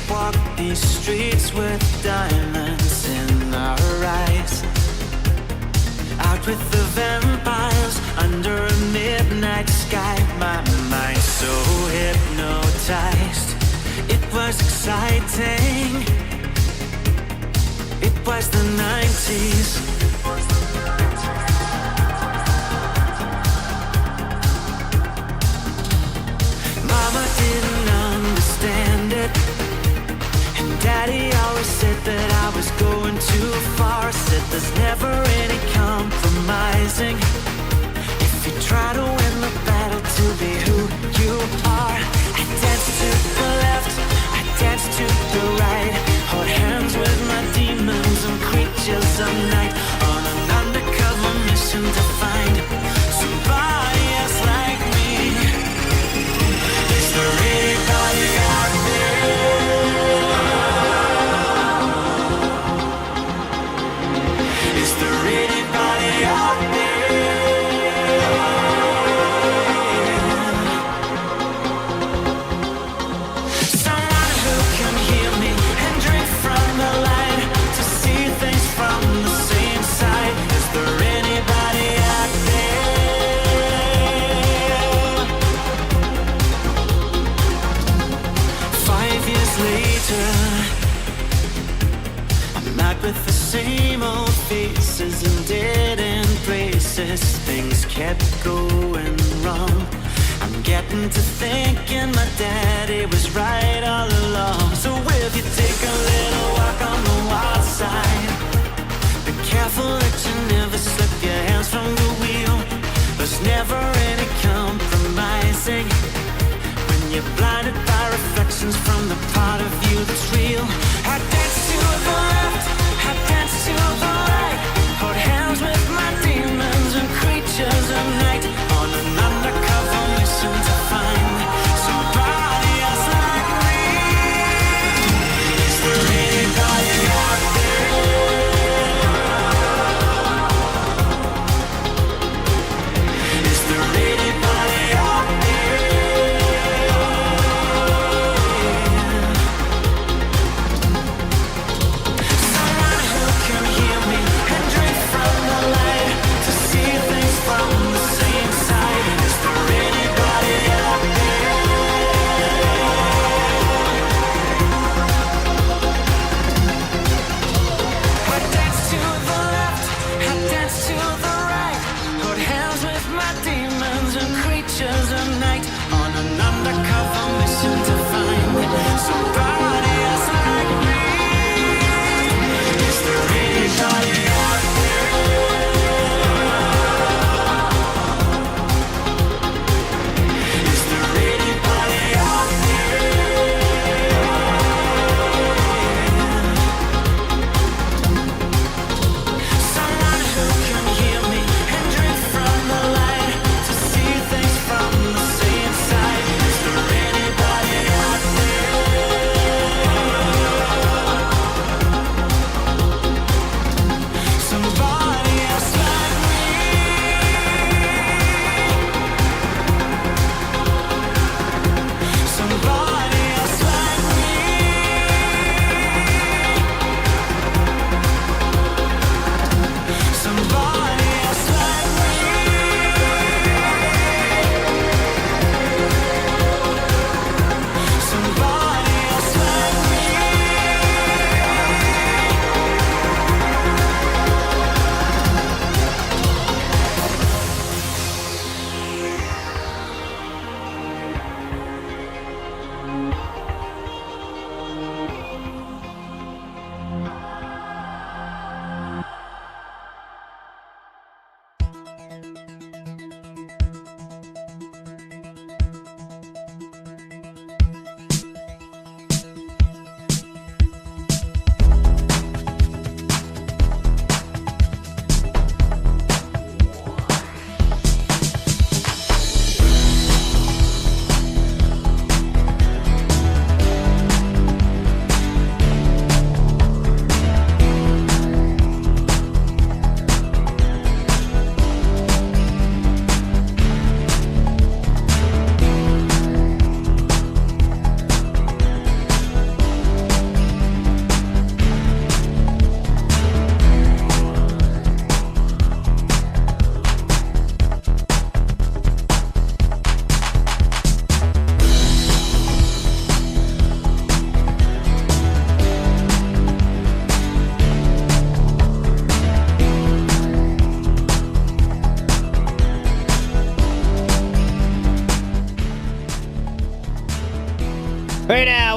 walk these streets with diamonds in our eyes. Out with the vampires under a midnight sky. My mind so hypnotized. It was exciting. It was the 90s. Mama didn't understand it, and Daddy always said that I was going too far. Said there's never any compromising if you try to win the battle to be who you are. I dance to the left, I dance to the right, hold hands with my demons and creatures of night, on an undercover mission to find somebody else like me. Is there anybody out there? Is there anybody out there? Someone who can hear me and drink from the light, to see things from the same side. Is there anybody out there? 5 years later, I'm out with the same old faces and dead end braces. Things kept going wrong. I'm getting to thinking my daddy was right all along. So if you take a little walk on the wild side, be careful that you never slip your hands from the wheel. There's never any compromising when you're blinded by reflections from the part of you that's real. I dance to the left, I dance to the right, hold hands with my demons and creatures of night, on an undercover mission to find somebody else like me. Is there anybody out there? Is there anybody out there?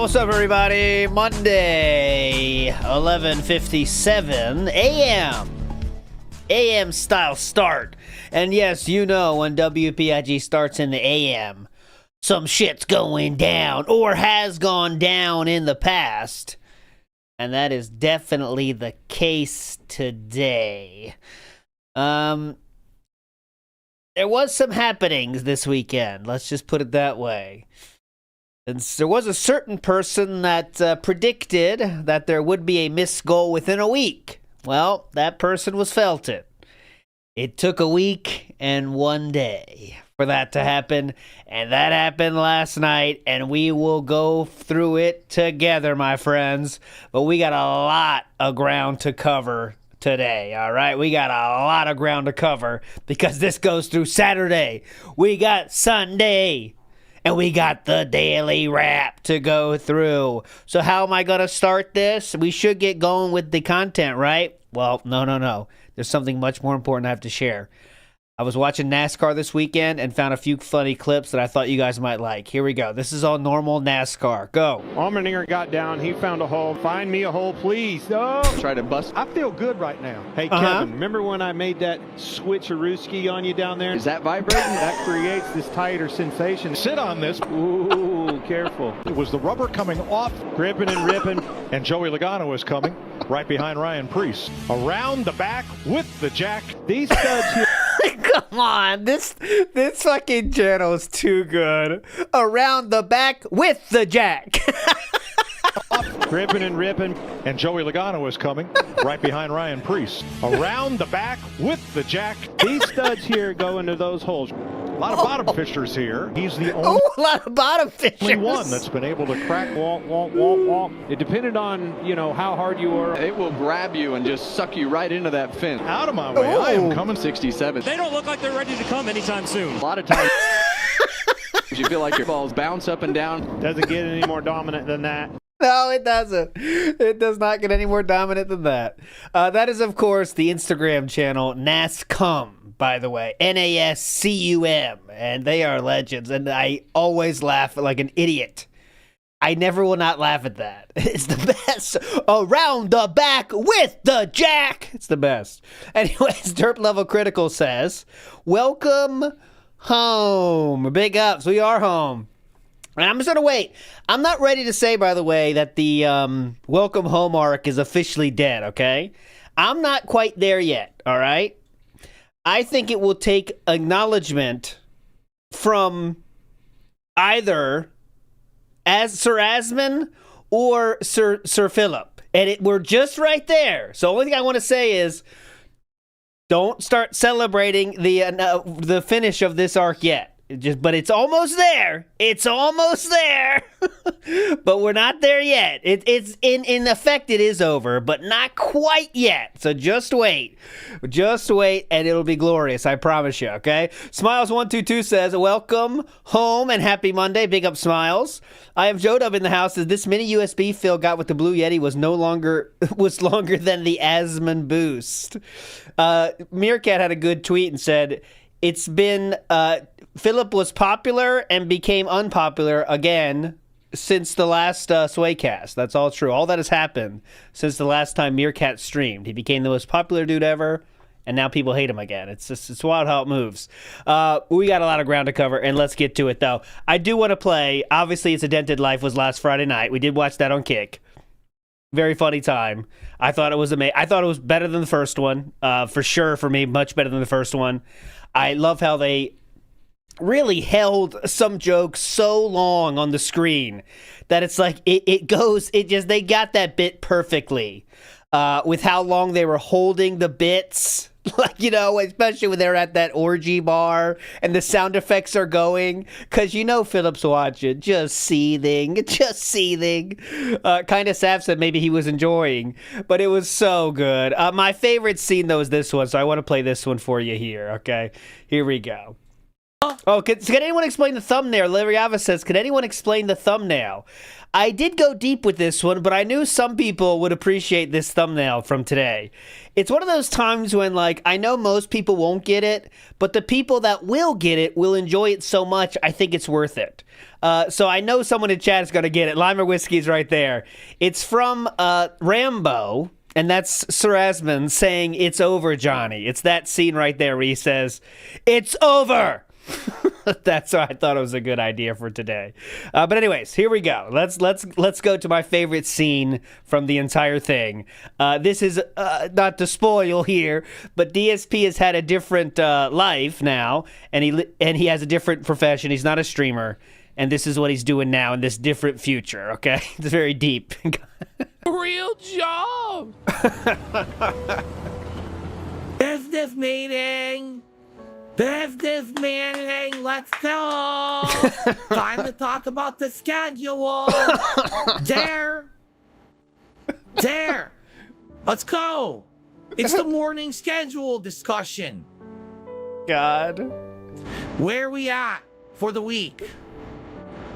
What's up, everybody? Monday, 11:57 a.m. a.m. style start. And yes, you know when WPIG starts in the a.m., some shit's going down or has gone down in the past. And that is definitely the case today. There was some happenings this weekend. Let's just put it that way. And there was a certain person that predicted that there would be a missed goal within a week. Well, that person was Felton. It took a week and 1 day for that to happen, and that happened last night, and we will go through it together, my friends. But we got a lot of ground to cover today, all right? We got a lot of ground to cover because this goes through Saturday. We got Sunday. And we got the daily wrap to go through. So how am I going to start this? We should get going with the content, right? Well, no. There's something much more important I have to share. I was watching NASCAR this weekend and found a few funny clips that I thought you guys might like. Here we go. This is all normal NASCAR. Go. Allmendinger got down. He found a hole. Find me a hole, please. Oh. Try to bust. I feel good right now. Hey, Kevin, remember when I made that switcherooski on you down there? Is that vibrating? That creates this tighter sensation. Sit on this. Ooh, careful. It was the rubber coming off. Gripping and ripping. And Joey Logano was coming right behind Ryan Preece. Around the back with the jack. These studs here. Come on, this fucking channel is too good. Around the back with the jack. Gripping and ripping. And Joey Logano was coming right behind Ryan Preece. Around the back with the jack. These studs here go into those holes. A lot of bottom fishers here. He's the a lot of bottom fishers. only one that's been able to crack. Walk. It depended on, how hard you were. It will grab you and just suck you right into that fin. Out of my way. I am coming. 67. They don't look like they're ready to come anytime soon. A lot of times you feel like your balls bounce up and down. Doesn't get any more dominant than that. No, it doesn't. It does not get any more dominant than that. That is, of course, the Instagram channel NASCUM, by the way. NASCUM. And they are legends. And I always laugh like an idiot. I never will not laugh at that. It's the best. Around the back with the jack. It's the best. Anyways, Derp Level Critical says, welcome home. Big ups. We are home. And I'm just going to wait. I'm not ready to say, by the way, that the welcome home arc is officially dead, okay? I'm not quite there yet, all right? I think it will take acknowledgement from either as Sir Asman or Sir Philip. And we're just right there. So the only thing I want to say is don't start celebrating the finish of this arc yet. But it's almost there. It's almost there. But we're not there yet. It's in effect, it is over, but not quite yet. So just wait. Just wait, and it'll be glorious. I promise you, okay? Smiles122 says, welcome home and happy Monday. Big up, Smiles. I have J-Dub in the house. This mini USB Phil got with the Blue Yeti was longer than the Asman boost. Meerkat had a good tweet and said, it's been, Philip was popular and became unpopular again since the last Swaycast. That's all true. All that has happened since the last time Meerkat streamed. He became the most popular dude ever, and now people hate him again. It's wild how it moves. We got a lot of ground to cover, and let's get to it, though. I do want to play, obviously, It's a Dented Life was last Friday night. We did watch that on Kick. Very funny time. I thought it was amazing. I thought it was better than the first one. For sure, for me, much better than the first one. I love how they really held some jokes so long on the screen that it's like they got that bit perfectly with how long they were holding the bits. Like, especially when they're at that orgy bar and the sound effects are going. Because Philip's watching. Just seething. Kind of Sav said maybe he was enjoying. But it was so good. My favorite scene, though, is this one. So I want to play this one for you here, okay? Here we go. Oh, can anyone explain the thumbnail? Larry Ava says, can anyone explain the thumbnail? I did go deep with this one, but I knew some people would appreciate this thumbnail from today. It's one of those times when, like, I know most people won't get it, but the people that will get it will enjoy it so much, I think it's worth it. So I know someone in chat is going to get it. Limer Whiskey's right there. It's from Rambo, and that's Sir Asmund saying, "It's over, Johnny." It's that scene right there where he says, "It's over." That's why I thought it was a good idea for today. But anyways, here we go. Let's go to my favorite scene from the entire thing. This is not to spoil here, but DSP has had a different life now, and he has a different profession. He's not a streamer, and this is what he's doing now in this different future. Okay, it's very deep. Real job. Business meeting. Business meeting, let's go! Time to talk about the schedule! There! Let's go! It's the morning schedule discussion. God. Where are we at for the week?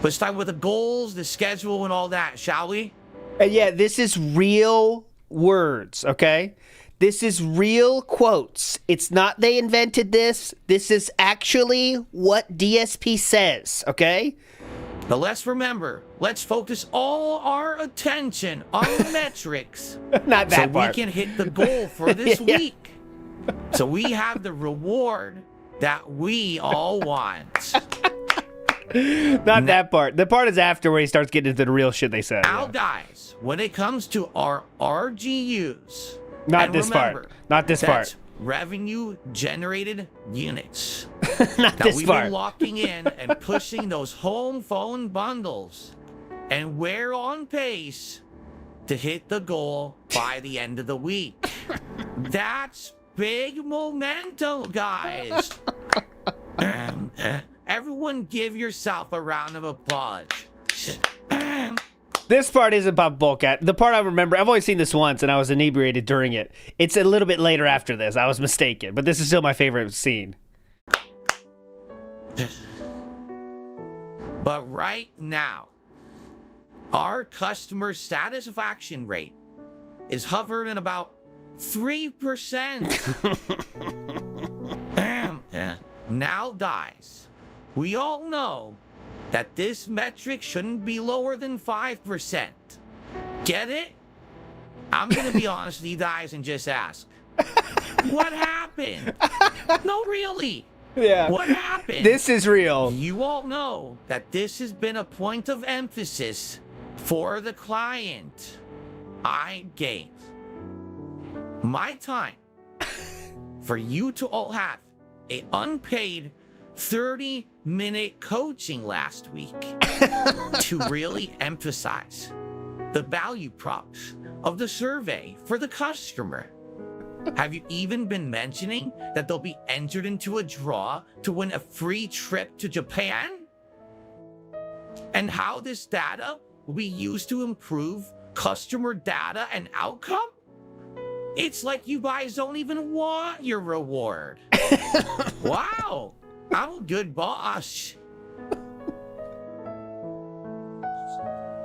Let's start with the goals, the schedule, and all that, shall we? Yeah, this is real words, okay? This is real quotes. It's not they invented this. This is actually what DSP says, okay? Now let's remember, let's focus all our attention on the metrics. Not that so part. We can hit the goal for this week. So we have the reward that we all want. Not that part. The part is after where he starts getting into the real shit they said. Now, guys, when it comes to our RGUs, not and this remember, part. Not this that's part. Revenue generated units. Not now, this we've part. been locking in and pushing those home phone bundles, and we're on pace to hit the goal by the end of the week. That's big momentum, guys. Everyone give yourself a round of applause. This part isn't Pop Bulkcat. The part I remember, I've only seen this once, and I was inebriated during it. It's a little bit later after this. I was mistaken, but this is still my favorite scene. But right now, our customer satisfaction rate is hovering at about 3%. Now, guys, we all know that this metric shouldn't be lower than 5%. Get it? I'm gonna be honest with you guys and just ask, what happened? No, really. Yeah. What happened? This is real. You all know that this has been a point of emphasis for the client. I gave my time for you to all have an unpaid 30-minute coaching last week to really emphasize the value props of the survey for the customer. Have you even been mentioning that they'll be entered into a draw to win a free trip to Japan? And how this data will be used to improve customer data and outcome? It's like you guys don't even want your reward. Wow. I'm a good boss.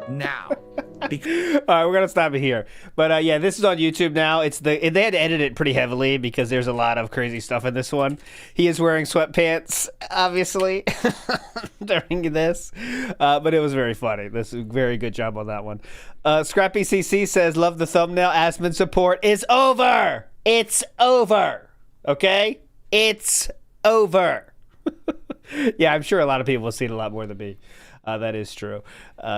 Now, all right, we're gonna stop it here. But yeah, this is on YouTube now. They had to edit it pretty heavily because there's a lot of crazy stuff in this one. He is wearing sweatpants, obviously, during this, but it was very funny. This is a very good job on that one. Scrappy CC says, "Love the thumbnail. Aspen support is over. It's over. Okay, it's over." Yeah, I'm sure a lot of people have seen a lot more than me. That is true.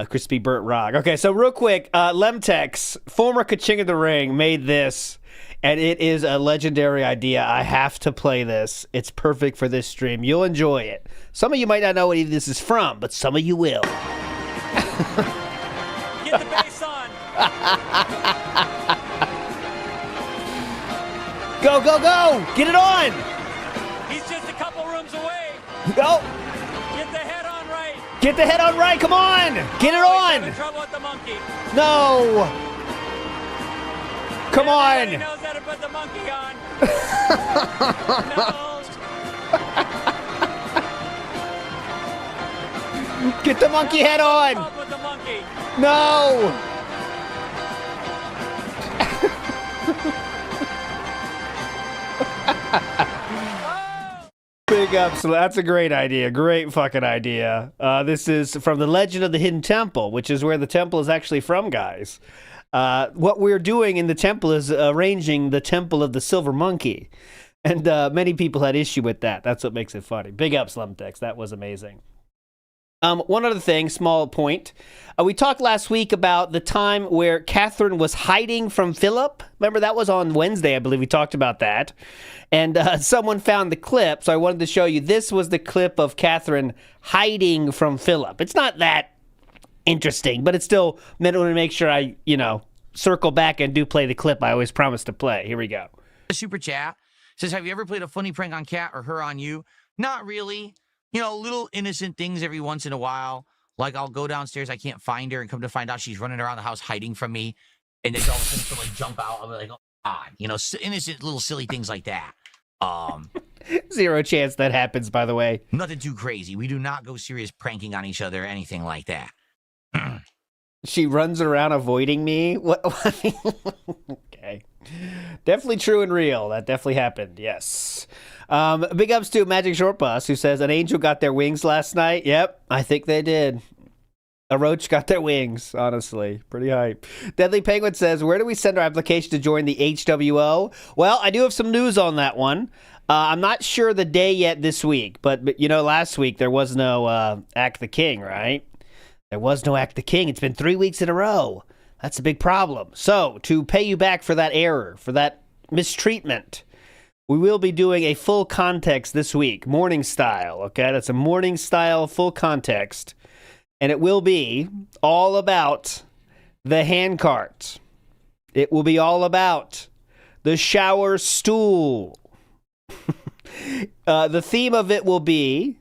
Crispy Burt Rock. Okay, so real quick, Lemtex, former Ka-Ching of the Ring, made this, and it is a legendary idea. I have to play this. It's perfect for this stream. You'll enjoy it. Some of you might not know what this is from, but some of you will. Get the bass on. Go, go, go! Get it on! He's just a couple rooms away. Go! Get the head on right. Get the head on right, come on! Get it He's having on! trouble with the monkey. No! Come Everybody on! knows how to put the monkey on. No. Get the monkey head on! Up with the monkey. No! Big ups. That's a great idea. Great fucking idea. This is from the Legend of the Hidden Temple, which is where the temple is actually from, guys. What we're doing in the temple is arranging the Temple of the Silver Monkey. And many people had issue with that. That's what makes it funny. Big ups, Lumtex. That was amazing. One other thing, small point. We talked last week about the time where Catherine was hiding from Philip. Remember, that was on Wednesday, I believe. We talked about that. And someone found the clip, so I wanted to show you. This was the clip of Catherine hiding from Philip. It's not that interesting, but it's still meant to make sure I, circle back and do play the clip I always promise to play. Here we go. Super chat says, have you ever played a funny prank on Kat or her on you? Not really. Little innocent things every once in a while. Like I'll go downstairs, I can't find her, and come to find out she's running around the house hiding from me. And then all of a sudden she'll jump out. I'll be like, oh God, innocent little silly things like that. Zero chance that happens, by the way. Nothing too crazy. We do not go serious pranking on each other or anything like that. She runs around avoiding me? What? Okay. Definitely true and real. That definitely happened, yes. Big ups to Magic Short Bus, who says, an angel got their wings last night. Yep, I think they did. A roach got their wings, honestly. Pretty hype. Deadly Penguin says, where do we send our application to join the HWO? Well, I do have some news on that one. I'm not sure the day yet this week, but last week there was no Act the King, right? There was no Act the King. It's been 3 weeks in a row. That's a big problem. So, to pay you back for that error, for that mistreatment, we will be doing a full context this week, morning style, okay? That's a morning style full context. And it will be all about the handcart. It will be all about the shower stool. The theme of it will be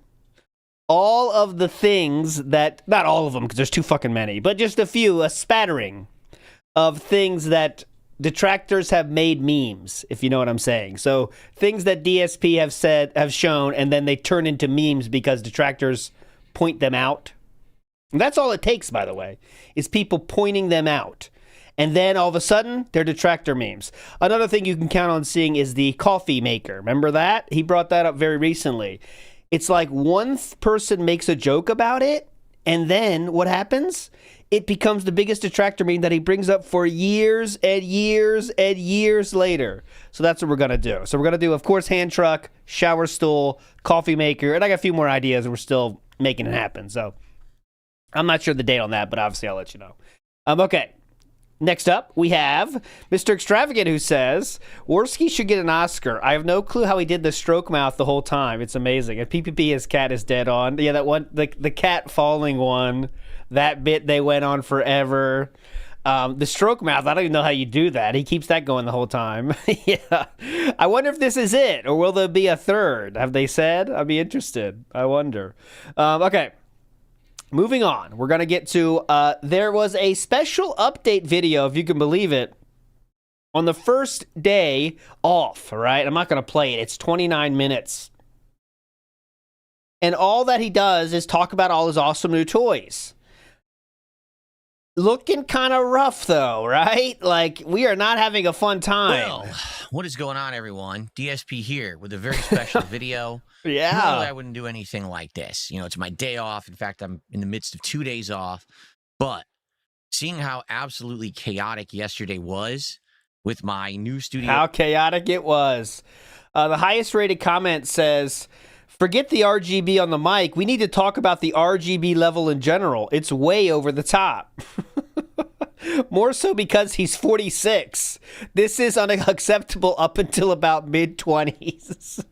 all of the things that, not all of them because there's too fucking many, but just a few, a spattering of things that detractors have made memes, if you know what I'm saying. So things that DSP have shown, and then they turn into memes because detractors point them out. And that's all it takes, by the way, is people pointing them out. And then all of a sudden, they're detractor memes. Another thing you can count on seeing is the coffee maker. Remember that? He brought that up very recently. It's like one person makes a joke about it, and then what happens? It becomes the biggest detractor meme that he brings up for years and years and years later. So that's what we're going to do. So we're going to do, of course, hand truck, shower stool, coffee maker, and I got a few more ideas, and we're still making it happen. So I'm not sure the date on that, but obviously I'll let you know. Okay. Next up, we have Mr. Extravagant, who says, Worski should get an Oscar. I have no clue how he did the stroke mouth the whole time. It's amazing. And PPP, his cat is dead on. Yeah, that one, the cat falling one, that bit they went on forever. The stroke mouth, I don't even know how you do that. He keeps that going the whole time. Yeah. I wonder if this is it, or will there be a third? Have they said? I'd be interested. I wonder. Okay. Moving on, we're going to get to, there was a special update video, if you can believe it, on the first day off, all right? I'm not going to play it. It's 29 minutes. And all that he does is talk about all his awesome new toys. Looking kind of rough, though, right? Like, we are not having a fun time. Well, what is going on, everyone? DSP here with a very special video. Yeah. Normally, I wouldn't do anything like this. It's my day off. In fact, I'm in the midst of 2 days off. But seeing how absolutely chaotic yesterday was with my new studio. How chaotic it was. The highest rated comment says, forget the RGB on the mic. We need to talk about the RGB level in general. It's way over the top. More so because he's 46. This is unacceptable up until about mid-20s.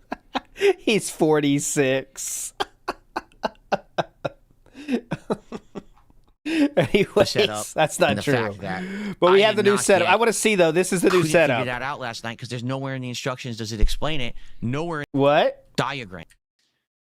He's 46. Anyways, that's not true. But we have the new setup. I want to see, though. This is the new setup. I figured that out last night because there's nowhere in the instructions does it explain it. Nowhere in what? Diagram.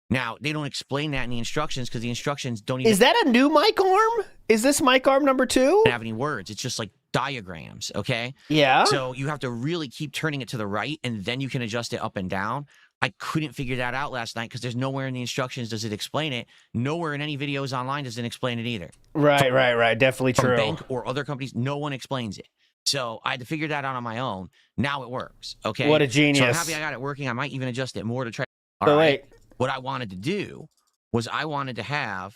Now, they don't explain that in the instructions because the instructions don't even... Is that a new mic arm? Is this mic arm number 2? Have any words. It's just like diagrams, okay? Yeah. So you have to really keep turning it to the right, and then you can adjust it up and down. I couldn't figure that out last night because there's nowhere in the instructions does it explain it. Nowhere in any videos online does it explain it either. Right. Definitely From true. bank or other companies, no one explains it. So I had to figure that out on my own. Now it works. Okay. What a genius. So I'm happy I got it working. I might even adjust it more to try. All So right. wait. What I wanted to do was I wanted to have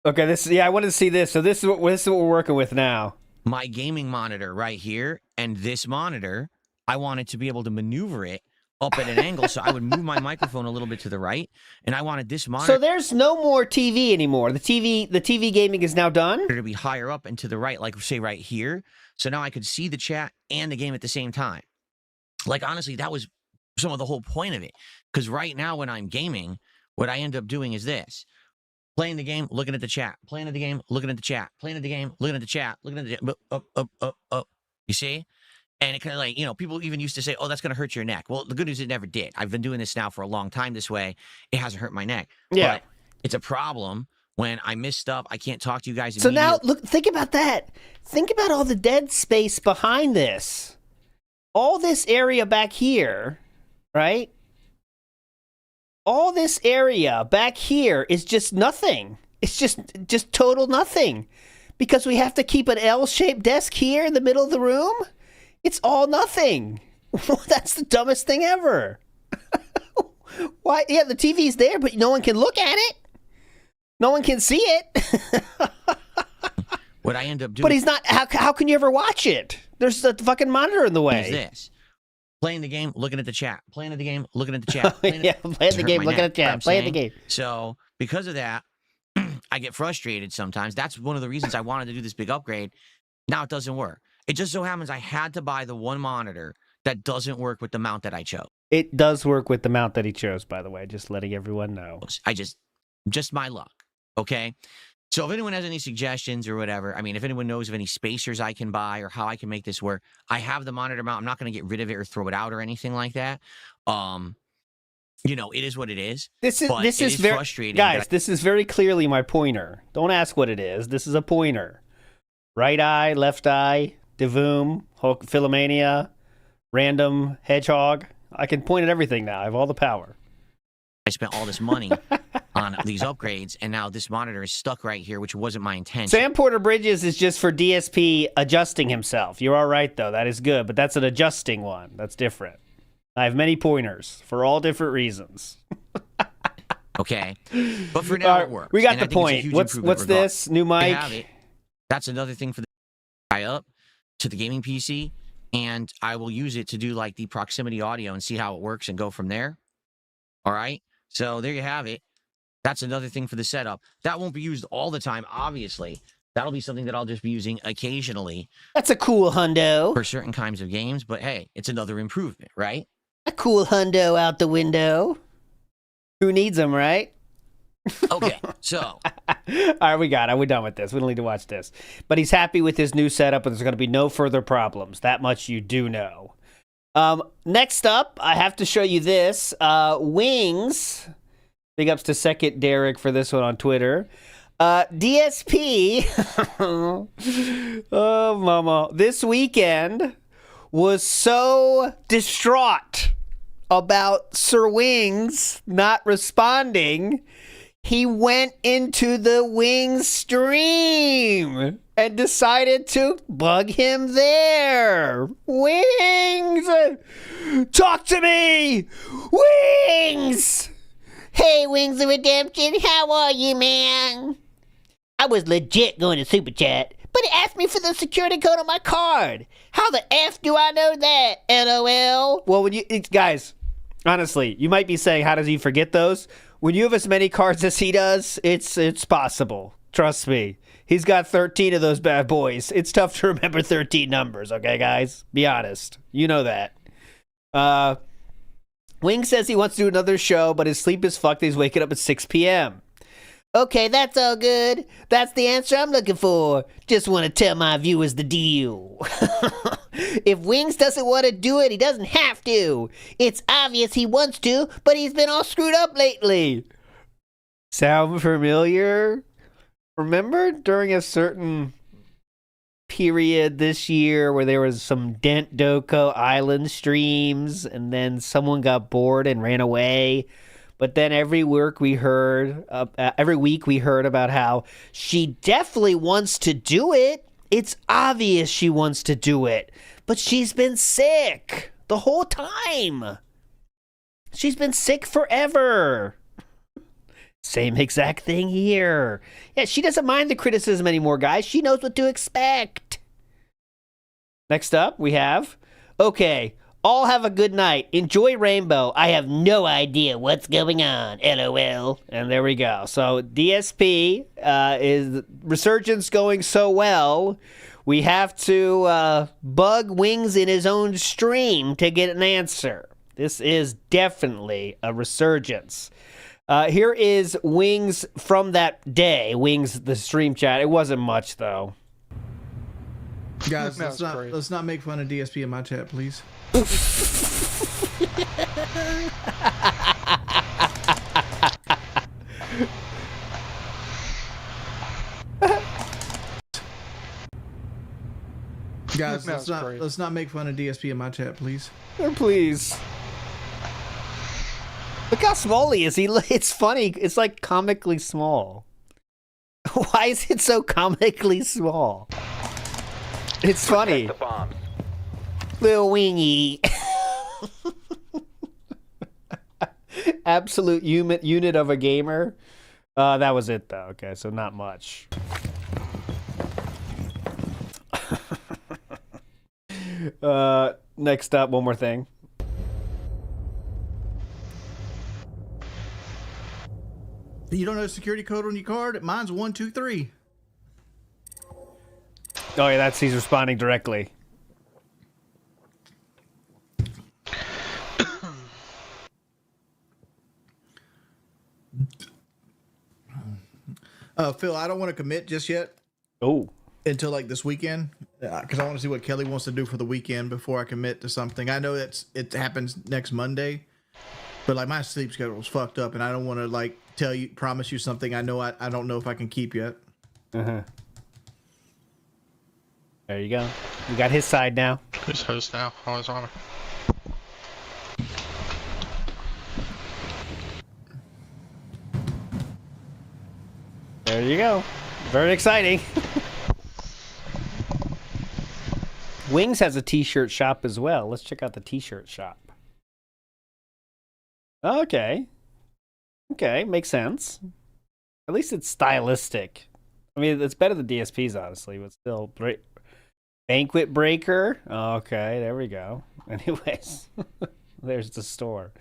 Okay, I wanted to see this. So this is what we're working with now. my gaming monitor right here and this monitor. I wanted to be able to maneuver it up at an angle, so I would move my microphone a little bit to the right, and I wanted this monitor So there's no more TV anymore. The TV gaming is now done. to be higher up and to the right, like say right here. So now I could see the chat and the game at the same time. Like honestly, that was some of the whole point of it. Because right now when I'm gaming, what I end up doing is this. Playing the game, looking at the chat. Playing the game, looking at the chat. Playing the game, looking at the chat. Looking at the up. You see? And it kind of like, people even used to say, oh, that's going to hurt your neck. Well, the good news, it never did. I've been doing this now for a long time this way. It hasn't hurt my neck. Yeah. But it's a problem when I miss stuff. I can't talk to you guys So now, immediately. look, think about that. Think about all the dead space behind this. All this area back here, right? All this area back here is just nothing. It's just total nothing. Because we have to keep an L-shaped desk here in the middle of the room. It's all nothing. That's the dumbest thing ever. Why? Yeah, the TV's there, but no one can look at it. No one can see it. What I end up doing But he's not. How can you ever watch it? There's a fucking monitor in the is way. this. Playing the game, looking at the chat. Playing the game, looking at the chat. Playing Yeah, playing the game, looking at the chat. Playing the game. So because of that, I get frustrated sometimes. That's one of the reasons I wanted to do this big upgrade. Now it doesn't work. It just so happens I had to buy the one monitor that doesn't work with the mount that I chose. It does work with the mount that he chose, by the way. Just letting everyone know. Just my luck. Okay. So if anyone has any suggestions or whatever, I mean, if anyone knows of any spacers I can buy or how I can make this work, I have the monitor mount. I'm not going to get rid of it or throw it out or anything like that. It is what it is. This but is very frustrating. guys. This is very clearly my pointer. Don't ask what it is. This is a pointer. Right eye, left eye, Devoom, Hulk, Philomania, Random, Hedgehog. I can point at everything now. I have all the power. I spent all this money on these upgrades, and now this monitor is stuck right here, which wasn't my intention. Sam Porter Bridges is just for DSP adjusting himself. You're all right, though. That is good, but that's an adjusting one. That's different. I have many pointers for all different reasons. Okay. But for now, it works. We got And the I think it's a point. huge What's improvement this? New regardless. mic? I have it. That's another thing for the guy up to the gaming PC, and I will use it to do like the proximity audio and see how it works and go from there. All right. So there you have it. That's another thing for the setup. That won't be used all the time, obviously. That'll be something that I'll just be using occasionally That's a cool hundo. for certain kinds of games. But hey, it's another improvement, right? A cool hundo out the window. Who needs them, right? Okay. So All right, we got it. We're done with this. We don't need to watch this. But he's happy with his new setup, and there's going to be no further problems. That much you do know. Next up, I have to show you this. Wings. Big ups to Second Derek for this one on Twitter. DSP. Oh, mama. This weekend was so distraught about Sir Wings not responding. He went into the Wings stream and decided to bug him there. Wings! Talk to me! Wings! Hey, Wings of Redemption, how are you, man? I was legit going to Super Chat, but it asked me for the security code on my card. How the F do I know that? LOL. Well, guys, honestly, you might be saying, how does he forget those? When you have as many cards as he does, it's possible. Trust me. He's got 13 of those bad boys. It's tough to remember 13 numbers, okay, guys? Be honest. You know that. Wing says he wants to do another show, but his sleep is fucked. He's waking up at 6 p.m. Okay, that's all good. That's the answer I'm looking for. Just want to tell my viewers the deal. If Wings doesn't want to do it, he doesn't have to. It's obvious he wants to, but he's been all screwed up lately. Sound familiar? Remember during a certain period this year where there was some Dent Doko Island streams, and then someone got bored and ran away. But then every week we heard about how she definitely wants to do it. It's obvious she wants to do it, but she's been sick the whole time. She's been sick forever. Same exact thing here. Yeah, she doesn't mind the criticism anymore, guys. She knows what to expect. Next up, we have, okay, all have a good night. Enjoy Rainbow. I have no idea what's going on. LOL. And there we go. So DSP is resurgence going so well, we have to bug Wings in his own stream to get an answer. This is definitely a resurgence. Here is Wings from that day. Wings, the stream chat. It wasn't much, though. Guys, let's not make fun of DSP in my chat, please. Guys, let's not make fun of DSP in my chat, please. Please. Look how small he is. It's funny. It's like comically small. Why is it so comically small? It's funny. Little wingy. Absolute unit of a gamer. That was it, though. Okay, so not much. Next up, one more thing. You don't know the security code on your card? Mine's 123. Oh yeah, he's responding directly. Phil, I don't want to commit just yet. Oh. Until like this weekend, because I want to see what Kelly wants to do for the weekend before I commit to something. I know it happens next Monday, but like my sleep schedule is fucked up, and I don't want to like promise you something I know I don't know if I can keep yet. There you go. You got his side now. Who's host now? On his honor. There you go. Very exciting. Wings has a t-shirt shop as well. Let's check out the t-shirt shop. Okay. Okay, makes sense. At least it's stylistic. I mean, it's better than DSP's, honestly, but still. Banquet Breaker. Okay, there we go. Anyways, there's the store.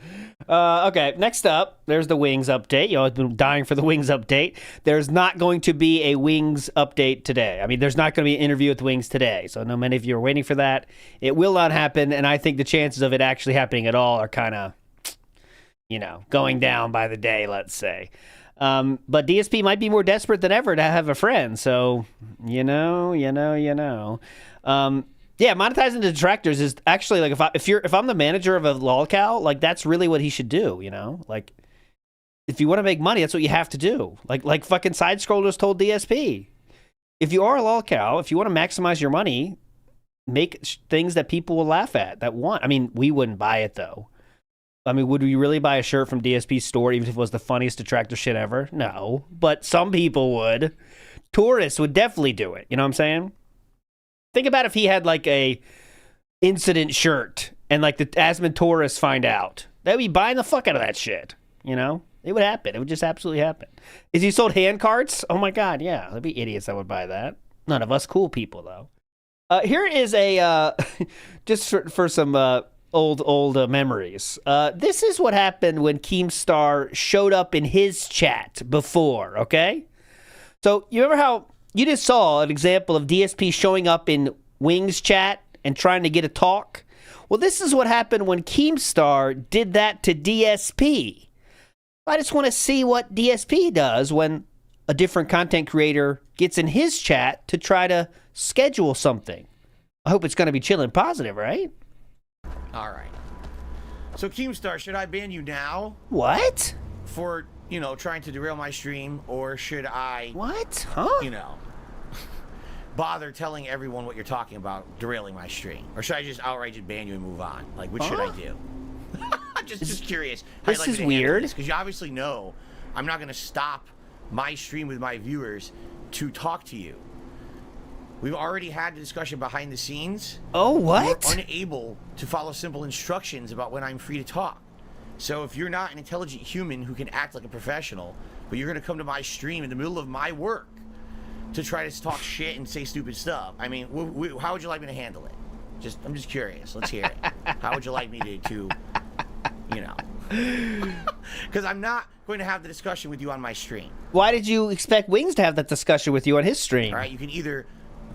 Okay, next up, there's the Wings update. You know, I've been dying for the Wings update. There's not going to be a Wings update today. I mean, there's not going to be an interview with Wings today. So I know many of you are waiting for that. It will not happen, and I think the chances of it actually happening at all are kind of, you know, going down by the day, let's say. But DSP might be more desperate than ever to have a friend. So, you know. Yeah, monetizing the detractors is actually like if I'm the manager of a lolcow, like that's really what he should do, you know? Like if you want to make money, that's what you have to do. Like fucking Side Scrollers told DSP. If you are a lolcow, if you want to maximize your money, make things that people will laugh at, that want. I mean, we wouldn't buy it though. I mean, would we really buy a shirt from DSP's store even if it was the funniest detractor shit ever? No, but some people would. Tourists would definitely do it. You know what I'm saying? Think about if he had like a incident shirt and like the Asmund tourists find out. They'd be buying the fuck out of that shit. You know? It would happen. It would just absolutely happen. Is he sold hand carts? Oh my God, yeah. There'd be idiots that would buy that. None of us cool people, though. Here is a, just for some old memories. This is what happened when Keemstar showed up in his chat before, okay? So you remember how you just saw an example of DSP showing up in Wings chat and trying to get a talk? Well, this is what happened when Keemstar did that to DSP. I just want to see what DSP does when a different content creator gets in his chat to try to schedule something. I hope it's going to be chill and positive, right? All right. So, Keemstar, should I ban you now? What? For, trying to derail my stream, or should I... What? Huh? bother telling everyone what you're talking about, derailing my stream? Or should I just outright just ban you and move on? Like, what should I do? I'm just curious. This is weird. Because you obviously know I'm not going to stop my stream with my viewers to talk to you. We've already had the discussion behind the scenes. Oh, what? You're unable to follow simple instructions about when I'm free to talk. So if you're not an intelligent human who can act like a professional, but you're going to come to my stream in the middle of my work to try to talk shit and say stupid stuff, I mean, how would you like me to handle it? I'm just curious. Let's hear it. How would you like me to you know? Because I'm not going to have the discussion with you on my stream. Why did you expect Wings to have that discussion with you on his stream? All right, you can either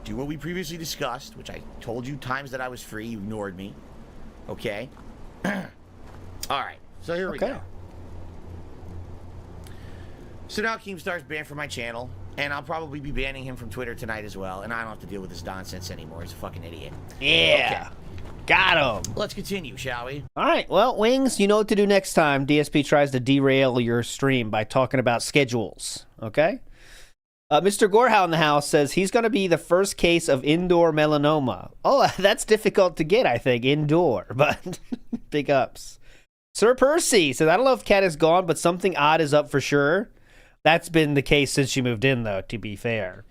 do what we previously discussed, which I told you times that I was free, you ignored me. Okay? All right, so here we go. So now Keemstar's banned from my channel, and I'll probably be banning him from Twitter tonight as well, and I don't have to deal with this nonsense anymore. He's a fucking idiot. Yeah. Okay. Got him. Let's continue, shall we? All right. Well, Wings, you know what to do next time DSP tries to derail your stream by talking about schedules. Okay? Mr. Gorehow in the house says he's going to be the first case of indoor melanoma. Oh, that's difficult to get, I think, indoor, but big ups. Sir Percy says, I don't know if Kat is gone, but something odd is up for sure. That's been the case since she moved in, though, to be fair.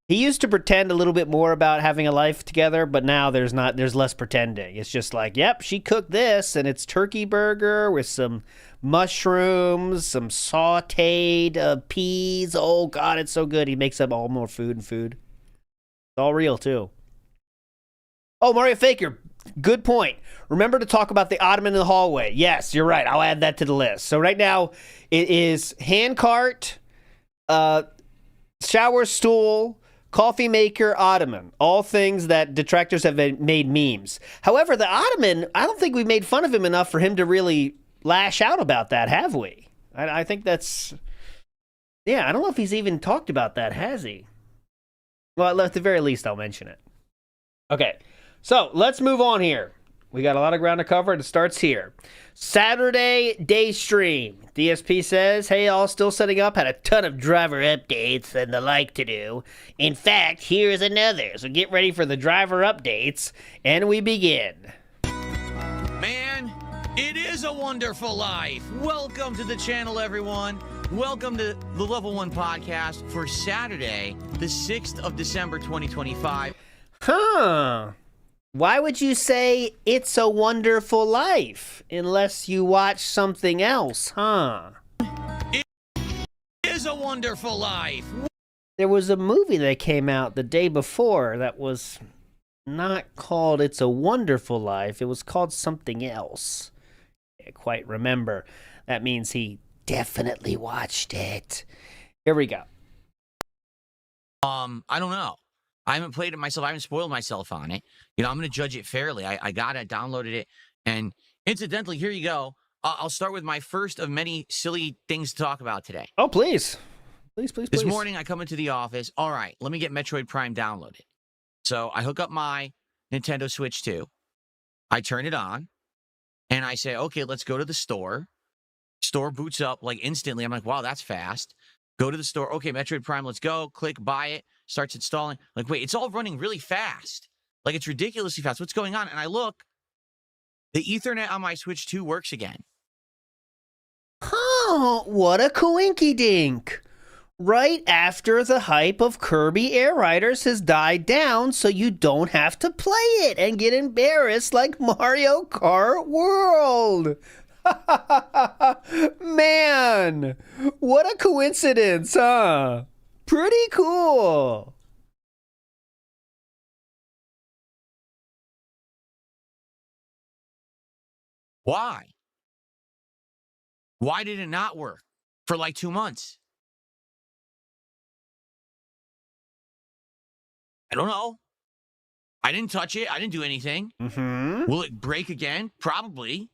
He used to pretend a little bit more about having a life together, but now there's less pretending. It's just like, yep, she cooked this, and it's turkey burger with some mushrooms, some sauteed peas. Oh, God, it's so good. He makes up all more food. It's all real, too. Oh, Mario Faker, good point. Remember to talk about the ottoman in the hallway. Yes, you're right. I'll add that to the list. So right now, it is handcart, shower stool, coffee maker, ottoman. All things that detractors have made memes. However, the ottoman, I don't think we made fun of him enough for him to really lash out about that, have we? I think that's... Yeah, I don't know if he's even talked about that, has he? Well, at the very least, I'll mention it. Okay, so let's move on here. We got a lot of ground to cover, and it starts here. Saturday day stream. DSP says, hey, all still setting up. Had a ton of driver updates and the like to do. In fact, here's another. So get ready for the driver updates, and we begin. Man, it is a wonderful life. Welcome to the channel, everyone. Welcome to the Level 1 podcast for Saturday, the 6th of December, 2025. Huh. Why would you say it's a wonderful life unless you watch something else, huh? It is a wonderful life. There was a movie that came out the day before that was not called It's a Wonderful Life. It was called something else. I can't quite remember. That means he definitely watched it. Here we go. I don't know. I haven't played it myself. I haven't spoiled myself on it. You know, I'm going to judge it fairly. I got it, downloaded it. And incidentally, here you go. I'll start with my first of many silly things to talk about today. Oh, please. Please. This morning, I come into the office. All right, let me get Metroid Prime downloaded. So I hook up my Nintendo Switch 2. I turn it on. And I say, okay, let's go to the store. Store boots up like instantly. I'm like, wow, that's fast. Go to the store. Okay, Metroid Prime, let's go. Click, buy it. Starts installing. Like, wait, it's all running really fast. Like, it's ridiculously fast. What's going on? And I look. The Ethernet on my Switch 2 works again. Oh, what a coinky-dink. Right after the hype of Kirby Air Riders has died down so you don't have to play it and get embarrassed like Mario Kart World. Man, what a coincidence, huh? Pretty cool. Why? Why did it not work for like 2 months? I don't know. I didn't touch it. I didn't do anything. Will it break again? Probably.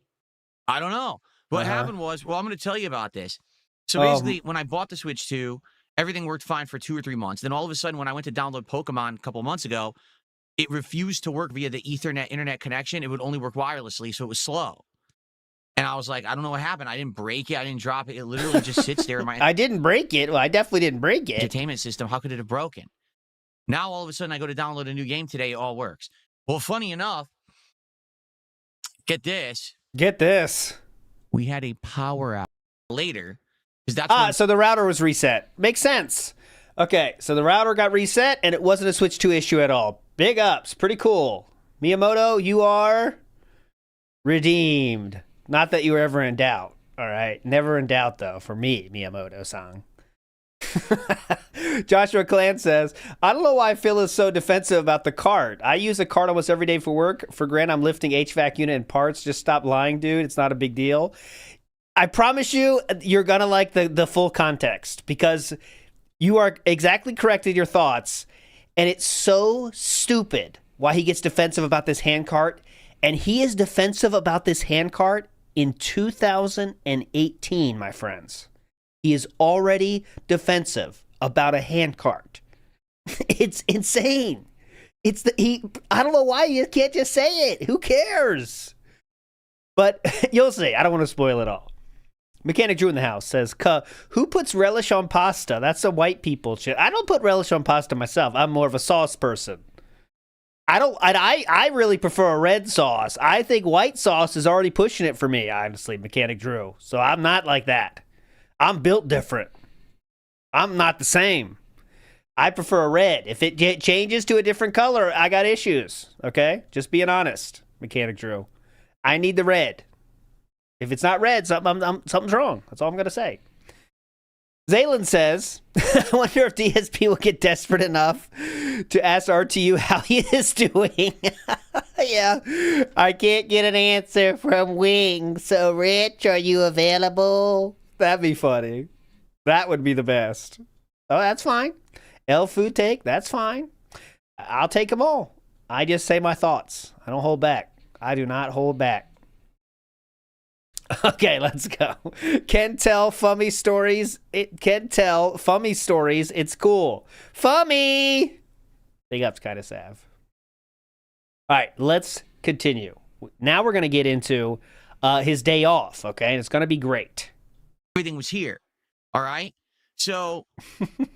I don't know. What happened was, well, I'm going to tell you about this. So basically, when I bought the Switch 2, everything worked fine for 2 or 3 months. Then all of a sudden, when I went to download Pokemon a couple months ago, it refused to work via the Ethernet internet connection. It would only work wirelessly, so it was slow. And I was like, I don't know what happened. I didn't break it. I didn't drop it. It literally just sits there in my I didn't break it. Well, I definitely didn't break it. Entertainment system. How could it have broken? Now, all of a sudden, I go to download a new game today. It all works. Well, funny enough, get this. Get this. We had a power out later. That's when so the router was reset. Makes sense. Okay, so the router got reset, and it wasn't a Switch 2 issue at all. Big ups. Pretty cool. Miyamoto, you are redeemed. Not that you were ever in doubt. All right? Never in doubt, though, for me, Miyamoto-san. Joshua Clan says, I don't know why Phil is so defensive about the cart. I use a cart almost every day for work. For granted, I'm lifting HVAC unit and parts. Just stop lying, dude. It's not a big deal. I promise you, you're going to like the full context because you are exactly correct in your thoughts. And it's so stupid why he gets defensive about this hand cart. And he is defensive about this hand cart in 2018, my friends. He is already defensive about a hand cart. It's insane. I don't know why you can't just say it. Who cares? But you'll see. I don't want to spoil it all. Mechanic Drew in the house says, who puts relish on pasta? That's a white people shit. I don't put relish on pasta myself. I'm more of a sauce person. I really prefer a red sauce. I think white sauce is already pushing it for me, honestly, Mechanic Drew. So I'm not like that. I'm built different. I'm not the same. I prefer a red. If it changes to a different color, I got issues. Okay? Just being honest, Mechanic Drew. I need the red. If it's not red, something's wrong. That's all I'm going to say. Zaylan says, I wonder if DSP will get desperate enough to ask RTU how he is doing. Yeah, I can't get an answer from Wing. So, Rich, are you available? That'd be funny. That would be the best. Oh, that's fine. L Food Take, that's fine. I'll take them all. I just say my thoughts. I don't hold back. I do not hold back. Okay, let's go. Can tell Fummy stories. It can tell Fummy stories. It's cool. Fummy! Big ups, kind of sav. All right, let's continue. Now we're going to get into his day off, okay? And it's going to be great. Everything was here. All right. So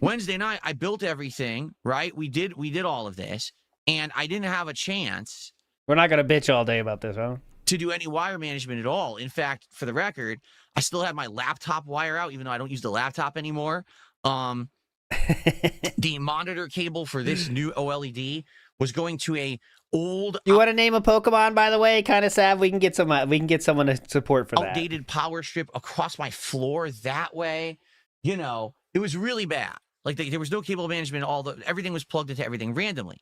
Wednesday night, I built everything, right? We did all of this, and I didn't have a chance. We're not going to bitch all day about this, huh? To do any wire management at all. In fact, for the record, I still had my laptop wire out, even though I don't use the laptop anymore. The monitor cable for this new OLED was going to a old. You want to name a Pokemon, by the way? Kind of sad. We can get some. We can get someone to support for that. Outdated power strip across my floor that way. You know, it was really bad. Like there was no cable management. Everything was plugged into everything randomly.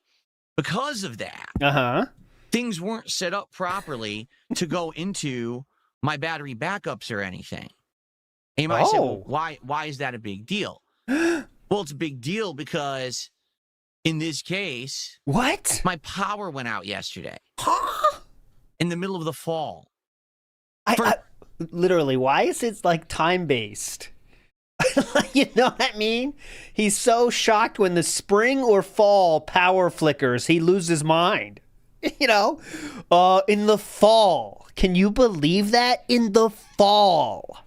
Because of that, things weren't set up properly to go into my battery backups or anything. And you might say, well, why is that a big deal? Well, it's a big deal because in this case, what? My power went out yesterday. In the middle of the fall. Literally, why is it like time-based? You know what I mean? He's so shocked when the spring or fall power flickers, he loses his mind. You know, in the fall. Can you believe that? In the fall.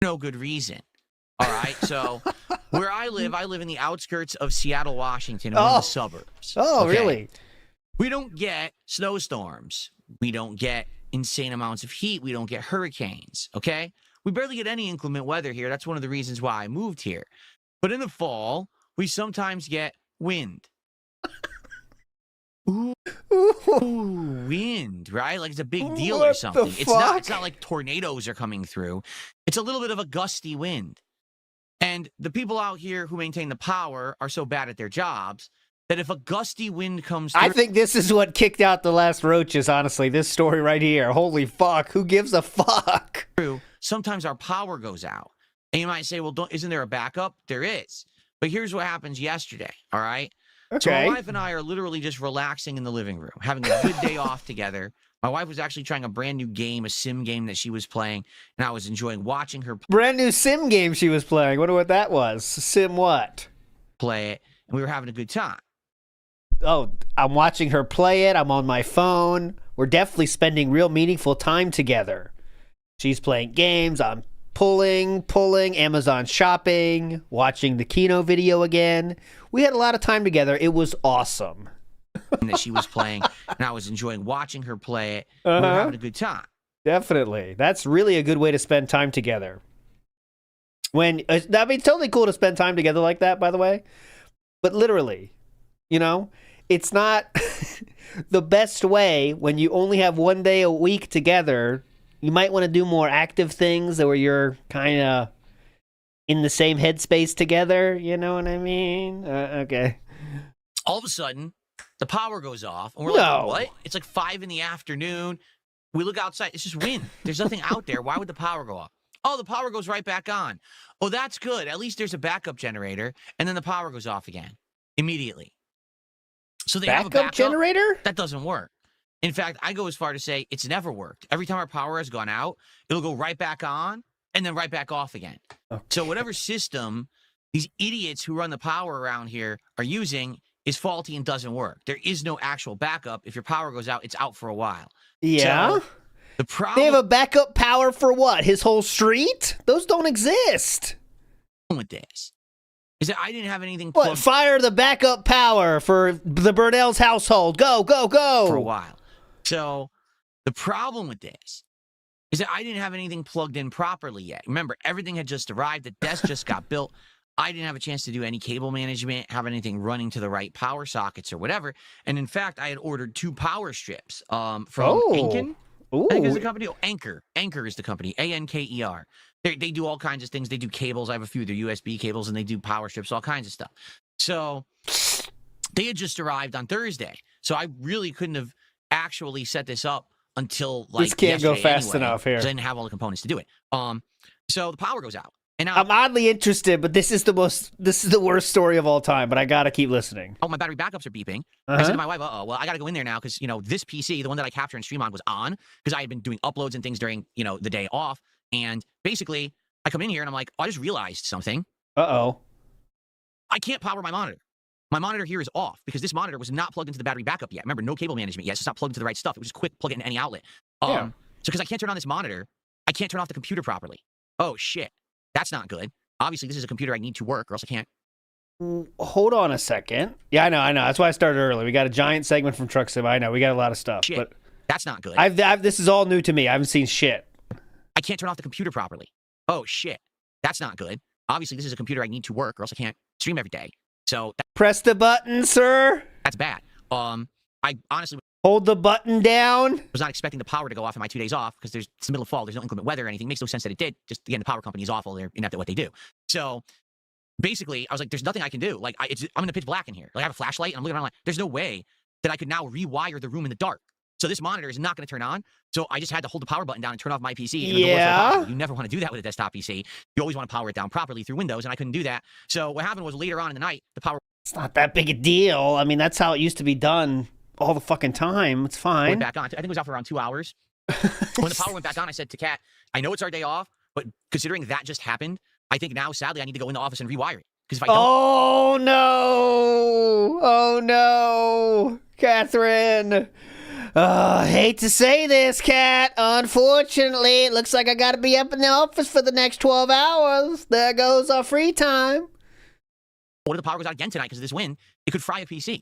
No good reason. All right. So where I live in the outskirts of Seattle, Washington, in one of the suburbs. Oh, okay? Really? We don't get snowstorms. We don't get insane amounts of heat. We don't get hurricanes. Okay. We barely get any inclement weather here. That's one of the reasons why I moved here. But in the fall, we sometimes get wind. Ooh, wind, right? Like it's a big deal or something. It's not like tornadoes are coming through. It's a little bit of a gusty wind. And the people out here who maintain the power are so bad at their jobs that if a gusty wind comes through, I think this is what kicked out the last roaches, honestly. This story right here. Holy fuck. Who gives a fuck? Sometimes our power goes out. And you might say, well, isn't there a backup? There is. But here's what happens yesterday, all right? Okay. So my wife and I are literally just relaxing in the living room, having a good day off together. My wife was actually trying a brand new game, a sim game that she was playing, and I was enjoying watching her brand new sim game she was playing. Wonder what that was. Sim what? Play it, and we were having a good time. Oh, I'm watching her play it. I'm on my phone. We're definitely spending real meaningful time together. She's playing games. I'm pulling, Amazon shopping, watching the Kino video again. We had a lot of time together. It was awesome. that she was playing, and I was enjoying watching her play it. We were having a good time. Definitely. That's really a good way to spend time together. When I mean, totally cool to spend time together like that, by the way. But literally, you know, it's not the best way when you only have one day a week together. You might want to do more active things where you're kind of in the same headspace together. You know what I mean? Okay. All of a sudden, the power goes off, and we're like, what? It's like 5 p.m. We look outside. It's just wind. There's nothing out there. Why would the power go off? Oh, the power goes right back on. Oh, that's good. At least there's a backup generator, and then the power goes off again immediately. So they have a backup generator? That doesn't work. In fact, I go as far to say it's never worked. Every time our power has gone out, it'll go right back on and then right back off again. Okay. So whatever system these idiots who run the power around here are using is faulty and doesn't work. There is no actual backup. If your power goes out, it's out for a while. Yeah. So the problem they have a backup power for what? His whole street? Those don't exist. With this is that I didn't have anything. What? Fire the backup power for the Burnell's household. Go, go, go. For a while. So the problem with this is that I didn't have anything plugged in properly yet. Remember, everything had just arrived. The desk just got built. I didn't have a chance to do any cable management, have anything running to the right power sockets or whatever. And in fact, I had ordered 2 power strips from Anken. I think is the company. Oh, Anker. Anker is the company. Anker. They do all kinds of things. They do cables. I have a few of their USB cables, and they do power strips, all kinds of stuff. So they had just arrived on Thursday. So I really couldn't have actually set this up until like this can't go fast enough here. I didn't have all the components to do it. So the power goes out. And now, I'm oddly interested, but this is the worst story of all time, but I gotta keep listening. Oh, my battery backups are beeping. I said to my wife, well, I gotta go in there now because, this PC, the one that I capture and stream on, was on because I had been doing uploads and things during, the day off. And basically, I come in here and I'm like, I just realized something. Uh-oh. I can't power my monitor. My monitor here is off because this monitor was not plugged into the battery backup yet. Remember, no cable management yet. So it's not plugged into the right stuff. It was just quick plug it in any outlet. So because I can't turn on this monitor, I can't turn off the computer properly. Oh, shit. That's not good. Obviously, this is a computer I need to work or else I can't. Hold on a second. Yeah, I know. That's why I started early. We got a giant segment from Truck Sim. I know. We got a lot of stuff. Shit. But that's not good. This is all new to me. I haven't seen shit. I can't turn off the computer properly. Oh, shit. That's not good. Obviously, this is a computer I need to work or else I can't stream every day. So press the button, sir. That's bad. I honestly hold the button down. Was not expecting the power to go off in my 2 days off because it's the middle of fall. There's no inclement weather or anything. It makes no sense that it did. Just again, the power company is awful. They're inept at what they do. So basically, I was like, there's nothing I can do. Like I'm in the pitch black in here. Like I have a flashlight and I'm looking around like, there's no way that I could now rewire the room in the dark. So this monitor is not going to turn on. So I just had to hold the power button down and turn off my PC. You never want to do that with a desktop PC. You always want to power it down properly through Windows, and I couldn't do that. So what happened was later on in the night, the power. It's not that big a deal. I mean, that's how it used to be done all the fucking time. It's fine. Went back on. I think it was out for around 2 hours. When the power went back on, I said to Kat, I know it's our day off, but considering that just happened, I think now, sadly, I need to go in the office and rewire it. Because if I don't. Oh, no. Oh, no. Catherine. Hate to say this, Kat. Unfortunately, it looks like I gotta be up in the office for the next 12 hours. There goes our free time. What if the power goes out again tonight because of this wind? It could fry a PC.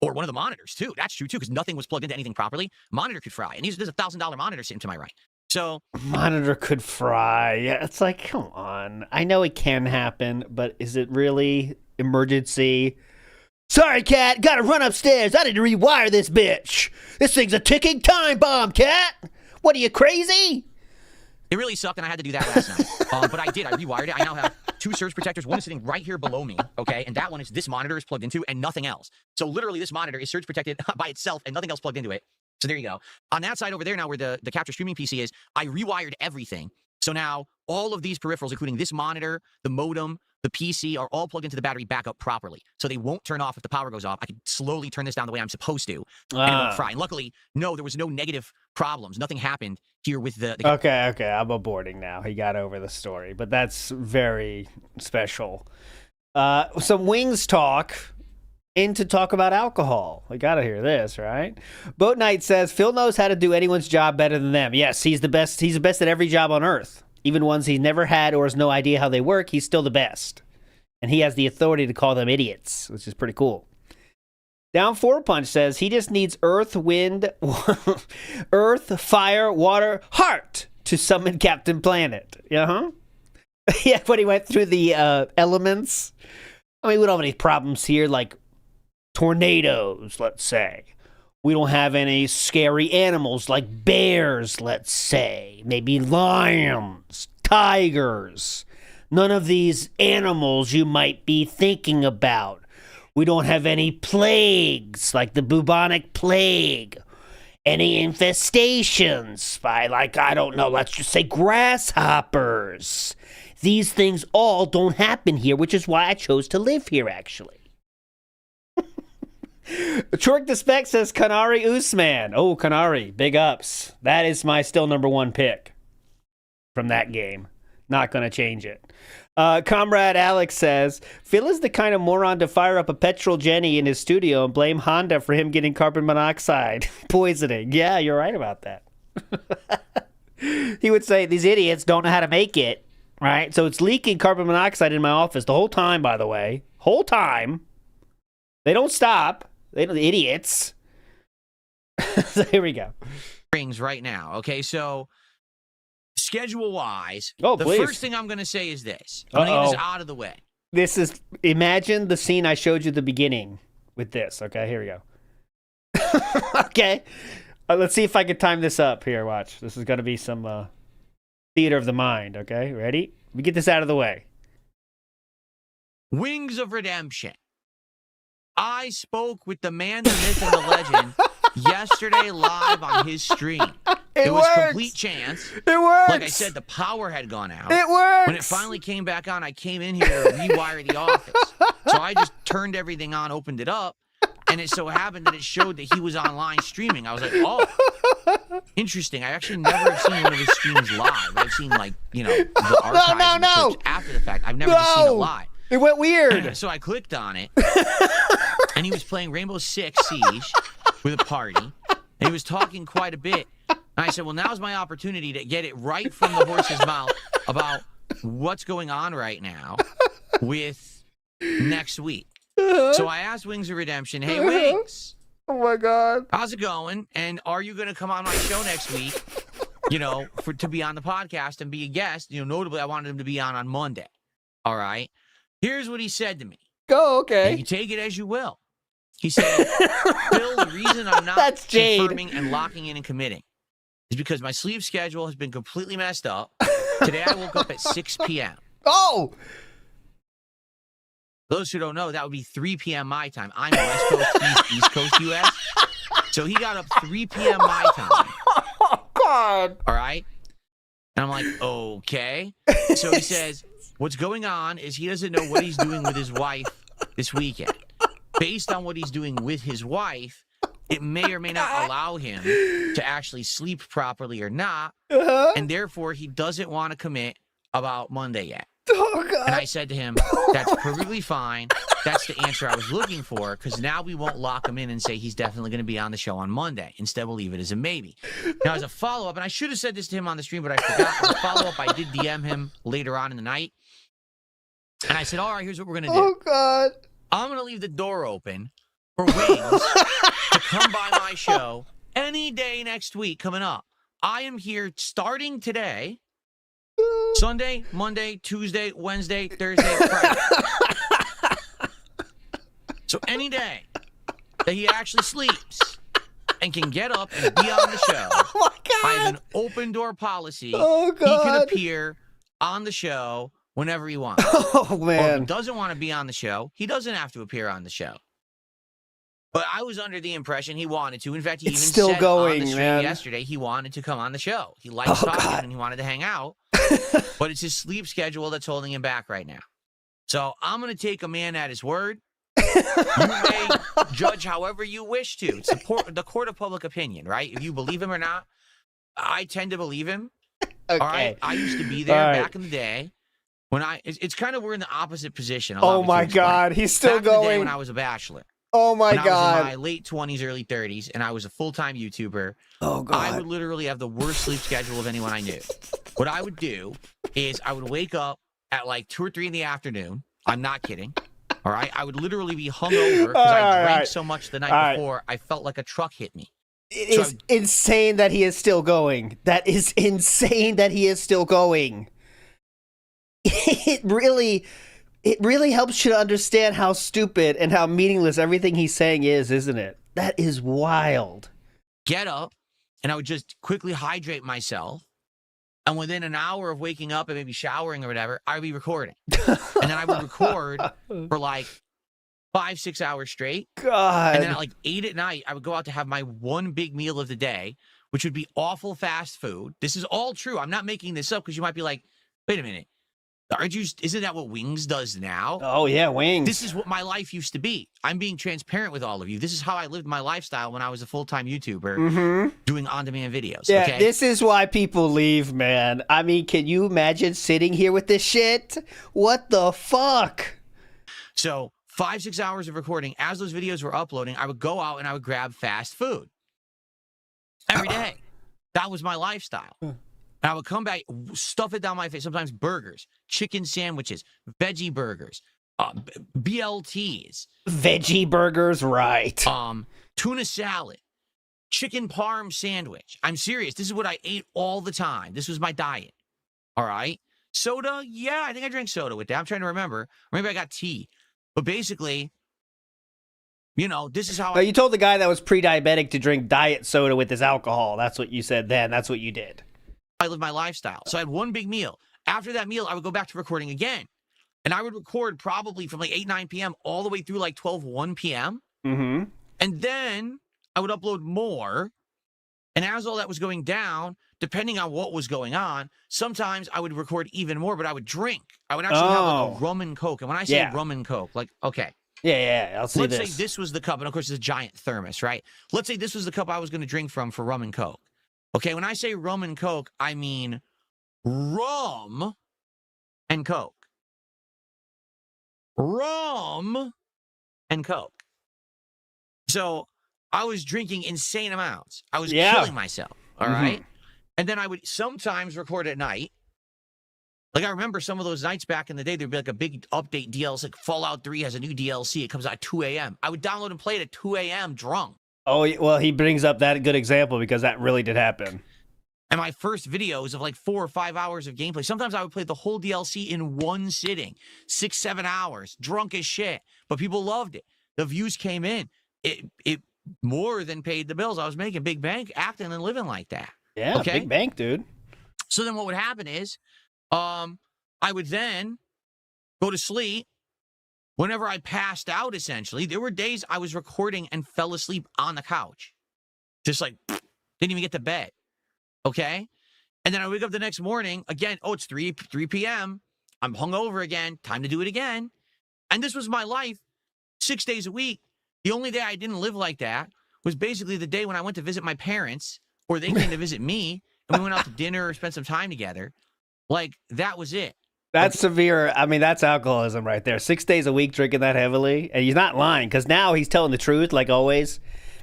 Or one of the monitors, too. That's true, too, because nothing was plugged into anything properly. Monitor could fry. And there's a $1,000 monitor sitting to my right. So. Monitor could fry. Yeah, it's like, come on. I know it can happen, but is it really emergency? Sorry, Kat. Gotta run upstairs. I need to rewire this bitch. This thing's a ticking time bomb, Kat. What are you, crazy? It really sucked, and I had to do that last night. But I did. I rewired it. I now have 2 surge protectors. One is sitting right here below me, okay? And that one is this monitor is plugged into and nothing else. So literally this monitor is surge protected by itself and nothing else plugged into it. So there you go. On that side over there now where the capture streaming PC is, I rewired everything. So now all of these peripherals, including this monitor, the modem, the PC, are all plugged into the battery backup properly. So they won't turn off if the power goes off. I can slowly turn this down the way I'm supposed to, and it won't fry. And luckily, no, there was no negative problems. Nothing happened here with the Okay, I'm aborting now. He got over the story, but that's very special. Some Wings talk. In to talk about alcohol. We gotta hear this, right? Boat Knight says, Phil knows how to do anyone's job better than them. Yes, he's the best. He's the best at every job on Earth. Even ones he's never had or has no idea how they work, he's still the best. And he has the authority to call them idiots, which is pretty cool. Down 4 Punch says he just needs earth, wind, earth, fire, water, heart to summon Captain Planet. Yeah, but he went through the elements. I mean, we don't have any problems here, like tornadoes, let's say. We don't have any scary animals like bears, let's say. Maybe lions, tigers. None of these animals you might be thinking about. We don't have any plagues like the bubonic plague. Any infestations by, like, I don't know, let's just say grasshoppers. These things all don't happen here, which is why I chose to live here, actually. Chork the Spec says Kanari Usman. Oh, Kanari, big ups. That is my still number one pick from that game. Not going to change it. Comrade Alex says, Phil is the kind of moron to fire up a petrol Jenny in his studio and blame Honda for him getting carbon monoxide poisoning. Yeah, you're right about that. He would say, these idiots don't know how to make it, right? So it's leaking carbon monoxide in my office the whole time, by the way. Whole time. They don't stop. They know the idiots. So here we go. Rings right now. Okay, so schedule-wise, the please. first thing I'm going to say is this. I'm going to get this out of the way. This is, imagine the scene I showed you at the beginning with this. Okay, here we go. Okay. Let's see if I can time this up here. Watch. This is going to be some theater of the mind. Okay, ready? Let me get this out of the way. Wings of Redemption. I spoke with the man, the myth, and the legend yesterday live on his stream. It was complete chance. It works. Like I said, the power had gone out. It works. When it finally came back on, I came in here to rewire the office. So I just turned everything on, opened it up, and it so happened that it showed that he was online streaming. I was like, oh, interesting. I actually never have seen one of his streams live. I've seen, like, you know, the archives and the clips after the fact. I've never just seen it live. It went weird. So I clicked on it, and he was playing Rainbow Six Siege with a party, and he was talking quite a bit. And I said, well, now's my opportunity to get it right from the horse's mouth about what's going on right now with next week. So I asked Wings of Redemption, hey, Wings. Oh, my God. How's it going? And are you going to come on my show next week, you know, to be on the podcast and be a guest? You know, notably, I wanted him to be on Monday. All right. Here's what he said to me. Go, okay. And you take it as you will. He said, Phil, the reason I'm not confirming and locking in and committing is because my sleep schedule has been completely messed up. Today I woke up at 6 p.m. Oh! Those who don't know, that would be 3 p.m. my time. I'm West Coast, East Coast U.S. So he got up 3 p.m. my time. Oh, God. All right? And I'm like, okay. So he says, what's going on is he doesn't know what he's doing with his wife this weekend. Based on what he's doing with his wife, it may or may not allow him to actually sleep properly or not. And therefore, he doesn't want to commit about Monday yet. Oh, God. And I said to him, that's perfectly fine. That's the answer I was looking for, because now we won't lock him in and say he's definitely going to be on the show on Monday. Instead, we'll leave it as a maybe. Now, as a follow-up, and I should have said this to him on the stream, but I forgot. As a follow-up, I did DM him later on in the night. And I said, all right, here's what we're going to do. Oh, God. I'm going to leave the door open for Wings to come by my show any day next week coming up. I am here starting today, Sunday, Monday, Tuesday, Wednesday, Thursday, Friday. So any day that he actually sleeps and can get up and be on the show, oh my God. I have an open door policy. Oh, God. He can appear on the show whenever he wants. Oh, man. Or if he doesn't want to be on the show, he doesn't have to appear on the show. But I was under the impression he wanted to. In fact, he It's even still said going, on the stream man. yesterday he wanted to come on the show. He likes talking God. and he wanted to hang out. But it's his sleep schedule that's holding him back right now. So I'm going to take a man at his word. You may judge however you wish to. It's the court of public opinion, right? If you believe him or not, I tend to believe him. Okay. All right? I used to be there All right. back in the day. When it's kind of, we're in the opposite position. Oh, my God. He's still back in the day going. when I was a bachelor. Oh, my when I was God. in my late 20s, early 30s, and I was a full-time YouTuber, Oh, God. I would literally have the worst sleep schedule of anyone I knew. What I would do is I would wake up at like 2 or 3 in the afternoon, I'm not kidding. All right. I would literally be hungover because I drank so much the night before. I felt like a truck hit me. It is insane that he is still going. That is insane that he is still going. It really helps you to understand how stupid and how meaningless everything he's saying is, isn't it? That is wild. Get up, and I would just quickly hydrate myself. And within an hour of waking up and maybe showering or whatever, I would be recording. And then I would record for like 5-6 hours straight. God. And then at like 8 at night, I would go out to have my one big meal of the day, which would be awful fast food. This is all true. I'm not making this up because you might be like, wait a minute. Isn't that what Wings does now? Oh, yeah, Wings. This is what my life used to be. I'm being transparent with all of you. This is how I lived my lifestyle when I was a full-time YouTuber doing on-demand videos. Yeah, okay? This is why people leave, man. I mean, can you imagine sitting here with this shit? What the fuck? So 5-6 hours of recording. As those videos were uploading, I would go out and I would grab fast food every day. That was my lifestyle. And I would come back, stuff it down my face, sometimes burgers, chicken sandwiches, veggie burgers, BLTs. Veggie burgers, right. Tuna salad, chicken parm sandwich. I'm serious. This is what I ate all the time. This was my diet. All right? Soda, yeah, I think I drank soda with that. I'm trying to remember. Or maybe I got tea. But basically, you know, this is how You told the guy that was pre-diabetic to drink diet soda with his alcohol. That's what you said then. That's what you did. I lived my lifestyle. So I had one big meal. After that meal, I would go back to recording again. And I would record probably from like 8, 9 p.m. all the way through like 12, 1 p.m. Mm-hmm. And then I would upload more. And as all that was going down, depending on what was going on, sometimes I would record even more, but I would drink. I would actually have like a rum and Coke. And when I say rum and Coke, like, okay. Yeah, I'll see Let's this. say this was the cup. And of course, it's a giant thermos, right? Let's say this was the cup I was going to drink from for rum and Coke. Okay, when I say rum and Coke, I mean rum and Coke. Rum and Coke. So I was drinking insane amounts. I was killing myself, all right? And then I would sometimes record at night. Like, I remember some of those nights back in the day, there'd be like a big update DLC, like Fallout 3 has a new DLC. It comes out at 2 a.m. I would download and play it at 2 a.m. drunk. Oh, well, he brings up that good example because that really did happen. And my first videos of like 4 or 5 hours of gameplay, sometimes I would play the whole DLC in one sitting, 6, 7 hours, drunk as shit. But people loved it. The views came in. It more than paid the bills. I was making big bank acting and living like that. Yeah, okay? big bank, dude. So then what would happen is I would then go to sleep. Whenever I passed out, essentially, there were days I was recording and fell asleep on the couch. Just like, didn't even get to bed. Okay? And then I wake up the next morning, again, oh, it's 3 p.m. I'm hungover again. Time to do it again. And this was my life 6 days a week. The only day I didn't live like that was basically the day when I went to visit my parents or they came to visit me and we went out to dinner or spent some time together. Like, that was it. That's severe. I mean, that's alcoholism right there. 6 days a week drinking that heavily. And he's not lying because now he's telling the truth, like always.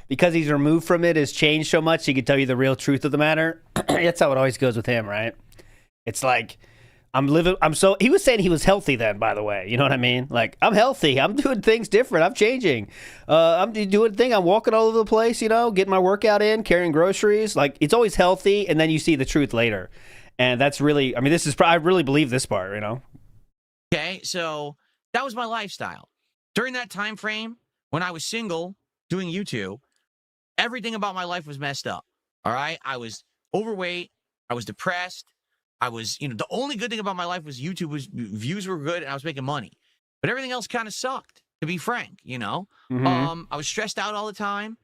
Because he's removed from it, has changed so much, he can tell you the real truth of the matter. That's how it always goes with him, right? It's like, he was saying he was healthy then, by the way. You know what I mean? Like, I'm healthy. I'm doing things different. I'm changing. I'm doing things. I'm walking all over the place, you know, getting my workout in, carrying groceries. Like, it's always healthy, and then you see the truth later. And that's really, I mean, I really believe this part, you know? Okay, so that was my lifestyle. During that time frame, when I was single, doing YouTube, everything about my life was messed up, all right? I was overweight. I was depressed. I was, the only good thing about my life was YouTube views were good and I was making money. But everything else kind of sucked, to be frank, I was stressed out all the time.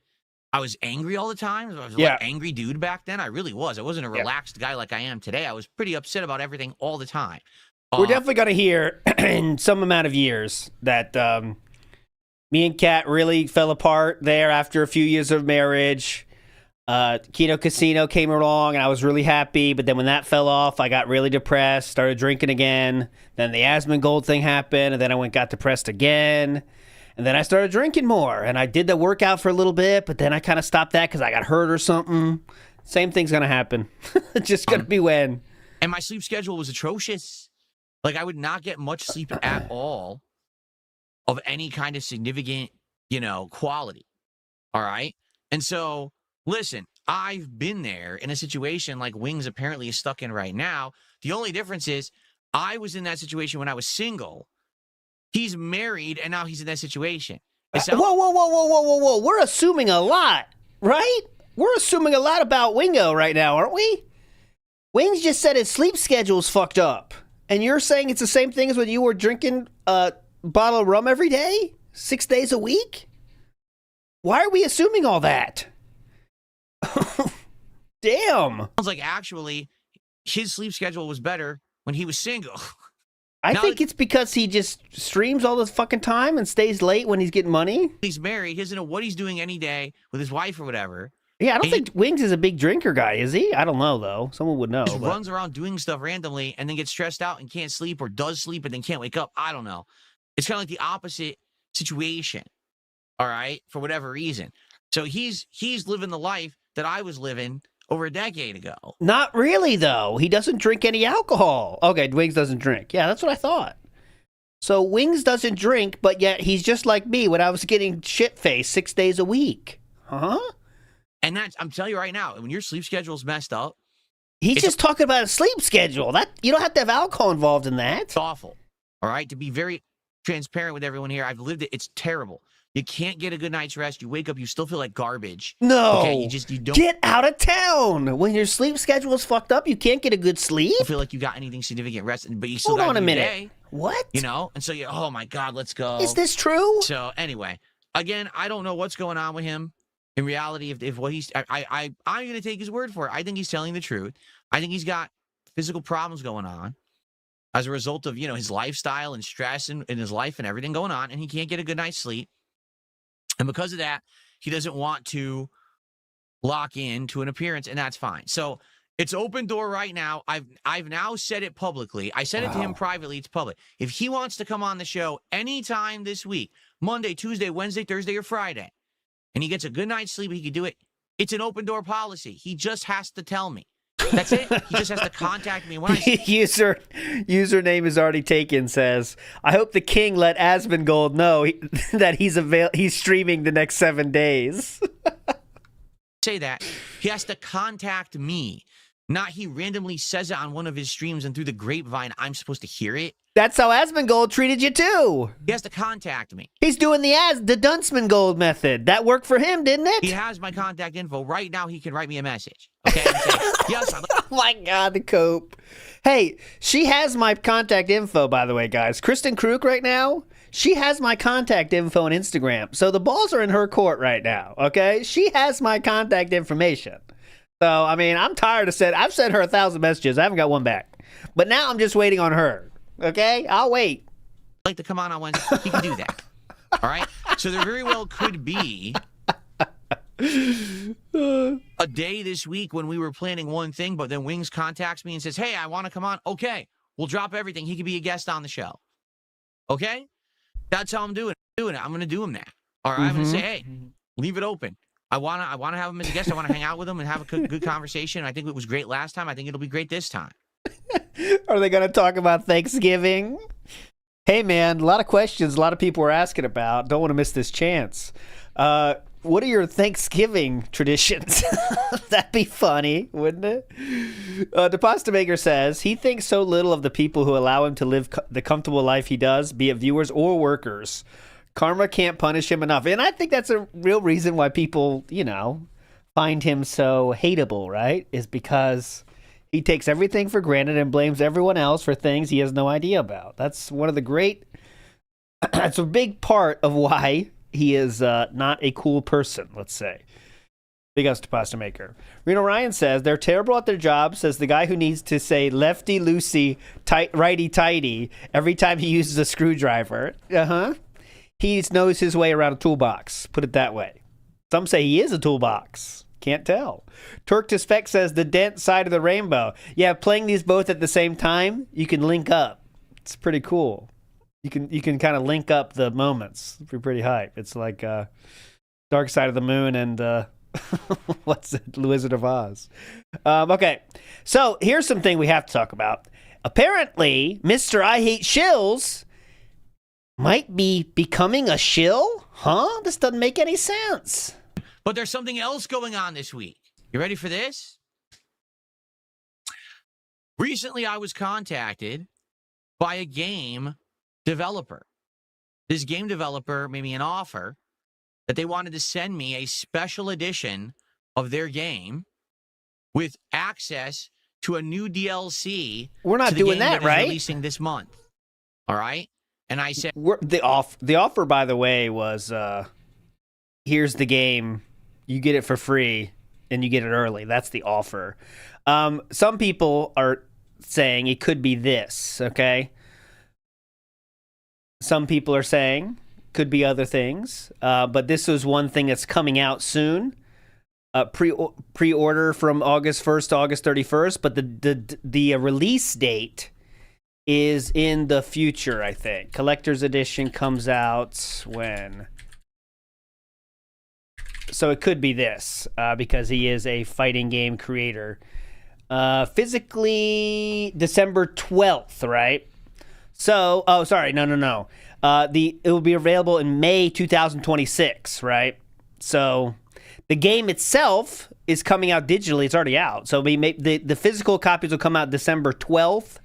I was angry all the time. I was an angry dude back then. I really was. I wasn't a relaxed guy like I am today. I was pretty upset about everything all the time. We're definitely going to hear in some amount of years that me and Kat really fell apart there after a few years of marriage. Kino Casino came along and I was really happy. But then when that fell off, I got really depressed, started drinking again. Then the Asmongold thing happened. And then I got depressed again. And then I started drinking more, and I did the workout for a little bit, but then I kind of stopped that because I got hurt or something. Same thing's going to happen. It's just going to be when. And my sleep schedule was atrocious. Like, I would not get much sleep at all of any kind of significant, quality. All right? And so, listen, I've been there in a situation like Wings apparently is stuck in right now. The only difference is I was in that situation when I was single. He's married, and now he's in that situation. Whoa. We're assuming a lot, right? We're assuming a lot about Wingo right now, aren't we? Wings just said his sleep schedule's fucked up. And you're saying it's the same thing as when you were drinking a bottle of rum every day? 6 days a week? Why are we assuming all that? Damn. Sounds like actually his sleep schedule was better when he was single. I think it's because he just streams all the fucking time and stays late when he's getting money. He's married. He doesn't know what he's doing any day with his wife or whatever. Yeah, I don't think Wings is a big drinker guy, is he? I don't know, though. Someone would know. He just runs around doing stuff randomly and then gets stressed out and can't sleep, or does sleep and then can't wake up. I don't know. It's kind of like the opposite situation, all right, for whatever reason. So he's living the life that I was living over a decade ago. Not really, though. He doesn't drink any alcohol. Okay, Wings doesn't drink. Yeah, that's what I thought. So Wings doesn't drink, but yet he's just like me when I was getting shit-faced 6 days a week. Huh? And I'm telling you right now, when your sleep schedule's messed up, he's just talking about a sleep schedule. That you don't have to have alcohol involved in that. It's awful. All right, to be very transparent with everyone here, I've lived it. It's terrible. You can't get a good night's rest. You wake up, you still feel like garbage. No. Okay, you don't get out of town. When your sleep schedule is fucked up, you can't get a good sleep. You feel like you got anything significant rest, but you still hold got on a minute. Day, what? And so oh my God, let's go. Is this true? So anyway, again, I don't know what's going on with him. In reality, if what he's, I'm going to take his word for it. I think he's telling the truth. I think he's got physical problems going on as a result of, his lifestyle and stress in his life and everything going on, and he can't get a good night's sleep. And because of that, he doesn't want to lock in to an appearance, and that's fine. So it's open door right now. I've now said it publicly. I said it to him privately. It's public. If he wants to come on the show anytime this week, Monday, Tuesday, Wednesday, Thursday, or Friday, and he gets a good night's sleep, he could do it. It's an open door policy. He just has to tell me. That's it. He just has to contact me. When Username is already taken. Says, I hope the king let Asmongold know that he's streaming the next 7 days. Say that. He has to contact me. Not he randomly says it on one of his streams and through the grapevine I'm supposed to hear it. That's how Asmongold treated you too. He has to contact me. He's doing the Dunsmangold method. That worked for him, didn't it? He has my contact info. Right now he can write me a message. Okay? And say, yes, oh my God, the cope. Hey, she has my contact info, by the way, guys. Kristen Kruk right now, she has my contact info on Instagram. So the balls are in her court right now, okay? She has my contact information. So, I mean, I'm tired of I've sent her 1,000 messages. I haven't got one back. But now I'm just waiting on her. Okay? I'll wait. Like to come on Wednesday. He can do that. All right? So there very well could be a day this week when we were planning one thing, but then Wings contacts me and says, hey, I want to come on. Okay. We'll drop everything. He could be a guest on the show. Okay? That's how I'm doing it. I'm going to do him that. All right? I'm going to say, hey, leave it open. I want to have him as a guest. I want to hang out with him and have a good conversation. I think it was great last time. I think it'll be great this time. Are they going to talk about Thanksgiving? Hey, man, a lot of questions a lot of people are asking about. Don't want to miss this chance. What are your Thanksgiving traditions? That'd be funny, wouldn't it? The Pasta Maker says he thinks so little of the people who allow him to live the comfortable life he does, be it viewers or workers. Karma can't punish him enough. And I think that's a real reason why people, find him so hateable, right? Is because he takes everything for granted and blames everyone else for things he has no idea about. That's one of the great... That's a big part of why he is not a cool person, let's say. Big ups to Pasta Maker. Reno Ryan says, they're terrible at their job, says the guy who needs to say lefty-loosey, righty-tighty every time he uses a screwdriver. He knows his way around a toolbox, put it that way. Some say he is a toolbox. Can't tell. Turk to Spec says the dent side of the rainbow. Yeah, playing these both at the same time, you can link up. It's pretty cool. You can kind of link up the moments. It's pretty hype. It's like Dark Side of the Moon and what's it? The Wizard of Oz. Okay, so here's something we have to talk about. Apparently, Mr. I Hate Shills might be becoming a shill? Huh? This doesn't make any sense. But there's something else going on this week. You ready for this? Recently, I was contacted by a game developer. This game developer made me an offer that they wanted to send me a special edition of their game with access to a new DLC. We're not to the doing game that, is right? Releasing this month. All right? And I said, The offer, by the way, was here's the game. You get it for free, and you get it early. That's the offer. Some people are saying it could be this, okay? Some people are saying could be other things, but this was one thing that's coming out soon. Pre-order from August 1st to August 31st, but the release date is in the future, I think. Collector's Edition comes out when? So it could be this, because he is a fighting game creator. Physically, December 12th, right? So, oh, sorry, no. It will be available in May 2026, right? So the game itself is coming out digitally. It's already out. So the physical copies will come out December 12th,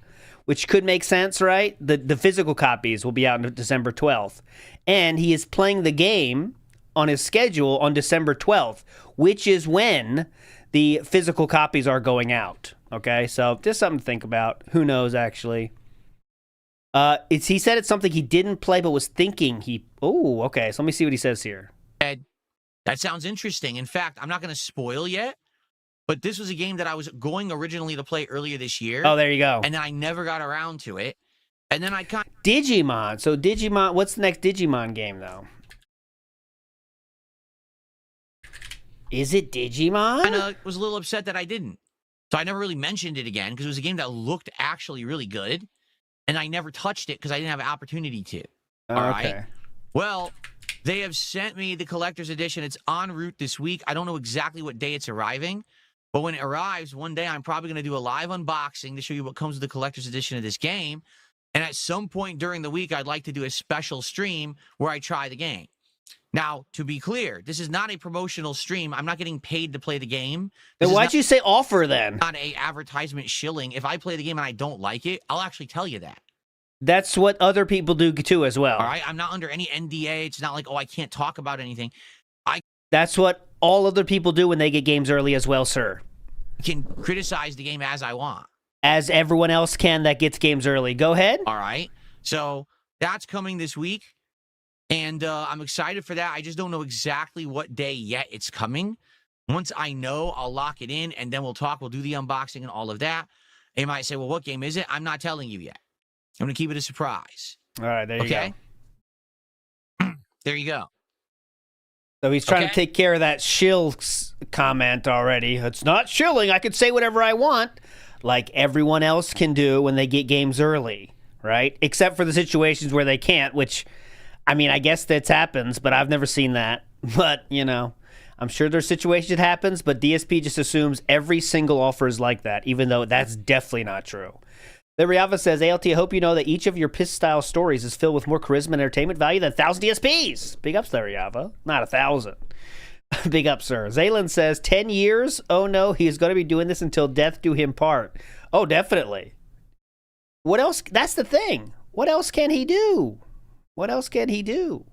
which could make sense, right? The physical copies will be out on December 12th. And he is playing the game on his schedule on December 12th, which is when the physical copies are going out. Okay, so just something to think about. Who knows, actually. He said it's something he didn't play but was thinking he... Oh, okay, so let me see what he says here. that sounds interesting. In fact, I'm not going to spoil yet, but this was a game that I was going originally to play earlier this year. Oh, there you go. And then I never got around to it. And then I kind of... Digimon. So Digimon, what's the next Digimon game, though? Is it Digimon? I was a little upset that I didn't. So I never really mentioned it again because it was a game that looked actually really good. And I never touched it because I didn't have an opportunity to. All right. Well, they have sent me the collector's edition. It's en route this week. I don't know exactly what day it's arriving. But when it arrives, one day I'm probably going to do a live unboxing to show you what comes with the collector's edition of this game. And at some point during the week, I'd like to do a special stream where I try the game. Now, to be clear, this is not a promotional stream. I'm not getting paid to play the game. Then why'd you say offer then? Not a advertisement shilling. If I play the game and I don't like it, I'll actually tell you that. That's what other people do too as well. All right? I'm not under any NDA. It's not like, oh, I can't talk about anything. That's what all other people do when they get games early as well, sir. I can criticize the game as I want. As everyone else can that gets games early. Go ahead. All right? So that's coming this week. And I'm excited for that. I just don't know exactly what day yet it's coming. Once I know, I'll lock it in, and then we'll talk. We'll do the unboxing and all of that. And you might say, well, what game is it? I'm not telling you yet. I'm going to keep it a surprise. All right, there you go. There you go. So he's trying to take care of that shill comment already. It's not shilling. I can say whatever I want, like everyone else can do when they get games early, right? Except for the situations where they can't, which... I mean, I guess that happens, but I've never seen that. But, you know, I'm sure there's situations it happens, but DSP just assumes every single offer is like that, even though that's definitely not true. The Riava says, ALT, I hope you know that each of your piss-style stories is filled with more charisma and entertainment value than 1,000 DSPs. Big ups there, Riava. Not 1,000. Big up, sir. Zaylin says, 10 years? Oh, no, he's going to be doing this until death do him part. Oh, definitely. What else? That's the thing. What else can he do? What else can he do?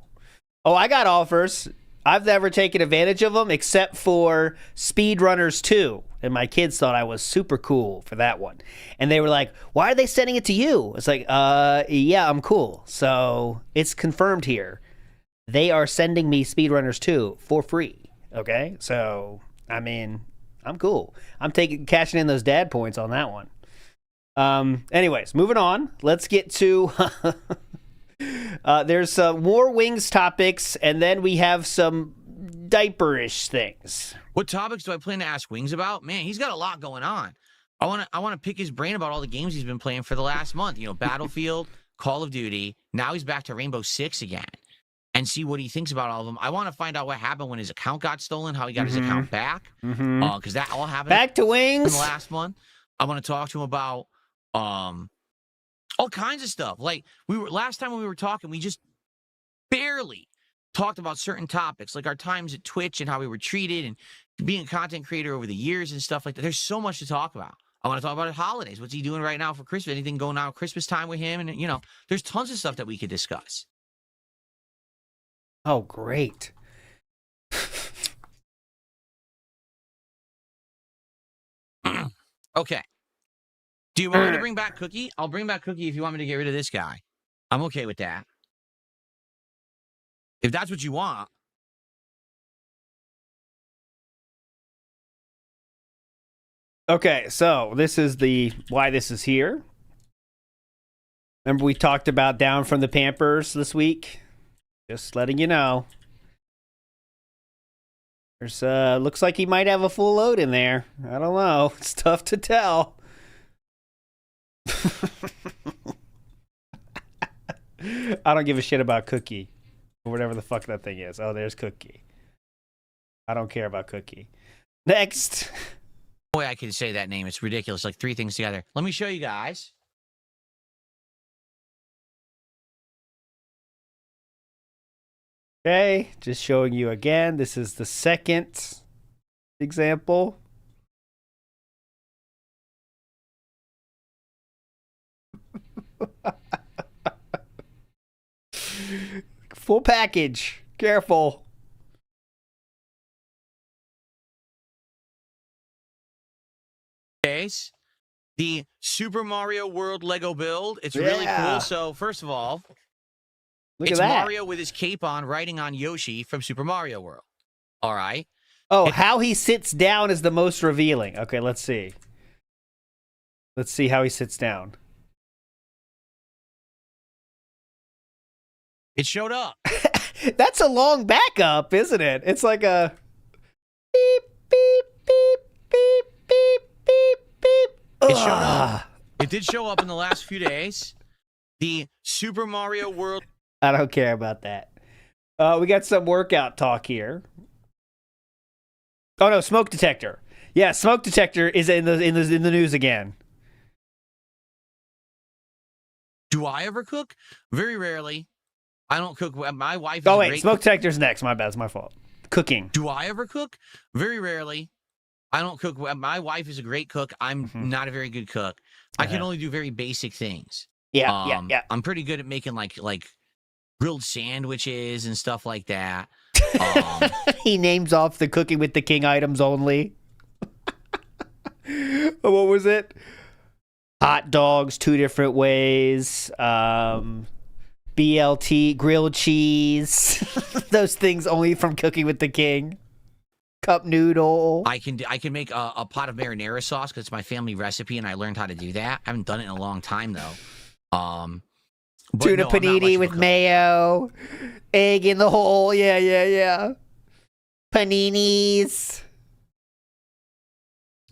Oh, I got offers. I've never taken advantage of them except for Speedrunners 2. And my kids thought I was super cool for that one. And they were like, why are they sending it to you? It's like, yeah, I'm cool. So it's confirmed here. They are sending me Speedrunners 2 for free. Okay? So, I mean, I'm cool. I'm cashing in those dad points on that one. Anyways, moving on. Let's get to... there's more Wings topics, and then we have some diaper-ish things. What topics do I plan to ask Wings about? Man, he's got a lot going on. I want to pick his brain about all the games he's been playing for the last month. You know, Battlefield, Call of Duty. Now he's back to Rainbow Six again, and see what he thinks about all of them. I want to find out what happened when his account got stolen, how he got his account back, because that all happened back to Wings in the last month. I want to talk to him about All kinds of stuff. Like last time when we were talking, we just barely talked about certain topics, like our times at Twitch and how we were treated and being a content creator over the years and stuff like that. There's so much to talk about. I want to talk about his holidays. What's he doing right now for Christmas? Anything going on Christmas time with him? And, there's tons of stuff that we could discuss. Oh, great. Okay. Do you want me to bring back Cookie? I'll bring back Cookie if you want me to get rid of this guy. I'm okay with that. If that's what you want. Okay, so this is why this is here. Remember we talked about Down from the Pampers this week? Just letting you know. There's looks like he might have a full load in there. I don't know. It's tough to tell. I don't give a shit about Cookie. Or whatever the fuck that thing is. Oh, there's Cookie. I don't care about Cookie. Next. Boy, I can say that name. It's ridiculous. Like 3 things together. Let me show you guys. Okay, just showing you again. This is the second example. Full package. Careful. Case, the Super Mario World Lego build. It's really cool. So, first of all, Look it's at that. Mario with his cape on, riding on Yoshi from Super Mario World. All right. Oh, how he sits down is the most revealing. Okay, let's see. Let's see how he sits down. It showed up. That's a long backup, isn't it? It's like a beep, beep, beep, beep, beep, beep, beep. It showed up. It did show up in the last few days. The Super Mario World. I don't care about that. We got some workout talk here. Oh no, smoke detector. Yeah, smoke detector is in the news again. Do I ever cook? Very rarely. I don't cook. My wife is Oh a wait, great smoke cook. detector's next. My bad, it's my fault. Cooking. Do I ever cook? Very rarely. I don't cook. My wife is a great cook. I'm not a very good cook. I can only do very basic things. Yeah. I'm pretty good at making like grilled sandwiches and stuff like that. He names off the Cooking with the King items only. What was it? Hot dogs 2 different ways. BLT, grilled cheese. Those things only from Cooking with the King. Cup noodle. I can make a pot of marinara sauce because it's my family recipe and I learned how to do that. I haven't done it in a long time though. Tuna panini with mayo. Egg in the hole. Yeah. Paninis.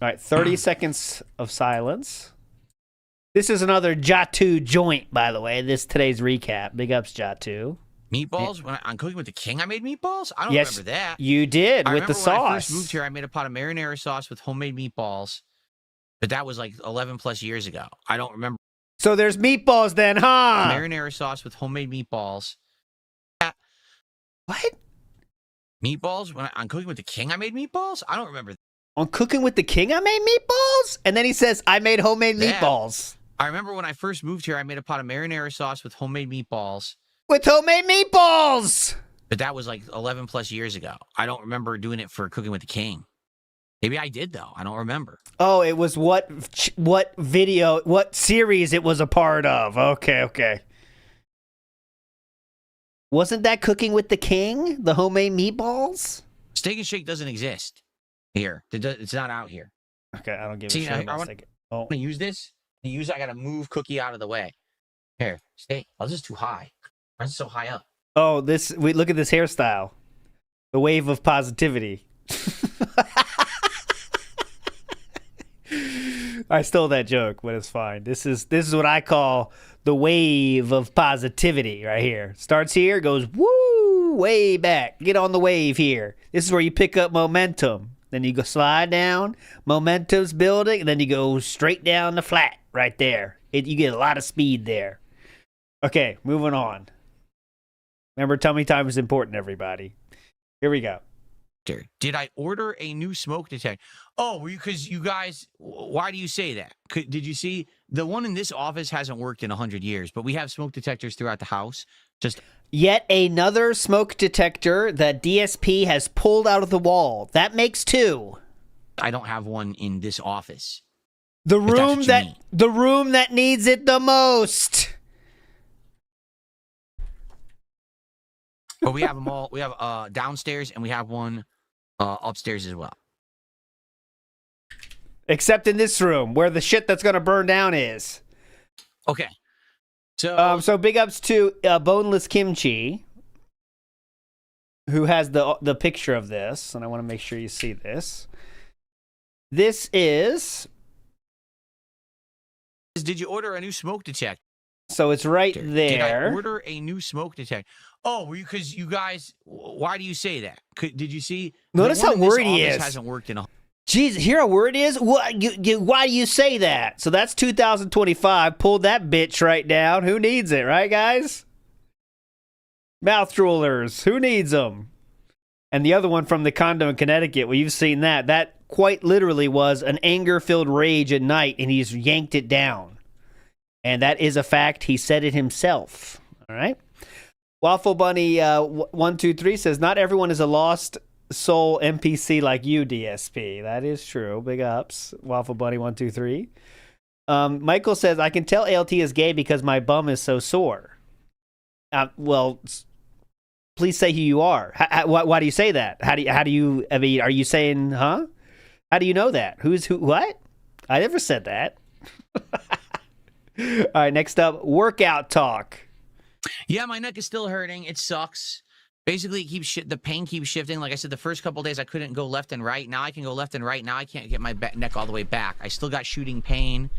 All right, 30 seconds of silence. This is another Jatu joint, by the way. Today's recap. Big ups, Jatu. Meatballs? When I'm Cooking with the King, I made meatballs? I don't remember that. You did, with the sauce. When I first sauce. moved here, I made a pot of marinara sauce with homemade meatballs. But that was like 11 plus years ago. I don't remember. So there's meatballs then, huh? Marinara sauce with homemade meatballs. What? Meatballs? When I'm Cooking with the King, I made meatballs? I don't remember. On Cooking with the King, I made meatballs? And then he says, I made homemade meatballs. I remember when I first moved here, I made a pot of marinara sauce with homemade meatballs. With homemade meatballs! But that was like 11 plus years ago. I don't remember doing it for Cooking with the King. Maybe I did, though. I don't remember. Oh, it was what video, what series it was a part of. Okay. Wasn't that Cooking with the King? The homemade meatballs? Steak and Shake doesn't exist here. It's not out here. Okay, I don't give a shit about steak. I want to use this. I got to move Cookie out of the way. Here, stay. Oh, this is too high. Why is it so high up? Oh, look at this hairstyle. The wave of positivity. I stole that joke, but it's fine. This is what I call the wave of positivity right here. Starts here, goes woo, way back. Get on the wave here. This is where you pick up momentum. then you go slide down, momentum's building, and then you go straight down the flat right there. You get a lot of speed there. Okay, moving on. Remember, tummy time is important, everybody. Here we go. Did I order a new smoke detector? Oh, because you guys, why do you say that? Did you see the one in this office hasn't worked in 100 years, but we have smoke detectors throughout the house. Just yet another smoke detector that DSP has pulled out of the wall. That makes 2. I don't have one in this office. The room that needs it the most. But we have them all. We have downstairs and we have one upstairs as well. Except in this room where the shit that's gonna burn down is. Okay. So big ups to Boneless Kimchi, who has the picture of this, and I want to make sure you see this. This is. Did you order a new smoke detector? So it's right there. Did I order a new smoke detector? Oh, because you guys, why do you say that? Did you see? Notice how worried he is. Hasn't worked in a. Jeez, hear how worried it is? Why do you say that? So that's 2025. Pulled that bitch right down. Who needs it, right, guys? Mouth droolers. Who needs them? And the other one from the condo in Connecticut, well, you've seen that. That quite literally was an anger-filled rage at night, and he's yanked it down. And that is a fact. He said it himself. All right? Waffle Bunny 123 says, not everyone is a lost soul NPC like you, DSP. That is true. Big ups. Waffle Bunny 123. Michael says, I can tell ALT is gay because my bum is so sore. Well, please say who you are. Why do you say that? How do you, I mean, are you saying, huh? How do you know that? Who's who? What? I never said that. All right, next up, workout talk. Yeah, my neck is still hurting. It sucks. Basically, it keeps the pain keeps shifting. Like I said, the first couple of days I couldn't go left and right. Now I can go left and right. Now I can't get my neck all the way back. I still got shooting pain.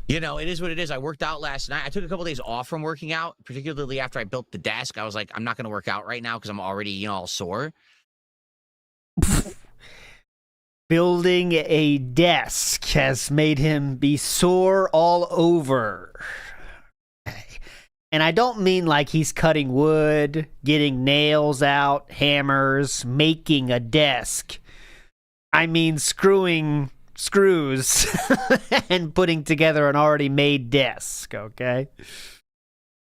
You know, it is what it is. I worked out last night. I took a couple of days off from working out, particularly after I built the desk. I was like, I'm not going to work out right now because I'm already, you know, all sore. Building a desk has made him be sore all over. And I don't mean like he's cutting wood, getting nails out, hammers, making a desk. I mean screwing screws and putting together an already made desk, okay?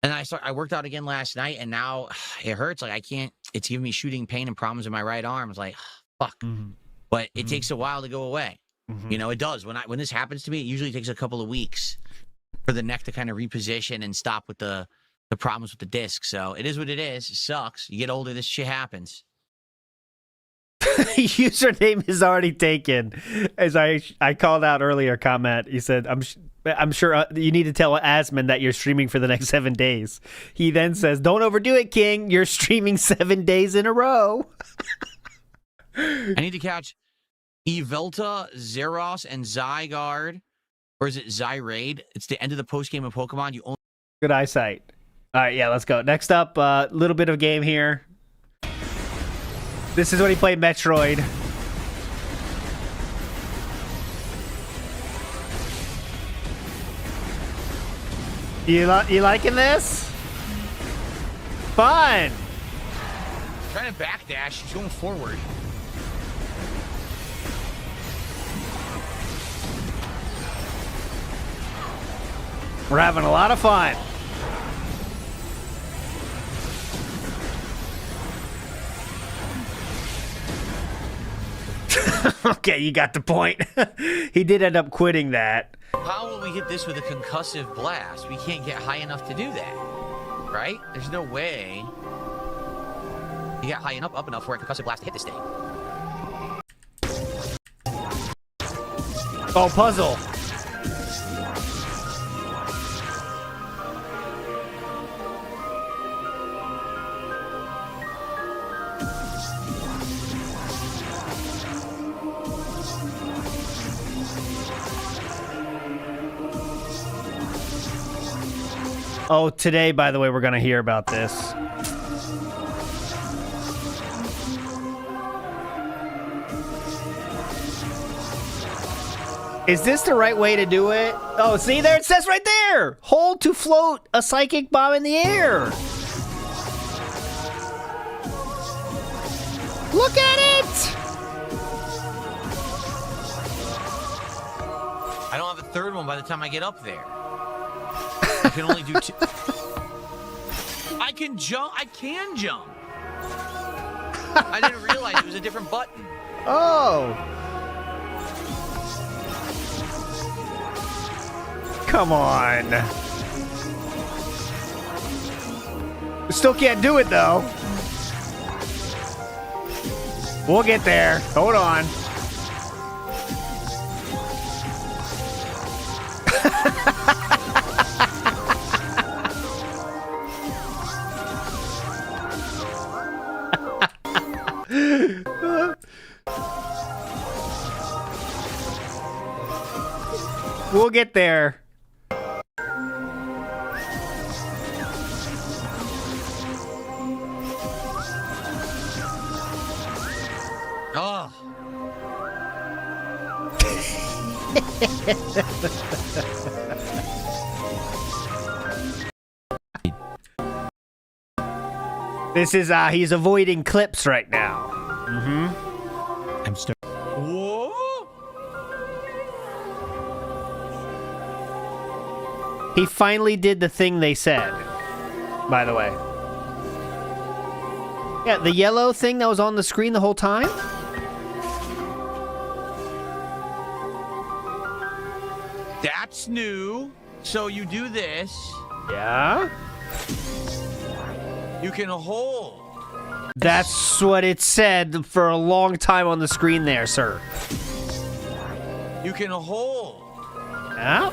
And I worked out again last night, and now it hurts. Like I can't. It's giving me shooting pain and problems in my right arm. It's like, fuck. Mm-hmm. But it takes a while to go away. Mm-hmm. You know, it does. When this happens to me, it usually takes a couple of weeks for the neck to kind of reposition and stop with the problems with the disc. So it is what it is. It sucks. You get older, this shit happens. Username is already taken. As I called out earlier comment, he said, I'm sure you need to tell Asman that you're streaming for the next 7 days. He then says, don't overdo it, King. You're streaming 7 days in a row. I need to catch Yvelta, Zeros, and Zygarde. Or is it Zyraid? It's the end of the post-game of Pokemon. You only good eyesight. All right, yeah, let's go. Next up, a little bit of game here. This is when he played Metroid. You liking this? Fun. Trying to backdash. He's going forward. We're having a lot of fun. Okay, you got the point. He did end up quitting that. How will we hit this with a concussive blast? We can't get high enough to do that, right? There's no way you get high enough, up enough for a concussive blast to hit this thing. Oh, puzzle. Oh, today, by the way, we're going to hear about this. Is this the right way to do it? Oh, see there? It says right there. Hold to float a psychic bomb in the air. Look at it. I don't have a third one by the time I get up there. I can only do 2. I can jump. I can jump. I didn't realize it was a different button. Oh. Come on. Still can't do it, though. We'll get there. Hold on. We'll get there. Oh. This is, he's avoiding clips right now. Mm-hmm. I'm stuck. Whoa. He finally did the thing they said, by the way. Yeah, the yellow thing that was on the screen the whole time? That's new. So you do this. Yeah? You can hold. That's what it said for a long time on the screen there, sir. You can hold. Yeah?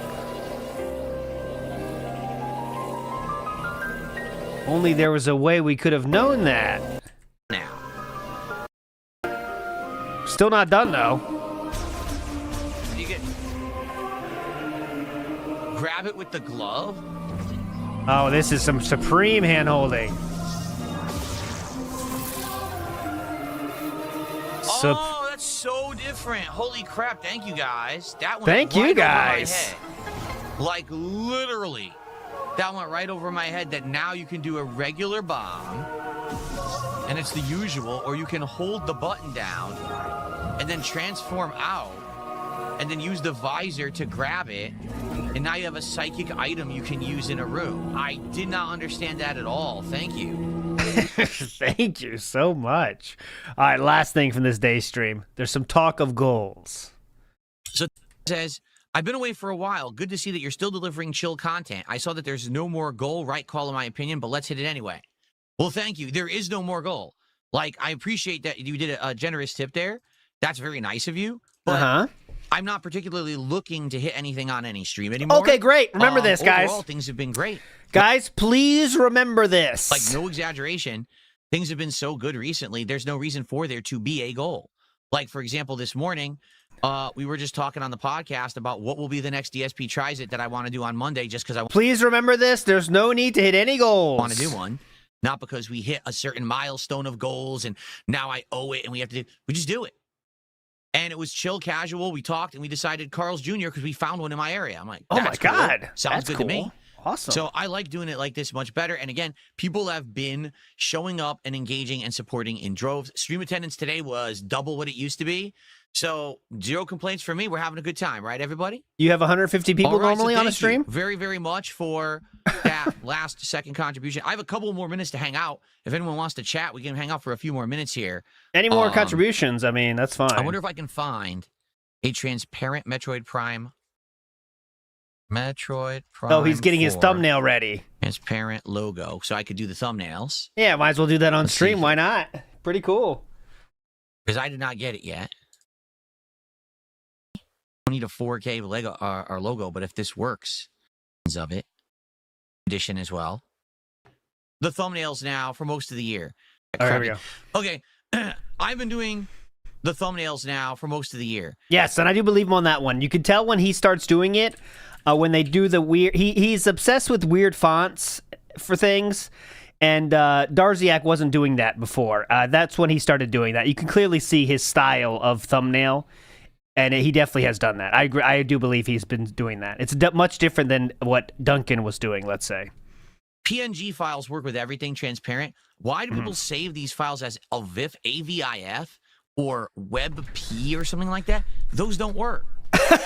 Only there was a way we could have known that. Now. Still not done, though. You get... Grab it with the glove. Oh, this is some supreme hand-holding. Oh, that's so different. Holy crap, thank you guys. That went Thank right you over my guys. head. Like, literally. That went right over my head that now you can do a regular bomb, and it's the usual, or you can hold the button down and then transform out and then use the visor to grab it, and now you have a psychic item you can use in a room. I did not understand that at all. Thank you. Thank you so much. All right, last thing from this day stream. There's some talk of goals. So it says, I've been away for a while. Good to see that you're still delivering chill content. I saw that there's no more goal, right call in my opinion, but let's hit it anyway. Well, thank you. There is no more goal. Like, I appreciate that you did a generous tip there. That's very nice of you. But I'm not particularly looking to hit anything on any stream anymore. Okay, great. Remember this, guys. Overall, things have been great. Guys, please remember this. Like, no exaggeration. Things have been so good recently, there's no reason for there to be a goal. Like, for example, this morning, we were just talking on the podcast about what will be the next DSP Tries It that I want to do on Monday just because I Please remember this. There's no need to hit any goals. want to do one. Not because we hit a certain milestone of goals and now I owe it and we have to do. We just do it. And it was chill, casual. We talked and we decided Carl's Jr. because we found one in my area. I'm like, oh my that's cool. God. Sounds That's good cool. to me. Awesome. So I like doing it like this much better. And again, people have been showing up and engaging and supporting in droves. Stream attendance today was double what it used to be. So 0 complaints from me. We're having a good time, right, everybody? You have 150 people All right, normally so on a thank stream? you very, very much for that last second contribution. I have a couple more minutes to hang out. If anyone wants to chat, we can hang out for a few more minutes here. Any more contributions? I mean, that's fine. I wonder if I can find a transparent Metroid Prime. Oh, he's getting his 4 thumbnail ready. transparent logo, so I could do the thumbnails. Yeah, might as well do that on Let's stream. see. Why not? Pretty cool. Because I did not get it yet. I don't need a 4K Lego or logo, but if this works, of it, edition as well. The thumbnails now for most of the year. All right, here we go. Okay, I've been doing the thumbnails now for most of the year. Yes, and I do believe him on that one. You can tell when he starts doing it, when they do the weird... He's obsessed with weird fonts for things, and Darziak wasn't doing that before. That's when he started doing that. You can clearly see his style of thumbnail, And he definitely has done that. I agree. I do believe he's been doing that. It's much different than what Duncan was doing, let's say. PNG files work with everything transparent. Why do people save these files as AVIF, AVIF, or WebP or something like that? Those don't work.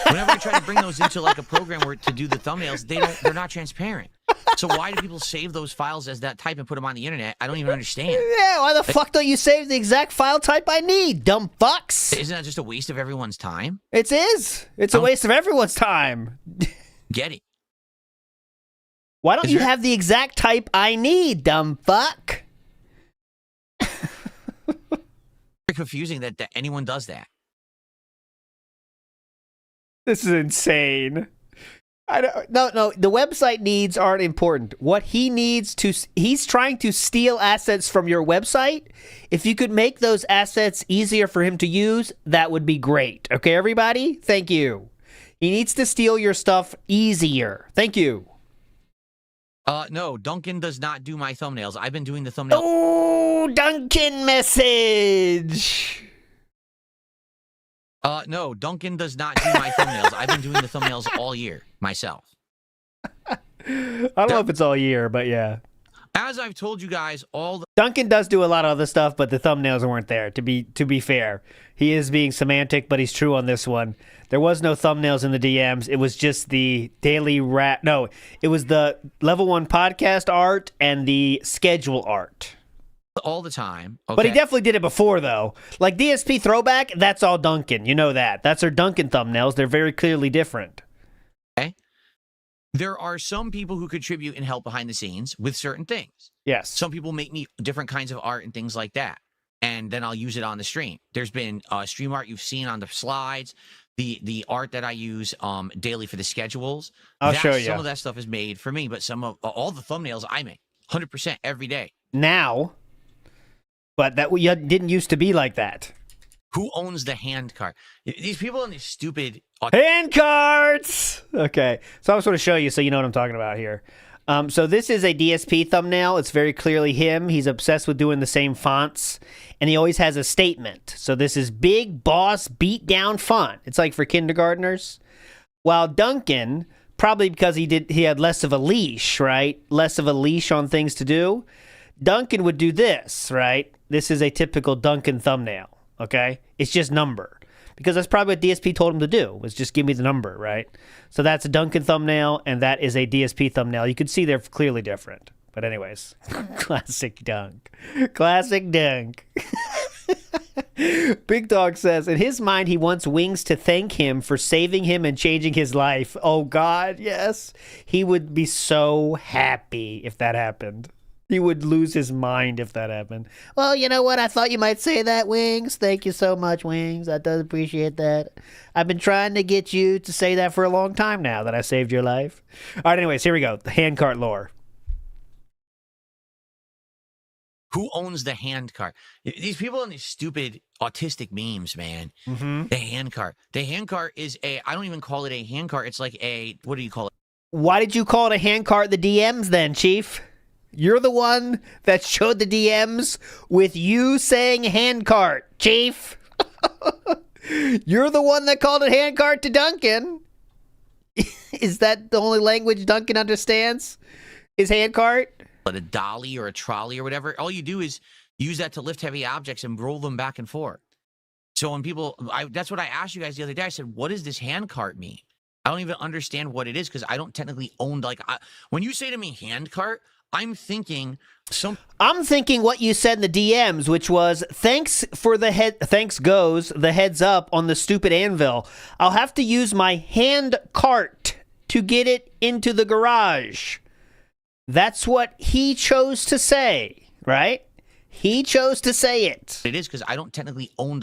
Whenever I try to bring those into like a program where to do the thumbnails, they're not transparent. So why do people save those files as that type and put them on the internet? I don't even understand. Yeah, why the fuck don't you save the exact file type I need, dumb fucks? Isn't that just a waste of everyone's time? It is. It's a waste of everyone's time. Get it. Why don't you have the exact type I need, dumb fuck? Very confusing that anyone does that. This is insane. No, the website needs aren't important. What he needs he's trying to steal assets from your website. If you could make those assets easier for him to use, that would be great. Okay, everybody? Thank you. He needs to steal your stuff easier. Thank you. No, Duncan does not do my thumbnails. I've been doing the thumbnails. Oh, Duncan message. No, Duncan does not do my thumbnails. I've been doing the thumbnails all year myself. I don't know if it's all year, but yeah. As I've told you guys, Duncan does do a lot of other stuff, but the thumbnails weren't there. To be fair, he is being semantic, but he's true on this one. There was no thumbnails in the DMs. It was just the daily No, it was the level 1 podcast art and the schedule art. All the time. Okay. But he definitely did it before, though. Like DSP Throwback, that's all Duncan. You know that. That's our Duncan thumbnails. They're very clearly different. Okay. There are some people who contribute and help behind the scenes with certain things. Yes. Some people make me different kinds of art and things like that. And then I'll use it on the stream. There's been stream art you've seen on the slides. The art that I use daily for the schedules. I'll show you. Some of that stuff is made for me, but some of all the thumbnails I make 100% every day. Now... But that didn't used to be like that. Who owns the hand cart? These people in these stupid... Hand carts! Okay, so I was going to show you so you know what I'm talking about here. So this is a DSP thumbnail. It's very clearly him. He's obsessed with doing the same fonts, and he always has a statement. So this is big, boss, beat down font. It's like for kindergartners. While Duncan, probably because he had less of a leash, right? Less of a leash on things to do. Duncan would do this, right? This is a typical Duncan thumbnail, okay? It's just number. Because that's probably what DSP told him to do, was just give me the number, right? So that's a Duncan thumbnail, and that is a DSP thumbnail. You can see they're clearly different. But anyways, classic Dunk. Classic Dunk. Big Dog says, in his mind, he wants Wings to thank him for saving him and changing his life. Oh, God, yes. He would be so happy if that happened. He would lose his mind if that happened. Well, you know what? I thought you might say that, Wings. Thank you so much, Wings. I do appreciate that. I've been trying to get you to say that for a long time now that I saved your life. All right, anyways, here we go. The handcart lore. Who owns the hand cart? These people in these stupid autistic memes, man. Mm-hmm. The hand cart. The hand cart is I don't even call it a hand cart. It's like what do you call it? Why did you call it a hand cart the DMs then, Chief? You're the one that showed the DMs with you saying handcart, Chief. You're the one that called it handcart to Duncan. Is that the only language Duncan understands? Is handcart? But a dolly or a trolley or whatever. All you do is use that to lift heavy objects and roll them back and forth. So when people, that's what I asked you guys the other day. I said, what does this handcart mean? I don't even understand what it is because I don't technically own, when you say to me handcart, I'm thinking what you said in the DMs, which was thanks goes the heads up on the stupid anvil. I'll have to use my hand cart to get it into the garage. That's what he chose to say, right? He chose to say it. It is because I don't technically own,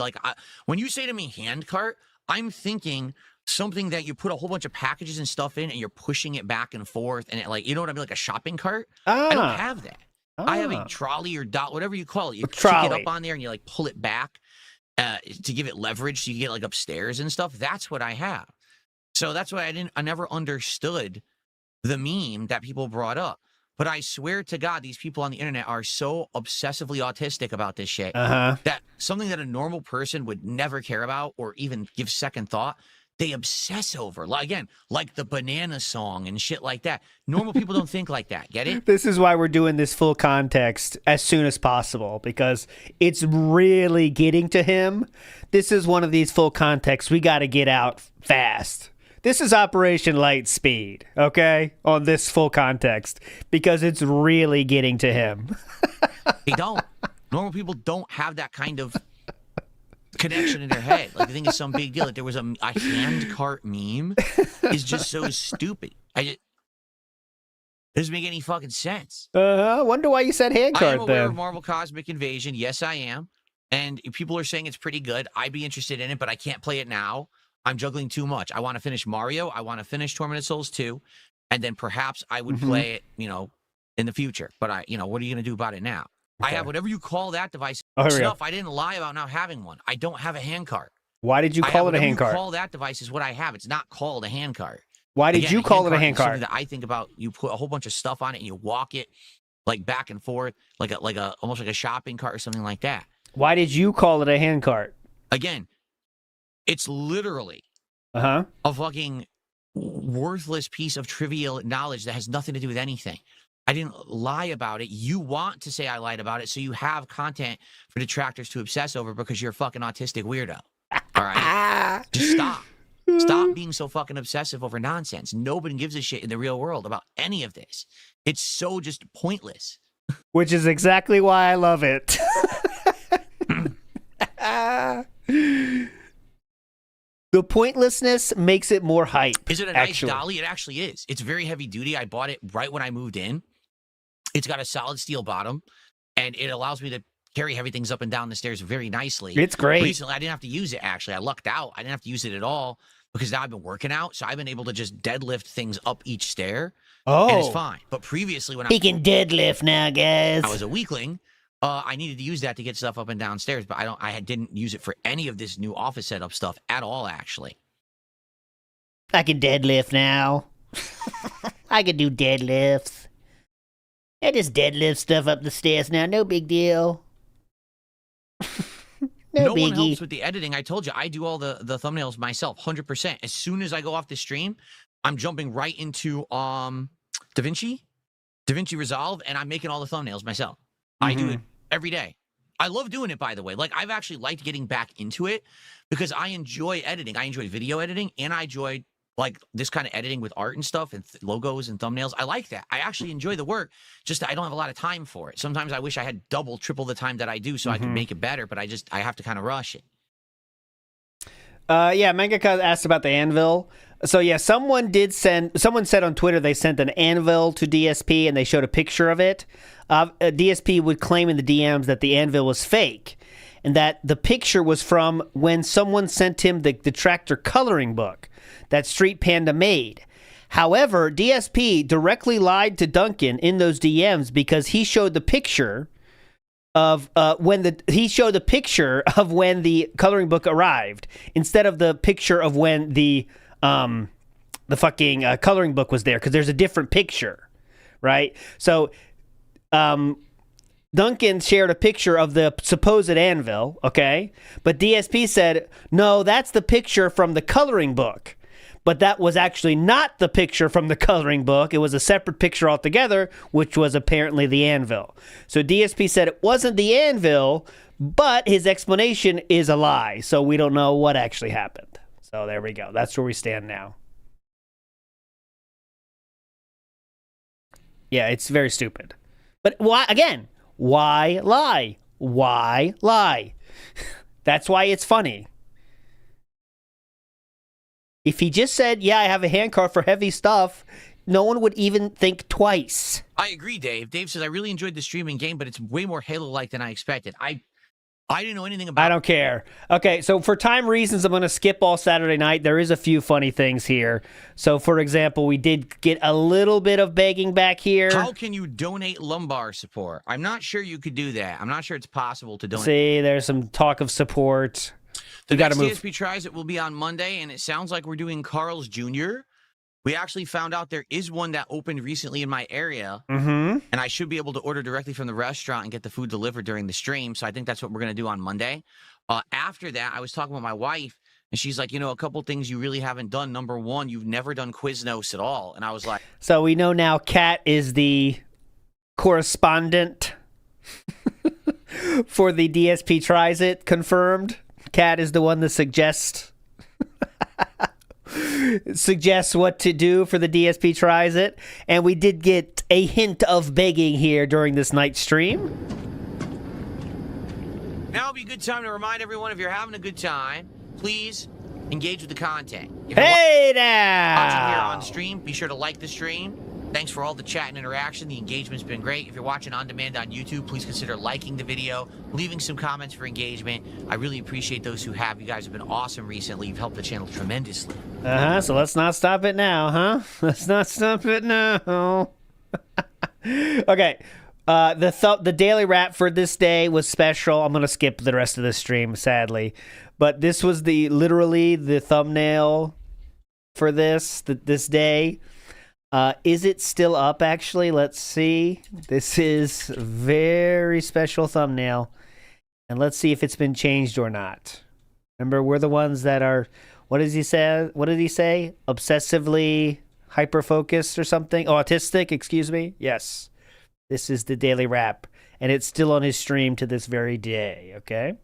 when you say to me hand cart, I'm thinking something that you put a whole bunch of packages and stuff in and you're pushing it back and forth and it you know what I mean? Like a shopping cart. I don't have that. I have a trolley or whatever you call it. You pick it up on there and you pull it back to give it leverage so you get upstairs and stuff. That's what I have. So that's why I never understood the meme that people brought up. But I swear to God, these people on the internet are so obsessively autistic about this shit that something that a normal person would never care about or even give second thought, they obsess over. Like, again, like the banana song and shit like that. Normal people don't think like that. Get it? This is why we're doing this full context as soon as possible, because it's really getting to him. This is one of these full contexts we got to get out fast. This is Operation Light Speed, okay, on this full context, because it's really getting to him. They don't. Normal people don't have that kind of connection in their head. Like, they think it's some big deal. Like, there was a hand cart meme is just so stupid. It doesn't make any fucking sense. I wonder why you said hand I cart am aware then. of Marvel Cosmic Invasion. Yes, I am. And people are saying it's pretty good. I'd be interested in it, but I can't play it now. I'm juggling too much. I want to finish Mario. I want to finish Tormented Souls 2. And then perhaps I would play it, in the future. But what are you going to do about it now? Okay. I have whatever you call that device. Stuff. I didn't lie about not having one. I don't have a hand cart. Why did you call it a hand cart? Call that device is what I have. It's not called a hand cart. Why did you call it a hand cart? That I think about, you put a whole bunch of stuff on it and you walk it like back and forth, like almost like a shopping cart or something like that. Why did you call it a hand cart? Again, it's literally a fucking worthless piece of trivial knowledge that has nothing to do with anything. I didn't lie about it. You want to say I lied about it, so you have content for detractors to obsess over because you're a fucking autistic weirdo. All right? Just stop. Stop being so fucking obsessive over nonsense. Nobody gives a shit in the real world about any of this. It's so just pointless. Which is exactly why I love it. The pointlessness makes it more hype. Is it a nice dolly? It actually is. It's very heavy duty. I bought it right when I moved in. It's got a solid steel bottom, and it allows me to carry heavy things up and down the stairs very nicely. It's great. Recently, I didn't have to use it, actually. I lucked out. I didn't have to use it at all because now I've been working out, so I've been able to just deadlift things up each stair, and it's fine. But previously, when he can deadlift now, guys. I was a weakling. I needed to use that to get stuff up and downstairs, but I didn't use it for any of this new office setup stuff at all, actually. I can deadlift now. I can do deadlifts. I just deadlift stuff up the stairs now. No big deal. No one helps with the editing. I told you, I do all the thumbnails myself, 100%. As soon as I go off the stream, I'm jumping right into DaVinci Resolve, and I'm making all the thumbnails myself. I do it every day. I love doing it, by the way. Like, I've actually liked getting back into it because I enjoy editing. I enjoy video editing, and I enjoy, like, this kind of editing with art and stuff and logos and thumbnails. I like that. I actually enjoy the work, just I don't have a lot of time for it. Sometimes I wish I had double, triple the time that I do so I could make it better, but I have to kind of rush it. Yeah, Mangaka asked about the anvil. So yeah, someone said on Twitter they sent an anvil to DSP and they showed a picture of it. DSP would claim in the DMs that the anvil was fake and that the picture was from when someone sent him the tractor coloring book that Street Panda made. However, DSP directly lied to Duncan in those DMs because he showed the picture of when the coloring book arrived instead of the picture of when the fucking coloring book was there, because there's a different picture, right? So Duncan shared a picture of the supposed anvil, okay? But DSP said, no, that's the picture from the coloring book. But that was actually not the picture from the coloring book. It was a separate picture altogether, which was apparently the anvil. So DSP said it wasn't the anvil, but his explanation is a lie. So we don't know what actually happened. So there we go. That's where we stand now. Yeah, it's very stupid. But why, again, why lie? Why lie? That's why it's funny. If he just said, yeah, I have a handcart for heavy stuff, no one would even think twice. I agree, Dave. Dave says, I really enjoyed the streaming game, but it's way more Halo-like than I expected. I didn't know anything about it. I don't care. Okay, so for time reasons, I'm going to skip all Saturday night. There is a few funny things here. So, for example, we did get a little bit of begging back here. How can you donate lumbar support? I'm not sure you could do that. I'm not sure it's possible to donate. See, there's some talk of support. The next DSP Tries It will be on Monday, and it sounds like we're doing Carl's Jr., We actually found out there is one that opened recently in my area, Mm-hmm. and I should be able to order directly from the restaurant and get the food delivered during the stream. So I think that's what we're going to do on Monday. After that, I was talking with my wife, and she's like, a couple things you really haven't done. Number one, you've never done Quiznos at all. And I was like, So we know now Kat is the correspondent for the DSP Tries It, confirmed. Kat is the one that suggests what to do for the DSP Tries It. And we did get a hint of begging here during this night's stream. now would be a good time to remind everyone, if you're having a good time, please engage with the content. If Hey you're watching here now! on stream, be sure to like the stream. Thanks for all the chat and interaction. The engagement's been great. If you're watching on demand on YouTube, please consider liking the video, leaving some comments for engagement. I really appreciate those who have. You guys have been awesome recently. You've helped the channel tremendously. So let's not stop it now, huh? Let's not stop it now. Okay. The daily wrap for this day was special. I'm gonna skip the rest of the stream, sadly, but this was literally the thumbnail for this day. Is it still up? Actually, let's see. This is a very special thumbnail, and let's see if it's been changed or not. Remember, we're the ones that are. What does he say? What did he say? Obsessively hyper-focused or something? Oh, autistic. Excuse me. Yes. This is the daily wrap, and it's still on his stream to this very day, okay?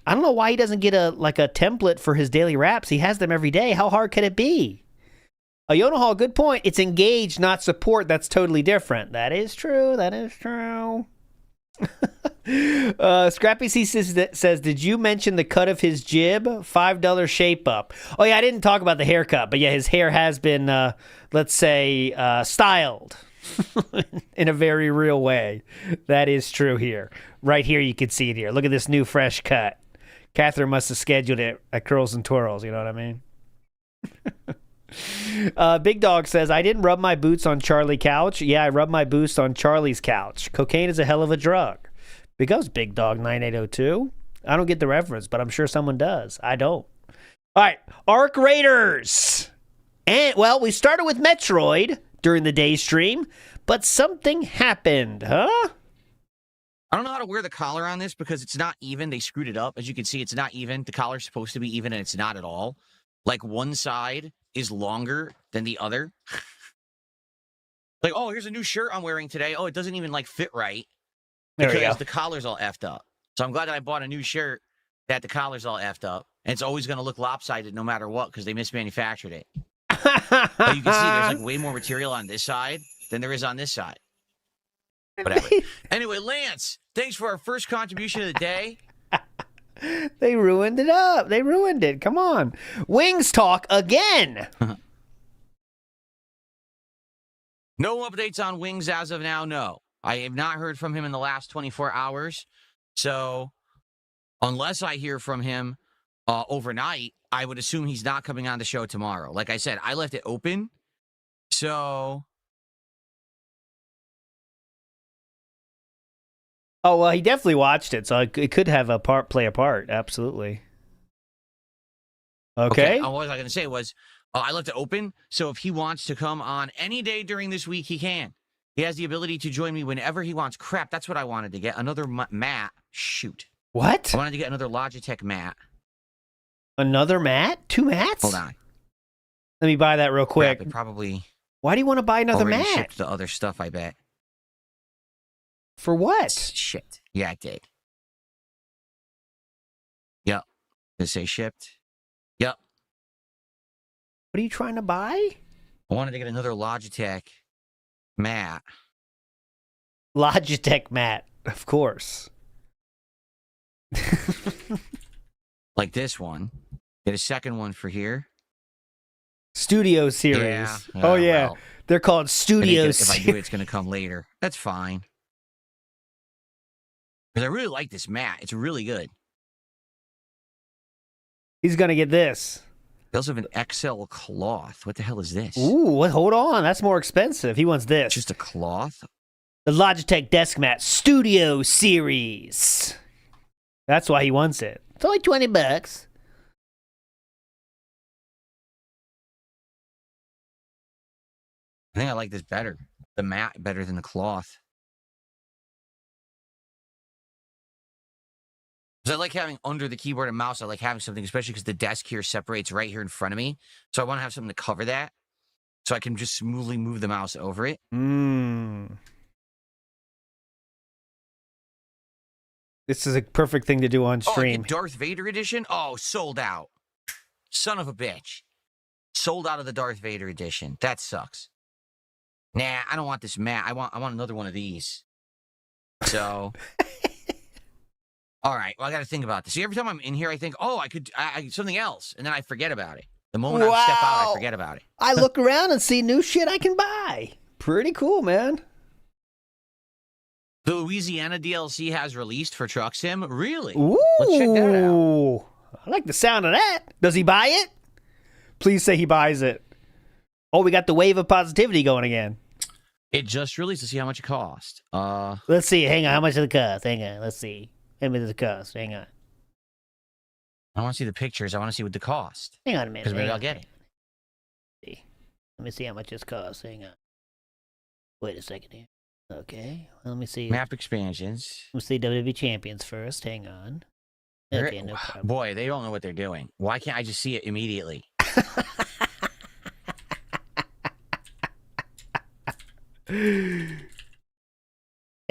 I don't know why he doesn't get a template for his daily wraps. He has them every day. How hard could it be? Yona Hall, good point. It's engage, not support. That's totally different. That is true. That is true. Scrappy C says, did you mention the cut of his jib? $5 shape up. Oh, yeah, I didn't talk about the haircut, but yeah, his hair has been, let's say, styled. In a very real way. That is true here. Right here, you can see it here. Look at this new fresh cut. Catherine must have scheduled it at Curls and Twirls. You know what I mean? Big Dog says, I didn't rub my boots on Charlie's couch. Yeah, I rubbed my boots on Charlie's couch. Cocaine is a hell of a drug. Because Big Dog 9802. I don't get the reference, but I'm sure someone does. I don't. All right, Arc Raiders. And, well, we started with Metroid during the day stream, but something happened, huh? I don't know how to wear the collar on this because it's not even. They screwed it up. As you can see, it's not even. The collar's supposed to be even, and it's not at all. Like, one side is longer than the other. Like, oh, here's a new shirt I'm wearing today. Oh, it doesn't even, fit right. Because the collar's all effed up. So I'm glad that I bought a new shirt that the collar's all effed up. And it's always going to look lopsided no matter what because they mismanufactured it. But you can see there's way more material on this side than there is on this side. Whatever. Anyway, Lance, thanks for our first contribution of the day. They ruined it up. They ruined it. Come on. Wings talk again. No updates on Wings as of now, no. I have not heard from him in the last 24 hours. So unless I hear from him overnight, I would assume he's not coming on the show tomorrow. Like I said, I left it open. So. Oh, well, he definitely watched it, so it could have play a part. Absolutely. Okay. What was I going to say was, I left it open, so if he wants to come on any day during this week, he can. He has the ability to join me whenever he wants. Crap, that's what I wanted to get. Another mat. Shoot. What? I wanted to get another Logitech mat. Another mat? 2 mats? Hold on. Let me buy that real quick. Crap, it probably. Why do you want to buy another already mat? shipped the other stuff, I bet. For what? It's shipped. Yeah, it did. Yep. Did it say shipped? Yep. What are you trying to buy? I wanted to get another Logitech mat. Logitech mat, of course. Like this one. Get a second one for here. Studio series. Yeah. Oh, yeah. Well, they're called Studio if I do it, series. it's going to come later. That's fine. Because I really like this mat. It's really good. He's going to get this. They also have an XL cloth. What the hell is this? Ooh, what? Hold on. That's more expensive. He wants this. Just a cloth? The Logitech Desk Mat Studio Series. That's why he wants it. It's only $20. I think I like this better. The matte better than the cloth. Because I like having under the keyboard and mouse, I like having something, especially because the desk here separates right here in front of me. So I want to have something to cover that. So I can just smoothly move the mouse over it. This is a perfect thing to do on stream. Oh, Darth Vader edition? Oh, sold out. Son of a bitch. Sold out of the Darth Vader edition. That sucks. Nah, I don't want this matte. I want another one of these. So... All right, well, I got to think about this. See, every time I'm in here, I think, oh, I could something else, and then I forget about it. The moment I step out, I forget about it. I look around and see new shit I can buy. Pretty cool, man. The Louisiana DLC has released for Truck Sim? Really? Ooh, let's check that out. I like the sound of that. Does he buy it? Please say he buys it. Oh, we got the wave of positivity going again. It just released. To see how much it cost. Let's see. Hang on. How much does it cost? Hang on. Let's see. How much does it cost? Hang on. I want to see the pictures. I want to see what the cost. Hang on a minute. Because maybe I'll get it. Let me see how much this costs. Hang on. Wait a second here. Okay. Well, let me see. Map expansions. Let's see WWE Champions first. Hang on. Okay, no problem. Boy, they don't know what they're doing. Why can't I just see it immediately? Hang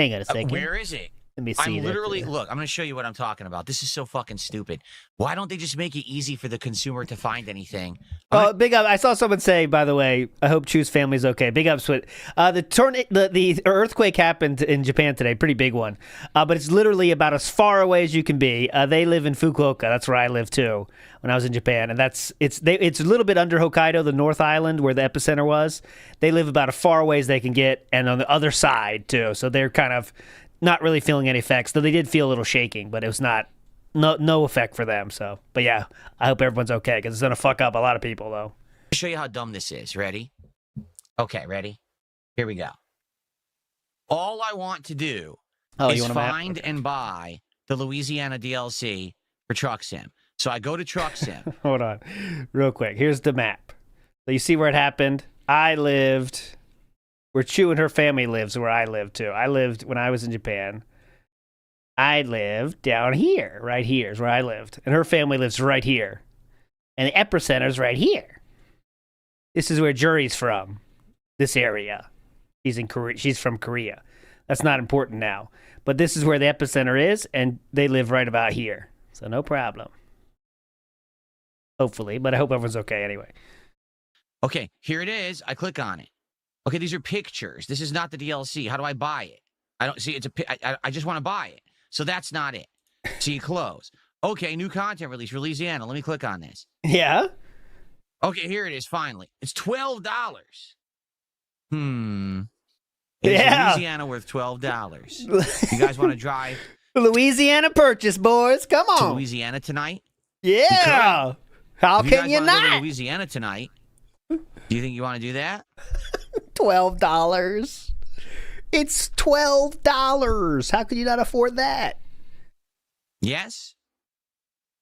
on a second. Where is it? Let me see. I'm literally, look, I'm going to show you what I'm talking about. This is so fucking stupid. Why don't they just make it easy for the consumer to find anything? Oh, big up. I saw someone say, by the way, I hope Chu's family's okay. Big ups with the earthquake happened in Japan today. Pretty big one. But it's literally about as far away as you can be. They live in Fukuoka. That's where I live too when I was in Japan. And it's a little bit under Hokkaido, the North Island where the epicenter was. They live about as far away as they can get and on the other side too. So they're kind of not really feeling any effects, though they did feel a little shaking, but it was no effect for them. So, but yeah, I hope everyone's okay because it's gonna fuck up a lot of people though. I'll show you how dumb this is. Ready? Okay, ready? Here we go. All I want to do is find and buy the Louisiana DLC for Truck Sim. So I go to Truck Sim. Hold on, real quick. Here's the map. So you see where it happened. I lived where Chu and her family lives, where I lived too. I lived when I was in Japan. I lived down here. Right here is where I lived. And her family lives right here. And the epicenter's right here. This is where Jury's from. This area. She's from Korea. That's not important now. But this is where the epicenter is, and they live right about here. So no problem. Hopefully, but I hope everyone's okay anyway. Okay, here it is. I click on it. Okay, these are pictures. This is not the DLC. How do I buy it? I don't see. I just want to buy it. So that's not it. So you close. Okay, new content release, Louisiana. Let me click on this. Yeah. Okay, here it is. Finally, it's $12. Is Louisiana worth $12? You guys want to drive Louisiana purchase, boys? Come on. to Louisiana tonight? Yeah. How can you not? Go to Louisiana tonight? Do you think you want to do that? $12. It's $12. How could you not afford that? Yes.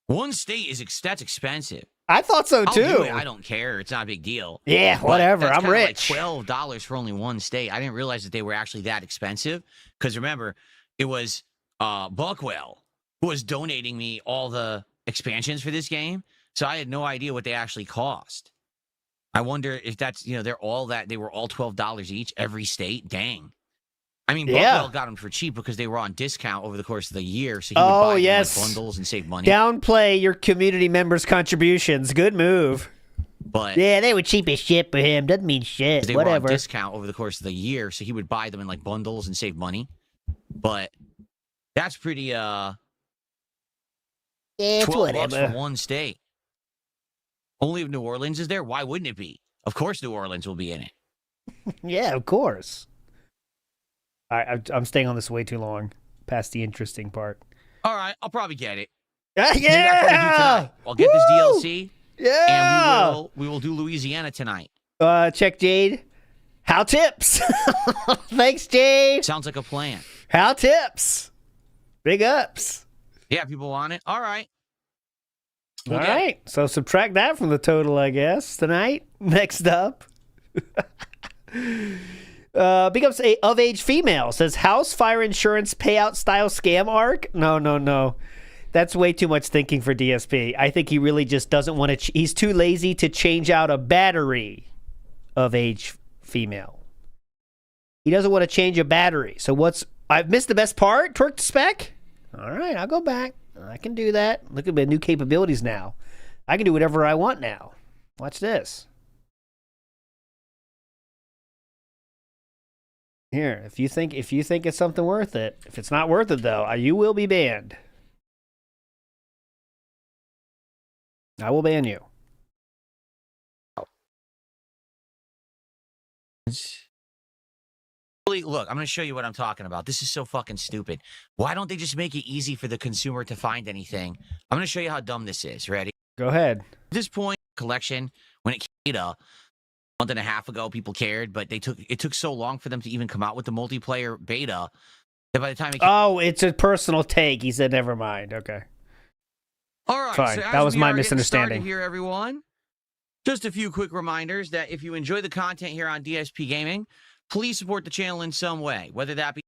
One state that's expensive. I thought so too. I'll do it. I don't care. It's not a big deal. Yeah, whatever. I'm rich. Like $12 for only one state. I didn't realize that they were actually that expensive. Because remember, it was Buckwell who was donating me all the expansions for this game. So I had no idea what they actually cost. I wonder if that's, they were all $12 each, every state. Dang. I mean, Buckwell got them for cheap because they were on discount over the course of the year, so he would buy them like bundles and save money. Downplay your community members' contributions. Good move. But yeah, they were cheap as shit for him. Doesn't mean shit. They Whatever. were on discount over the course of the year, so he would buy them in like bundles and save money. But that's pretty. Yeah, it's $12 for one state. Only if New Orleans is there. Why wouldn't it be? Of course, New Orleans will be in it. Yeah, of course. I'm staying on this way too long, past the interesting part. All right, I'll probably get it. Yeah! I'll get this DLC. Yeah! And we will do Louisiana tonight. Check Jade. How tips? Thanks, Jade. Sounds like a plan. How tips? Big ups. Yeah, people want it. All right. All right. So subtract that from the total, I guess, tonight. Next up. Becomes a of-age female. Says house fire insurance payout style scam arc. No. That's way too much thinking for DSP. I think he really just doesn't want to. He's too lazy to change out a battery. Of-age female. He doesn't want to change a battery. So what's... I've missed the best part? Twerk to spec? All right, I'll go back. I can do that. Look at my new capabilities now. I can do whatever I want now. Watch this. Here, if you think it's something worth it. If it's not worth it though, you will be banned. I will ban you. Look, I'm going to show you what I'm talking about. This is so fucking stupid. Why don't they just make it easy for the consumer to find anything? I'm going to show you how dumb this is. Ready? Go ahead. At this point, collection, when it came a month and a half ago, people cared, but it took so long for them to even come out with the multiplayer beta that by the time it came... Oh, it's a personal take. He said, never mind. Okay. All right. Fine. So that was my misunderstanding. Here, everyone. Just a few quick reminders that if you enjoy the content here on DSP Gaming, please support the channel in some way, whether that be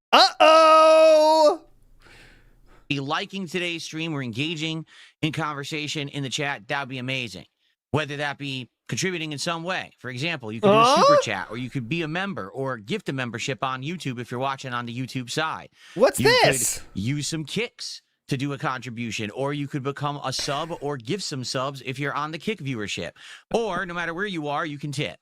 liking today's stream or engaging in conversation in the chat. That would be amazing. Whether that be contributing in some way. For example, you could do a super chat, or you could be a member or gift a membership on YouTube if you're watching on the YouTube side. What's you this? Could use some kicks to do a contribution, or you could become a sub or give some subs if you're on the kick viewership. Or no matter where you are, you can tip.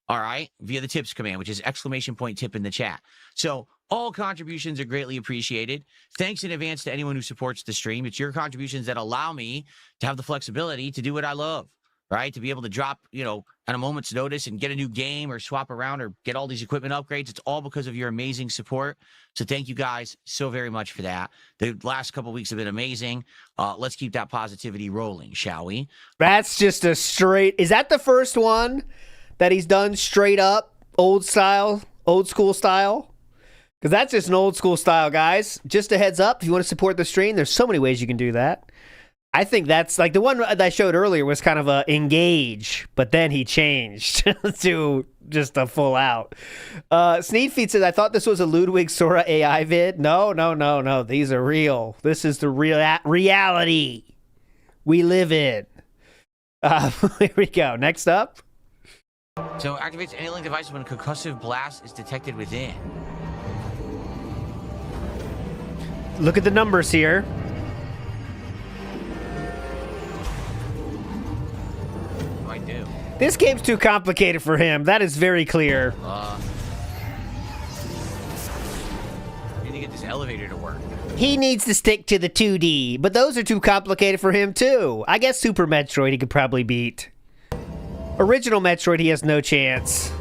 All right, via the tips command, which is !tip in the chat. So all contributions are greatly appreciated. Thanks in advance to anyone who supports the stream. It's your contributions that allow me to have the flexibility to do what I love, right? To be able to drop, at a moment's notice and get a new game or swap around or get all these equipment upgrades. It's all because of your amazing support. So thank you guys so very much for that. The last couple of weeks have been amazing. Let's keep that positivity rolling, shall we? That's just a straight... Is that the first one that he's done straight up old school style? Because that's just an old school style, guys. Just a heads up, if you want to support the stream, there's so many ways you can do that. I think that's like the one that I showed earlier was kind of a engage, but then he changed to just a full out. Sneed Feet says, I thought this was a Ludwig Sora AI vid. No. These are real. This is the reality we live in. Here we go. Next up. So activates any link device when a concussive blast is detected within. Look at the numbers here. What do I do? This game's too complicated for him. That is very clear. Need to get this elevator to work. He needs to stick to the 2D, but those are too complicated for him too. I guess Super Metroid he could probably beat. Original Metroid, he has no chance.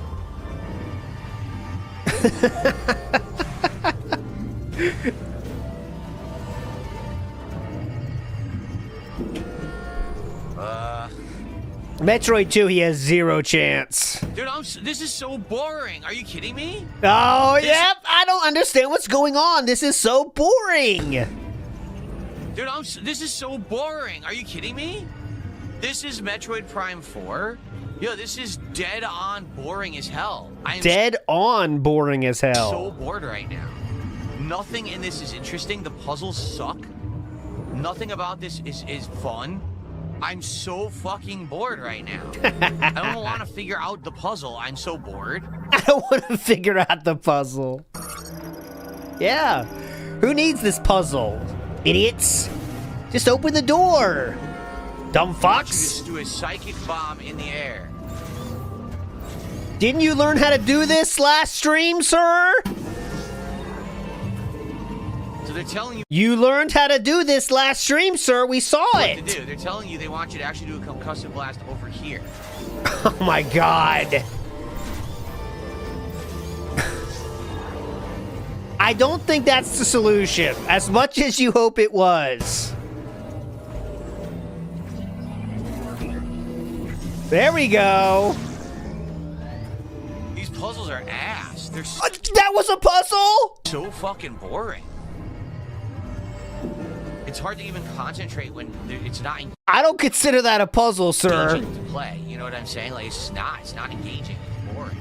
Metroid 2, he has zero chance. Dude, this is so boring. Are you kidding me? Oh, yep. I don't understand what's going on. This is so boring. Dude, this is so boring. Are you kidding me? This is Metroid Prime 4. Yo, this is dead on boring as hell. Dead on boring as hell. So bored right now. Nothing in this is interesting. The puzzles suck. Nothing about this is fun. I'm so fucking bored right now. I don't want to figure out the puzzle. I'm so bored. I don't want to figure out the puzzle. Yeah. Who needs this puzzle? Idiots. Just open the door. Dumb fox. You just do a psychic bomb in the air. Didn't you learn how to do this last stream, sir? So they're telling you... You learned how to do this last stream, sir. We saw it. What to do. They're telling you they want you to actually do a concussive blast over here. Oh my god. I don't think that's the solution, as much as you hope it was. There we go. These puzzles are ass. They're so, that was a puzzle? So fucking boring. It's hard to even concentrate when it's not. I don't consider that a puzzle, sir. Engaging to play. You know what I'm saying? Like it's not engaging. It's boring.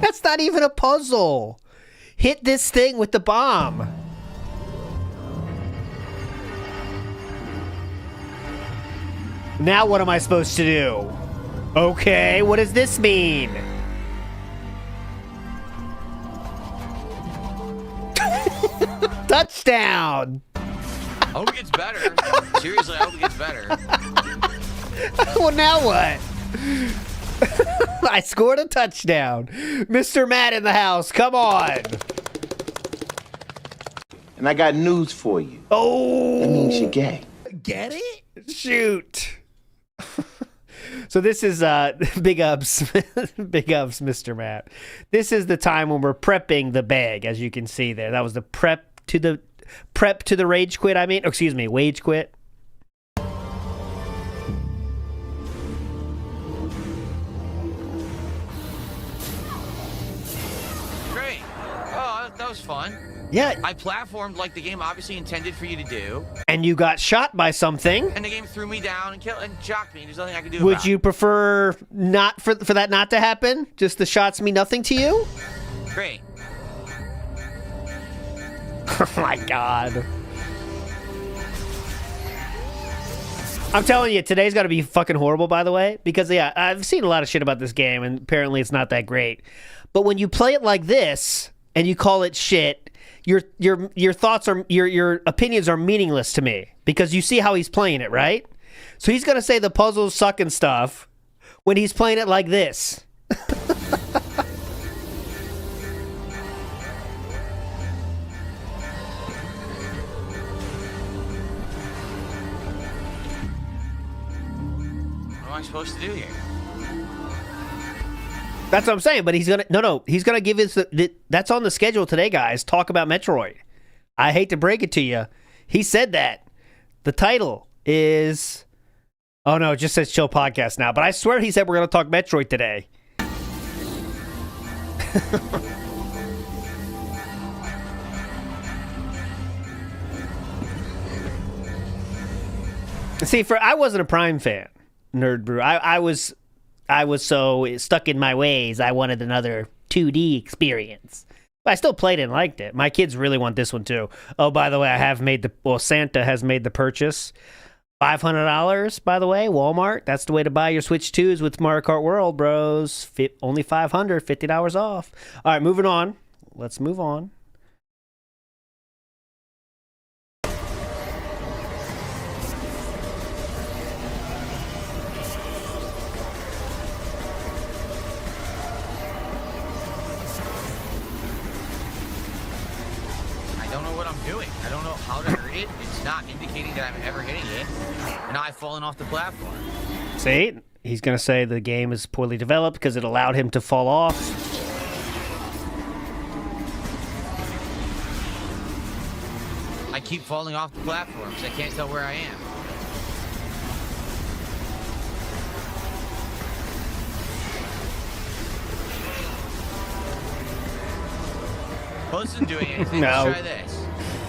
That's not even a puzzle. Hit this thing with the bomb. Now what am I supposed to do? Okay, what does this mean? Touchdown! I hope it gets better. Seriously, I hope it gets better. Well, now what? I scored a touchdown. Mr. Matt in the house, come on. And I got news for you. Oh. That means you're gay. Get it? Shoot. So this is big ups, big ups, Mr. Matt. This is the time when we're prepping the bag, as you can see there. That was the prep to the rage quit. I mean, oh, excuse me, wage quit. Great. Oh, that was fun. Yeah. I platformed like the game obviously intended for you to do. And you got shot by something. And the game threw me down and shocked me. There's nothing I could do Would about you prefer not for that not to happen? Just the shots mean nothing to you? it. Great. Oh my god. I'm telling you, today's got to be fucking horrible, by the way, because yeah, I've seen a lot of shit about this game, and apparently it's not that great. But when you play it like this and you call it shit, your thoughts are your opinions are meaningless to me because you see how he's playing it, right? So he's gonna say the puzzles suck and stuff when he's playing it like this. What am I supposed to do here? That's what I'm saying, but he's gonna give us that's on the schedule today, guys. Talk about Metroid. I hate to break it to you. He said that. The title is, oh no, it just says Chill Podcast now, but I swear he said we're gonna talk Metroid today. See, I wasn't a Prime fan, Nerd Brew. I was so stuck in my ways, I wanted another 2D experience. But I still played it and liked it. My kids really want this one too. Oh, by the way, Santa has made the purchase. $500, by the way, Walmart. That's the way to buy your Switch 2s with Mario Kart World, bros. Only $500, $50 off. All right, moving on. Let's move on. I don't know how to hurt it. It's not indicating that I'm ever hitting it. And now I've fallen off the platform. See? He's going to say the game is poorly developed because it allowed him to fall off. I keep falling off the platform because I can't tell where I am. Well, this isn't doing anything. No. Let's try this.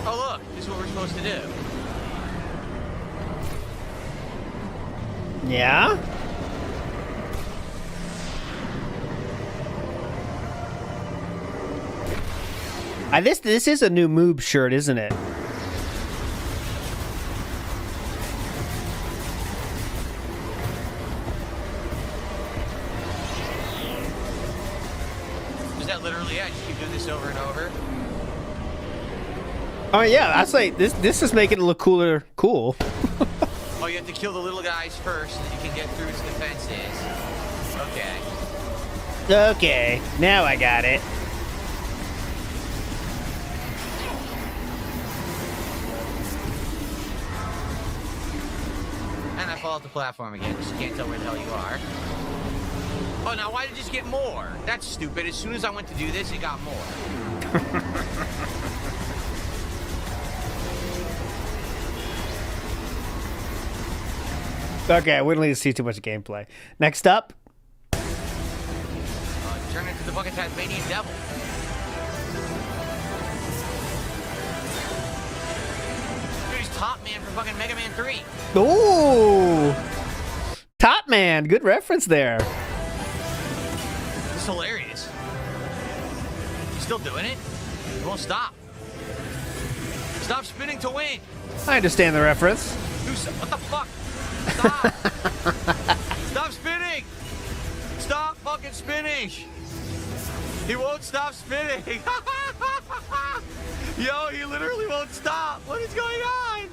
Oh, look. This is what we're supposed to do. Yeah? This is a new Moob shirt, isn't it? Is that literally it? Just keep doing this over and over? Oh yeah, I say this is making it look cooler. Cool. Oh, you have to kill the little guys first so that you can get through to the fences. Okay. Okay, now I got it. And I fall off the platform again, because you can't tell where the hell you are. Oh, now why did it just get more? That's stupid. As soon as I went to do this, it got more. Okay, we don't need to see too much gameplay. Next up. Turn into the fucking Tasmanian devil. Here's Top Man from fucking Mega Man 3. Ooh! Top Man, good reference there. It's hilarious. still doing it? It won't stop. Stop spinning to win. I understand the reference. What the fuck? Stop. Stop spinning. Stop fucking spinning. He won't stop spinning. Yo, he literally won't stop. What is going on?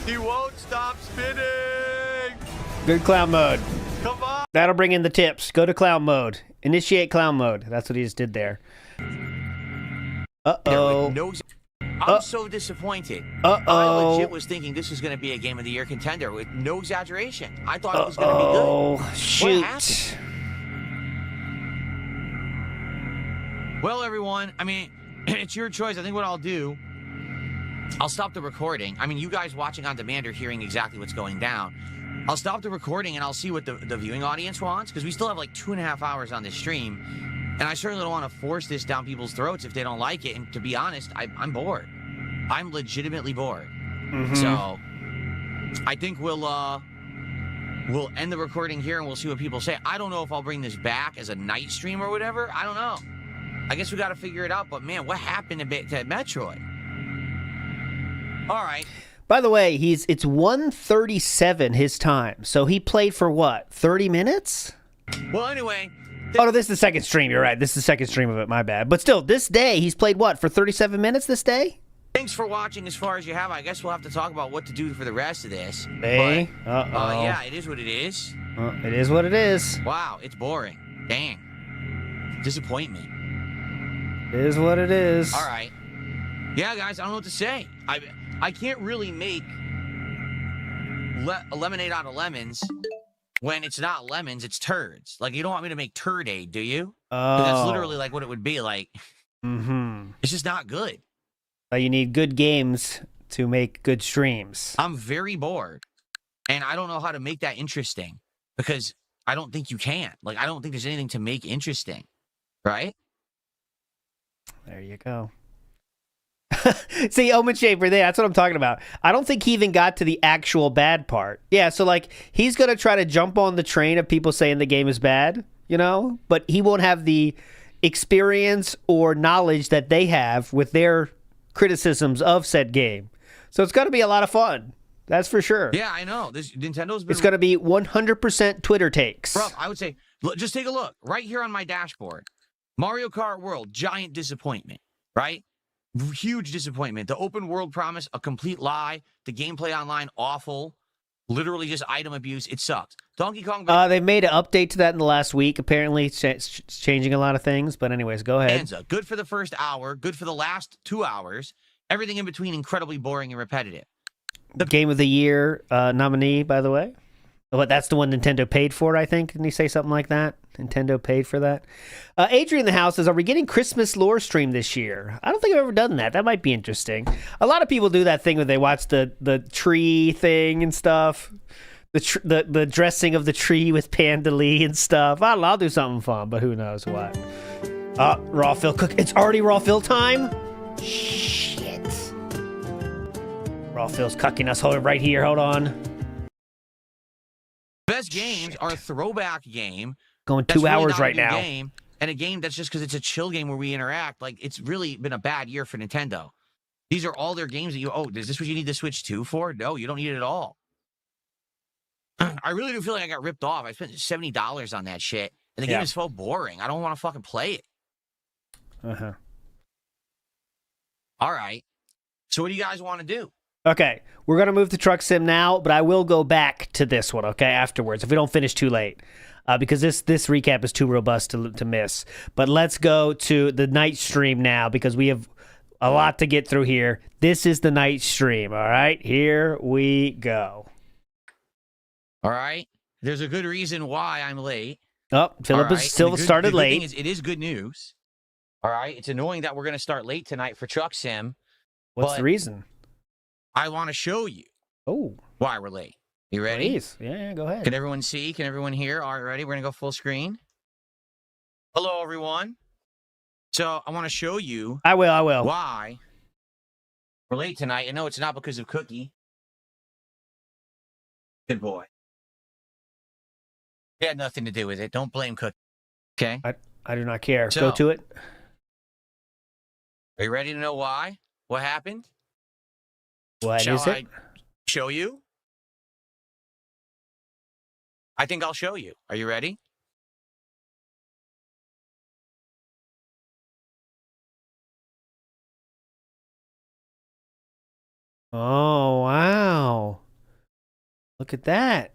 He won't stop spinning. Good clown mode. Come on. That'll bring in the tips. Go to clown mode. Initiate clown mode. That's what he just did there. Uh-oh. I'm so disappointed. I legit was thinking this was going to be a Game of the Year contender with no exaggeration. I thought it was going to be good. Oh, shoot. Well, everyone, I mean, it's your choice. I think what I'll do, I'll stop the recording. I mean, you guys watching on demand are hearing exactly what's going down. I'll stop the recording and I'll see what the viewing audience wants, because we still have like 2.5 hours on this stream. And I certainly don't want to force this down people's throats if they don't like it. And to be honest, I'm bored. I'm legitimately bored. So I think we'll end the recording here and we'll see what people say. I don't know if I'll bring this back as a night stream or whatever. I don't know. I guess we got to figure it out. But man, what happened to Metroid? All right. By the way, it's 1:37 his time. So he played for what? 30 minutes? Well, anyway. Oh, no, this is the second stream. You're right. This is the second stream of it. My bad. But still, this day, he's played what? For 37 minutes this day? Thanks for watching as far as you have. I guess we'll have to talk about what to do for the rest of this. Hey. But, yeah, it is what it is. It is what it is. Wow, it's boring. Dang. Disappointment. It is what it is. All right. Yeah, guys, I don't know what to say. I can't really make a lemonade out of lemons when it's not lemons, it's turds. Like, you don't want me to make turd-aid, do you? Oh. That's literally like what it would be like. It's just not good. You need good games to make good streams. I'm very bored. And I don't know how to make that interesting, because I don't think you can. Like, I don't think there's anything to make interesting. Right? There you go. See, Omen Shaper there, that's what I'm talking about. I don't think he even got to the actual bad part. Yeah, so like, he's going to try to jump on the train of people saying the game is bad, you know? But he won't have the experience or knowledge that they have with their criticisms of said game. So it's going to be a lot of fun. That's for sure. Yeah, I know. Nintendo's been... It's going to be 100% Twitter takes. Bro, I would say, look, just take a look. Right here on my dashboard. Mario Kart World, giant disappointment, right? Huge disappointment. The open world promise, a complete lie. The gameplay online, awful. Literally just item abuse. It sucks. Donkey Kong... they made an update to that in the last week. Apparently, it's changing a lot of things. But anyways, go ahead. Bonanza, good for the first hour. Good for the last 2 hours. Everything in between, incredibly boring and repetitive. The Game of the Year nominee, by the way. But that's the one Nintendo paid for, I think. Didn't he say something like that? Nintendo paid for that. Adrian in the house says, are we getting Christmas lore stream this year? I don't think I've ever done that. That might be interesting. A lot of people do that thing where they watch the tree thing and stuff. The dressing of the tree with Panda Lee and stuff. I don't know, I'll do something fun, but who knows what. Raw Phil Cook. It's already Raw Phil time? Shit. Raw Phil's cucking us. Hold it right here. Hold on. Best games are a throwback game. Going 2 hours really right now. Game, and a game that's just because it's a chill game where we interact. Like, it's really been a bad year for Nintendo. These are all their games that is this what you need the Switch 2 for? No, you don't need it at all. I really do feel like I got ripped off. I spent $70 on that shit, and the game is so boring. I don't want to fucking play it. All right. So what do you guys want to do? Okay, we're going to move to Truck Sim now, but I will go back to this one, okay, afterwards, if we don't finish too late, because this recap is too robust to miss. But let's go to the night stream now, because we have a lot to get through here. This is the night stream, all right? Here we go. All right. There's a good reason why I'm late. Oh, Philip is still started late. The good thing is, it is good news. All right. It's annoying that we're going to start late tonight for Truck Sim. What's the reason? I want to show you why we're late. You ready? Please. Yeah, go ahead. Can everyone see? Can everyone hear? All right, ready? We're going to go full screen. Hello, everyone. So I want to show you. I will. Why we're late tonight. And no, it's not because of Cookie. Good boy. It had nothing to do with it. Don't blame Cookie. Okay? I do not care. So, go to it. Are you ready to know why? What happened? What Shall is it? I show you? I think I'll show you. Are you ready? Oh, wow. Look at that.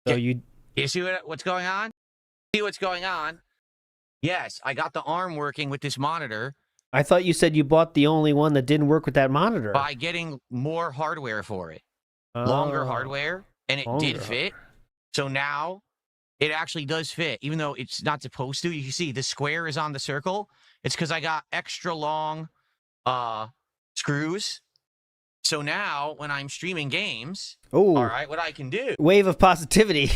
So you see what's going on? See what's going on? Yes, I got the arm working with this monitor. I thought you said you bought the only one that didn't work with that monitor. By getting more hardware for it. Longer Oh, hardware, and it did longer. fit. So now it actually does fit, even though it's not supposed to. You can see the square is on the circle. It's because I got extra long screws. So now when I'm streaming games, Ooh. all right, what I can do. Wave of positivity.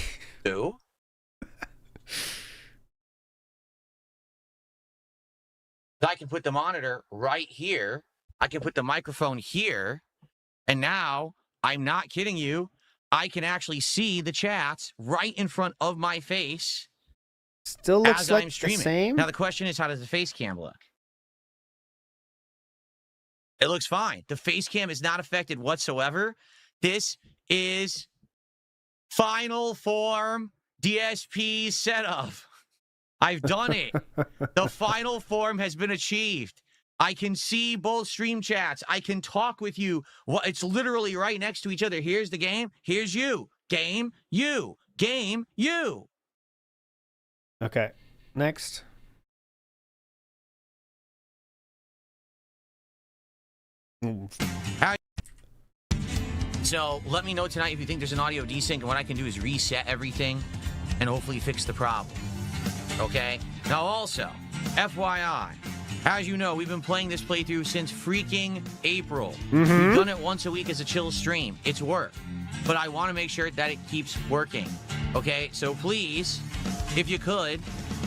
I can put the monitor right here. I can put the microphone here. And now, I'm not kidding you, I can actually see the chats right in front of my face. Still looks as like I'm the streaming. same. Now, the question is, how does the face cam look? It looks fine. The face cam is not affected whatsoever. This is final form DSP setup. I've done it. The final form has been achieved. I can see both stream chats. I can talk with you. It's literally right next to each other. Here's the game. Here's you. Game, you. Game, you. Okay. Next. So let me know tonight if you think there's an audio desync, and what I can do is reset everything and hopefully fix the problem. Okay? Now also, FYI, as you know, we've been playing this playthrough since freaking April. We've done it once a week as a chill stream. It's worked. But I want to make sure that it keeps working. Okay? So please, if you could,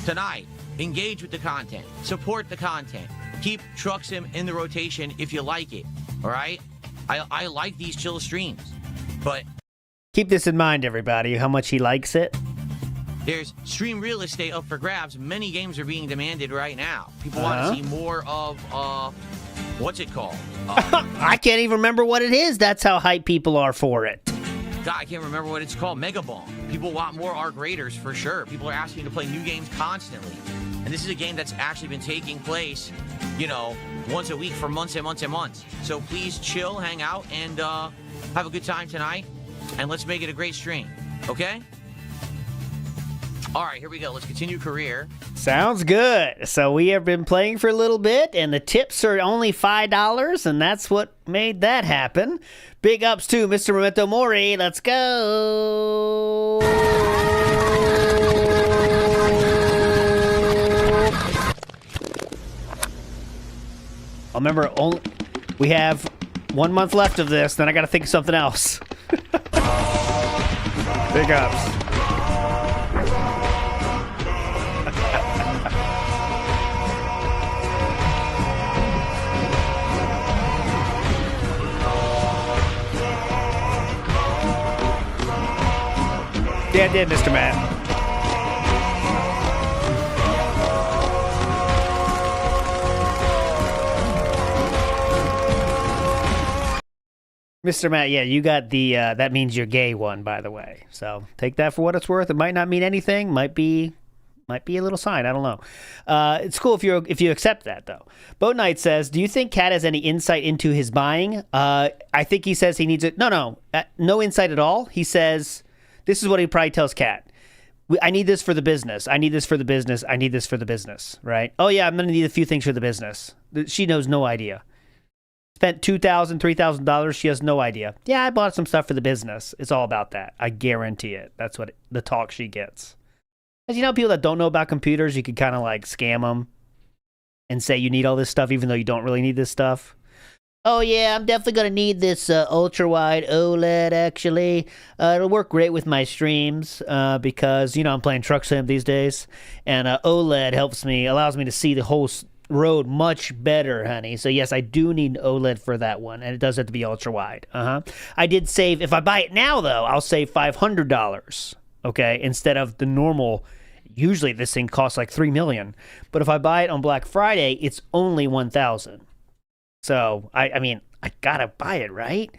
tonight, engage with the content. Support the content. Keep Truck Sim in the rotation if you like it. All right? I like these chill streams. But keep this in mind, everybody, how much he likes it. There's stream real estate up for grabs. Many games are being demanded right now. People want to see more of, what's it called? I can't even remember what it is. That's how hype people are for it. God, I can't remember what it's called. Mega Bomb. People want more Arc Raiders for sure. People are asking to play new games constantly. And this is a game that's actually been taking place, you know, once a week for months and months and months. So please chill, hang out, and have a good time tonight. And let's make it a great stream. Okay? All right, here we go. Let's continue career. Sounds good. So we have been playing for a little bit, and the tips are only $5, and that's what made that happen. Big ups to Mr. Memento Mori. Let's go. I'll remember, we have 1 month left of this, then I got to think of something else. Big ups. Yeah, I did, Mr. Matt. Mr. Matt, yeah, you got the, that means you're gay one, by the way. So take that for what it's worth. It might not mean anything. Might be a little sign. I don't know. It's cool if you accept that, though. Boat Knight says, do you think Kat has any insight into his buying? I think he says he needs it. No insight at all. He says, this is what he probably tells Kat. I need this for the business. I need this for the business. I need this for the business, right? Oh, yeah, I'm going to need a few things for the business. She knows no idea. Spent $2,000, $3,000. She has no idea. Yeah, I bought some stuff for the business. It's all about that. I guarantee it. That's what the talk she gets. As you know, people that don't know about computers, you could kind of like scam them and say you need all this stuff even though you don't really need this stuff. Oh, yeah, I'm definitely going to need this ultra-wide OLED, actually. It'll work great with my streams because, you know, I'm playing Truck Sim these days. And OLED allows me to see the whole road much better, honey. So, yes, I do need an OLED for that one. And it does have to be ultra-wide. I did save, if I buy it now, though, I'll save $500, okay, instead of the normal usually this thing costs like $3 million. But if I buy it on Black Friday, it's only $1,000. So, I mean, I gotta buy it, right?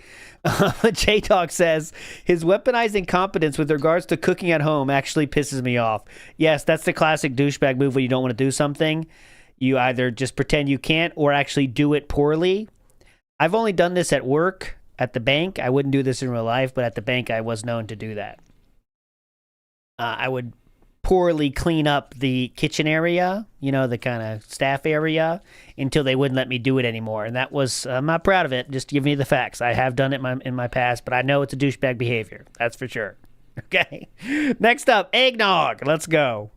J-Talk says, his weaponized incompetence with regards to cooking at home actually pisses me off. Yes, that's the classic douchebag move when you don't want to do something. You either just pretend you can't or actually do it poorly. I've only done this at work, at the bank. I wouldn't do this in real life, but at the bank I was known to do that. I would poorly clean up the kitchen area, you know, the kind of staff area, until they wouldn't let me do it anymore. And that was, I'm not proud of it. Just give me the facts. I have done it in my past, but I know it's a douchebag behavior. That's for sure. Okay. Next up, eggnog. Let's go.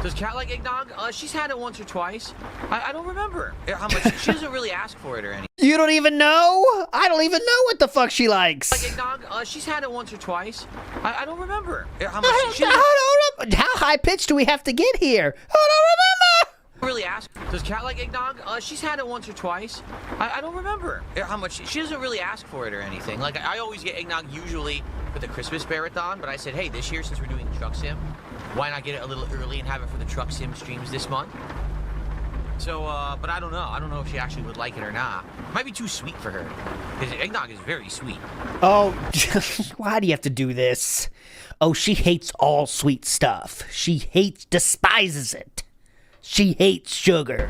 Does Kat like eggnog? She's had it once or twice. I don't remember how much. She doesn't really ask for it or anything. You don't even know? I don't even know what the fuck she likes. Like eggnog? She's had it once or twice. I don't remember how much. How high pitched do we have to get here? I don't remember. Really ask. Does Kat like eggnog? She's had it once or twice. I don't remember how much. She doesn't really ask for it or anything. Like I always get eggnog usually for the Christmas marathon, but I said, hey, this year since we're doing Truck Sim, why not get it a little early and have it for the Truck Sim streams this month? So, but I don't know. I don't know if she actually would like it or not. It might be too sweet for her, because eggnog is very sweet. Oh, why do you have to do this? Oh, she hates all sweet stuff. She despises it. She hates sugar.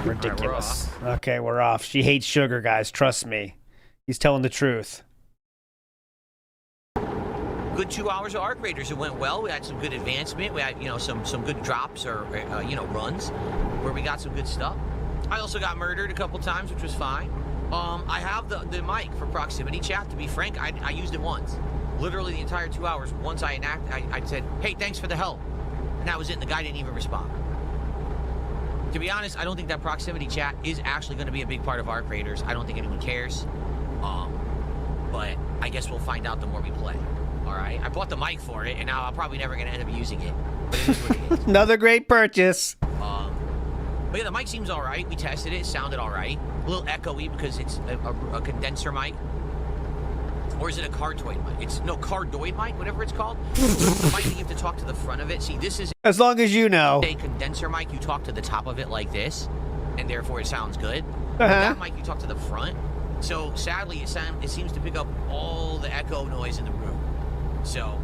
Ridiculous. All right, okay, we're off. She hates sugar, guys. Trust me. He's telling the truth. Good 2 hours of Arc Raiders. It went well. We had some good advancement. We had, you know, some good drops or, you know, runs where we got some good stuff. I also got murdered a couple times, which was fine. I have the mic for proximity chat. To be frank, I used it once. Literally the entire 2 hours. Once I said, hey, thanks for the help. And that was it, and the guy didn't even respond. To be honest, I don't think that proximity chat is actually going to be a big part of Arc Raiders. I don't think anyone cares. But I guess we'll find out the more we play. All right? I bought the mic for it, and now I'm probably never going to end up using it. But it is what it is. Another great purchase. But yeah, the mic seems all right. We tested it. It sounded all right. A little echoey because it's a condenser mic. Or is it a cardioid mic? Cardioid mic, whatever it's called. The mic that you have to talk to the front of it. See, this is... As long as you know. A condenser mic, you talk to the top of it like this, and therefore it sounds good. Uh-huh. That mic, you talk to the front. So, sadly, it seems to pick up all the echo noise in the room. So,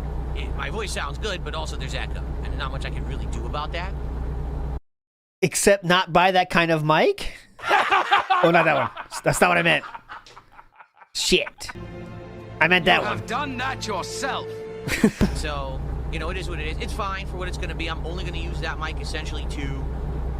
my voice sounds good, but also there's echo. And there's not much I can really do about that. Except not buy that kind of mic? Oh, not that one. That's not what I meant. Shit. I meant that one. You have done that yourself. So, you know, it is what it is. It's fine for what it's going to be. I'm only going to use that mic essentially to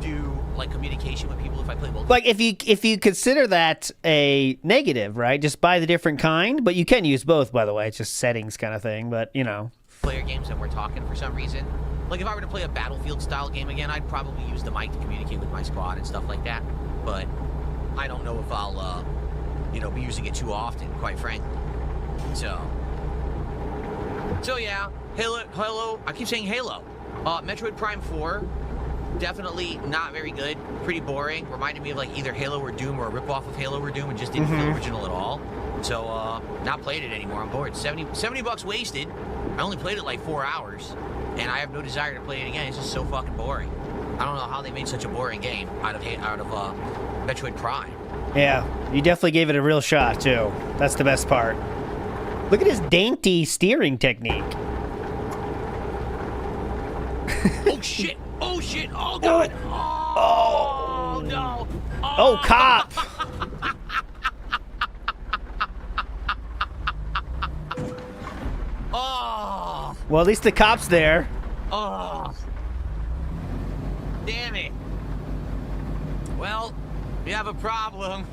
do, like, communication with people if I play multiplayer. Like, if you consider that a negative, right? Just buy the different kind, but you can use both, by the way. It's just settings kind of thing, but, you know. Player games and we're talking for some reason. Like, if I were to play a Battlefield-style game again, I'd probably use the mic to communicate with my squad and stuff like that. But I don't know if I'll, you know, be using it too often, quite frankly. So yeah, Halo, I keep saying Halo. Metroid Prime 4, definitely not very good, pretty boring. Reminded me of like either Halo or Doom or a ripoff of Halo or Doom and just didn't feel original at all. So, not played it anymore, I'm bored. 70 bucks wasted. I only played it like 4 hours, and I have no desire to play it again. It's just so fucking boring. I don't know how they made such a boring game out of Metroid Prime. Yeah, you definitely gave it a real shot, too. That's the best part. Look at his dainty steering technique. Oh, shit. Oh, shit. Oh, God. Oh, no. Oh, cop. Oh. Well, at least the cop's there. Oh. Damn it. Well, we have a problem.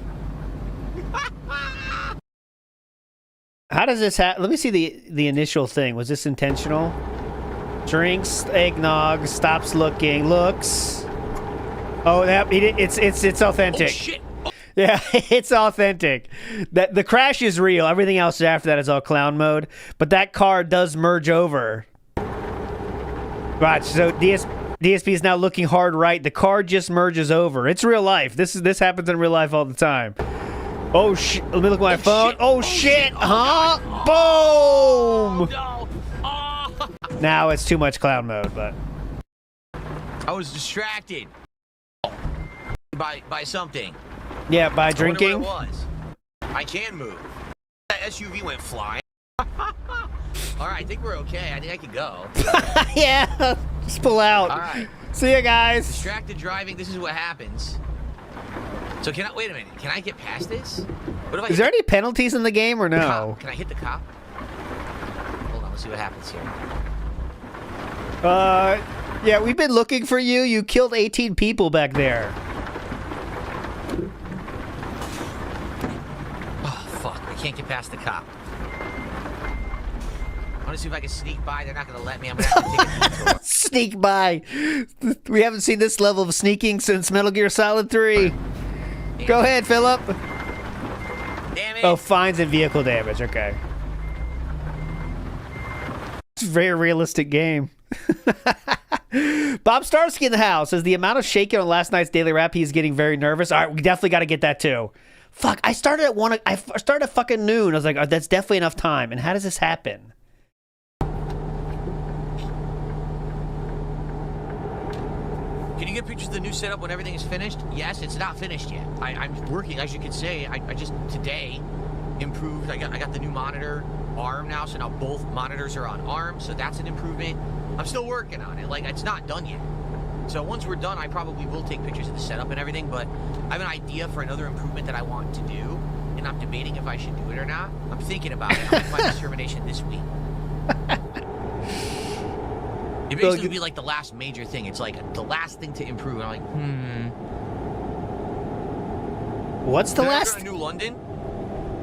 How does this happen? Let me see the initial thing. Was this intentional? Drinks eggnog, stops looking, looks. Oh, it's authentic. Oh, shit. Oh. Yeah, it's authentic. That the crash is real. Everything else after that is all clown mode. But that car does merge over. Right. So DSP is now looking hard right. The car just merges over. It's real life. This happens in real life all the time. Oh shit! Let me look at my phone. Oh shit! Huh? Boom! No. Oh. Now it's too much clown mode, but I was distracted by something. yeah, by I wonder drinking. what it was. I can move. That SUV went flying. All right, I think we're okay. I think I can go. Yeah, just pull out. All right. See ya, guys. Distracted driving. This is what happens. So can I wait a minute? Can I get past this? What if I Is there any penalties in the game or no? cop? Can I hit the cop? Hold on. Let's see what happens here. Yeah, we've been looking for you. You killed 18 people back there. Oh fuck! I can't get past the cop. I want to see if I can sneak by. They're not going to let me. I'm going to have to take a detour. Sneak by. We haven't seen this level of sneaking since Metal Gear Solid 3. Go ahead, Philip. Damn it. Oh, fines and vehicle damage. Okay. It's a very realistic game. Bob Starsky in the house says the amount of shaking on last night's daily rap, he's getting very nervous. All right, we definitely got to get that too. Fuck, I started at 1. I started at fucking noon. I was like, oh, that's definitely enough time. And how does this happen? Can you get pictures of the new setup when everything is finished? Yes, it's not finished yet. I'm working, as you can see. I just today improved. I got the new monitor arm now, so now both monitors are on ARM, so that's an improvement. I'm still working on it. Like, it's not done yet. So once we're done, I probably will take pictures of the setup and everything, but I have an idea for another improvement that I want to do, and I'm debating if I should do it or not. I'm thinking about it. I'll make my determination this week. It basically be like the last major thing. It's like the last thing to improve. And I'm like, What's the last? Did I go to New London?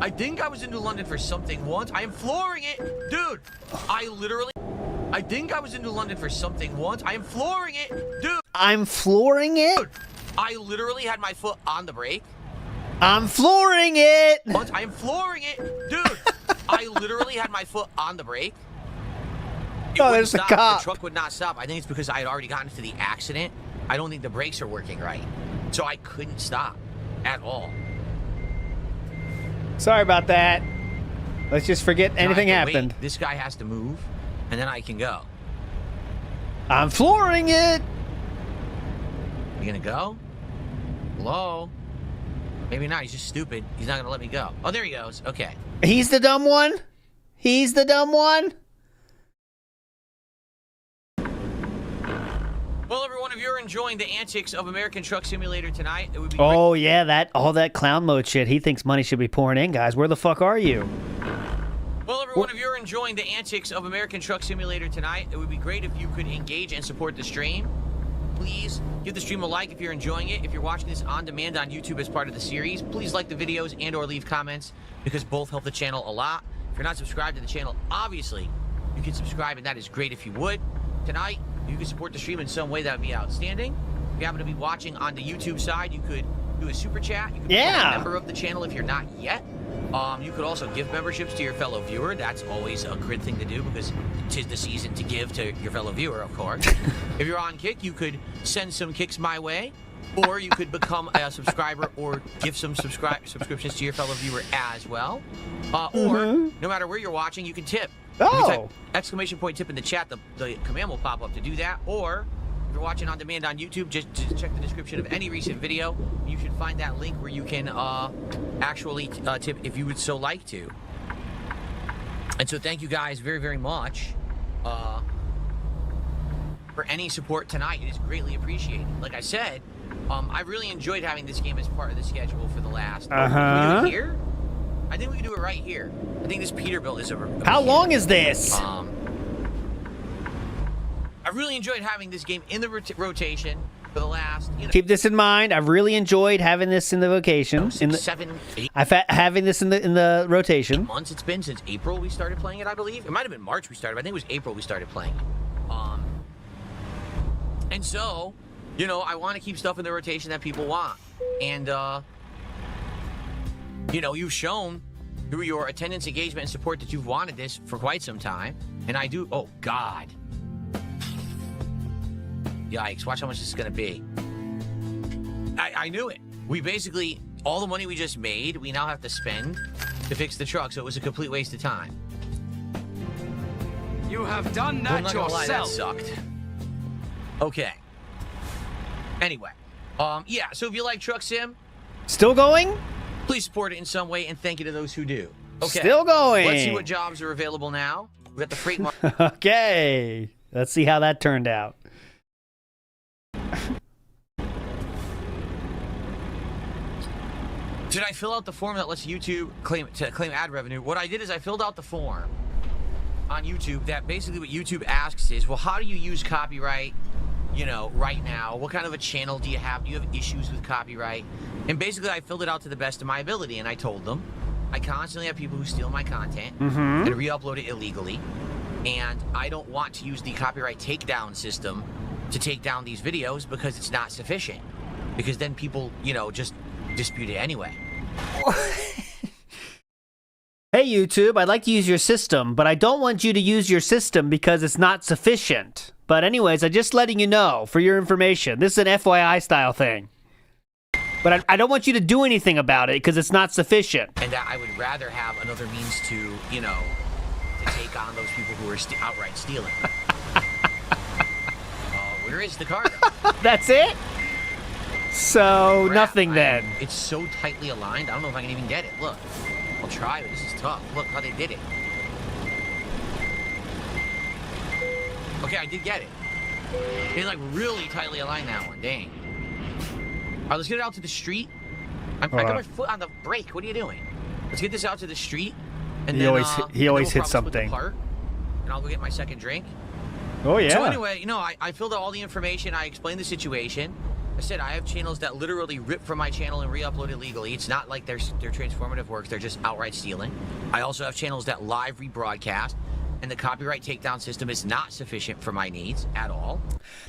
I think I was in New London for something once. I am flooring it. Dude, I think I was in New London for something once. I am flooring it. Dude. I'm flooring it? Dude, I literally had my foot on the brake. I'm flooring it. Once I am flooring it. Dude, I literally had my foot on the brake. Oh, there's the cop. The truck would not stop. I think it's because I had already gotten into the accident. I don't think the brakes are working right. So I couldn't stop at all. Sorry about that. Let's just forget anything happened. Wait. This guy has to move, and then I can go. I'm flooring it. You gonna go? Hello? Maybe not. He's just stupid. He's not gonna let me go. Oh, there he goes. Okay. He's the dumb one? He's the dumb one? Well, everyone, if you're enjoying the antics of American Truck Simulator tonight, it would be Oh, yeah, all that clown mode shit. He thinks money should be pouring in, guys. Where the fuck are you? Well, everyone, if you're enjoying the antics of American Truck Simulator tonight, it would be great if you could engage and support the stream. Please give the stream a like if you're enjoying it. If you're watching this on demand on YouTube as part of the series, please like the videos and or leave comments because both help the channel a lot. If you're not subscribed to the channel, obviously, you can subscribe, and that is great if you would. Tonight, you can support the stream in some way. That would be outstanding. If you happen to be watching on the YouTube side, you could do a super chat. You could become a member of the channel if you're not yet. You could also give memberships to your fellow viewer. That's always a good thing to do because 'tis the season to give to your fellow viewer, of course. If you're on Kick, you could send some kicks my way, or you could become a subscriber or give some subscriptions to your fellow viewer as well. Or no matter where you're watching, you can tip. You can type exclamation point tip in the chat. The command will pop up to do that. Or if you're watching on demand on YouTube, just check the description of any recent video. You should find that link where you can actually tip if you would so like to. And so thank you guys very, very much for any support tonight. It is greatly appreciated. Like I said, I really enjoyed having this game as part of the schedule for the last... Can we do it here? I think we can do it right here. I think this Peterbilt is over. How long is this? I really enjoyed having this game in the rotation for the last. Keep this in mind. I've really enjoyed having this in the vocation. Having this in the rotation. 8 months it's been since April we started playing it. I believe it might have been March we started. But I think it was April we started playing it. And so, I want to keep stuff in the rotation that people want, and you've shown through your attendance, engagement, and support that you've wanted this for quite some time. And I do... Oh, God. Yikes, watch how much this is going to be. I knew it. We basically, all the money we just made, we now have to spend to fix the truck, so it was a complete waste of time. You have done Well, I'm that not gonna lie, that yourself. sucked. Okay. Anyway, yeah, so if you like Truck Sim, Still going? please support it in some way, and thank you to those who do. Okay. Still going. Let's see what jobs are available now. We got the freight market. Okay. Let's see how that turned out. Did I fill out the form that lets YouTube claim ad revenue? What I did is I filled out the form on YouTube that basically what YouTube asks is, well, how do you use copyright, you know, right now? What kind of a channel do you have? Do you have issues with copyright? And basically I filled it out to the best of my ability, and I told them I constantly have people who steal my content and re-upload it illegally, and I don't want to use the copyright takedown system to take down these videos because it's not sufficient. Because then people, you know, just dispute it anyway. Hey YouTube, I'd like to use your system, but I don't want you to use your system because it's not sufficient. But anyways, I'm just letting you know for your information. This is an FYI style thing. But I don't want you to do anything about it because it's not sufficient. And I would rather have another means to, you know, to take on those people who are outright stealing. Where is the cargo? That's it? So, Crap, nothing then. It's so tightly aligned, I don't know if I can even get it. Look, I'll try, but this is tough. Look how they did it. Okay, I did get it. They like really tightly aligned that one, dang. All right, let's get it out to the street. I got my foot on the brake. What are you doing? Let's get this out to the street. And He then, always we'll hits probably split something. the part, and I'll go get my second drink. Oh yeah. So anyway, you know, I filled out all the information. I explained the situation. I said I have channels that literally rip from my channel and re-upload it legally. It's not like they're transformative works. They're just outright stealing. I also have channels that live rebroadcast, and the copyright takedown system is not sufficient for my needs at all.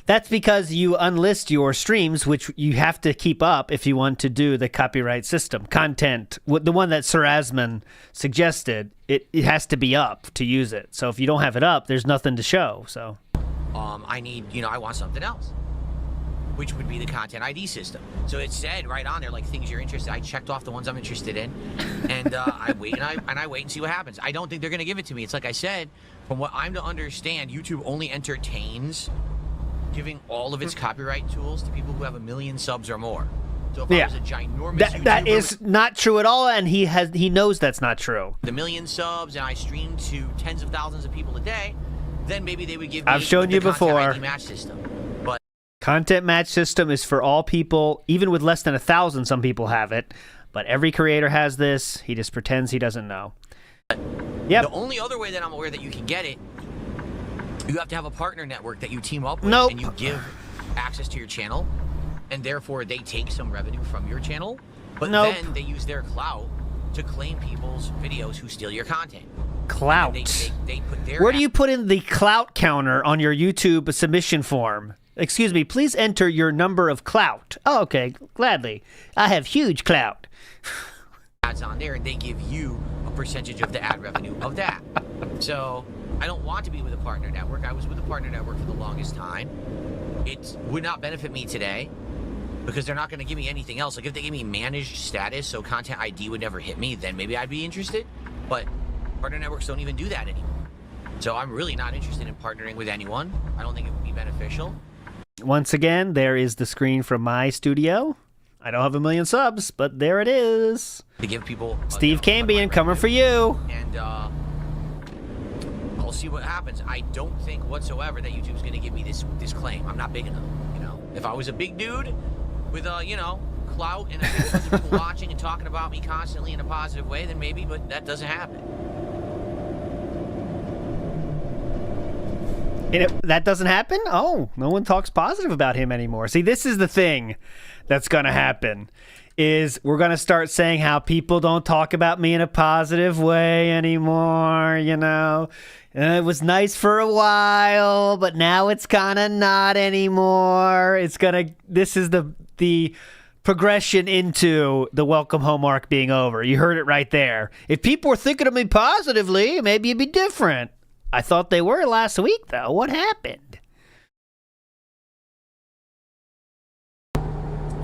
That's because you unlist your streams, which you have to keep up if you want to do the copyright system. Content, the one that Sir Asman suggested, it has to be up to use it. So if you don't have it up, there's nothing to show. So I need, you know, I want something else, which would be the content ID system. So it said right on there, like, things you're interested in. I checked off the ones I'm interested in, and I wait and see what happens. I don't think they're going to give it to me. It's like I said, from what I'm to understand, YouTube only entertains giving all of its copyright tools to people who have 1 million subs or more. So if I was a ginormous YouTuber, that is not true at all, and he knows that's not true. the 1 million subs, and I stream to tens of thousands of people a day, then maybe they would give me I've shown you the content before. ID match system. But Content match system is for all people, even with less than 1,000. Some people have it, but every creator has this. He just pretends he doesn't know. Yep. The only other way that I'm aware that you can get it, you have to have a partner network that you team up with, Nope. and you give access to your channel, and therefore they take some revenue from your channel, but Nope. then they use their clout to claim people's videos who steal your content. Clout. They put their Where do you put in the clout counter on your YouTube submission form? Excuse me, please enter your number of clout. Oh, okay, gladly. I have huge clout. ads on there, and they give you a percentage of the ad revenue of that. So I don't want to be with a partner network. I was with a partner network for the longest time. It would not benefit me today because they're not going to give me anything else. Like if they give me managed status, so content ID would never hit me, then maybe I'd be interested. But partner networks don't even do that anymore. So I'm really not interested in partnering with anyone. I don't think it would be beneficial. Once again, there is the screen from my studio. I don't have 1 million subs, but there it is. To give people Steve Cambian coming for you. And I'll see what happens. I don't think whatsoever that YouTube's going to give me this claim. I'm not big enough. You know, if I was a big dude with you know, clout and a bunch of people watching and talking about me constantly in a positive way, then maybe. But that doesn't happen. That doesn't happen? Oh, no one talks positive about him anymore. See, this is the thing that's going to happen, is we're going to start saying how people don't talk about me in a positive way anymore, you know. It was nice for a while, but now it's kind of not anymore. This is the progression into the welcome home arc being over. You heard it right there. If people were thinking of me positively, maybe it'd be different. I thought they were last week, though. What happened?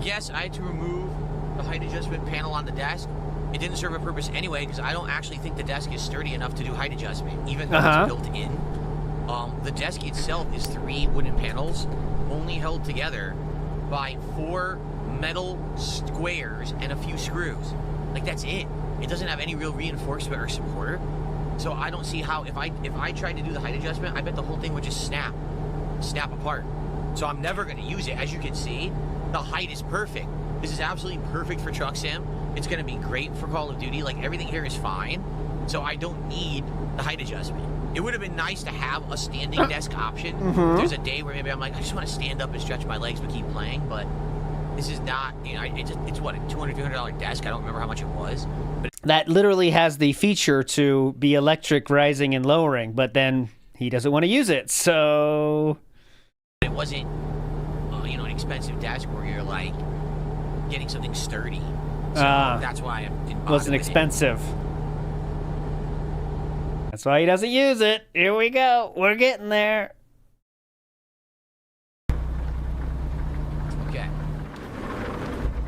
yes, I had to remove the height adjustment panel on the desk. It didn't serve a purpose anyway because I don't actually think the desk is sturdy enough to do height adjustment, even though it's built in. The desk itself is 3 wooden panels, only held together by 4 metal squares and a few screws. Like, that's it. It doesn't have any real reinforcement or support. So I don't see how, if I tried to do the height adjustment, I bet the whole thing would just snap apart. So I'm never going to use it. As you can see, the height is perfect. This is absolutely perfect for Truck Sim. It's going to be great for Call of Duty. Like, everything here is fine. So I don't need the height adjustment. It would have been nice to have a standing desk option. There's a day where maybe I'm like, I just want to stand up and stretch my legs but keep playing. But this is not, you know, it's what, a $200, $300 desk? I don't remember how much it was. But that literally has the feature to be electric rising and lowering, but then he doesn't want to use it, so... It wasn't, you know, an expensive desk where you're, like, getting something sturdy. So that's why I didn't bother wasn't with expensive. That's why he doesn't use it. Here we go. We're getting there. Okay.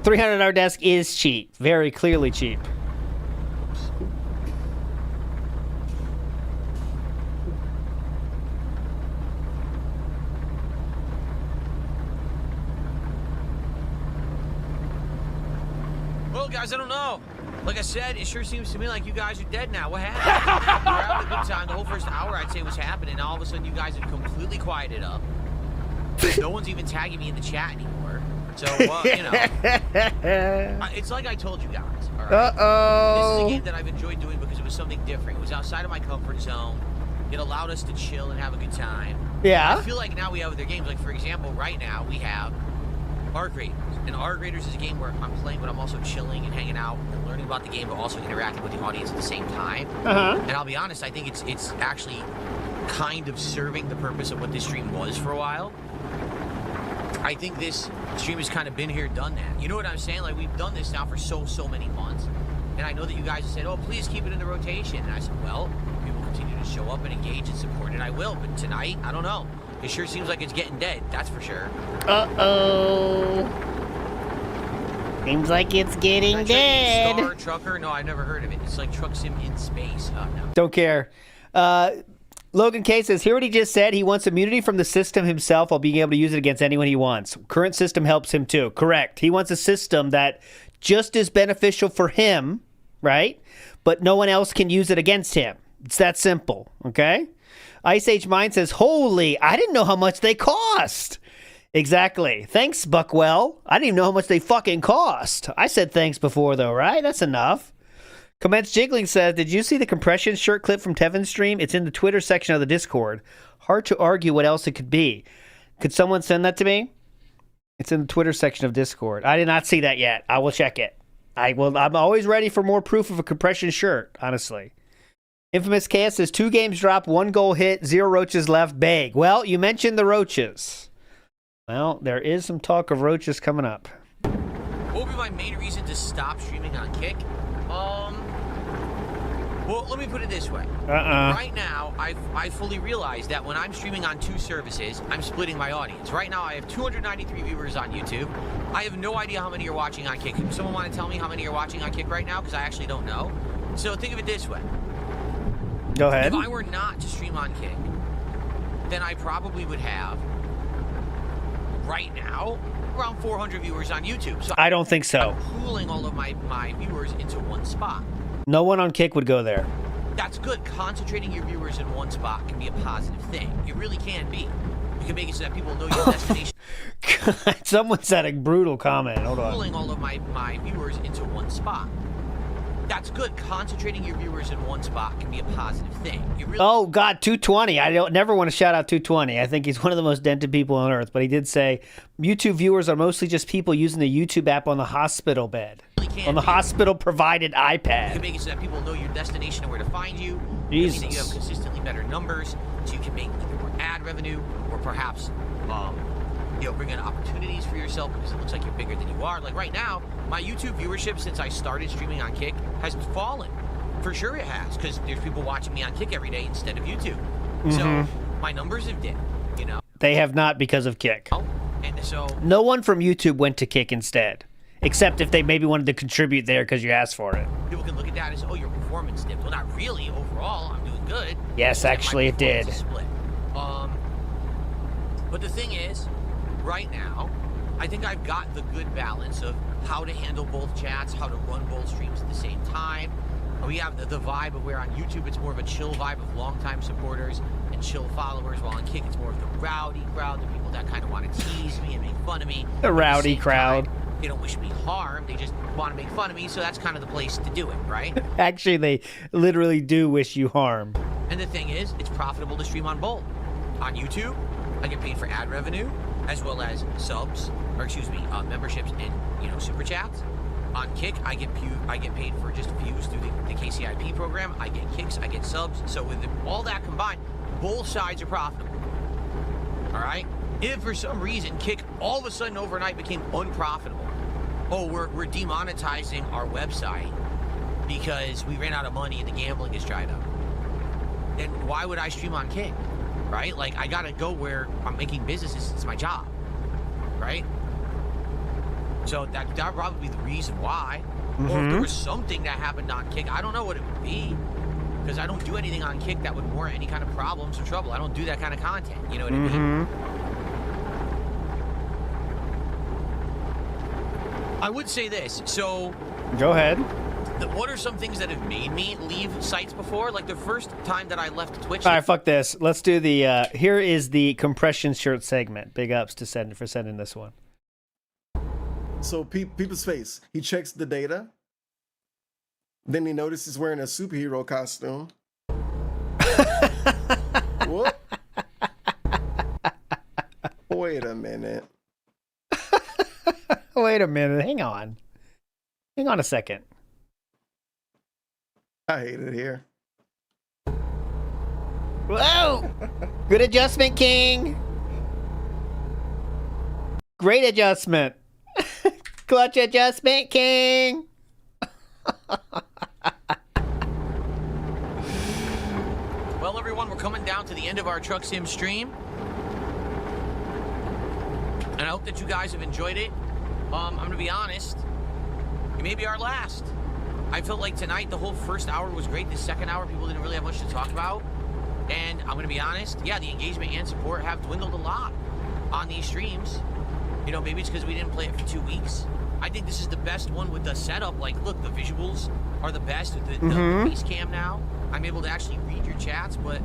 $300 desk is cheap. Very clearly cheap. Well, guys, I don't know. Like I said, it sure seems to me like you guys are dead now. What happened? You were having a good time. The whole first hour, I'd say, was happening. All of a sudden, you guys had completely quieted up. No one's even tagging me in the chat anymore. So, you know, it's like I told you guys. All right? This is a game that I've enjoyed doing because it was something different. It was outside of my comfort zone. It allowed us to chill and have a good time. Yeah. I feel like now we have other games. Like, for example, right now we have Arc Raiders. And Arc Raiders is a game where I'm playing, but I'm also chilling and hanging out and learning about the game, but also interacting with the audience at the same time. And I'll be honest, I think it's actually kind of serving the purpose of what this stream was for a while. I think this stream has kind of been here, done that. You know what I'm saying? Like, we've done this now for so many months. And I know that you guys have said, oh, please keep it in the rotation. And I said, well, if people continue to show up and engage and support it, I will. But tonight, I don't know. It sure seems like it's getting dead, that's for sure. Seems like it's getting dead. Star Trucker? No, I've never heard of it. It's like Truck Sim in space. No. Don't care. Logan K says, hear what he just said? He wants immunity from the system himself while being able to use it against anyone he wants. Current system helps him too. Correct. He wants a system that just is beneficial for him, right? But no one else can use it against him. It's that simple, okay? Ice Age Mind says, holy, I didn't know how much they cost. Exactly. Thanks, Buckwell. I didn't even know how much they fucking cost. I said thanks before, though, right? That's enough. Commence Jiggling says, did you see the compression shirt clip from Tevin's stream? It's in the Twitter section of the Discord. Hard to argue what else it could be. Could someone send that to me? It's in the Twitter section of Discord. I did not see that yet. I will check it. I'm always ready for more proof of a compression shirt, honestly. Infamous KS says, 2 games dropped, 1 goal hit, 0 roaches left, bag. Well, you mentioned the roaches. Well, there is some talk of roaches coming up. What would be my main reason to stop streaming on Kick? Well, let me put it this way. Right now, I fully realize that when I'm streaming on 2 services, I'm splitting my audience. Right now, I have 293 viewers on YouTube. I have no idea how many are watching on Kick. Someone want to tell me how many are watching on Kick right now? Because I actually don't know. So think of it this way. Go ahead. If I were not to stream on Kick, then I probably would have, right now, around 400 viewers on YouTube. So I don't think so. I'm pooling all of my viewers into one spot. No one on Kick would go there. That's good. Concentrating your viewers in one spot can be a positive thing. It really can be. You can make it so that people know your destination. God, someone said a brutal comment. Hold on. Pooling all of my viewers into one spot. That's good. Concentrating your viewers in one spot can be a positive thing. It really Oh, God, 220. I don't never want to shout out 220. I think he's one of the most dented people on earth. But he did say, YouTube viewers are mostly just people using the YouTube app on the hospital bed. On the hospital-provided iPad. You can make it so that people know your destination and where to find you. Jesus. That you have consistently better numbers, so you can make either more ad revenue or perhaps, bring in opportunities for yourself because it looks like you're bigger than you are. Like right now, my YouTube viewership since I started streaming on Kick has fallen. For sure it has, because there's people watching me on Kick every day instead of YouTube. So my numbers have dipped, you know. They have not because of Kick. And so No one from YouTube went to Kick instead, except if they maybe wanted to contribute there because you asked for it. people can look at that as, oh, your performance dipped. Well, not really. Overall, I'm doing good. Yes, It's that my actually, it did. performance is split. But the thing is, right now, I think I've got the good balance of how to handle both chats, how to run both streams at the same time. We have the vibe of where on YouTube it's more of a chill vibe of longtime supporters and chill followers, while on Kick it's more of the rowdy crowd, the people that kind of want to tease me and make fun of me. The rowdy crowd. They don't wish me harm, they just want to make fun of me, so that's kind of the place to do it, right? Actually, they literally do wish you harm. And the thing is, it's profitable to stream on both. On YouTube, I get paid for ad revenue, as well as subs, or excuse me, memberships and, super chats. On Kick, I get paid for just views through the KCIP program. I get kicks, I get subs. So with all that combined, both sides are profitable. All right? If for some reason Kick all of a sudden overnight became unprofitable, oh, we're demonetizing our website because we ran out of money and the gambling is dried up, then why would I stream on Kick? Right? Like, I gotta go where I'm making business. It's my job. Right? So that would probably be the reason why. Or if there was something that happened on Kick, I don't know what it would be. Because I don't do anything on Kick that would warrant any kind of problems or trouble. I don't do that kind of content. You know what I mean? I would say this. So, Go ahead. what are some things that have made me leave sites before? Like the first time that I left Twitch. All right, fuck this. Let's do the, here is the compression shirt segment. Big ups to for sending this one. So people's face. He checks the data. Then he notices he's wearing a superhero costume. What? Wait a minute. Wait a minute. Hang on. Hang on a second. I hate it here. Whoa! Good adjustment, King. Great adjustment. Clutch adjustment, King. Well, everyone, we're coming down to the end of our Truck Sim stream. And I hope that you guys have enjoyed it. I'm going to be honest. It may be our last. I felt like tonight, the whole first hour was great. The second hour, people didn't really have much to talk about. And I'm going to be honest. Yeah, the engagement and support have dwindled a lot on these streams. Maybe it's because we didn't play it for 2 weeks. I think this is the best one with the setup. Like, look, the visuals are the best with the face cam now. I'm able to actually read your chats, but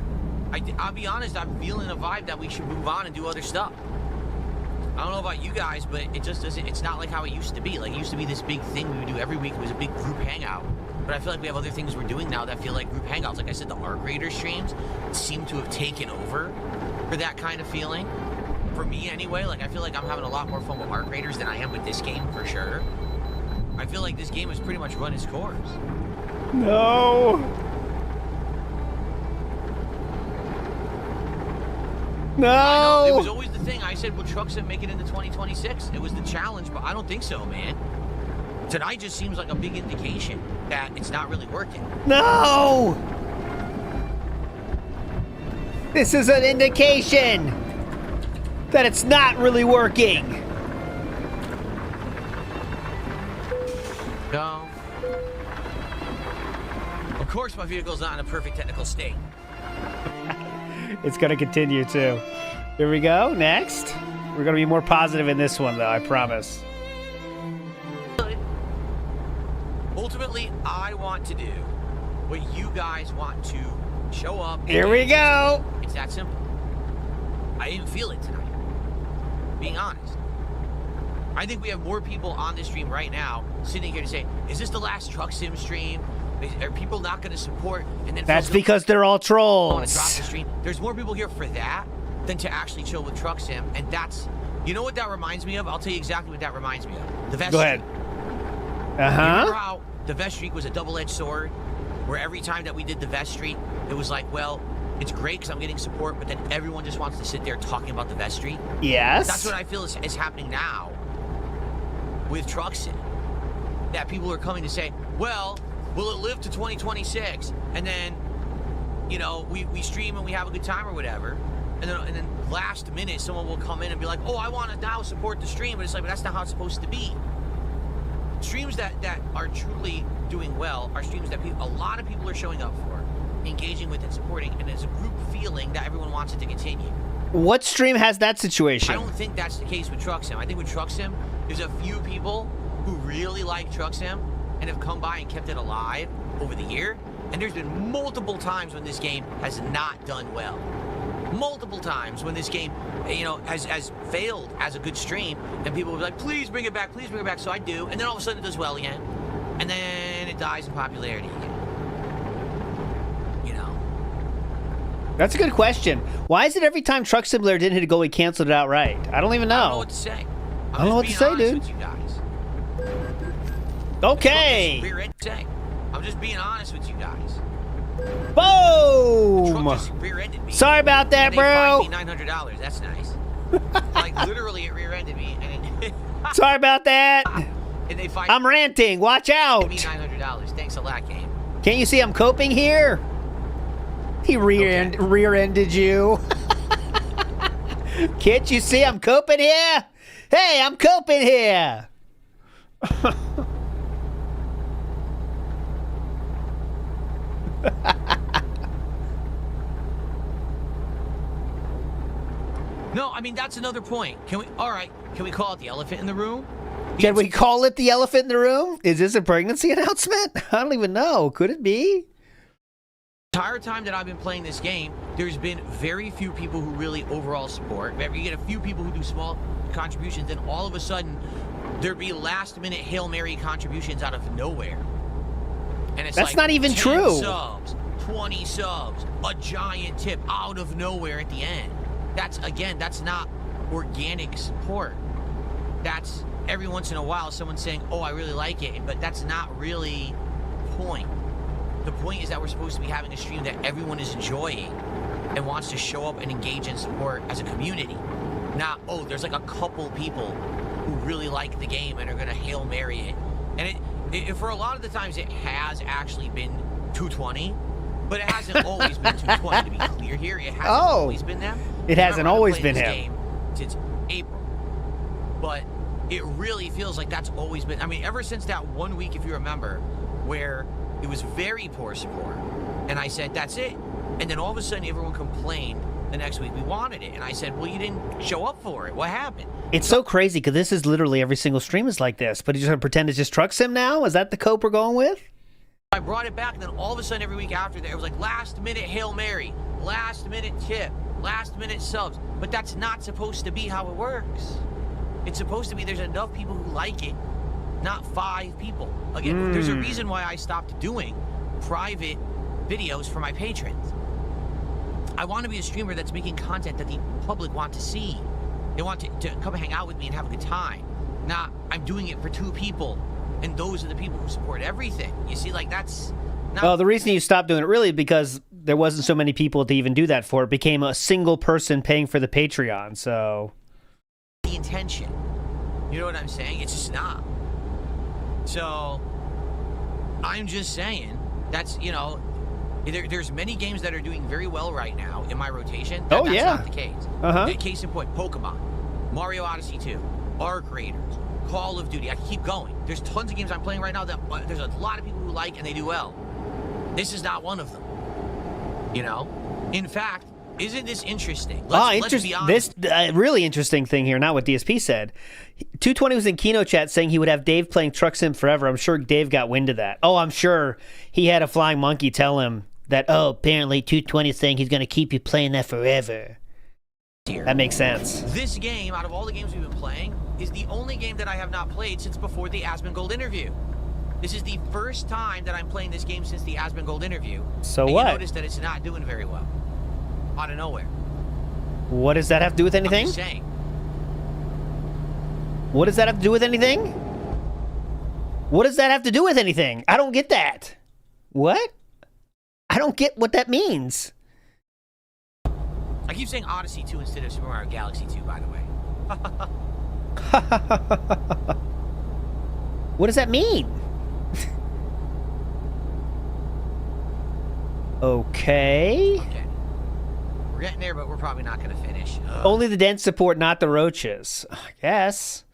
I'll be honest, I'm feeling a vibe that we should move on and do other stuff. I don't know about you guys, but it just doesn't, it's not like how it used to be. Like, it used to be this big thing we would do every week. It was a big group hangout. But I feel like we have other things we're doing now that feel like group hangouts. Like I said, the Arc Raider streams seem to have taken over for that kind of feeling. For me, anyway, like, I feel like I'm having a lot more fun with Arc Raiders than I am with this game, for sure. I feel like this game has pretty much run its course. No. No. I know, it was always the thing. I said, will Truck Sim make it into 2026? It was the challenge, but I don't think so, man. Tonight just seems like a big indication that it's not really working. No. This is an indication that it's not really working. No. Of course my vehicle's not in a perfect technical state. It's gonna continue too. Here we go, next. We're gonna be more positive in this one though, I promise. Ultimately, I want to do what you guys want to show up. Here we go. It's that simple. I didn't feel it tonight. Being honest. I think we have more people on this stream right now sitting here to say, is this the last Truck Sim stream? Are people not going to support? And then that's because they're all trolls. Want to drop the stream. There's more people here for that than to actually chill with Truck Sim. And that's, you know what that reminds me of? I'll tell you exactly what that reminds me of. The Vest Go ahead. Streak. Remember how the Vest Streak was a double-edged sword? Where every time that we did the Vest Streak, it was like, well, it's great because I'm getting support, but then everyone just wants to sit there talking about the Vest Streak. Yes. That's what I feel is happening now with Truck Sim. That people are coming to say, well, will it live to 2026? And then, we stream and we have a good time or whatever. and then last minute someone will come in and be like, oh, I want to now support the stream, but it's like, but that's not how it's supposed to be. Streams that are truly doing well are streams that a lot of people are showing up for, engaging with and supporting, and it's a group feeling that everyone wants it to continue. What stream has that situation? I don't think that's the case with Truck Sim. I think with Truck Sim, there's a few people who really like Truck Sim and have come by and kept it alive over the year. And there's been multiple times when this game has not done well. Multiple times when this game, you know, has failed as a good stream, and people will be like, please bring it back, please bring it back. So I do, and then all of a sudden it does well again, and then it dies in popularity again. You know. That's a good question. Why is it every time Truck Simulator didn't hit a goal, he canceled it outright? I don't even know. I don't know what to say. I don't know what to say, dude. You guys. Okay. I'm just being honest with you guys. Boom! Sorry about that, bro. Fined me $900. That's nice. Like literally, it rear-ended me. And Sorry about that. And they fined I'm ranting. Watch out. me $900. Thanks a lot, game. Can't you see I'm coping here? He rear-ended you. Can't you see I'm coping here? Hey, I'm coping here. No, I mean, that's another point. All right, can we call it the elephant in the room? Can we call it the elephant in the room? Is this a pregnancy announcement? I don't even know. Could it be? The entire time that I've been playing this game, there's been very few people who really overall support. Whenever you get a few people who do small contributions, then all of a sudden, there'd be last-minute Hail Mary contributions out of nowhere. And it's That's like not even 10 true. subs, 20 subs, a giant tip out of nowhere at the end. That's not organic support. That's every once in a while someone saying, oh, I really like it, but that's not really the point. The point is that we're supposed to be having a stream that everyone is enjoying and wants to show up and engage and support as a community. Not, oh, there's like a couple people who really like the game and are going to Hail Mary it. And it for a lot of the times it has actually been 220, but it hasn't always been 220, to be clear here. It hasn't always been them. It hasn't always been him. Game since April. But it really feels like that's always been, I mean, ever since that 1 week, if you remember, where it was very poor support. And I said, that's it. And then all of a sudden, everyone complained the next week we wanted it. And I said, well, you didn't show up for it. What happened? It's so crazy because this is literally every single stream is like this. But you're just going to pretend it's just Truck Sim now? Is that the cope we're going with? I brought it back, and then all of a sudden, every week after that, it was like last-minute Hail Mary, last-minute tip, last-minute subs. But that's not supposed to be how it works. It's supposed to be there's enough people who like it, not 5 people. Again, there's a reason why I stopped doing private videos for my patrons. I want to be a streamer that's making content that the public want to see. They want to come hang out with me and have a good time. Not, I'm doing it for 2 people, and those are the people who support everything. You see, like, that's not... Well, the reason you stopped doing it really because there wasn't so many people to even do that for. It became a single person paying for the Patreon, so... The intention. You know what I'm saying? It's just not. So, I'm just saying, that's, you know, there's many games that are doing very well right now in my rotation. That's not the case. Case in point, Pokemon, Mario Odyssey 2, Arc Raiders, Call of Duty. I can keep going. There's tons of games I'm playing right now that there's a lot of people who like and they do well. This is not one of them. You know? In fact, isn't this interesting? Let's be honest. This really interesting thing here, not what DSP said. 220 was in Kino chat saying he would have Dave playing Truck Sim forever. I'm sure Dave got wind of that. Oh, I'm sure he had a flying monkey tell him that, oh, apparently 220 is saying he's going to keep you playing that forever. That makes sense. This game, out of all the games we've been playing, is the only game that I have not played since before the Asmongold interview. This is the first time that I'm playing this game since the Asmongold interview. So and what? You notice that it's not doing very well. Out of nowhere. What does that have to do with anything? I'm just saying. What does that have to do with anything? What does that have to do with anything? I don't get that. What? I don't get what that means. I keep saying Odyssey 2 instead of Super Mario Galaxy 2, by the way. What does that mean? Okay. We're getting there, but we're probably not going to finish. Only the dent support, not the roaches. I guess.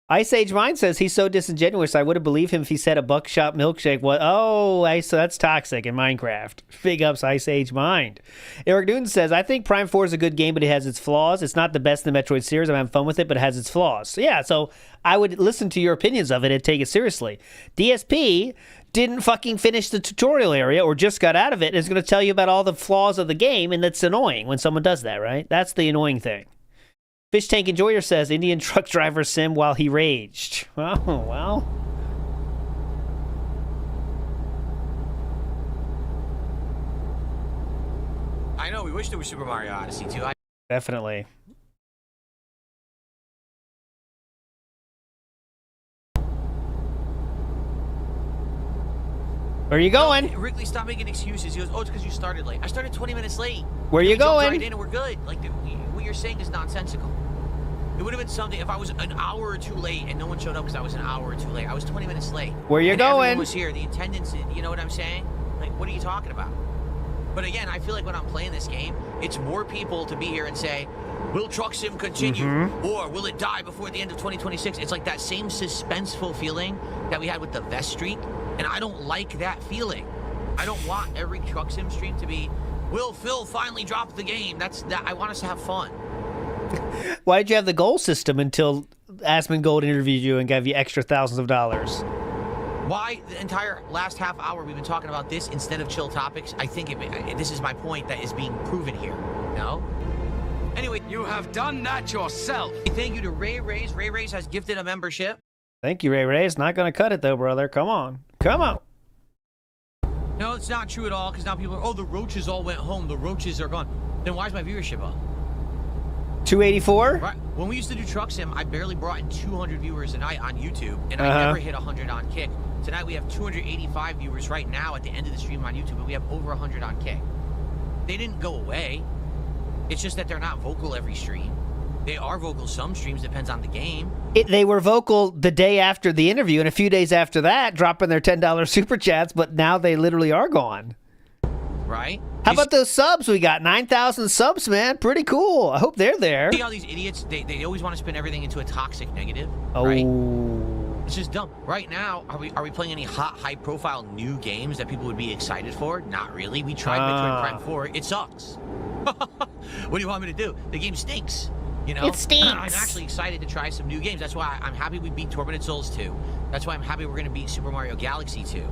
Ice Age Mind says he's so disingenuous. I would have believed him if he said a buckshot milkshake. What? Oh, so that's toxic in Minecraft. Big ups, Ice Age Mind. Eric Newton says, I think Prime 4 is a good game, but it has its flaws. It's not the best in the Metroid series. I'm having fun with it, but it has its flaws. So, yeah, so I would listen to your opinions of it and take it seriously. DSP didn't fucking finish the tutorial area or just got out of it and is going to tell you about all the flaws of the game, and that's annoying when someone does that, right? That's the annoying thing. Fish Tank Enjoyer says Indian truck driver sim while he raged. Oh, well. I know, we wish there was Super Mario Odyssey, too. Definitely. Where are you going? No, Wrigley, stop making excuses. He goes, oh, it's because you started late. I started 20 minutes late. Where are you going? Right in and we're good. Like, what you're saying is nonsensical. It would have been something if I was an hour or two late and no one showed up because I was an hour or two late. I was 20 minutes late. Where you going? Everyone was here. The attendance, you know what I'm saying? Like, what are you talking about? But again, I feel like when I'm playing this game, it's more people to be here and say, will Truck Sim continue? Or will it die before the end of 2026? It's like that same suspenseful feeling that we had with the Vest streak. And I don't like that feeling. I don't want every Truck Sim stream to be, will Phil finally drop the game? I want us to have fun. Why did you have the goal system until Asmongold interviewed you and gave you extra thousands of dollars? Why the entire last half hour we've been talking about this instead of chill topics? I think this is my point that is being proven here. No? Anyway, you have done that yourself. Thank you to Ray Rays. Ray Rays has gifted a membership. Thank you, Ray Ray's not going to cut it, though, brother. Come on. Come on. No, it's not true at all, because now people are, oh, the roaches all went home. The roaches are gone. Then why is my viewership up? 284? Right. When we used to do Truck Sim, I barely brought in 200 viewers a night on YouTube, and I never hit 100 on Kick. Tonight we have 285 viewers right now at the end of the stream on YouTube, but we have over 100 on Kick. They didn't go away. It's just that they're not vocal every stream. They are vocal some streams, depends on the game. They were vocal the day after the interview, and a few days after that, dropping their $10 super chats, but now they literally are gone. Right? How about those subs we got? 9,000 subs, man. Pretty cool. I hope they're there. See all these idiots, they always want to spin everything into a toxic negative. Oh. Right? It's just dumb. Right now, are we playing any hot, high-profile new games that people would be excited for? Not really. We tried Metroid Prime 4. It sucks. What do you want me to do? The game stinks. You know? It stinks. I'm actually excited to try some new games. That's why I'm happy we beat Tormented Souls 2. That's why I'm happy we're going to beat Super Mario Galaxy 2.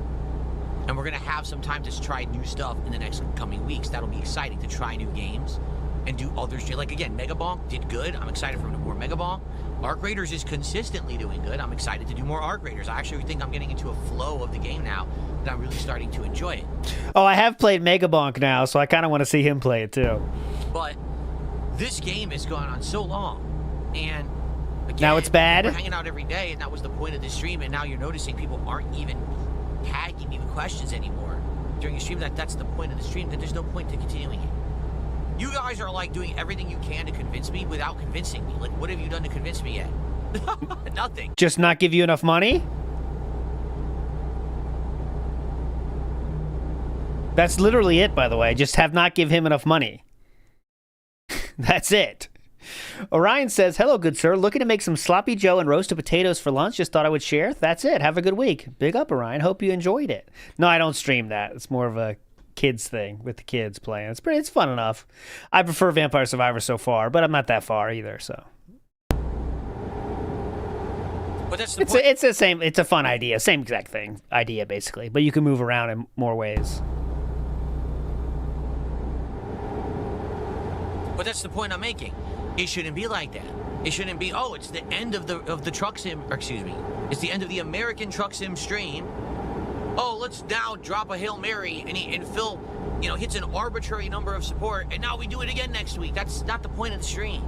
And we're going to have some time to try new stuff in the next coming weeks. That'll be exciting to try new games and do others. Like, again, Mega Bonk did good. I'm excited for more Mega Bonk. Arc Raiders is consistently doing good. I'm excited to do more Arc Raiders. I actually think I'm getting into a flow of the game now that I'm really starting to enjoy it. Oh, I have played Mega Bonk now, so I kind of want to see him play it too. But this game has gone on so long, and again, now it's bad. We're hanging out every day, and that was the point of the stream. And now you're noticing people aren't even tagging me with questions anymore during the stream. That's the point of the stream. That there's no point to continuing it. You guys are like doing everything you can to convince me without convincing me. Like, what have you done to convince me yet? Nothing. Just not give you enough money? That's literally it, by the way. Just have not give him enough money. That's it. Orion says, hello, good sir. Looking to make some sloppy joe and roasted potatoes for lunch. Just thought I would share. That's it. Have a good week. Big up, Orion. Hope you enjoyed it. No, I don't stream that. It's more of a kids thing with the kids playing. It's fun enough. I prefer Vampire Survivor so far, but I'm not that far either, so. But that's the point. It's the same. It's a fun idea. Same exact idea, basically. But you can move around in more ways. But that's the point I'm making. It shouldn't be like that. It shouldn't be, oh, it's the end of the Truck Sim, or excuse me, it's the end of the American Truck Sim stream. Oh, let's now drop a Hail Mary, and Phil, hits an arbitrary number of support, and now we do it again next week. That's not the point of the stream.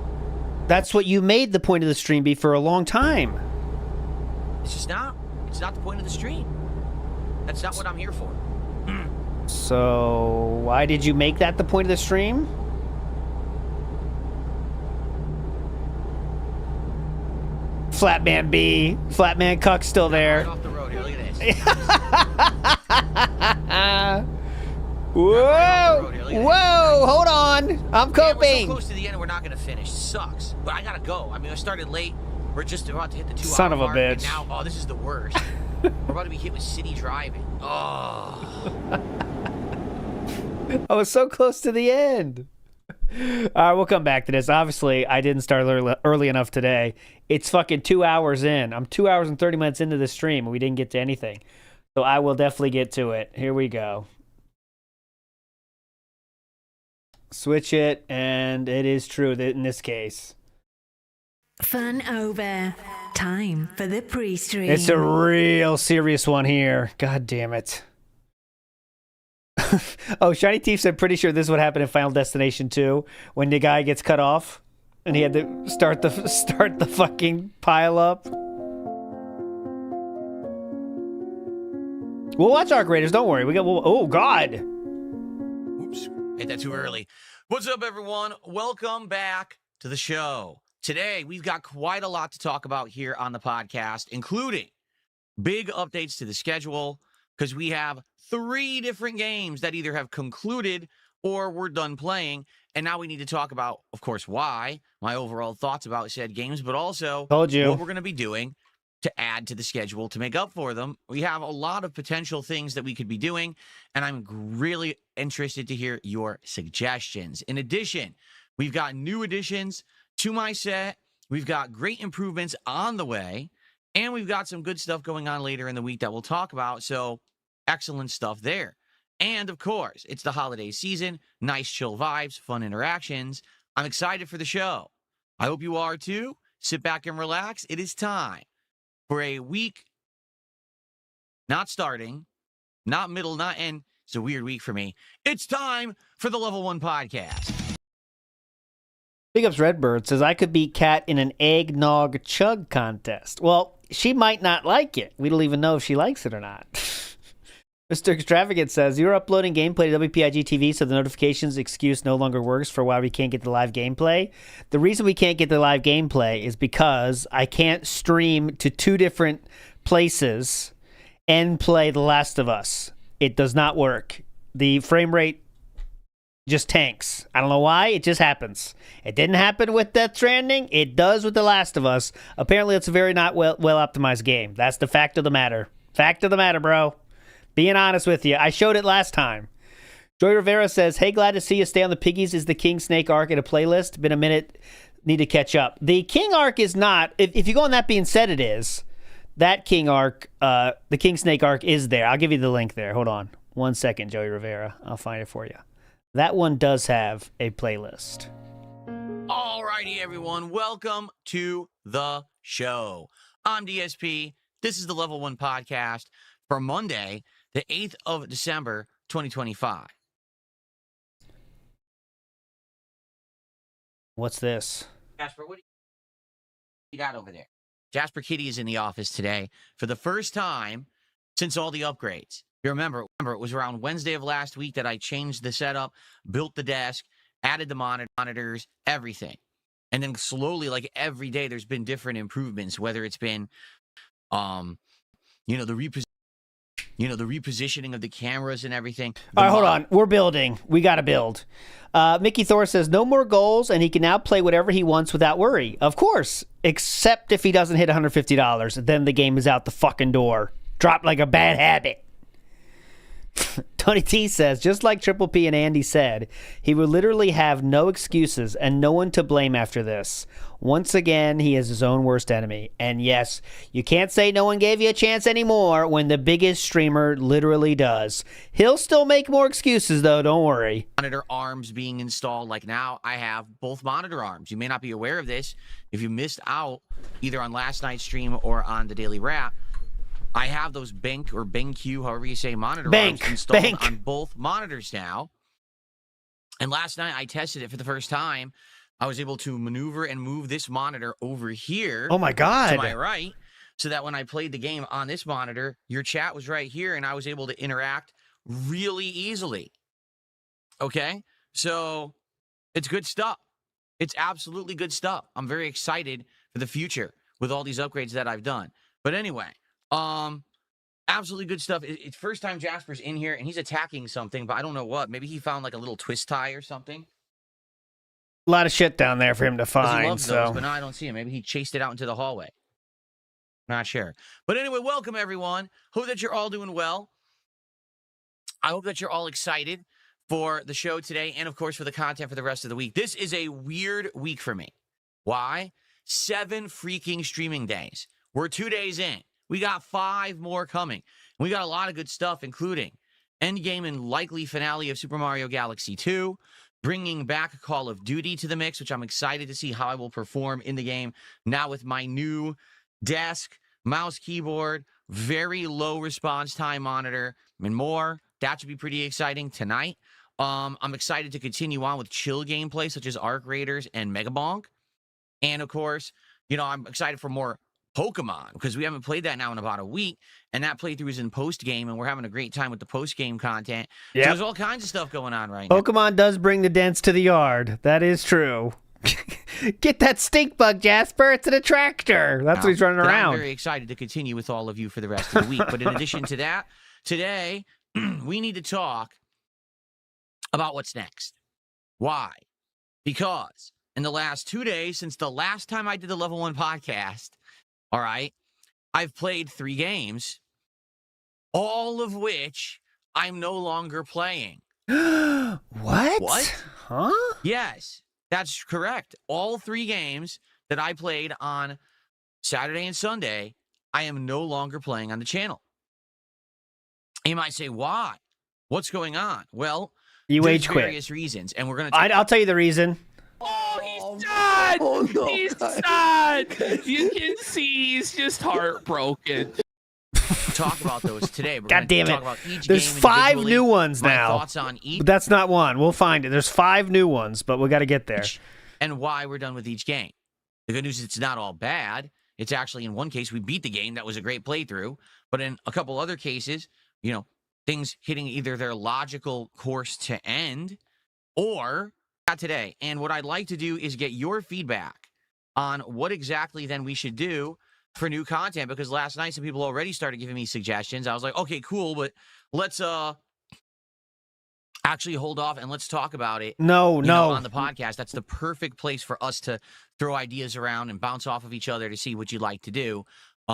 That's what you made the point of the stream be for a long time. It's just not. It's not the point of the stream. That's not what I'm here for. So, why did you make that the point of the stream? Flatman B. Flatman Cuck's still there. Right off the road here. Look at this. Whoa! Whoa! Hold on. I'm Man, we're so coping. close to the end and we're not going to finish. Sucks. But I got to go. I mean, I started late. We're just about to hit the 2 hour Son of a mark, and bitch. now, oh, this is the worst. We're about to be hit with city driving. Oh. I was so close to the end. All right, we'll come back to this. Obviously, I didn't start early enough today. It's fucking 2 hours in. I'm 2 hours and 30 minutes into the stream, and we didn't get to anything. So I will definitely get to it. Here we go. Switch it, and it is true that in this case. Fun over. Time for the Preestream. It's a real serious one here. God damn it. Oh, Shiny Teeth said, pretty sure this is what happened in Final Destination 2 when the guy gets cut off and he had to start the fucking pile up. We'll watch Arc Raiders, don't worry. Oh God. Oops, hit that too early. What's up, everyone? Welcome back to the show. Today, we've got quite a lot to talk about here on the podcast, including big updates to the schedule, because we have 3 different games that either have concluded or we're done playing. And now we need to talk about, of course, why, my overall thoughts about said games, but also what we're going to be doing to add to the schedule to make up for them. We have a lot of potential things that we could be doing, and I'm really interested to hear your suggestions. In addition, we've got new additions to my set. We've got great improvements on the way, and we've got some good stuff going on later in the week that we'll talk about. So excellent stuff there. And of course, it's the holiday season, nice chill vibes, fun interactions. I'm excited for the show. I hope you are too. Sit back and relax. It is time for a week, not starting, not middle, not end. It's a weird week for me. It's time for the Level 1 podcast. Big Ups Redbird says, I could beat Kat in an eggnog chug contest. Well, she might not like it. We don't even know if she likes it or not. Mr. Extravagant says, you're uploading gameplay to WPIG TV, so the notifications excuse no longer works for why we can't get the live gameplay. The reason we can't get the live gameplay is because I can't stream to 2 different places and play The Last of Us. It does not work. The frame rate just tanks. I don't know why. It just happens. It didn't happen with Death Stranding. It does with The Last of Us. Apparently, it's a very not well optimized game. That's the fact of the matter. Fact of the matter, bro. Being honest with you. I showed it last time. Joy Rivera says, hey, glad to see you. Stay on the Piggies is the King Snake arc in a playlist. Been a minute. Need to catch up. The King arc is not. If you go on that being said, it is. That King arc, the King Snake arc is there. I'll give you the link there. Hold on. 1 second, Joey Rivera. I'll find it for you. That one does have a playlist. All righty, everyone. Welcome to the show. I'm DSP. This is the Level 1 podcast for Monday, the 8th of December, 2025. What's this? Jasper, what do you got over there? Jasper Kitty is in the office today for the first time since all the upgrades. You remember, it was around Wednesday of last week that I changed the setup, built the desk, added the monitors, everything. And then slowly, like every day, there's been different improvements, whether it's been, the repositioning of the cameras and everything. All right, hold on. We're building. We got to build. Mickey Thor says, no more goals, and he can now play whatever he wants without worry. Of course, except if he doesn't hit $150. Then the game is out the fucking door. Dropped like a bad habit. Tony T says, just like Triple P and Andy said, he will literally have no excuses and no one to blame after this. Once again, he is his own worst enemy. And yes, you can't say no one gave you a chance anymore when the biggest streamer literally does. He'll still make more excuses, though, don't worry. Monitor arms being installed. Like now, I have both monitor arms. You may not be aware of this. If you missed out either on last night's stream or on the Daily Wrap, I have those Bank or BenQ, however you say, monitor arms installed on both monitors now. And last night I tested it for the first time. I was able to maneuver and move this monitor over here. Oh my God. To my right, so that when I played the game on this monitor, your chat was right here and I was able to interact really easily. Okay? So it's good stuff. It's absolutely good stuff. I'm very excited for the future with all these upgrades that I've done. But anyway, Absolutely good stuff. It's first time Jasper's in here, and he's attacking something, but I don't know what. Maybe he found like a little twist tie or something. A lot of shit down there for him to find. He loves so. those, but now I don't see him. Maybe he chased it out into the hallway. Not sure. But anyway, welcome everyone. Hope that you're all doing well. I hope that you're all excited for the show today and, of course, for the content for the rest of the week. This is a weird week for me. Why? 7 freaking streaming days. We're 2 days in. We got 5 more coming. We got a lot of good stuff, including endgame and likely finale of Super Mario Galaxy 2, bringing back Call of Duty to the mix, which I'm excited to see how I will perform in the game now with my new desk, mouse, keyboard, very low response time monitor, and more. That should be pretty exciting tonight. I'm excited to continue on with chill gameplay such as Arc Raiders and Mega Bonk. And of course, you know, I'm excited for more Pokemon because we haven't played that now in about a week, and that playthrough is in post-game, and we're having a great time with the post-game content. Yep. So there's all kinds of stuff going on right now. Pokemon does bring the dents to the yard. That is true. Get that stink bug, Jasper. It's an attractor. That's what he's running around. I'm very excited to continue with all of you for the rest of the week. But in addition to that, today, we need to talk about what's next. Why? Because in the last 2 days, since the last time I did the Level 1 podcast, all right, I've played 3 games, all of which I'm no longer playing. What? What? Huh? Yes, that's correct. All 3 games that I played on Saturday and Sunday, I am no longer playing on the channel. You might say, why? What's going on? Well, you age quit. Various reasons, and we're going to. I'll tell you the reason. Oh, he's sad. Oh, no, he's God. sad. You can see he's just heartbroken. Talk about those today. We're God damn talk it. about each There's game 5 individually, new ones my now. Thoughts on each. But that's not one. We'll find it. There's 5 new ones, but we got to get there. And why we're done with each game. The good news is it's not all bad. It's actually, in one case, we beat the game. That was a great playthrough. But in a couple other cases, you know, things hitting either their logical course to end or not today. And what I'd like to do is get your feedback on what exactly then we should do for new content, because last night some people already started giving me suggestions. I was like, okay, cool, but let's actually hold off and let's talk about it. No. On the podcast. That's the perfect place for us to throw ideas around and bounce off of each other to see what you'd like to do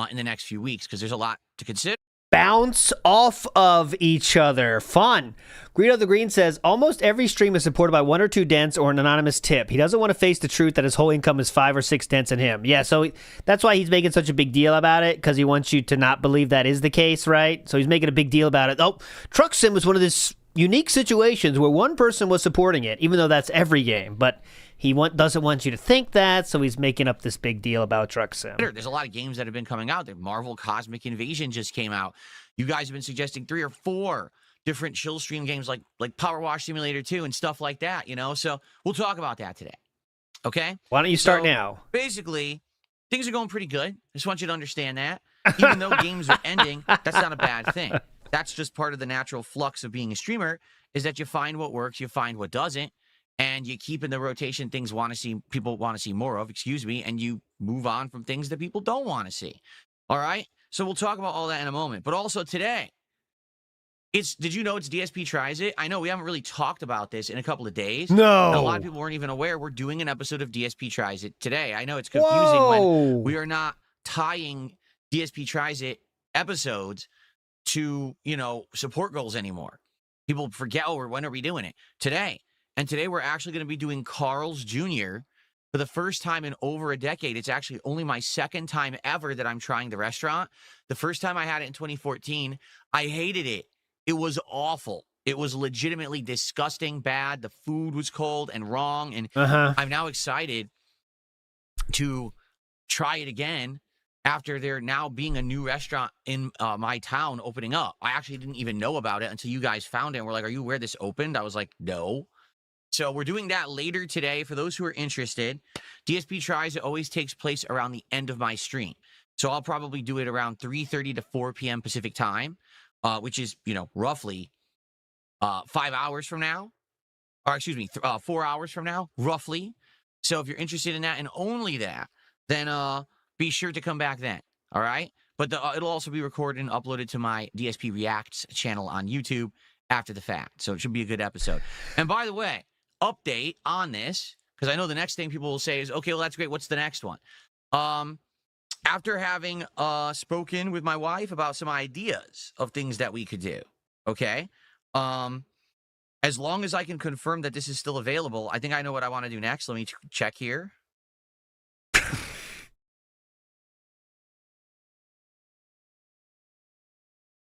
in the next few weeks, because there's a lot to consider. Bounce off of each other. Fun. Greedo the Green says, almost every stream is supported by 1 or 2 dents or an anonymous tip. He doesn't want to face the truth that his whole income is 5 or 6 dents in him. Yeah, so that's why he's making such a big deal about it, because he wants you to not believe that is the case, right? So he's making a big deal about it. Oh, Truck Sim was one of these unique situations where one person was supporting it, even though that's every game. But he doesn't want you to think that, so he's making up this big deal about Truck Sim. There's a lot of games that have been coming out. The Marvel Cosmic Invasion just came out. You guys have been suggesting 3 or 4 different chill stream games like Power Wash Simulator 2 and stuff like that, you know? So we'll talk about that today, okay? Why don't you start now? Basically, things are going pretty good. I just want you to understand that. Even though games are ending, that's not a bad thing. That's just part of the natural flux of being a streamer, is that you find what works, you find what doesn't, and you keep in the rotation things people want to see more of, and you move on from things that people don't want to see. All right? So we'll talk about all that in a moment. But also today, did you know it's DSP Tries It? I know we haven't really talked about this in a couple of days. No. And a lot of people weren't even aware we're doing an episode of DSP Tries It today. I know it's confusing when we are not tying DSP Tries It episodes to, support goals anymore. People forget, when are we doing it? Today. And today we're actually going to be doing Carl's Jr. for the first time in over a decade. It's actually only my second time ever that I'm trying the restaurant. The first time I had it in 2014, I hated it. It was awful. It was legitimately disgusting, bad. The food was cold and wrong. And I'm now excited to try it again after there now being a new restaurant in my town opening up. I actually didn't even know about it until you guys found it and were like, are you aware this opened? I was like, no. So we're doing that later today. For those who are interested, DSP Tries It always takes place around the end of my stream. So I'll probably do it around 3:30 to 4 p.m. Pacific time, which is, roughly 5 hours from now. Or excuse me, 4 hours from now, roughly. So if you're interested in that and only that, then be sure to come back then. All right? But it'll also be recorded and uploaded to my DSP Reacts channel on YouTube after the fact. So it should be a good episode. And by the way, update on this, because I know the next thing people will say is, okay, well, that's great. What's the next one? After having spoken with my wife about some ideas of things that we could do, okay? As long as I can confirm that this is still available, I think I know what I want to do next. Let me check here.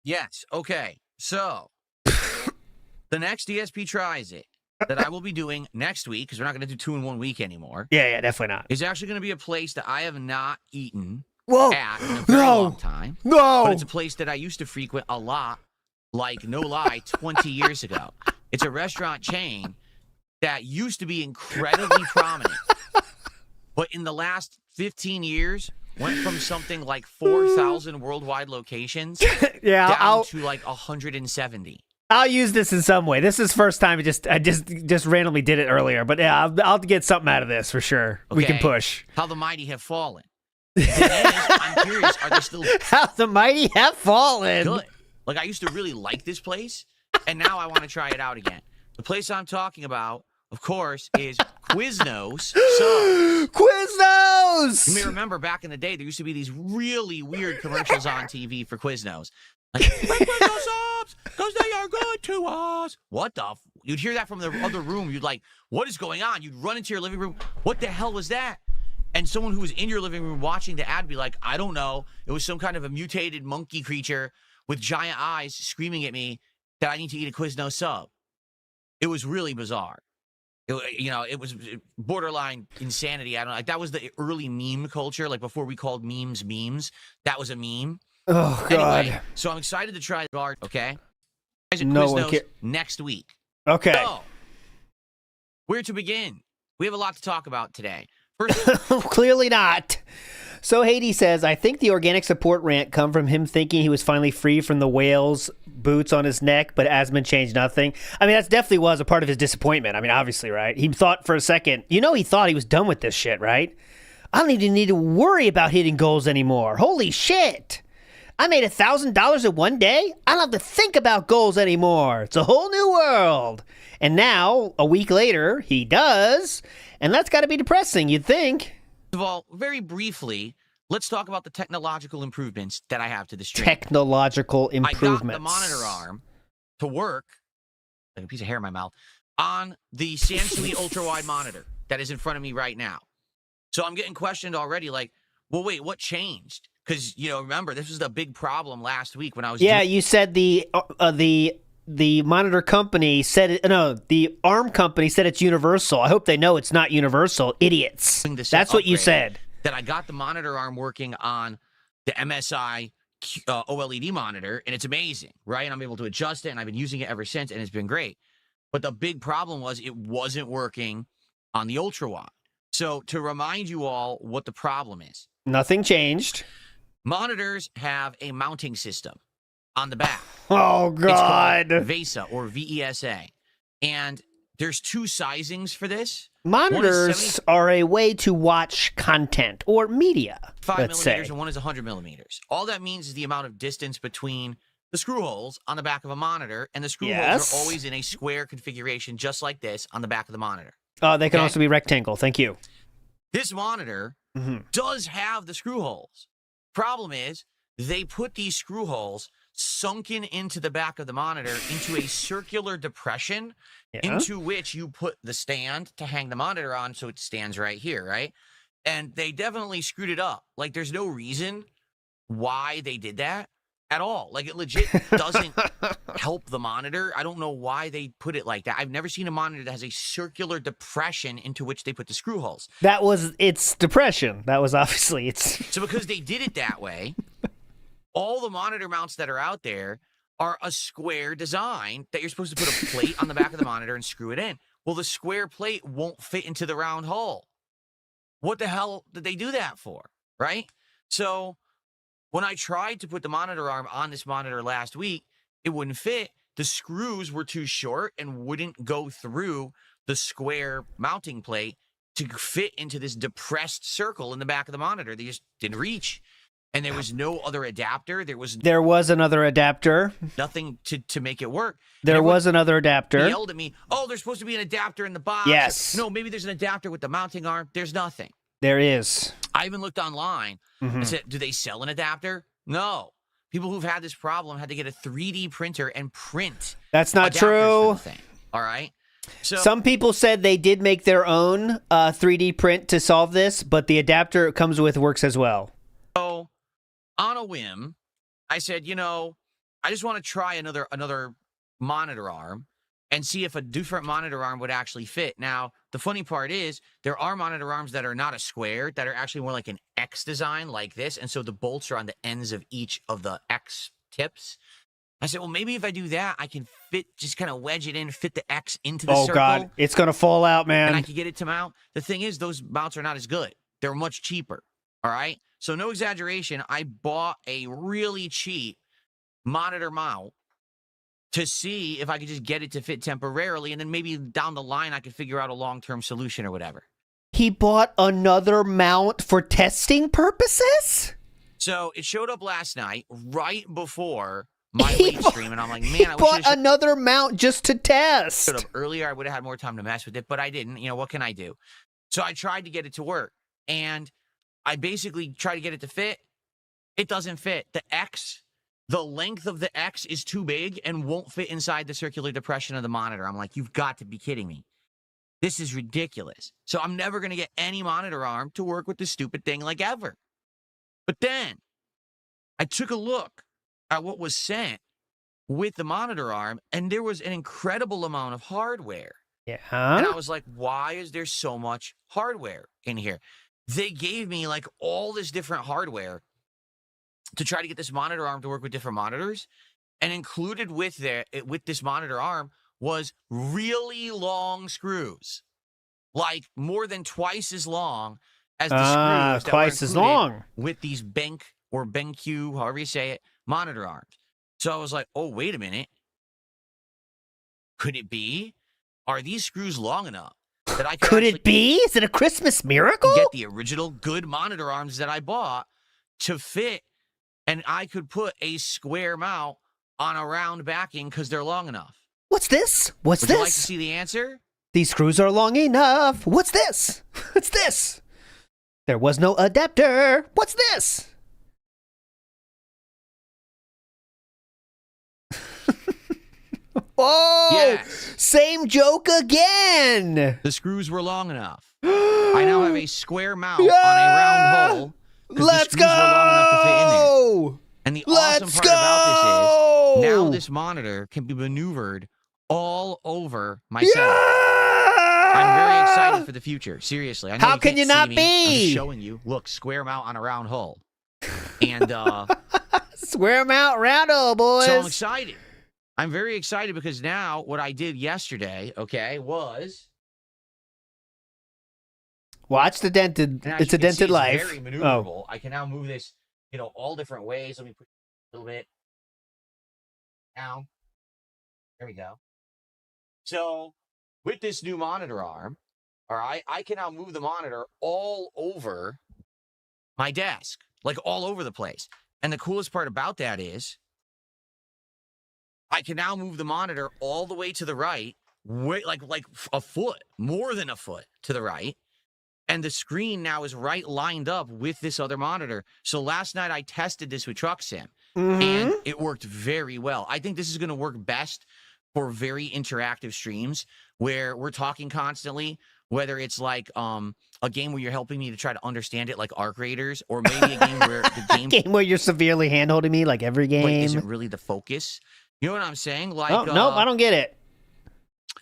Yes, okay. So, the next DSP Tries It that I will be doing next week, because we're not going to do 2 in 1 week anymore. Yeah, definitely not. Is actually going to be a place that I have not eaten at in a very long time. No. But it's a place that I used to frequent a lot, like, no lie, 20 years ago. It's a restaurant chain that used to be incredibly prominent. But in the last 15 years, went from something like 4,000 worldwide locations down to like 170. I'll use this in some way. This is first time. I just randomly did it earlier, but yeah, I'll get something out of this for sure. Okay. We can push. How the mighty have fallen. I'm curious, are they still... How the mighty have fallen. Good. Like, I used to really like this place, and now I want to try it out again. The place I'm talking about, of course, is Quiznos Subs. Quiznos! You may remember back in the day, there used to be these really weird commercials on TV for Quiznos. Like, Quiznos Subs, because they are good to us. What the... You'd hear that from the other room. You'd like, what is going on? You'd run into your living room. What the hell was that? And someone who was in your living room watching the ad be like, I don't know. It was some kind of a mutated monkey creature with giant eyes screaming at me that I need to eat a Quiznos sub. It was really bizarre. It was borderline insanity. I don't know. Like, that was the early meme culture, like before we called memes. That was a meme. Oh, God. Anyway, so I'm excited to try the art, okay? No one Quiznos next week. Okay. So, where to begin? We have a lot to talk about today. First, clearly not. So Hades says, I think the organic support rant come from him thinking he was finally free from the whale's boots on his neck, but Asmund changed nothing. I mean, that definitely was a part of his disappointment. I mean, obviously, right? He thought for a second, he thought he was done with this shit, right? I don't even need to worry about hitting goals anymore. Holy shit. I made $1,000 in one day. I don't have to think about goals anymore. It's a whole new world. And now, a week later, he does. And that's got to be depressing, you'd think. First of all, very briefly, let's talk about the technological improvements that I have to the stream. Technological improvements. I got the monitor arm to work, like a piece of hair in my mouth, on the Sansui ultra-wide monitor that is in front of me right now. So I'm getting questioned already, like, well, wait, what changed? Because, remember, this was the big problem last week when I was... Yeah, you said the monitor company said it. No, the ARM company said it's universal. I hope they know it's not universal. Idiots. That's what you said. That I got the monitor arm working on the MSI OLED monitor, and it's amazing, right? And I'm able to adjust it, and I've been using it ever since, and it's been great. But the big problem was it wasn't working on the ultra wide. So to remind you all what the problem is. Nothing changed. Monitors have a mounting system on the back. Oh, God. It's called VESA, or VESA. And there's 2 sizings for this. Monitors are a way to watch content or media, 5 let's millimeters, say. and one is 100 millimeters. All that means is the amount of distance between the screw holes on the back of a monitor, and the screw holes are always in a square configuration, just like this, on the back of the monitor. They can also be rectangle. Thank you. This monitor does have the screw holes. Problem is, they put these screw holes sunken into the back of the monitor into a circular depression into which you put the stand to hang the monitor on so it stands right here, right? And they definitely screwed it up. Like, there's no reason why they did that at all. Like, it legit doesn't help the monitor. I don't know why they put it like that. I've never seen a monitor that has a circular depression into which they put the screw holes. It's depression. That was obviously So because they did it that way, all the monitor mounts that are out there are a square design that you're supposed to put a plate on the back of the monitor and screw it in. Well, the square plate won't fit into the round hole. What the hell did they do that for, right? So when I tried to put the monitor arm on this monitor last week, it wouldn't fit. The screws were too short and wouldn't go through the square mounting plate to fit into this depressed circle in the back of the monitor. They just didn't reach. and there was no other adapter. There was another adapter. nothing to make it work. There was another adapter. He yelled at me, "Oh, there's supposed to be an adapter in the box." Yes. No, maybe there's an adapter with the mounting arm. There's nothing. There is. I even looked online and said, "Do they sell an adapter?" No. People who've had this problem had to get a 3D printer and print. That's not adapters true. for the thing. All right. So some people said they did make their own 3D print to solve this, but the adapter it comes with works as well. So, on a whim, I said, I just want to try another monitor arm and see if a different monitor arm would actually fit. Now, the funny part is there are monitor arms that are not a square, that are actually more like an X design like this, and so the bolts are on the ends of each of the X tips. I said, well, maybe if I do that, I can just kind of wedge it in, fit the X into the circle. Oh, God. It's going to fall out, man. And I can get it to mount. The thing is, those mounts are not as good. They're much cheaper. All right? So no exaggeration, I bought a really cheap monitor mount to see if I could just get it to fit temporarily, and then maybe down the line I could figure out a long-term solution or whatever. He bought another mount for testing purposes? So it showed up last night, right before my late stream, and I'm like, man, I wish bought another mount just to test. Showed up earlier, I would have had more time to mess with it, but I didn't. What can I do? So I tried to get it to work, and I basically tried to get it to fit. It doesn't fit. The length of the X is too big and won't fit inside the circular depression of the monitor. I'm like, you've got to be kidding me. This is ridiculous. So I'm never going to get any monitor arm to work with this stupid thing like ever. But then I took a look at what was sent with the monitor arm, and there was an incredible amount of hardware. Yeah. And I was like, why is there so much hardware in here? They gave me like all this different hardware to try to get this monitor arm to work with different monitors, and included with this monitor arm was really long screws, like more than twice as long as the screws that twice were as long with these BenQ or BenQ, however you say it, monitor arms. So I was like, oh, wait a minute. Could it be? Are these screws long enough that I could it be? Is it a Christmas miracle? Get the original good monitor arms that I bought to fit, and I could put a square mount on a round backing because they're long enough. What's this? Would you like to see the answer? These screws are long enough. What's this? What's this? There was no adapter. What's this? Oh, yes. Same joke again. The screws were long enough. I now have a square mount on a round hole. Let's go. Were long enough to fit in there. And the awesome part about this is now this monitor can be maneuvered all over my setup. I'm very excited for the future. Seriously. I know How can you not be? I'm just showing you. Look, square mount on a round hole. And square mount round hole, boys. So I'm excited. I'm very excited because now what I did yesterday, was watch the dented. It's a dented life. Very maneuverable. I can now move this, all different ways. Let me put a little bit down. There we go. So with this new monitor arm, all right, I can now move the monitor all over my desk, like all over the place. And the coolest part about that is I can now move the monitor all the way to the right, like a foot, more than a foot to the right. And the screen now is right lined up with this other monitor. So last night I tested this with Truck Sim, and it worked very well. I think this is going to work best for very interactive streams where we're talking constantly, whether it's like a game where you're helping me to try to understand it like Arc Raiders, or maybe a game where the game where you're severely hand-holding me like every game. Isn't really the focus. You know what I'm saying? Like, no, I don't get it.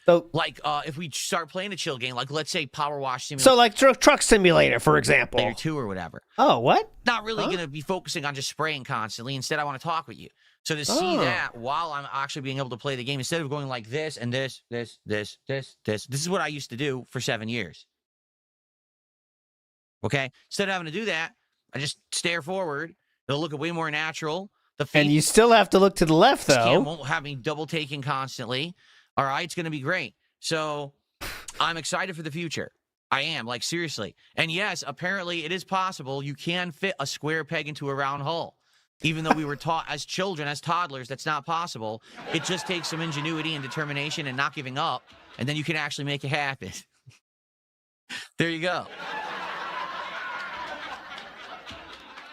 So, like, if we start playing a chill game, like let's say Power Wash Simulator. So, like Truck Simulator, for example, 2 or whatever. Oh, what? Not really going to be focusing on just spraying constantly. Instead, I want to talk with you. So to see that while I'm actually being able to play the game, instead of going like this and this is what I used to do for 7 years. Okay, instead of having to do that, I just stare forward. It'll look way more natural. And you still have to look to the left, though. Cam won't have me double taking constantly. All right, it's going to be great. So I'm excited for the future. I am, like, seriously. And yes, apparently it is possible you can fit a square peg into a round hole. Even though we were taught as children, as toddlers, that's not possible. It just takes some ingenuity and determination and not giving up, and then you can actually make it happen. There you go.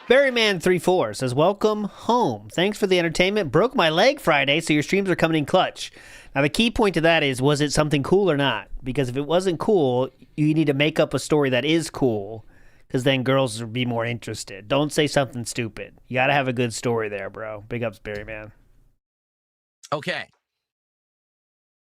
Berryman34 says, welcome home. Thanks for the entertainment. Broke my leg Friday, so your streams are coming in clutch. Now, the key point to that is, was it something cool or not? Because if it wasn't cool, you need to make up a story that is cool, because then girls will be more interested. Don't say something stupid. You got to have a good story there, bro. Big ups, Berryman. Okay.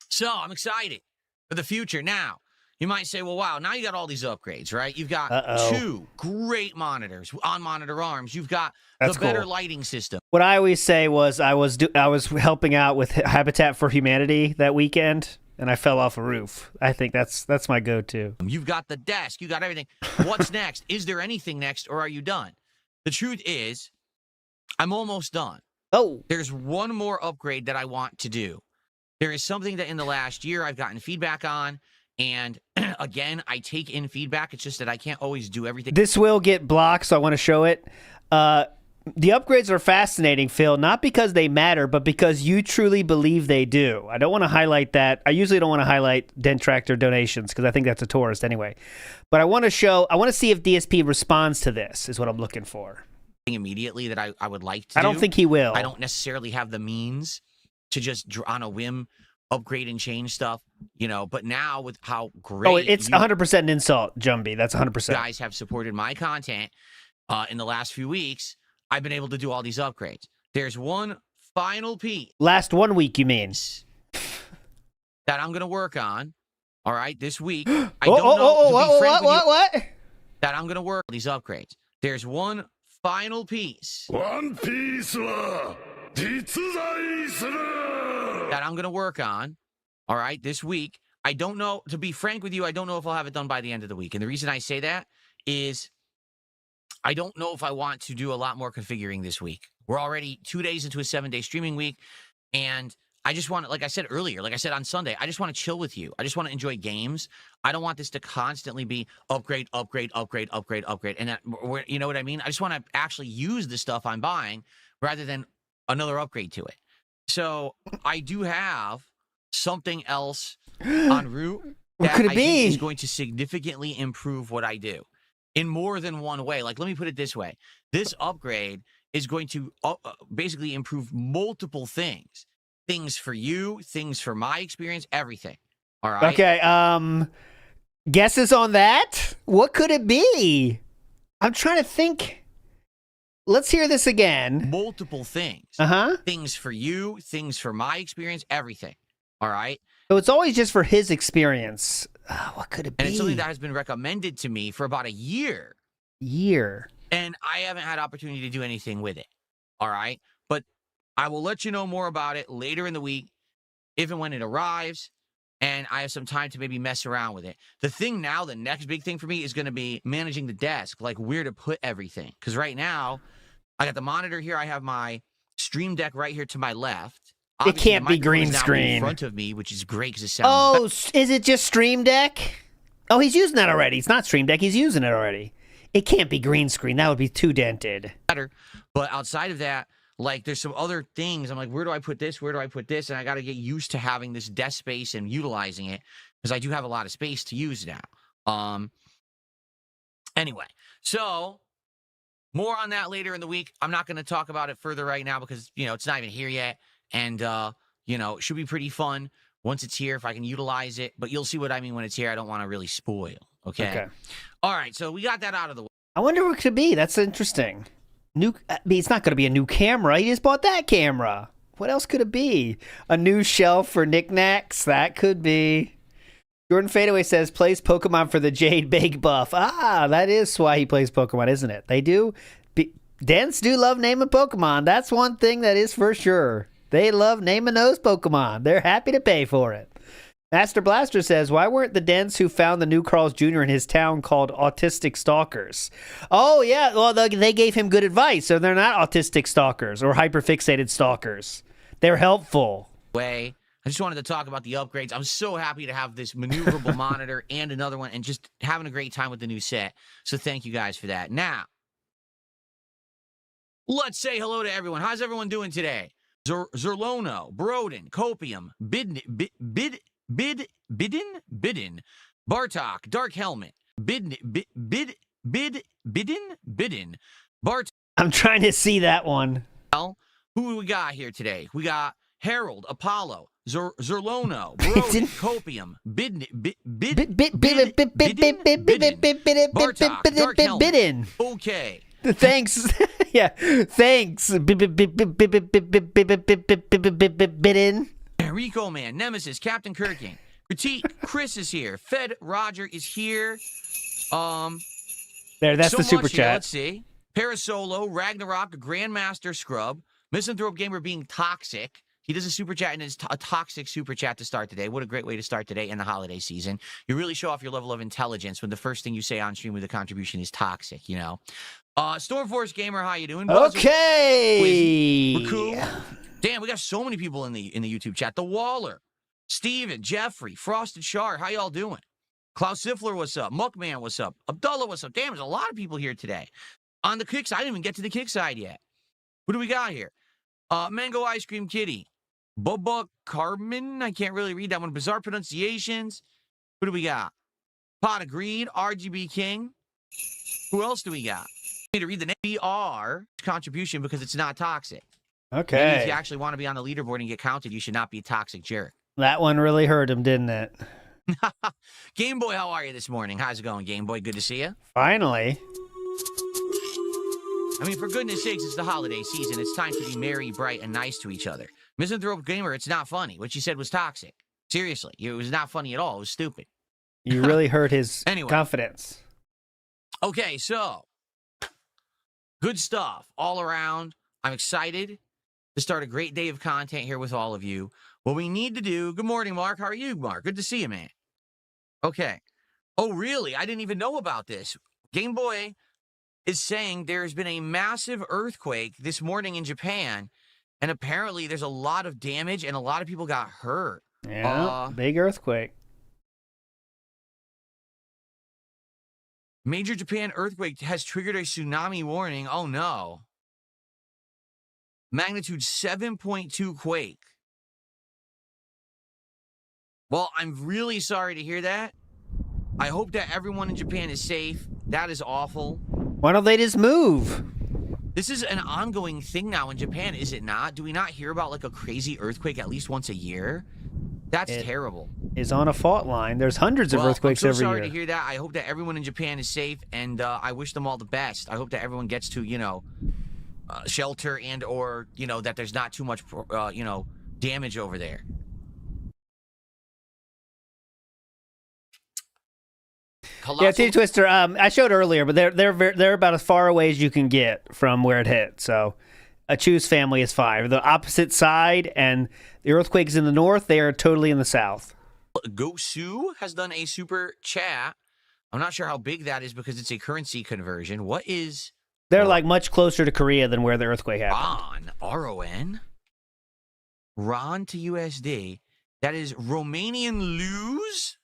So, I'm excited for the future. Now, you might say, well, wow, now you got all these upgrades, right? You've got 2 great monitors, on-monitor arms. You've got the better lighting system. What I always say was I was helping out with Habitat for Humanity that weekend, and I fell off a roof. I think that's my go-to. You've got the desk. You got everything. What's next? Is there anything next, or are you done? The truth is, I'm almost done. Oh. There's one more upgrade that I want to do. There is something that in the last year I've gotten feedback on, and again, I take in feedback. It's just that I can't always do everything. This will get blocked, so I want to show it. The upgrades are fascinating, Phil, not because they matter, but because you truly believe they do. I don't want to highlight that. I usually don't want to highlight Dent Tractor donations because I think that's a tourist anyway. But I want to see if DSP responds to this, is what I'm looking for. Immediately that I would like to I don't think he will. I don't necessarily have the means to just, on a whim, upgrade and change stuff, but now with how great... Oh, it's 100% an insult, Jumbie. That's 100%. You guys have supported my content in the last few weeks. I've been able to do all these upgrades. There's one final piece. Last 1 week, you mean? That I'm going to work on, all right, this week. I don't know, what? That I'm going to work on these upgrades. There's one final piece. One piece that I'm going to work on, all right, this week. I don't know, to be frank with you, I don't know if I'll have it done by the end of the week. And the reason I say that is I don't know if I want to do a lot more configuring this week. We're already 2 days into a 7-day streaming week, and I just want to, like I said earlier, like I said on Sunday, I just want to chill with you. I just want to enjoy games. I don't want this to constantly be upgrade, upgrade, upgrade, upgrade, upgrade. And that, you know what I mean? I just want to actually use the stuff I'm buying rather than another upgrade to it. So I do have something else en route that I think is going to significantly improve what I do in more than one way. Like, let me put it this way. This upgrade is going to basically improve multiple things. Things for you, things for my experience, everything. All right? Okay, guesses on that? What could it be? I'm trying to think. Let's hear this again. Multiple things. Uh-huh. Things for you, things for my experience, everything. All right? So it's always just for his experience. What could it be? And it's something that has been recommended to me for about a year. And I haven't had opportunity to do anything with it. All right? But I will let you know more about it later in the week, if and when it arrives, and I have some time to maybe mess around with it. The thing now, the next big thing for me is going to be managing the desk, like where to put everything. Because right now, I got the monitor here. I have my Stream Deck right here to my left. Obviously, it can't be green screen. In front of me, which is great because it sounds... is it just Stream Deck? Oh, he's using that already. It's not Stream Deck. He's using it already. It can't be green screen. That would be too dented. But outside of that, like, there's some other things. I'm like, where do I put this? Where do I put this? And I got to get used to having this desk space and utilizing it because I do have a lot of space to use now. Anyway, so more on that later in the week. I'm not going to talk about it further right now because, it's not even here yet. And, it should be pretty fun once it's here if I can utilize it. But you'll see what I mean when it's here. I don't want to really spoil. Okay. All right. So we got that out of the way. I wonder what it could be. That's interesting. It's not going to be a new camera. He just bought that camera. What else could it be? A new shelf for knickknacks? That could be. Jordan Fadeaway says, plays Pokemon for the Jade Bake buff. That is why he plays Pokemon, isn't it? They do. Dents do love naming Pokemon. That's one thing that is for sure. They love naming those Pokemon. They're happy to pay for it. Master Blaster says, why weren't the Dents who found the new Carl's Jr. in his town called autistic stalkers? Oh, yeah. Well, they gave him good advice, so they're not autistic stalkers or hyperfixated stalkers. They're helpful. Way I just wanted to talk about the upgrades. I'm so happy to have this maneuverable monitor and another one and just having a great time with the new set. So thank you guys for that. Now, let's say hello to everyone. How's everyone doing today? Zerlono, Broden, Copium, Bidden, Bartok, Dark Helmet, Bidden, Bartok. I'm trying to see that one. Who do we got here today? We got Harold, Apollo, Zerlono, Broden, Copium, Bidden. Okay. Thanks. Yeah. Thanks. Bidden. Rico Man, Nemesis, Captain Kirking, Critique, Chris is here. Fed Roger is here. There, that's so the super much here. chat. Let's see. Parasolo, Ragnarok, Grandmaster Scrub, Misanthrope Gamer being toxic. He does a super chat and it's a toxic super chat to start today. What a great way to start today in the holiday season. You really show off your level of intelligence when the first thing you say on stream with a contribution is toxic, you know. Stormforce Gamer, how you doing? Okay. Raku. Damn, we got so many people in the YouTube chat. The Waller, Steven, Jeffrey, Frosted Shard, how y'all doing? Klaus Siffler, what's up? Muckman, what's up? Abdullah, what's up? Damn, there's a lot of people here today. On the kick side, I didn't even get to the kick side yet. What do we got here? Mango Ice Cream Kitty. Bubba Carmen. I can't really read that one. Bizarre pronunciations. Who do we got? Pot of Greed. RGB King. Who else do we got? I need to read the name. BR contribution because it's not toxic. Okay. Maybe if you actually want to be on the leaderboard and get counted, you should not be a toxic jerk. That one really hurt him, didn't it? Game Boy, how are you this morning? How's it going, Game Boy? Good to see you. Finally. I mean, for goodness sakes, it's the holiday season. It's time to be merry, bright, and nice to each other. Misanthrope Gamer, it's not funny. What you said was toxic. Seriously, it was not funny at all. It was stupid. You really hurt his Anyway. confidence. Okay, so good stuff all around. I'm excited to start a great day of content here with all of you. What we need to do, good morning, Mark. How are you, Mark? Good to see you, man. Okay. Oh, really? I didn't even know about this. Game Boy is saying there's been a massive earthquake this morning in Japan, and apparently there's a lot of damage and a lot of people got hurt. Yeah, big earthquake. Major Japan earthquake has triggered a tsunami warning. Oh, no. Magnitude 7.2 quake. Well, I'm really sorry to hear that. I hope that everyone in Japan is safe. That is awful. Why don't they just move? This is an ongoing thing now in Japan, is it not? Do we not hear about like a crazy earthquake at least once a year? That's terrible. Is on a fault line. There's hundreds of earthquakes I'm so every sorry year. to hear that. I hope that everyone in Japan is safe, and I wish them all the best. I hope that everyone gets to, you know, shelter and or, you know, that there's not too much, you know, damage over there. Yeah, T Twister. I showed earlier, but they're about as far away as you can get from where it hit. So, a Choose family is fine. The opposite side, and the earthquake is in the north. They are totally in the south. Gosu has done a super chat. I'm not sure how big that is because it's a currency conversion. What is? They're like much closer to Korea than where the earthquake happened. RON. RON to USD. That is Romanian lose.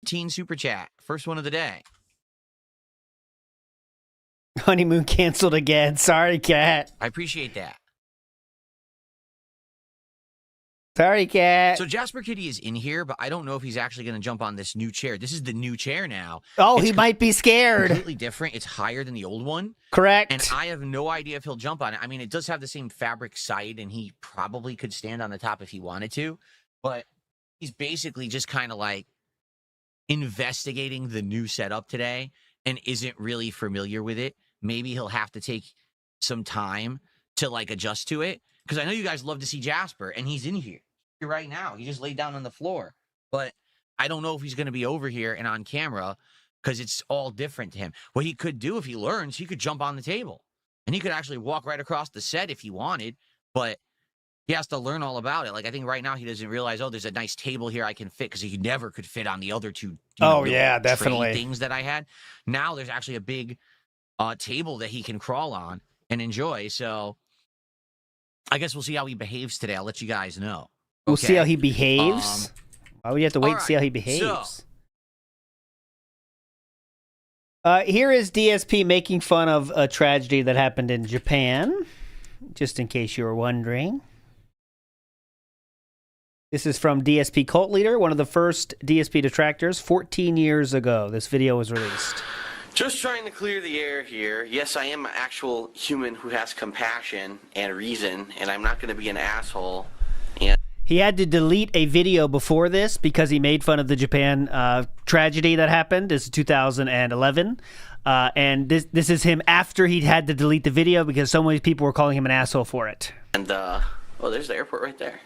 Teen super chat. First one of the day. Honeymoon canceled again. Sorry, Cat. I appreciate that. Sorry, Cat. So Jasper Kitty is in here, but I don't know if he's actually going to jump on this new chair. This is the new chair now. Oh, he might be scared. Completely different. It's higher than the old one. Correct. And I have no idea if he'll jump on it. I mean, it does have the same fabric side, and he probably could stand on the top if he wanted to. But he's basically just kind of like investigating the new setup today and isn't really familiar with it. Maybe he'll have to take some time to like adjust to it. Because I know you guys love to see Jasper, and he's in here right now. He just laid down on the floor. But I don't know if he's going to be over here and on camera because it's all different to him. What he could do if he learns, he could jump on the table. And he could actually walk right across the set if he wanted. But he has to learn all about it. Like, I think right now he doesn't realize, oh, there's a nice table here I can fit, because he never could fit on the other two yeah, definitely things that I had. Now there's actually a big table that he can crawl on and enjoy. So I guess we'll see how he behaves today. I'll let you guys know. We'll see Okay. how he behaves. Why would you have to wait to see how he behaves? Here is DSP making fun of a tragedy that happened in Japan, just in case you were wondering. This is from DSP Cult Leader, one of the first DSP detractors, 14 years ago. This video was released. Just trying to clear the air here. Yes, I am an actual human who has compassion and reason, and I'm not going to be an asshole. And He had to delete a video before this because he made fun of the Japan tragedy that happened. This is 2011. And this is him after he'd had to delete the video because so many people were calling him an asshole for it. oh, there's the airport right there.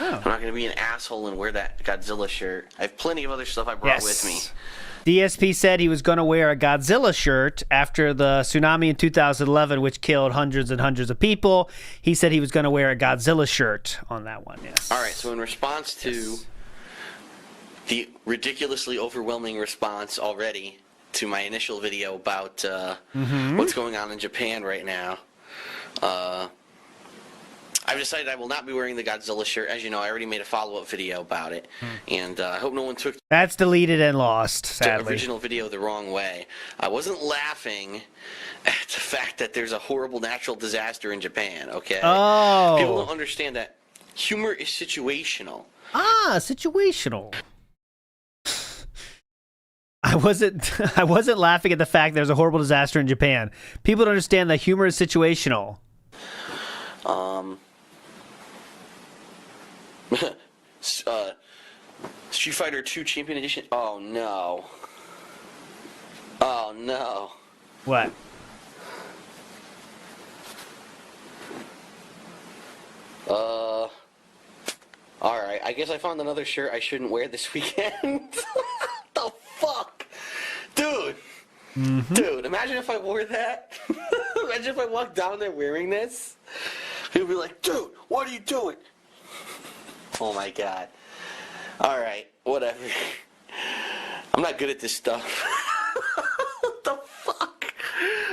I'm not going to be an asshole and wear that Godzilla shirt. I have plenty of other stuff I brought with me. DSP said he was going to wear a Godzilla shirt after the tsunami in 2011, which killed hundreds and hundreds of people. He said he was going to wear a Godzilla shirt on that one, yes. All right, so in response to the ridiculously overwhelming response already to my initial video about what's going on in Japan right now, I've decided I will not be wearing the Godzilla shirt. As you know, I already made a follow-up video about it, and I hope no one took That's deleted and lost, the sadly. original video the wrong way. I wasn't laughing at the fact that there's a horrible natural disaster in Japan, okay? Oh. People don't understand that humor is situational. Ah, situational. I wasn't laughing at the fact there's a horrible disaster in Japan. People don't understand that humor is situational. Street Fighter 2 Champion Edition. Oh no. Oh no. What? Alright, I guess I found another shirt I shouldn't wear this weekend. The fuck? Dude. Dude, imagine if I wore that. Imagine if I walked down there wearing this. He'd be like, dude, what are you doing? Oh my god. Alright, whatever. I'm not good at this stuff. What the fuck?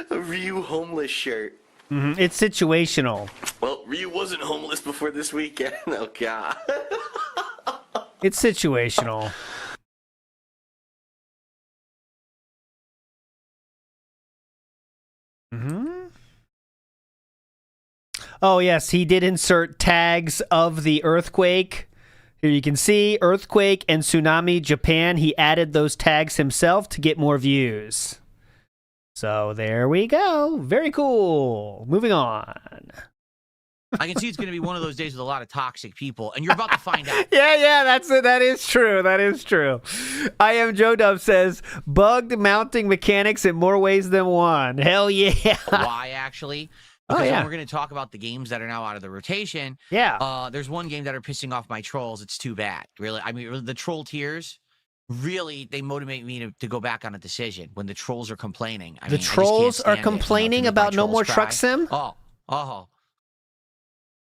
A Ryu homeless shirt. It's situational. Well, Ryu wasn't homeless before this weekend. Oh god. It's situational. Oh, yes, he did insert tags of the earthquake. Here you can see earthquake and tsunami Japan. He added those tags himself to get more views. So there we go. Very cool. Moving on. I can see it's going to be one of those days with a lot of toxic people, and you're about to find out. Yeah, that's it. That is true. That is true. I am Joe Dub says, bugged mounting mechanics in more ways than one. Hell yeah. Why, actually? Because when we're going to talk about the games that are now out of the rotation, there's one game that are pissing off my trolls. It's too bad. Really, I mean, the troll tiers, really, they motivate me to go back on a decision when the trolls are complaining. The trolls are complaining about No More Truck Sim? Oh.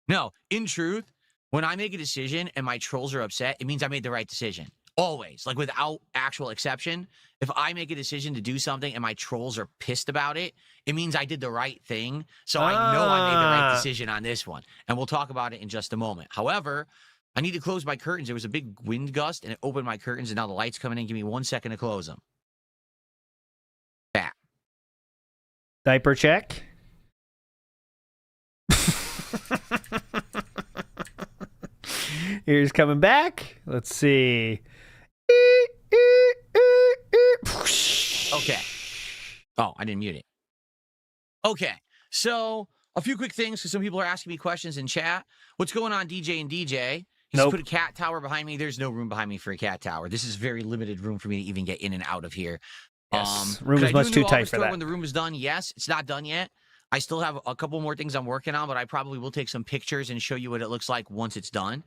No, in truth, when I make a decision and my trolls are upset, it means I made the right decision. Always. Like, without actual exception. If I make a decision to do something and my trolls are pissed about it, it means I did the right thing. So I know I made the right decision on this one. And we'll talk about it in just a moment. However, I need to close my curtains. There was a big wind gust, and it opened my curtains, and now the light's coming in. Give me 1 second to close them. Back. Diaper check. Here's coming back. Let's see. Okay. Oh, I didn't mute it. Okay. So, a few quick things, because some people are asking me questions in chat. What's going on, DJ and DJ? He's put a cat tower behind me. There's no room behind me for a cat tower. This is very limited room for me to even get in and out of here. Yes. Room is much too tight for that. When the room is done, yes. It's not done yet. I still have a couple more things I'm working on, but I probably will take some pictures and show you what it looks like once it's done.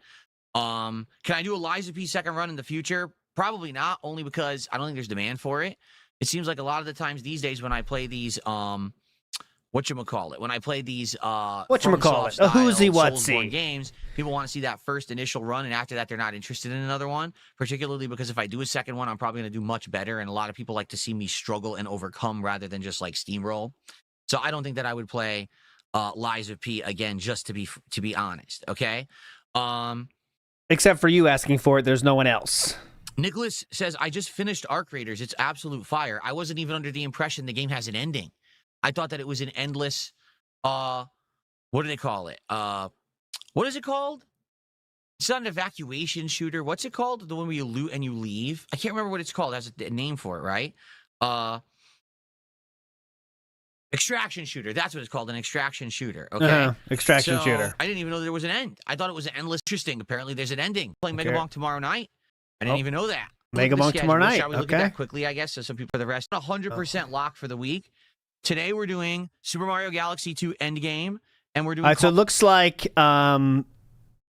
Can I do a Liza P second run in the future? Probably not, only because I don't think there's demand for it. It seems like a lot of the times these days when I play these, whatchamacallit, when I play these, whatchamacallit, a who's-he what's-he games, people want to see that first initial run, and after that, they're not interested in another one, particularly because if I do a second one, I'm probably going to do much better, and a lot of people like to see me struggle and overcome rather than just, like, steamroll. So I don't think that I would play Liza P again, just to be honest, okay? Except for you asking for it, there's no one else. Nicholas says, I just finished Arc Raiders. It's absolute fire. I wasn't even under the impression the game has an ending. I thought that it was an endless, what do they call it? What is it called? It's not an evacuation shooter. What's it called? The one where you loot and you leave? I can't remember what it's called. It has a name for it, right? Extraction shooter. That's what it's called, an extraction shooter. Okay. Extraction shooter. I didn't even know there was an end. I thought it was an endless. Interesting. Apparently, there's an ending. Playing Mega Bonk tomorrow night. I didn't even know that. Mega Bonk tomorrow night. Shall we look at that quickly, I guess, so some people for the rest. 100% lock for the week. Today, we're doing Super Mario Galaxy 2 Endgame, and we're doing... All right, so it looks like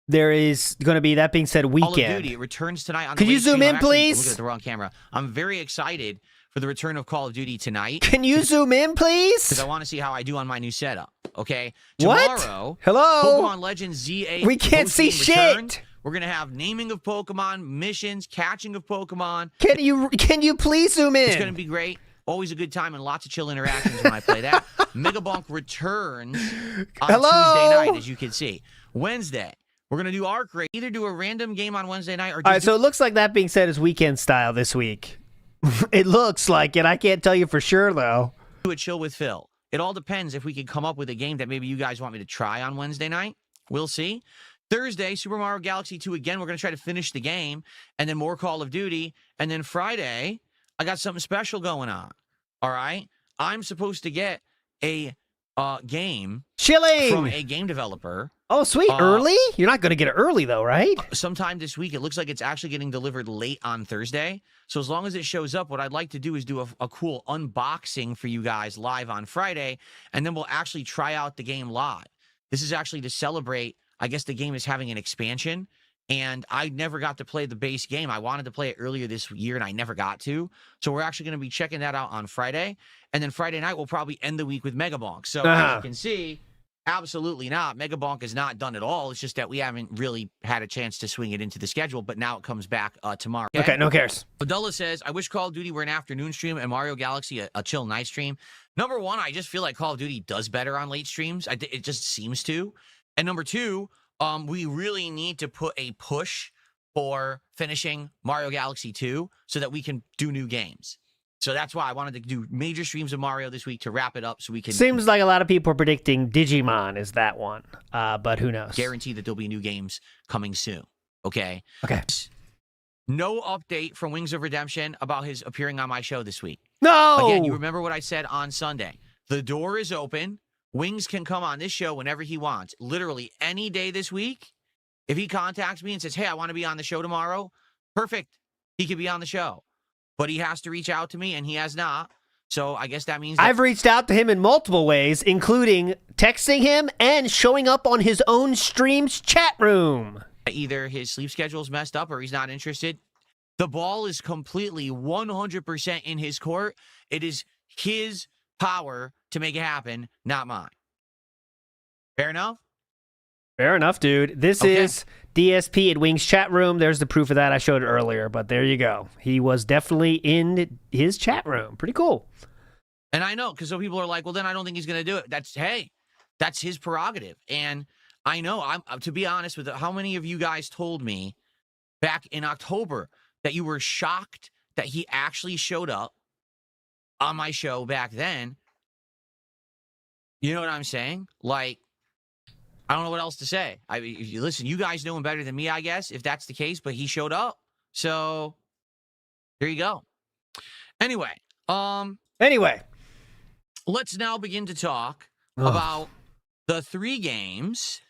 there is going to be, that being said, Weekend. Call of Duty. It returns tonight on Could you zoom in, please? I'm looking at the wrong camera. I'm very excited for the return of Call of Duty tonight. Can you zoom in, please? Because I want to see how I do on my new setup, okay? What? Tomorrow, Hello? Pokemon Legends Z8. We can't see returns. shit. We're going to have naming of Pokemon, missions, catching of Pokemon. Can you please zoom in? It's going to be great. Always a good time and lots of chill interactions when I play that. Mega Bonk returns on Tuesday night, as you can see. Wednesday, we're going to do Arc Raid. Either do a random game on Wednesday night or... All right, so it looks like that being said is Weekend style this week. It looks like it. I can't tell you for sure, though. Do a chill with Phil. It all depends if we can come up with a game that maybe you guys want me to try on Wednesday night. We'll see. Thursday, Super Mario Galaxy 2 again. We're going to try to finish the game, and then more Call of Duty. And then Friday, I got something special going on. All right? I'm supposed to get a game from a game developer. Oh, sweet. Early? You're not going to get it early, though, right? Sometime this week. It looks like it's actually getting delivered late on Thursday. So as long as it shows up, what I'd like to do is do a cool unboxing for you guys live on Friday, and then we'll actually try out the game live. This is actually to celebrate, I guess the game is having an expansion, and I never got to play the base game. I wanted to play it earlier this year, and I never got to. So we're actually going to be checking that out on Friday. And then Friday night, we'll probably end the week with Mega Bonk. So as you can see, absolutely not. Mega Bonk is not done at all. It's just that we haven't really had a chance to swing it into the schedule, but now it comes back tomorrow. Okay, no cares. Abdullah says, I wish Call of Duty were an afternoon stream and Mario Galaxy a chill night stream. Number one, I just feel like Call of Duty does better on late streams. It just seems to. And number two, we really need to put a push for finishing Mario Galaxy 2 so that we can do new games. So that's why I wanted to do major streams of Mario this week to wrap it up so we can... Seems like a lot of people are predicting Digimon is that one, but who knows? Guarantee that there'll be new games coming soon, okay? Okay. No update from Wings of Redemption about his appearing on my show this week. No! Again, you remember what I said on Sunday. The door is open. Wings can come on this show whenever he wants. Literally any day this week. If he contacts me and says, hey, I want to be on the show tomorrow, perfect. He could be on the show. But he has to reach out to me, and he has not. So I guess that means... I've reached out to him in multiple ways, including texting him and showing up on his own stream's chat room. Either his sleep schedule's messed up or he's not interested. The ball is completely 100% in his court. It is his power to make it happen, not mine. Fair enough? Fair enough, dude. This is DSP at Wings chat room. There's the proof of that. I showed it earlier, but there you go. He was definitely in his chat room. Pretty cool. And I know, because some people are like, well, then I don't think he's going to do it. That's his prerogative. And I know, to be honest with it, how many of you guys told me back in October that you were shocked that he actually showed up on my show back then? You know what I'm saying? Like, I don't know what else to say. Listen, you guys know him better than me, I guess, if that's the case, but he showed up. So, there you go. Anyway. Let's now begin to talk about the 3 games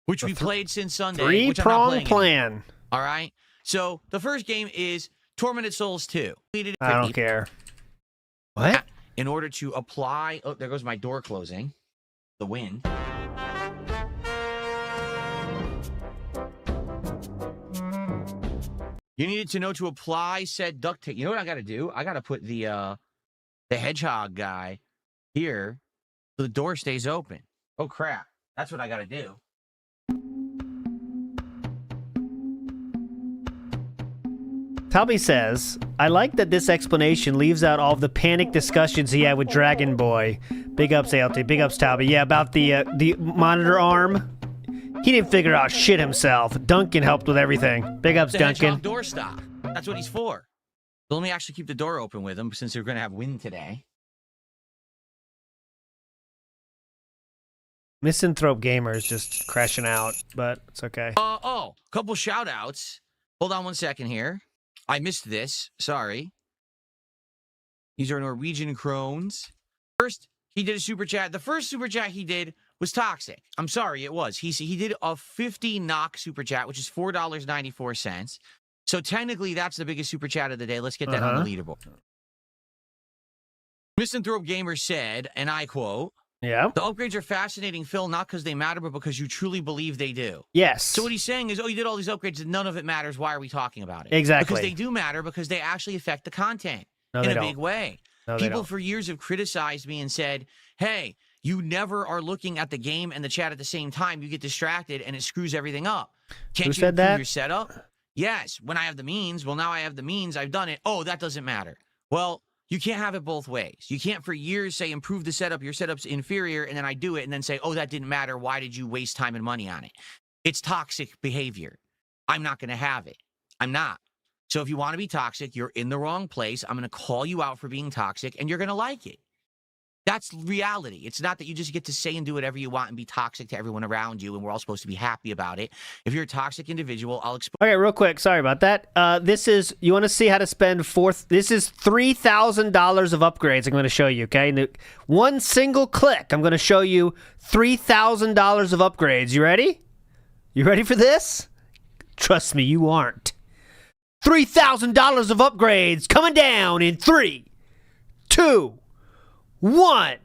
which we played since Sunday. Three-prong plan. All right? So, the first game is Tormented Souls 2. I don't care. What? In order to apply... Oh, there goes my door closing. The wind. You needed to know to apply said duct tape. You know what I got to do? I got to put the hedgehog guy here so the door stays open. Oh, crap. That's what I got to do. Tubby says, I like that this explanation leaves out all of the panic discussions he had with Dragon Boy. Big ups, ALT. Big ups, Tubby. Yeah, about the monitor arm. He didn't figure out shit himself. Duncan helped with everything. Big ups, The Duncan. hedgehog doorstop. That's what he's for. So let me actually keep the door open with him since we're going to have wind today. Misanthrope Gamer is just crashing out, but it's okay. Couple shout outs. Hold on one second here. I missed this. Sorry. These are Norwegian crones. First, he did a super chat. The first super chat he did was toxic. I'm sorry, it was. He did a 50 knock super chat, which is $4.94. So technically, that's the biggest super chat of the day. Let's get that on the leaderboard. Misanthrope Gamer said, and I quote, yeah, the upgrades are fascinating, Phil, not because they matter, but because you truly believe they do. Yes. So what he's saying is, oh, you did all these upgrades, and none of it matters. Why are we talking about it? Exactly. Because they do matter, because they actually affect the content No, in they a don't. big way. No, they People don't. for years have criticized me and said, hey, you never are looking at the game and the chat at the same time. You get distracted, and it screws everything up. Can't Who you said improve that? your setup? Yes, when I have the means. Well, now I have the means. I've done it. Oh, that doesn't matter. Well, you can't have it both ways. You can't for years say, improve the setup, your setup's inferior, and then I do it, and then say, oh, that didn't matter. Why did you waste time and money on it? It's toxic behavior. I'm not going to have it. I'm not. So if you want to be toxic, you're in the wrong place. I'm going to call you out for being toxic, and you're going to like it. That's reality. It's not that you just get to say and do whatever you want and be toxic to everyone around you, and we're all supposed to be happy about it. If you're a toxic individual, I'll explain. Okay, real quick. Sorry about that. This is, you want to see how to spend this is $3,000 of upgrades I'm going to show you, okay? And one single click, I'm going to show you $3,000 of upgrades. You ready? You ready for this? Trust me, you aren't. $3,000 of upgrades coming down in 3, 2, 1.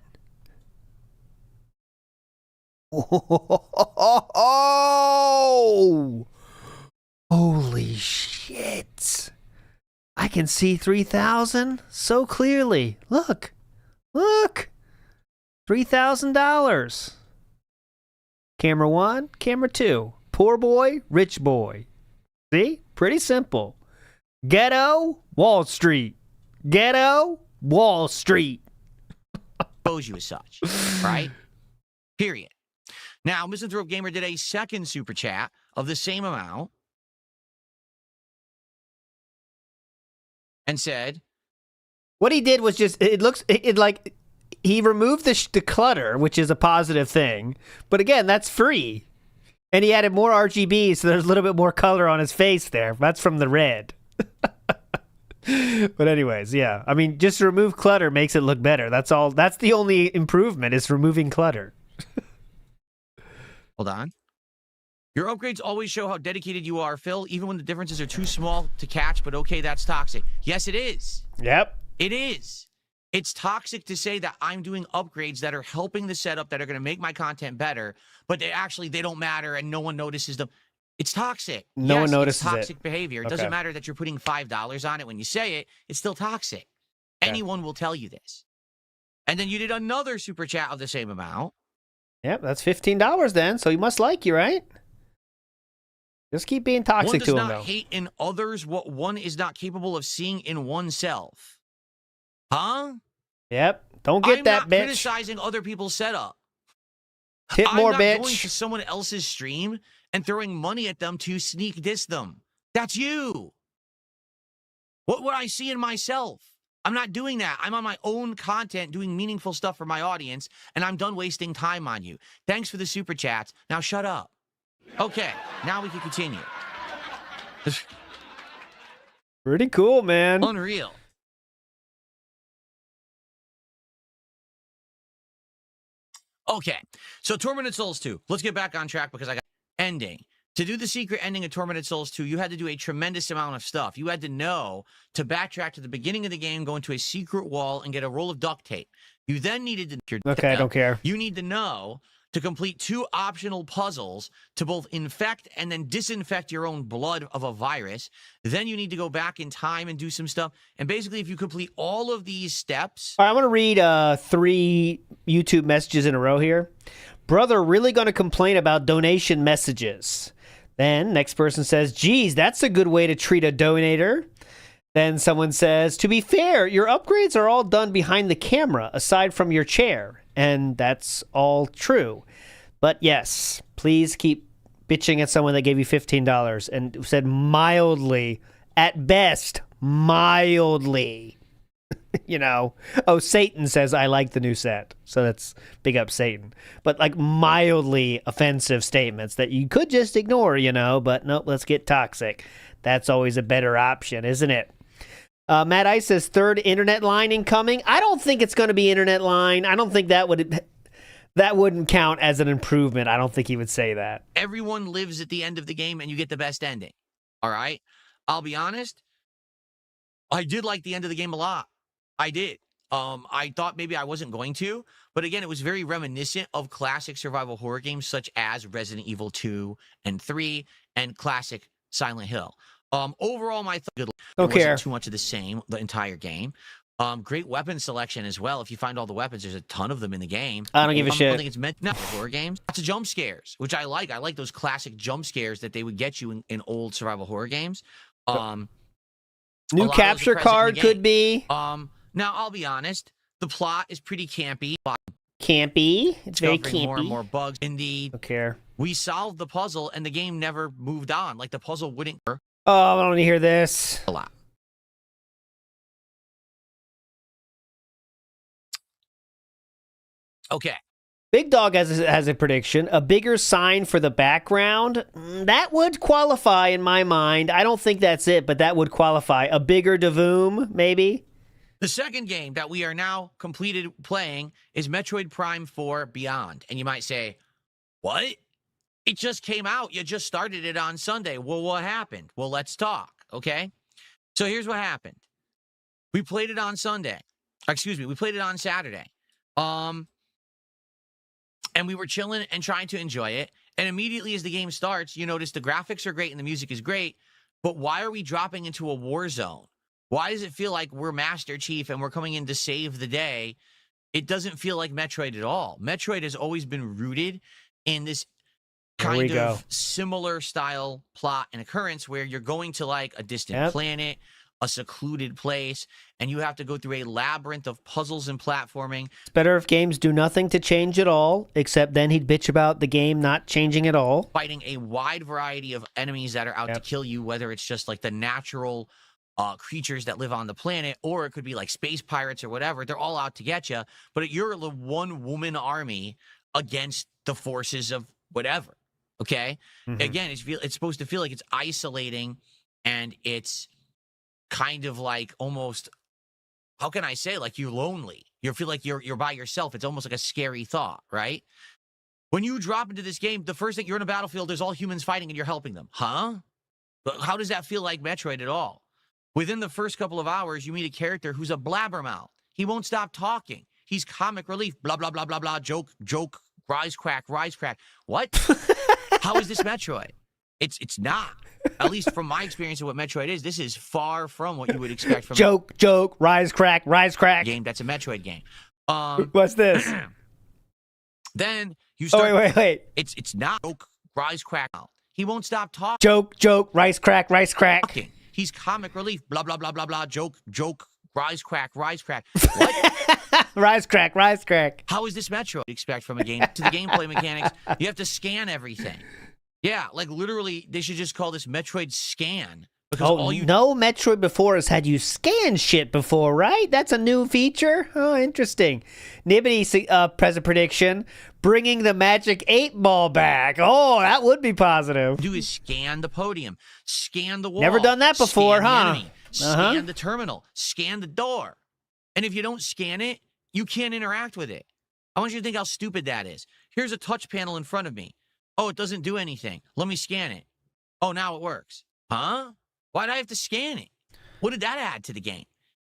Oh, holy shit. I can see 3,000 so clearly. Look. $3,000. Camera 1, camera 2. Poor boy, rich boy. See? Pretty simple. Ghetto, Wall Street. Ghetto, Wall Street. Expose you as such, right? Period. Now, Misanthrope Gamer did a second super chat of the same amount and said, what he did was just, it like, he removed the clutter, which is a positive thing. But again, that's free. And he added more RGB, so there's a little bit more color on his face there. That's from the red. But anyways, yeah. I mean, just remove clutter makes it look better. That's all. That's the only improvement is removing clutter. Hold on. Your upgrades always show how dedicated you are, Phil, even when the differences are too small to catch, but okay, that's toxic. Yes, it is. Yep. It is. It's toxic to say that I'm doing upgrades that are helping the setup, that are going to make my content better, but they don't matter and no one notices them. It's toxic. No one notices it's toxic behavior. It Okay. doesn't matter that you're putting $5 on it when you say it. It's still toxic. Okay. Anyone will tell you this. And then you did another super chat of the same amount. Yep, that's $15 then, so he must like you, right? Just keep being One toxic does to him, not though. hate in others what one is not capable of seeing in oneself. Huh? Yep, don't get I'm that, not bitch. criticizing other people's setup. Tip I'm more, not going to bitch. someone else's stream and throwing money at them to sneak diss them. That's you. What would I see in myself? I'm not doing that. I'm on my own content doing meaningful stuff for my audience, and I'm done wasting time on you. Thanks for the super chats. Now shut up. Okay, now we can continue. Pretty cool, man. Unreal. Okay, so Tormented Souls 2. Let's get back on track because I got ending. To do the secret ending of Tormented Souls 2, you had to do a tremendous amount of stuff. You had to know to backtrack to the beginning of the game, go into a secret wall, and get a roll of duct tape. You then needed to... Okay, I don't care. You need to know to complete 2 optional puzzles to both infect and then disinfect your own blood of a virus. Then you need to go back in time and do some stuff. And basically, if you complete all of these steps... All right, I'm going to read 3 YouTube messages in a row here. Brother, really going to complain about donation messages. Then next person says, geez, that's a good way to treat a donator. Then someone says, to be fair, your upgrades are all done behind the camera, aside from your chair. And that's all true. But yes, please keep bitching at someone that gave you $15 and said mildly, at best, mildly, you know, oh, Satan says, I like the new set. So that's big up Satan. But like mildly offensive statements that you could just ignore, you know, but nope, let's get toxic. That's always a better option, isn't it? Matt Ice says third internet line incoming. I don't think it's going to be internet line. I don't think that wouldn't count as an improvement. I don't think he would say that. Everyone lives at the end of the game and you get the best ending. All right? I'll be honest. I did like the end of the game a lot. I did. I thought maybe I wasn't going to, but again, it was very reminiscent of classic survival horror games such as Resident Evil 2 and 3 and classic Silent Hill. Overall, my thought wasn't too much of the same the entire game. Great weapon selection as well. If you find all the weapons, there's a ton of them in the game. I don't give a shit. I don't think it's meant for horror games. Lots of jump scares, which I like. I like those classic jump scares that they would get you in old survival horror games. New capture card could be. Now, I'll be honest. The plot is pretty campy. Campy? It's very campy. More and more bugs. Indeed. Don't care. We solved the puzzle, and the game never moved on. Like, the puzzle wouldn't... Oh, I don't want to hear this. A lot. Okay. Big Dog has a prediction. A bigger sign for the background. That would qualify in my mind. I don't think that's it, but that would qualify. A bigger Davoom, maybe? The second game that we are now completed playing is Metroid Prime 4 Beyond. And you might say, what? It just came out. You just started it on Sunday. Well, what happened? Well, let's talk, okay? So here's what happened. We played it on Sunday. Excuse me, we played it on Saturday. And we were chilling and trying to enjoy it. And immediately as the game starts, you notice the graphics are great and the music is great. But why are we dropping into a war zone? Why does it feel like we're Master Chief and we're coming in to save the day? It doesn't feel like Metroid at all. Metroid has always been rooted in this kind of similar style plot and occurrence where you're going to like a distant planet, a secluded place, and you have to go through a labyrinth of puzzles and platforming. It's better if games do nothing to change at all, except then he'd bitch about the game not changing at all. Fighting a wide variety of enemies that are out to kill you, whether it's just like the natural creatures that live on the planet, or it could be like space pirates or whatever. They're all out to get you, but you're the one-woman army against the forces of whatever, okay? Again, it's supposed to feel like it's isolating, and it's kind of like almost, how can I say, like you're lonely. You feel like you're by yourself. It's almost like a scary thought, right? When you drop into this game, the first thing, you're in a battlefield, there's all humans fighting and you're helping them. Huh? But how does that feel like Metroid at all? Within the first couple of hours, you meet a character who's a blabbermouth. He won't stop talking. He's comic relief. Blah, blah, blah, blah, blah. Joke, rise, crack. What? How is this Metroid? It's not. At least from my experience of what Metroid is, this is far from what you would expect from joke, rise, crack. Game that's a Metroid game. What's this? Then you start. Oh, wait. It's not joke, rise, crack. He won't stop talking. Joke, rise, crack. He's comic relief. Blah, blah, blah, blah, blah. Joke, rise, crack. What? rise, crack. How is this Metroid expect from a game? To the gameplay mechanics, you have to scan everything. Yeah, like literally, they should just call this Metroid Scan. Because no Metroid before has had you scan shit before, right? That's a new feature? Oh, interesting. Nibbity present prediction, bringing the Magic 8-Ball back. Oh, that would be positive. Do is scan the podium, scan the wall. Never done that before, scan huh? The enemy, scan the terminal, scan the door. And if you don't scan it, you can't interact with it. I want you to think how stupid that is. Here's a touch panel in front of me. Oh, it doesn't do anything. Let me scan it. Oh, now it works. Huh? Why'd I have to scan it? What did that add to the game?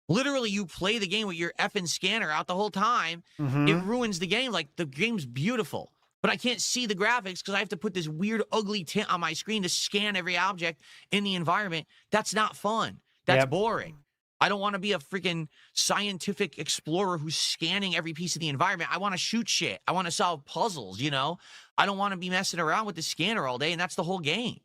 Literally, you play the game with your effing scanner out the whole time. It ruins the game. Like, the game's beautiful, but I can't see the graphics because I have to put this weird, ugly tint on my screen to scan every object in the environment. That's not fun. That's boring. I don't want to be a freaking scientific explorer who's scanning every piece of the environment. I want to shoot shit. I want to solve puzzles, you know? I don't want to be messing around with the scanner all day, and that's the whole game.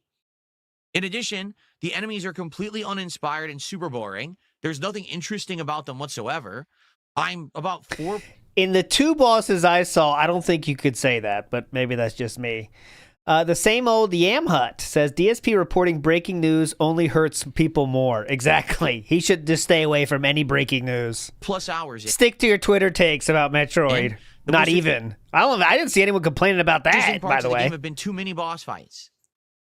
In addition, the enemies are completely uninspired and super boring. There's nothing interesting about them whatsoever. I'm about 4... In the 2 bosses I saw, I don't think you could say that, but maybe that's just me. The same old Yam Hut says DSP reporting breaking news only hurts people more. Exactly. He should just stay away from any breaking news. Plus hours. Stick to your Twitter takes about Metroid. Not even. I didn't see anyone complaining about that, by the way. The game have been too many boss fights.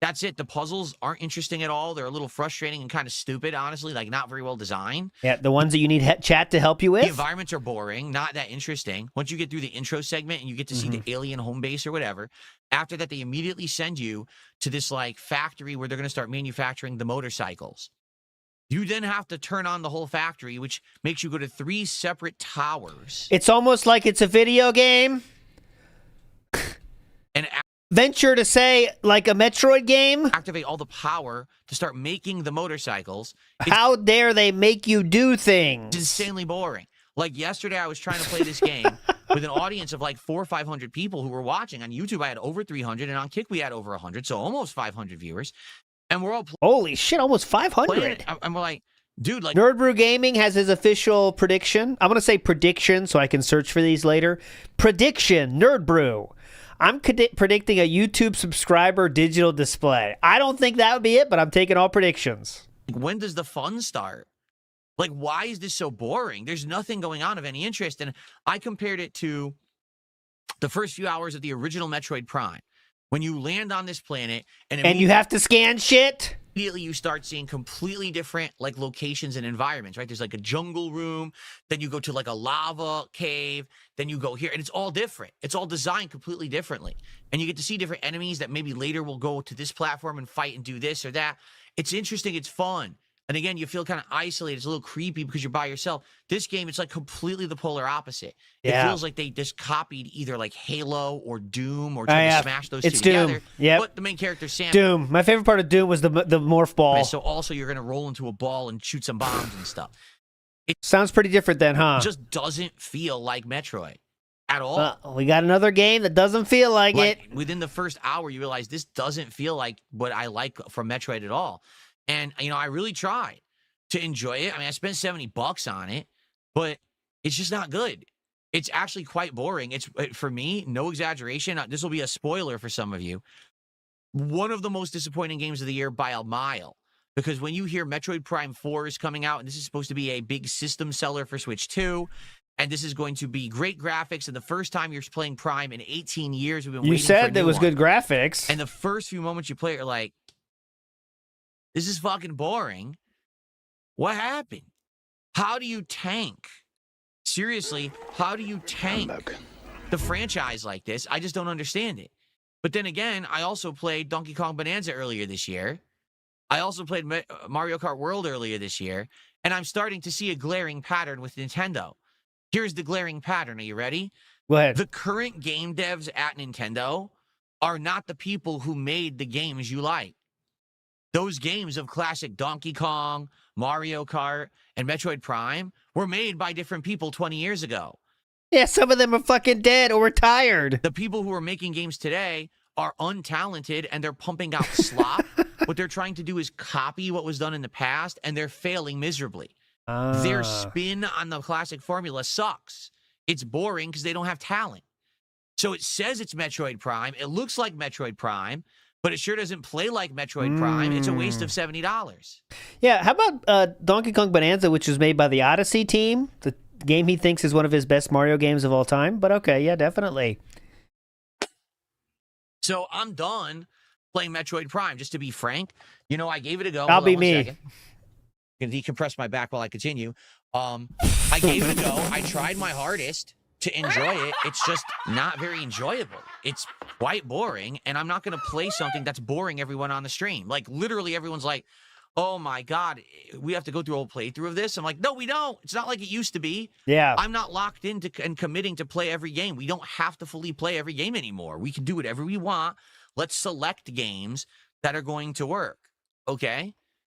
That's it. The puzzles aren't interesting at all. They're a little frustrating and kind of stupid, honestly, like not very well designed. Yeah, the ones that you need chat to help you with. The environments are boring, not that interesting. Once you get through the intro segment and you get to see the alien home base or whatever, after that, they immediately send you to this like factory where they're going to start manufacturing the motorcycles. You then have to turn on the whole factory, which makes you go to 3 separate towers. It's almost like it's a video game. And venture to say like a Metroid game. Activate all the power to start making the motorcycles. How dare they make you do things? It's insanely boring. Like yesterday, I was trying to play this game with an audience of like 400 or 500 people who were watching. On YouTube, I had over 300, and on Kick, we had over 100, so almost 500 viewers. And we're all holy shit, almost 500. And we're like, dude, like Nerd Brew Gaming has his official prediction. I'm gonna say prediction so I can search for these later. Prediction, Nerd Brew. I'm predicting a YouTube subscriber digital display. I don't think that would be it, but I'm taking all predictions. When does the fun start? Like, why is this so boring? There's nothing going on of any interest. And I compared it to the first few hours of the original Metroid Prime. When you land on this planet and you have to scan shit. Immediately you start seeing completely different like locations and environments, right? There's like a jungle room, then you go to like a lava cave, then you go here, and it's all different. It's all designed completely differently. And you get to see different enemies that maybe later will go to this platform and fight and do this or that. It's interesting, it's fun. And again, you feel kind of isolated. It's a little creepy because you're by yourself. This game, it's like completely the polar opposite. Yeah. It feels like they just copied either like Halo or Doom or tried to smash those two Doom. together. Yep. But the main character, Sam. Doom. My favorite part of Doom was the morph ball. So also you're going to roll into a ball and shoot some bombs and stuff. It sounds pretty different then, huh? Just doesn't feel like Metroid at all. We got another game that doesn't feel like it. Within the first hour, you realize this doesn't feel like what I like from Metroid at all. And, you know, I really tried to enjoy it. I mean, I spent $70 on it, but it's just not good. It's actually quite boring. It's, for me, no exaggeration. This will be a spoiler for some of you. One of the most disappointing games of the year by a mile. Because when you hear Metroid Prime 4 is coming out, and this is supposed to be a big system seller for Switch 2, and this is going to be great graphics, and the first time you're playing Prime in 18 years, we've been waiting for a new one. You said there was good graphics. And the first few moments you play it, you're like, this is fucking boring. What happened? How do you tank? Seriously, how do you tank the franchise like this? I just don't understand it. But then again, I also played Donkey Kong Bonanza earlier this year. I also played Mario Kart World earlier this year. And I'm starting to see a glaring pattern with Nintendo. Here's the glaring pattern. Are you ready? Go ahead. The current game devs at Nintendo are not the people who made the games you like. Those games of classic Donkey Kong, Mario Kart, and Metroid Prime were made by different people 20 years ago. Yeah, some of them are fucking dead or retired. The people who are making games today are untalented and they're pumping out slop. What they're trying to do is copy what was done in the past, and they're failing miserably. Their spin on the classic formula sucks. It's boring because they don't have talent. So it says it's Metroid Prime. It looks like Metroid Prime, but it sure doesn't play like Metroid Prime. It's a waste of $70. Yeah, how about Donkey Kong Bonanza, which was made by the Odyssey team? The game he thinks is one of his best Mario games of all time. But okay, yeah, definitely. So I'm done playing Metroid Prime, just to be frank. You know, I gave it a go. I'll be me. I'm going to decompress my back while I continue. I gave it a go. I tried my hardest to enjoy it. It's just not very enjoyable. It's quite boring, and I'm not going to play something that's boring everyone on the stream. Like, literally everyone's like, oh my God, we have to go through a whole playthrough of this? I'm like, no, we don't. It's not like it used to be. Yeah. I'm not locked into and committing to play every game. We don't have to fully play every game anymore. We can do whatever we want. Let's select games that are going to work. Okay?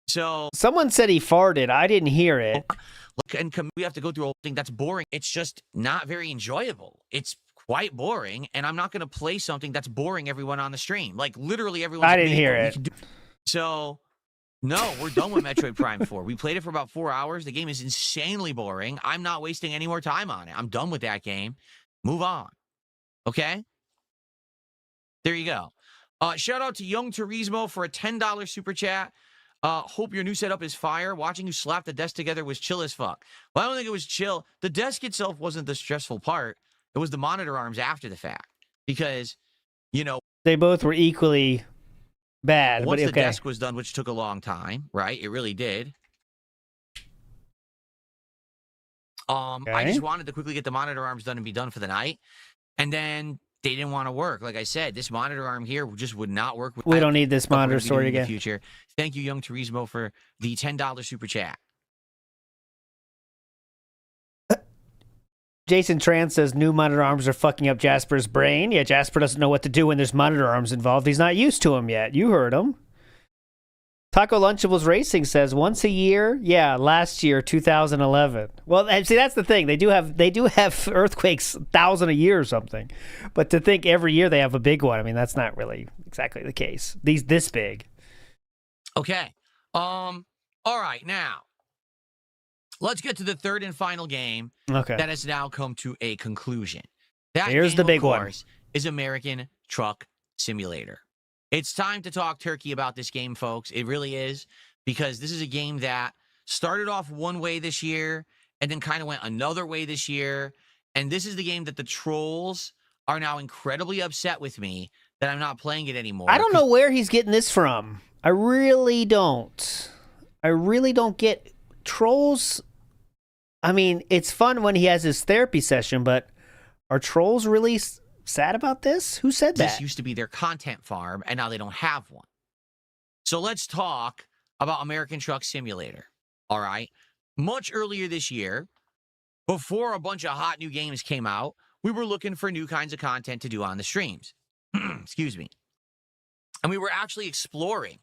So someone said he farted. I didn't hear it. Look, and we have to go through a whole thing that's boring. It's just not very enjoyable. It's quite boring, and I'm not going to play something that's boring everyone on the stream. Like, literally everyone's I didn't hear it. So, no, we're done with Metroid Prime 4. We played it for about 4 hours. The game is insanely boring. I'm not wasting any more time on it. I'm done with that game. Move on. Okay? There you go. Shout out to Young Turismo for a $10 super chat. Hope your new setup is fire. Watching you slap the desk together was chill as fuck. Well, I don't think it was chill. The desk itself wasn't the stressful part. It was the monitor arms after the fact. Because, they both were equally bad. Once but the okay. desk was done, which took a long time, right? It really did. I just wanted to quickly get the monitor arms done and be done for the night. And then they didn't want to work. Like I said, this monitor arm here just would not work. We don't need this monitor story again. In the future. Thank you, Young Turismo, for the $10 super chat. Jason Tran says new monitor arms are fucking up Jasper's brain. Yeah, Jasper doesn't know what to do when there's monitor arms involved. He's not used to them yet. You heard him. Taco Lunchables Racing says once a year. Yeah, last year, 2011. Well, see, that's the thing. They do have earthquakes 1,000 a year or something. But to think every year they have a big one, I mean, that's not really exactly the case. This big. Okay. All right, now let's get to the third and final game. Okay. That has now come to a conclusion. That Here's game, the big of one. course, is American Truck Simulator. It's time to talk turkey about this game, folks. It really is, because this is a game that started off one way this year and then kind of went another way this year. And this is the game that the trolls are now incredibly upset with me that I'm not playing it anymore. I don't know where he's getting this from. I really don't. I really don't get trolls. I mean, it's fun when he has his therapy session, but are trolls really sad about this? Who said that? This used to be their content farm, and now they don't have one. So let's talk about American Truck Simulator, all right? Much earlier this year, before a bunch of hot new games came out, we were looking for new kinds of content to do on the streams. Excuse me. And we were actually exploring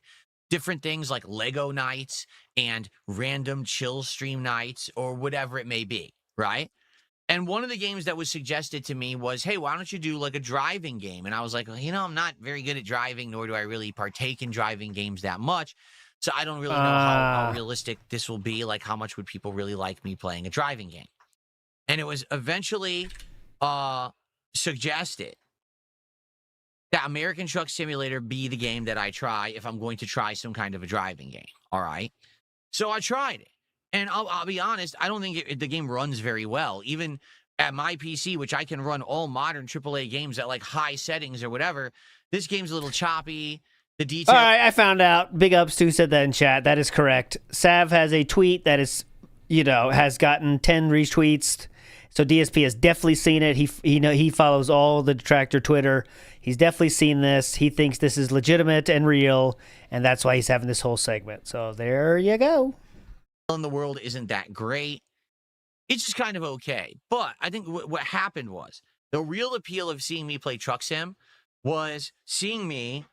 different things like Lego nights and random chill stream nights or whatever it may be, right? And one of the games that was suggested to me was, hey, why don't you do like a driving game? And I was like, well, I'm not very good at driving, nor do I really partake in driving games that much. So I don't really know how realistic this will be. Like, how much would people really like me playing a driving game? And it was eventually suggested that American Truck Simulator be the game that I try if I'm going to try some kind of a driving game. All right. So I tried it. And I'll be honest, I don't think the game runs very well. Even at my PC, which I can run all modern AAA games at like high settings or whatever, this game's a little choppy. The detail. All right, I found out. Big ups to said that in chat. That is correct. Sav has a tweet that is, has gotten 10 retweets. So DSP has definitely seen it. He follows all the detractor Twitter. He's definitely seen this. He thinks this is legitimate and real, and that's why he's having this whole segment. So there you go. In the world isn't that great. It's just kind of okay. But I think what happened was the real appeal of seeing me play Truck Sim was seeing me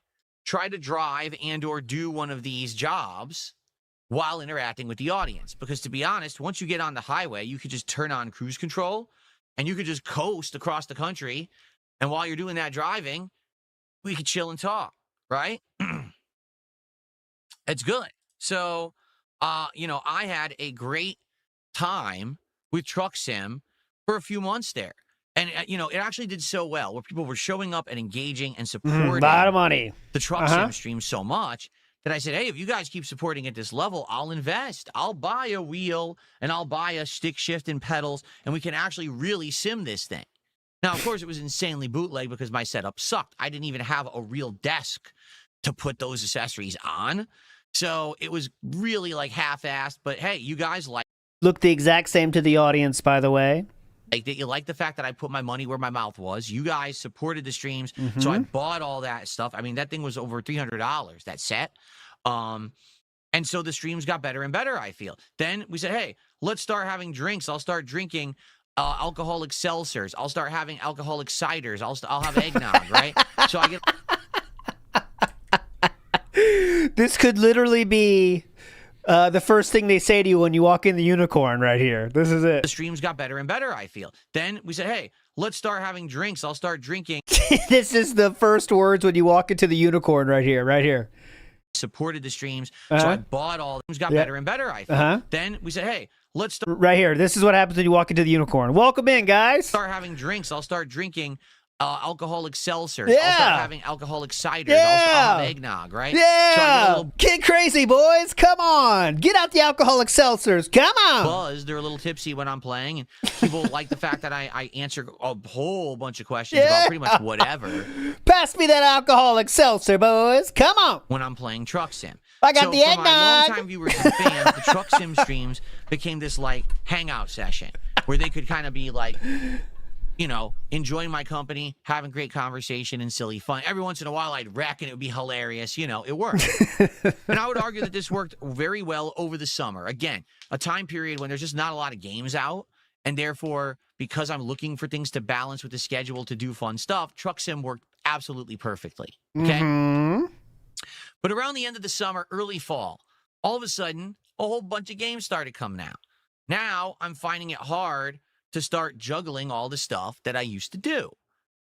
try to drive and or do one of these jobs while interacting with the audience. Because to be honest, once you get on the highway, you could just turn on cruise control and you could just coast across the country. And while you're doing that driving, we could chill and talk, right? It's good. So, I had a great time with Truck Sim for a few months there. And, it actually did so well where people were showing up and engaging and supporting a lot of money. The Truck Sim stream so much that I said, hey, if you guys keep supporting at this level, I'll invest. I'll buy a wheel and I'll buy a stick shift and pedals, and we can actually really sim this thing. Now, of course, it was insanely bootleg because my setup sucked. I didn't even have a real desk to put those accessories on. So it was really like half-assed, but hey, you guys look the exact same to the audience, by the way. You like the fact that I put my money where my mouth was. You guys supported the streams, so I bought all that stuff. I mean, that thing was over $300, that set. And so the streams got better and better, I feel. Then we said, hey, let's start having drinks. I'll start drinking alcoholic seltzers. I'll start having alcoholic ciders. I'll have eggnog, right? So I get... This could literally be the first thing they say to you when you walk in the unicorn right here. This is it. The streams got better and better, I feel. Then we said, hey, let's start having drinks. I'll start drinking. This is the first words when you walk into the unicorn right here, right here. Supported the streams. So I bought all. Things got better and better, I feel. Then we said, hey, let's start. Right here. This is what happens when you walk into the unicorn. Welcome in, guys. Start having drinks. I'll start drinking alcoholic seltzers. Yeah. I'll start having alcoholic ciders. I'll have eggnog, right? Yeah. So I get a little Get crazy, boys. Come on. Get out the alcoholic seltzers. Come on. buzz. They're a little tipsy when I'm playing, and people like the fact that I answer a whole bunch of questions about pretty much whatever. Pass me that alcoholic seltzer, boys. Come on. When I'm playing Truck Sim. I got so the for eggnog. my longtime viewers and fans, the Truck Sim streams became this like hangout session where they could kind of be like, you know, enjoying my company, having great conversation and silly fun. Every once in a while I'd wreck and it would be hilarious. You know, it worked. And I would argue that this worked very well over the summer. Again, a time period when there's just not a lot of games out. And therefore, because I'm looking for things to balance with the schedule to do fun stuff, Truck Sim worked absolutely perfectly. Okay? Mm-hmm. But around the end of the summer, early fall, all of a sudden, a whole bunch of games started coming out. Now, I'm finding it hard to start juggling all the stuff that I used to do.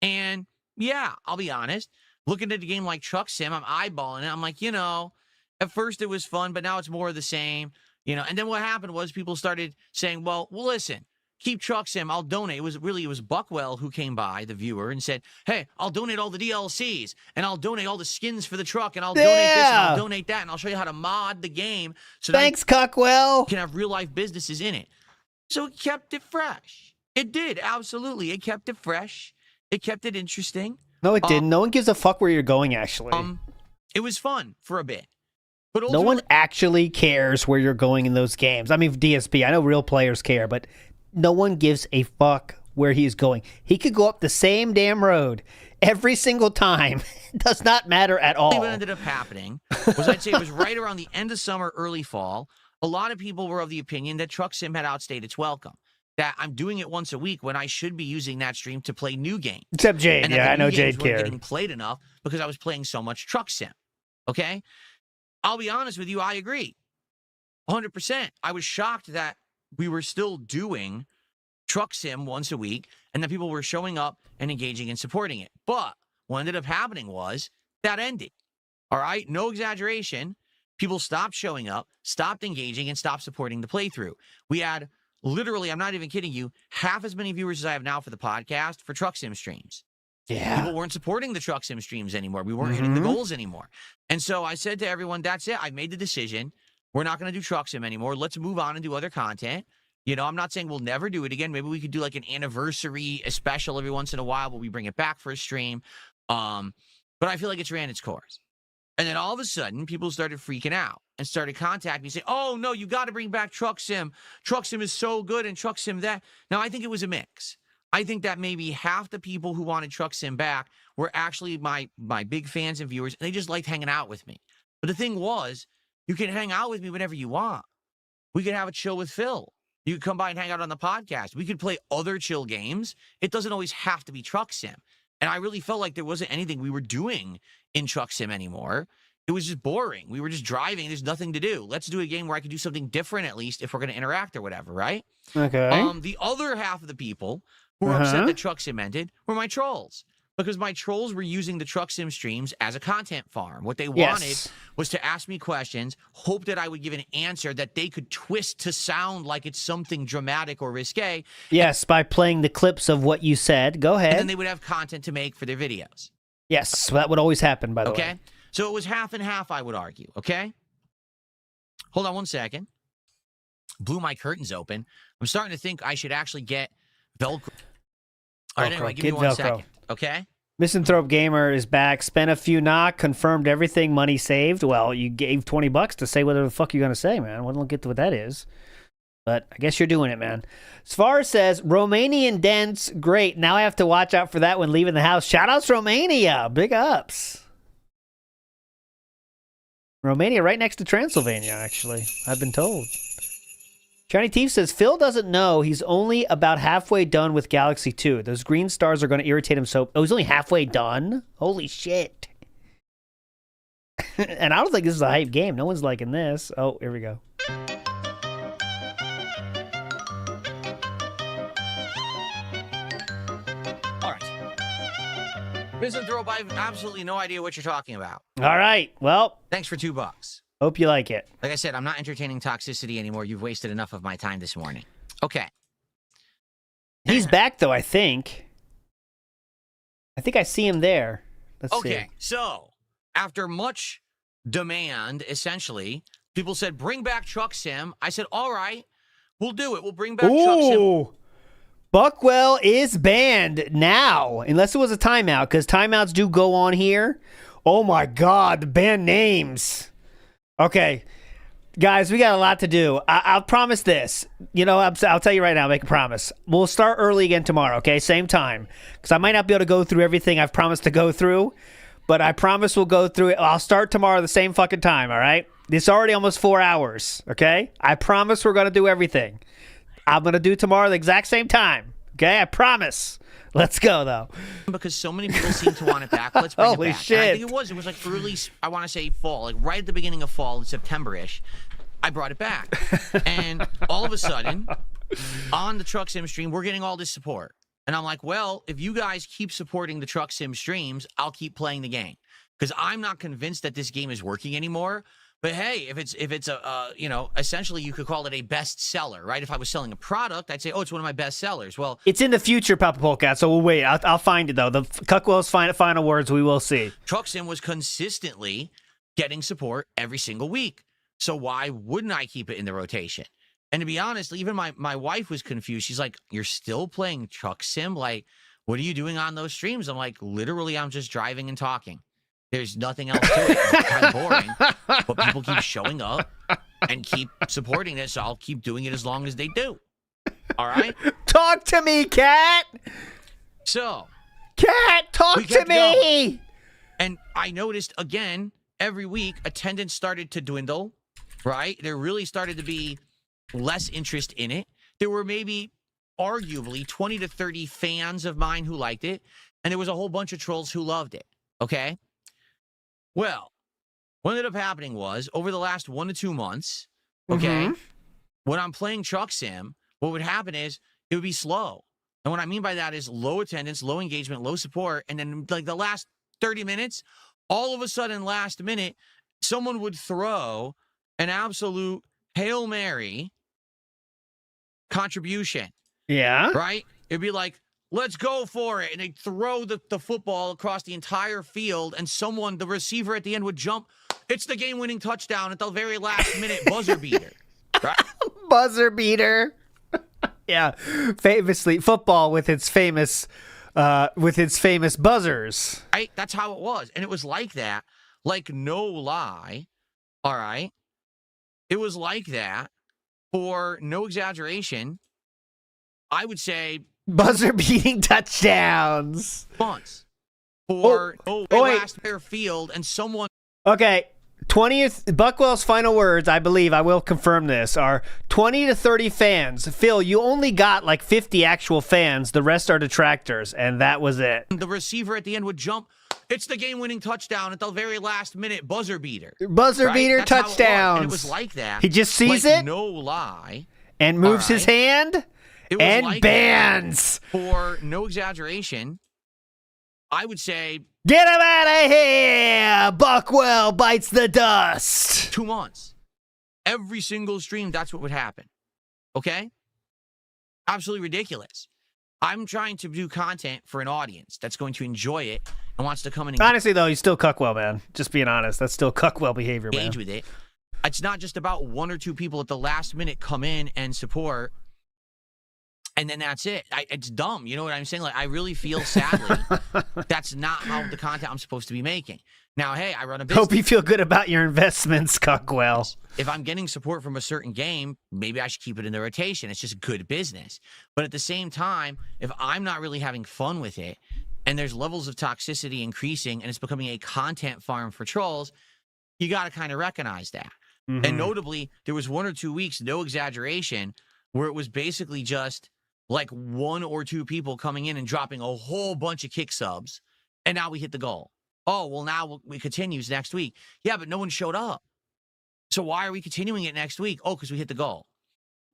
And yeah, I'll be honest, looking at a game like Truck Sim, I'm eyeballing it. I'm like, you know, at first it was fun, but now it's more of the same. You know, and then what happened was people started saying, well, listen, keep Truck Sim, I'll donate. It was Buckwell who came by, the viewer, and said, hey, I'll donate all the DLCs, and I'll donate all the skins for the truck, and I'll donate this, and I'll donate that, and I'll show you how to mod the game. So thanks, Cockwell. You can have real-life businesses in it. So it kept it fresh. It did, absolutely. It kept it fresh. It kept it interesting. No, it didn't. No one gives a fuck where you're going, actually. It was fun for a bit. But no one actually cares where you're going in those games. I mean, DSP, I know real players care, but no one gives a fuck where he's going. He could go up the same damn road every single time. It does not matter at all. What ended up happening was, I'd say it was right around the end of summer, early fall. A lot of people were of the opinion that Truck Sim had outstayed its welcome. That I'm doing it once a week when I should be using that stream to play new games. Except Jade. Yeah, I know Jade cared. Getting played enough because I was playing so much Truck Sim. Okay? I'll be honest with you, I agree. 100%. I was shocked that we were still doing Truck Sim once a week, and that people were showing up and engaging and supporting it. But what ended up happening was that ended. All right? No exaggeration. People stopped showing up, stopped engaging, and stopped supporting the playthrough. We had literally, I'm not even kidding you, half as many viewers as I have now for the podcast for Truck Sim streams. Yeah. People weren't supporting the Truck Sim streams anymore. We weren't hitting the goals anymore. And so I said to everyone, that's it. I made the decision. We're not going to do Truck Sim anymore. Let's move on and do other content. You know, I'm not saying we'll never do it again. Maybe we could do like an anniversary, a special every once in a while where we bring it back for a stream. But I feel like it's ran its course. And then all of a sudden, people started freaking out and started contacting me, saying, oh, no, you got to bring back Truck Sim. Truck Sim is so good and Truck Sim that. Now, I think it was a mix. I think that maybe half the people who wanted Truck Sim back were actually my big fans and viewers, and they just liked hanging out with me. But the thing was, you can hang out with me whenever you want. We could have a chill with Phil. You could come by and hang out on the podcast. We could play other chill games. It doesn't always have to be Truck Sim. And I really felt like there wasn't anything we were doing in Truck Sim anymore. It was just boring. We were just driving. There's nothing to do. Let's do a game where I could do something different, at least, if we're going to interact or whatever, right? Okay. The other half of the people who were upset that Truck Sim ended were my trolls. Because my trolls were using the Truck Sim streams as a content farm. What they wanted was to ask me questions, hope that I would give an answer that they could twist to sound like it's something dramatic or risque. Yes, by playing the clips of what you said. Go ahead. And then they would have content to make for their videos. Yes, that would always happen, by the way. Okay? So it was half and half, I would argue. Okay? Hold on one second. Blew my curtains open. I'm starting to think I should actually get Velcro. All right, anyway, give me 1 second. Okay? Misanthrope Gamer is back. Spent a few knock, confirmed everything, money saved. Well, you gave $20 to say whatever the fuck you're going to say, man. I don't get to what that is. But I guess you're doing it, man. Svar says, Romanian dents, great. Now I have to watch out for that when leaving the house. Shout-outs Romania. Big ups. Romania right next to Transylvania, actually. I've been told. Shiny Teeth says, Phil doesn't know he's only about halfway done with Galaxy 2. Those green stars are going to irritate him so... Oh, he's only halfway done? Holy shit. And I don't think this is a hype game. No one's liking this. Oh, here we go. All right. Misanthrope, I have absolutely no idea what you're talking about. All right. Well. Thanks for $2. Hope you like it. Like I said, I'm not entertaining toxicity anymore. You've wasted enough of my time this morning. Okay. He's back, though, I think. I think I see him there. Let's see. Okay, so after much demand, essentially, people said, bring back Truck Sim. I said, all right, we'll do it. We'll bring back Truck Sim. Ooh. Buckwell is banned now, unless it was a timeout, because timeouts do go on here. Oh my God, the band names. Okay, guys, we got a lot to do. I'll promise this. You know, I'll tell you right now, I'll make a promise. We'll start early again tomorrow, okay? Same time, because I might not be able to go through everything I've promised to go through, but I promise we'll go through it. I'll start tomorrow the same fucking time, all right? It's already almost 4 hours, okay? I promise we're going to do everything. I'm going to do tomorrow the exact same time. Okay, I promise. Let's go, though. Because so many people seem to want it back. Let's bring Holy it back. shit. And I think it was like early, I want to say fall, like right at the beginning of fall, in September-ish. I brought it back. And all of a sudden, on the Truck Sim stream, we're getting all this support. And I'm like, well, if you guys keep supporting the Truck Sim streams, I'll keep playing the game. Because I'm not convinced that this game is working anymore. But hey, if it's a you know, essentially you could call it a bestseller, right? If I was selling a product, I'd say, oh, it's one of my best sellers. Well, it's in the future, Papa Polka, so we'll wait. I'll find it, though. The Cuckwell's final words, we will see. Truck Sim was consistently getting support every single week. So why wouldn't I keep it in the rotation? And to be honest, even my wife was confused. She's like, you're still playing Truck Sim? Like, what are you doing on those streams? I'm like, literally, I'm just driving and talking. There's nothing else to it. It's kind of boring, but people keep showing up and keep supporting it, so I'll keep doing it as long as they do. All right? Talk to me, Cat! So. Cat, talk to me! Going. And I noticed, again, every week, attendance started to dwindle, right? There really started to be less interest in it. There were maybe, arguably, 20 to 30 fans of mine who liked it, and there was a whole bunch of trolls who loved it, okay? Well, what ended up happening was, over the last 1 to 2 months, okay, when I'm playing Truck Sim, what would happen is it would be slow. And what I mean by that is low attendance, low engagement, low support. And then like the last 30 minutes, all of a sudden last minute, someone would throw an absolute Hail Mary contribution. Yeah. Right? It'd be like, let's go for it. And they'd throw the football across the entire field, and someone, the receiver at the end, would jump. It's the game-winning touchdown at the very last minute buzzer beater. Right? Buzzer beater. Yeah. Famously, football with its famous buzzers. Right? That's how it was. And it was like that. Like, no lie. All right? It was like that for no exaggeration. I would say buzzer beating touchdowns. Months for last fair field, and someone. Okay, 20th Buckwell's final words, I believe, I will confirm this, are 20 to 30 fans. Phil, you only got like 50 actual fans. The rest are detractors, and that was it. The receiver at the end would jump. It's the game-winning touchdown at the very last minute buzzer beater. Buzzer beater touchdowns. And it was like that. He just sees like, it. No lie. And moves his hand. It was and like bands. For no exaggeration, I would say, get him out of here! Buckwell bites the dust. 2 months. Every single stream, that's what would happen. Okay? Absolutely ridiculous. I'm trying to do content for an audience that's going to enjoy it and wants to come in and honestly, though, he's still Cuckwell, man. Just being honest. That's still Cuckwell behavior, man. Engage with it. It's not just about 1 or 2 people at the last minute come in and support, and then that's it. It's dumb. You know what I'm saying? Like, I really feel sadly that's not how the content I'm supposed to be making. Now, hey, I run a business. Hope you feel good about your investments, Cuckwell. If I'm getting support from a certain game, maybe I should keep it in the rotation. It's just good business. But at the same time, if I'm not really having fun with it, and there's levels of toxicity increasing, and it's becoming a content farm for trolls, you got to kind of recognize that. And notably, there was 1 or 2 weeks, no exaggeration, where it was basically just like 1 or 2 people coming in and dropping a whole bunch of kick subs, and now we hit the goal. Oh, well, now it continues next week. Yeah, but no one showed up. So why are we continuing it next week? Oh, because we hit the goal.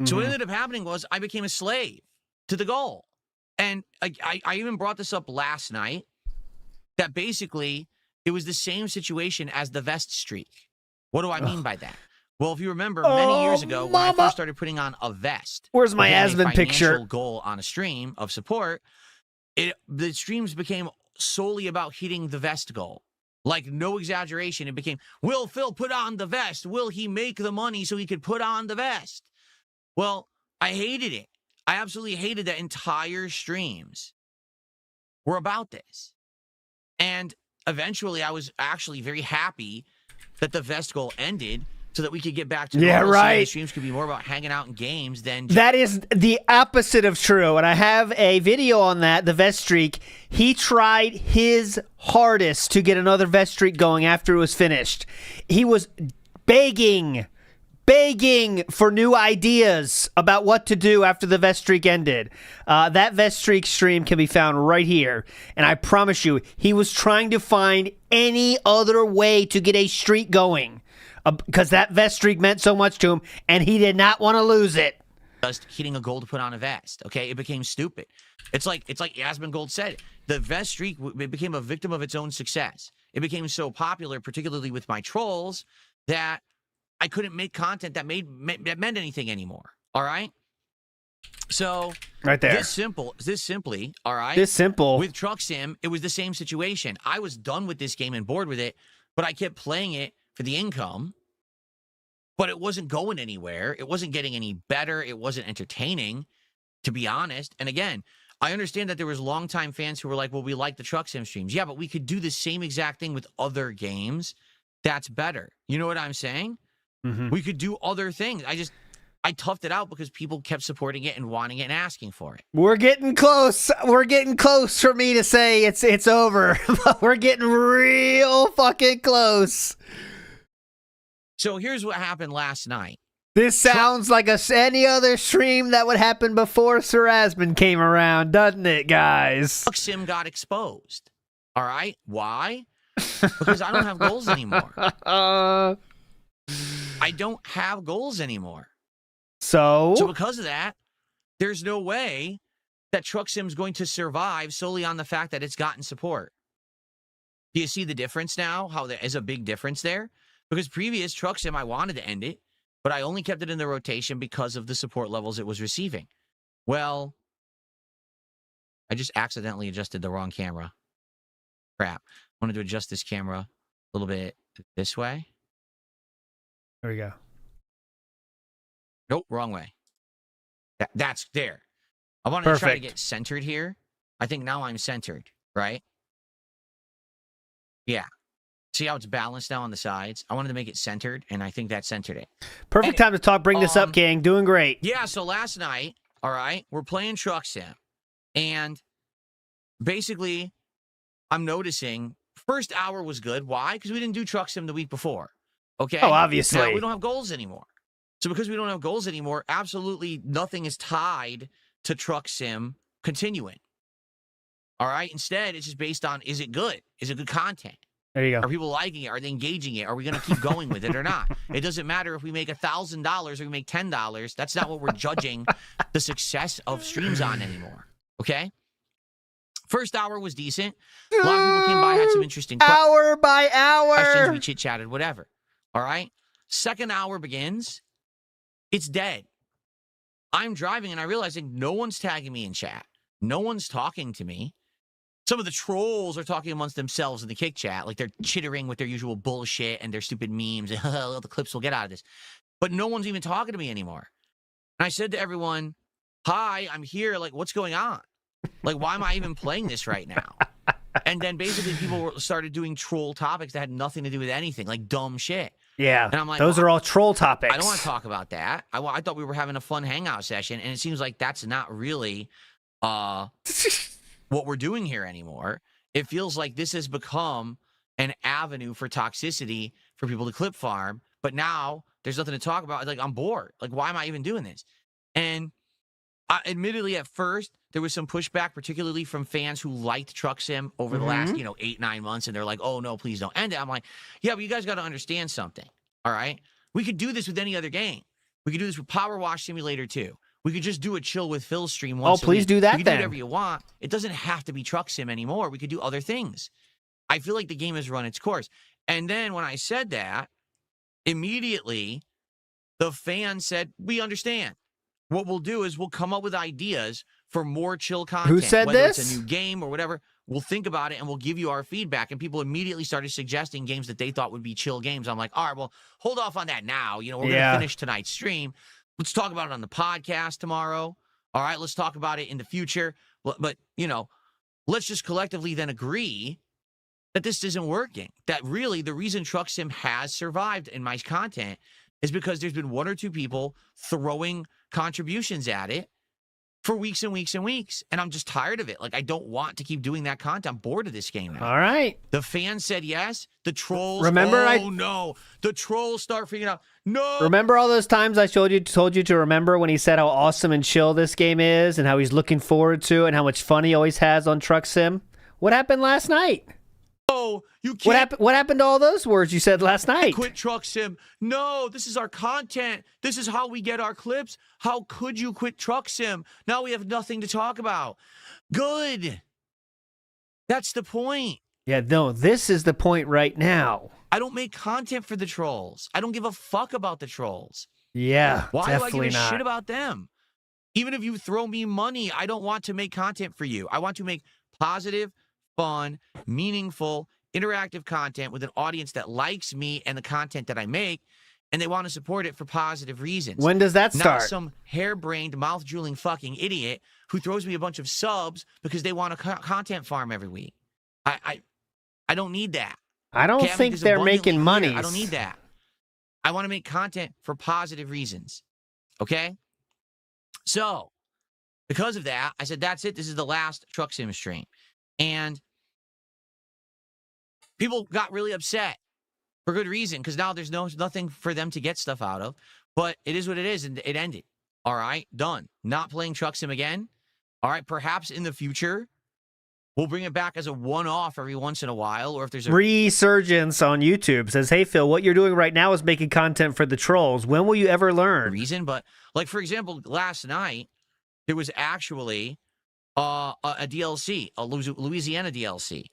So what ended up happening was I became a slave to the goal. And I even brought this up last night, that basically it was the same situation as the vest streak. What do I mean by that? Well, if you remember, many years ago, when I first started putting on a vest. Where's my Asmund picture? Goal on a stream of support, the streams became solely about hitting the vest goal. Like, no exaggeration. It became, will Phil put on the vest? Will he make the money so he could put on the vest? Well, I hated it. I absolutely hated that entire streams were about this. And eventually, I was actually very happy that the vest goal ended so that we could get back to normalcy, and the streams could be more about hanging out in games than... That is the opposite of true, and I have a video on that, the vest streak. He tried his hardest to get another vest streak going after it was finished. He was begging for new ideas about what to do after the vest streak ended. That vest streak stream can be found right here, and I promise you, he was trying to find any other way to get a streak going. Because that vest streak meant so much to him, and he did not want to lose it. Just hitting a goal to put on a vest, okay? It became stupid. It's like Yasmin Gold said, the vest streak it became a victim of its own success. It became so popular, particularly with my trolls, that I couldn't make content that meant anything anymore. All right? So right there. This simply, all right? This simple. With Truck Sim, it was the same situation. I was done with this game and bored with it, but I kept playing it for the income, but it wasn't going anywhere. It wasn't getting any better. It wasn't entertaining, to be honest. And again, I understand that there was longtime fans who were like, well, we like the Truck Sim streams. Yeah, but we could do the same exact thing with other games. That's better. You know what I'm saying? Mm-hmm. We could do other things. I toughed it out because people kept supporting it and wanting it and asking for it. We're getting close. We're getting close for me to say it's over. But we're getting real fucking close. So here's what happened last night. This sounds like any other stream that would happen before Sir Asmund came around, doesn't it, guys? Truck Sim got exposed. All right? Why? Because I don't have goals anymore. I don't have goals anymore. So because of that, there's no way that Truck Sim's going to survive solely on the fact that it's gotten support. Do you see the difference now? How there is a big difference there? Because previous Truck Sim, I wanted to end it, but I only kept it in the rotation because of the support levels it was receiving. Well, I just accidentally adjusted the wrong camera. Crap. I wanted to adjust this camera a little bit this way. There we go. Nope, wrong way. That's there. I wanted to try to get centered here. I think now I'm centered, right? Yeah. See how it's balanced now on the sides? I wanted to make it centered, and I think that centered it. Perfect time to talk. Bring this up, gang. Doing great. Yeah, so last night, all right, we're playing Truck Sim. And basically, I'm noticing first hour was good. Why? Because we didn't do Truck Sim the week before. Okay? Oh, obviously. Now, we don't have goals anymore. So because we don't have goals anymore, absolutely nothing is tied to Truck Sim continuing. All right? Instead, it's just based on, is it good? Is it good content? There you go. Are people liking it? Are they engaging it? Are we going to keep going with it or not? It doesn't matter if we make $1,000 or we make $10. That's not what we're judging the success of streams on anymore. Okay? First hour was decent. A lot of people came by, had some interesting hour by hour questions. We chit-chatted, whatever. All right? Second hour begins. It's dead. I'm driving and I realize like, no one's tagging me in chat. No one's talking to me. Some of the trolls are talking amongst themselves in the kick chat, like they're chittering with their usual bullshit and their stupid memes and the clips we'll get out of this. But no one's even talking to me anymore. And I said to everyone, hi, I'm here. Like, what's going on? Like, why am I even playing this right now? And then basically people started doing troll topics that had nothing to do with anything, like dumb shit. Yeah, and I'm like, those are all troll topics. I don't want to talk about that. I thought we were having a fun hangout session, and it seems like that's not really what we're doing here anymore. It feels like this has become an avenue for toxicity for people to clip farm, but now there's nothing to talk about. Like, I'm bored. Like, why am I even doing this? And admittedly, at first, there was some pushback, particularly from fans who liked Truck Sim over the last, 8-9 months, and they're like, oh, no, please don't end it. I'm like, yeah, but you guys got to understand something, all right? We could do this with any other game. We could do this with Power Wash Simulator 2. We could just do a Chill with Phil stream once a please week. do that You can then. do whatever you want. It doesn't have to be Truck Sim anymore. We could do other things. I feel like the game has run its course. And then when I said that, immediately the fans said, we understand. What we'll do is we'll come up with ideas for more chill content. Who said whether this? It's a new game or whatever. we'll think about it and we'll give you our feedback. And people immediately started suggesting games that they thought would be chill games. I'm like, all right, well, hold off on that now. You know, we're going to finish tonight's stream. Let's talk about it on the podcast tomorrow. All right, let's talk about it in the future. But you know, let's just collectively then agree that this isn't working. That really the reason Truck Sim has survived in my content is because there's been one or two people throwing contributions at it for weeks and weeks and weeks. And I'm just tired of it. Like, I don't want to keep doing that content. I'm bored of this game now. All right. The fans said yes. The trolls, Remember, no. The trolls start freaking out. No. Remember all those times I told you to remember when he said how awesome and chill this game is and how he's looking forward to and how much fun he always has on Truck Sim? What happened last night? Oh, you can't. What happened to all those words you said last night? Quit Truck Sim. No, this is our content. This is how we get our clips. How could you quit Truck Sim? Now we have nothing to talk about. Good. That's the point. Yeah, no, this is the point right now. I don't make content for the trolls. I don't give a fuck about the trolls. Yeah, Why definitely do I give a not. shit about them? Even if you throw me money, I don't want to make content for you. I want to make positive, fun, meaningful, interactive content with an audience that likes me and the content that I make, and they want to support it for positive reasons. When does that start? Not some harebrained, mouth-drooling fucking idiot who throws me a bunch of subs because they want a content farm every week. I don't need that. I don't think they're making money. I don't need that. I want to make content for positive reasons. Okay? So, because of that, I said, that's it. This is the last Truck Sim stream. And people got really upset for good reason, because now there's nothing for them to get stuff out of. But it is what it is, and it ended. All right? Done. Not playing Truck Sim again. All right? Perhaps in the future, we'll bring it back as a one-off every once in a while, or if there's a Resurgence on YouTube says, "Hey Phil, what you're doing right now is making content for the trolls. When will you ever learn?" reason. But like, for example, last night there was actually a DLC, a Louisiana DLC.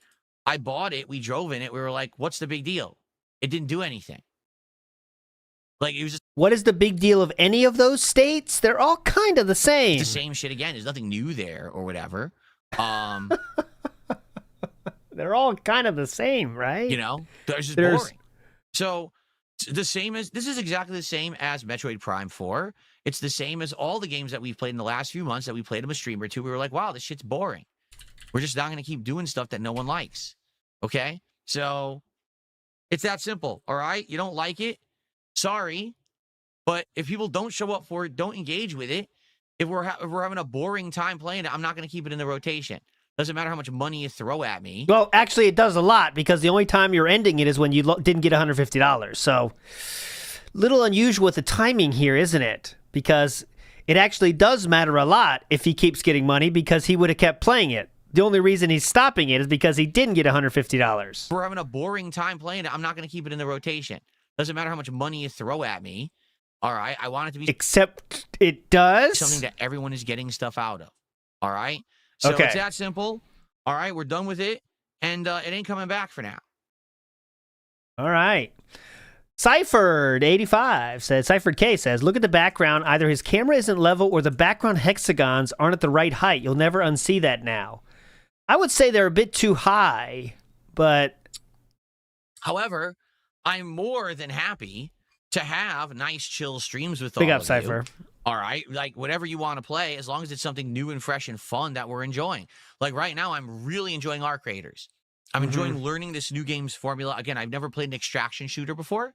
I bought it. We drove in it. We were like, "What's the big deal?" It didn't do anything. Like, it was just What is the big deal of any of those states? They're all kind of the same. the same shit again. There's nothing new there or whatever. They're all kind of the same, right? You know, they're just boring. So this is exactly the same as Metroid Prime 4. It's the same as all the games that we've played in the last few months that we played them a stream or two. We were like, wow, this shit's boring. We're just not going to keep doing stuff that no one likes. Okay? So it's that simple. All right? You don't like it? Sorry. But if people don't show up for it, don't engage with it. If we're having a boring time playing it, I'm not going to keep it in the rotation. Doesn't matter how much money you throw at me. Well, actually, it does a lot, because the only time you're ending it is when you didn't get $150. So, little unusual with the timing here, isn't it? Because it actually does matter a lot if he keeps getting money, because he would have kept playing it. The only reason he's stopping it is because he didn't get $150. If we're having a boring time playing it, I'm not going to keep it in the rotation. Doesn't matter how much money you throw at me. All right? I want it to be... Except it does? Something that everyone is getting stuff out of. All right? So Okay. It's that simple. All right? We're done with it. And it ain't coming back for now. All right. Cyphered85 says, Cyphered K says, look at the background. Either his camera isn't level or the background hexagons aren't at the right height. You'll never unsee that now. I would say they're a bit too high, but... However, I'm more than happy to have nice, chill streams with all Big up, of Cypher. you. All right? Like, whatever you want to play, as long as it's something new and fresh and fun that we're enjoying. Like, right now, I'm really enjoying Arc Raiders. I'm enjoying learning this new game's formula. Again, I've never played an extraction shooter before.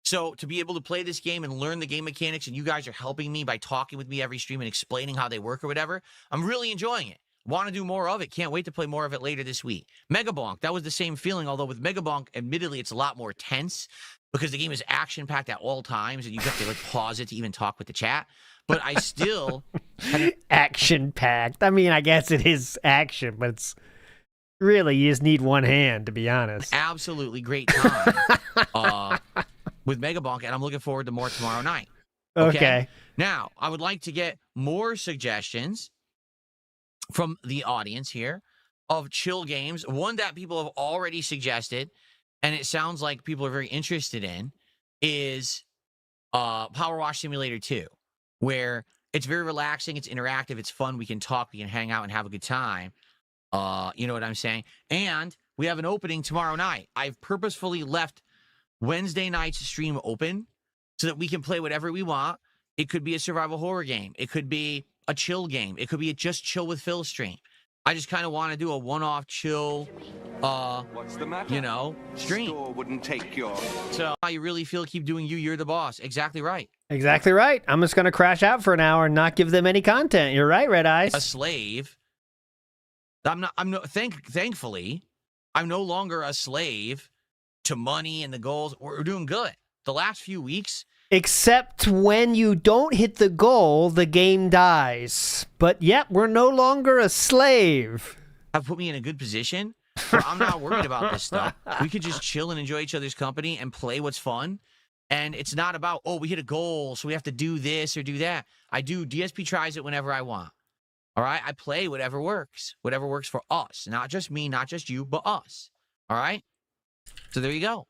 So to be able to play this game and learn the game mechanics, and you guys are helping me by talking with me every stream and explaining how they work or whatever, I'm really enjoying it. Want to do more of it. Can't wait to play more of it later this week. Megabonk, that was the same feeling, although with Megabonk, admittedly, it's a lot more tense because the game is action-packed at all times, and you have to like pause it to even talk with the chat. But I still... Action-packed. I mean, I guess it is action, but it's... Really, you just need one hand, to be honest. Absolutely great time with Megabonk, and I'm looking forward to more tomorrow night. Okay. Now, I would like to get more suggestions from the audience here of chill games. One that people have already suggested, and it sounds like people are very interested in, is Power Wash Simulator 2, where it's very relaxing, it's interactive, it's fun, we can talk, we can hang out and have a good time. You know what I'm saying? And we have an opening tomorrow night. I've purposefully left Wednesday night's stream open so that we can play whatever we want. It could be a survival horror game. It could be a chill game. It could be a just chill with Phil stream. I just kind of want to do a one-off chill, What's the matter? you know, stream. Store wouldn't take your... So how you really feel, keep doing you. You're the boss. Exactly right. Exactly right. I'm just going to crash out for an hour and not give them any content. You're right, Red Eyes. A slave. Thankfully, I'm no longer a slave to money and the goals. We're doing good. The last few weeks. Except when you don't hit the goal, the game dies. But yep, we're no longer a slave. Have put me in a good position where I'm not worried about this stuff. We could just chill and enjoy each other's company and play what's fun. And it's not about, oh, we hit a goal, so we have to do this or do that. I do. DSP tries it whenever I want. All right? I play whatever works for us. Not just me, not just you, but us. All right? So there you go.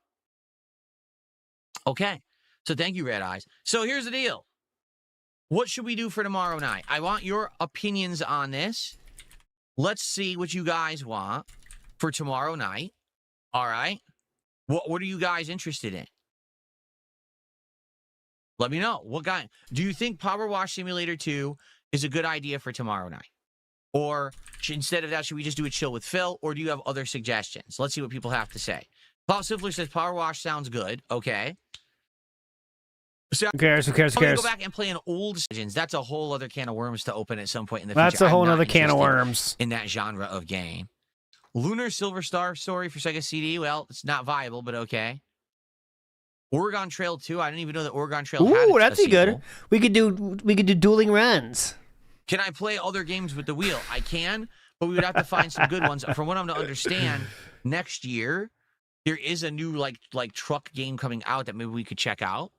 Okay. So thank you, Red Eyes. So here's the deal. What should we do for tomorrow night? I want your opinions on this. Let's see what you guys want for tomorrow night. All right? What are you guys interested in? Let me know. What guy? Do you think Power Wash Simulator 2 is a good idea for tomorrow night? Or instead of that, should we just do a chill with Phil? Or do you have other suggestions? Let's see what people have to say. Paul Simpler says Power Wash sounds good. Okay. So, Who cares? Who cares? Who I'm gonna cares? go back and play an old Legends. That's a whole other can of worms to open at some point in the That's future. a whole I'm not other can of interested worms. in that genre of game. Lunar Silver Star story for Sega CD. Well, it's not viable, but okay. Oregon Trail 2. I didn't even know that Oregon Trail had Ooh, that's a good. sequel. We could do dueling runs. Can I play other games with the wheel? I can, but we would have to find some good ones. From what I'm to understand, next year there is a new like truck game coming out that maybe we could check out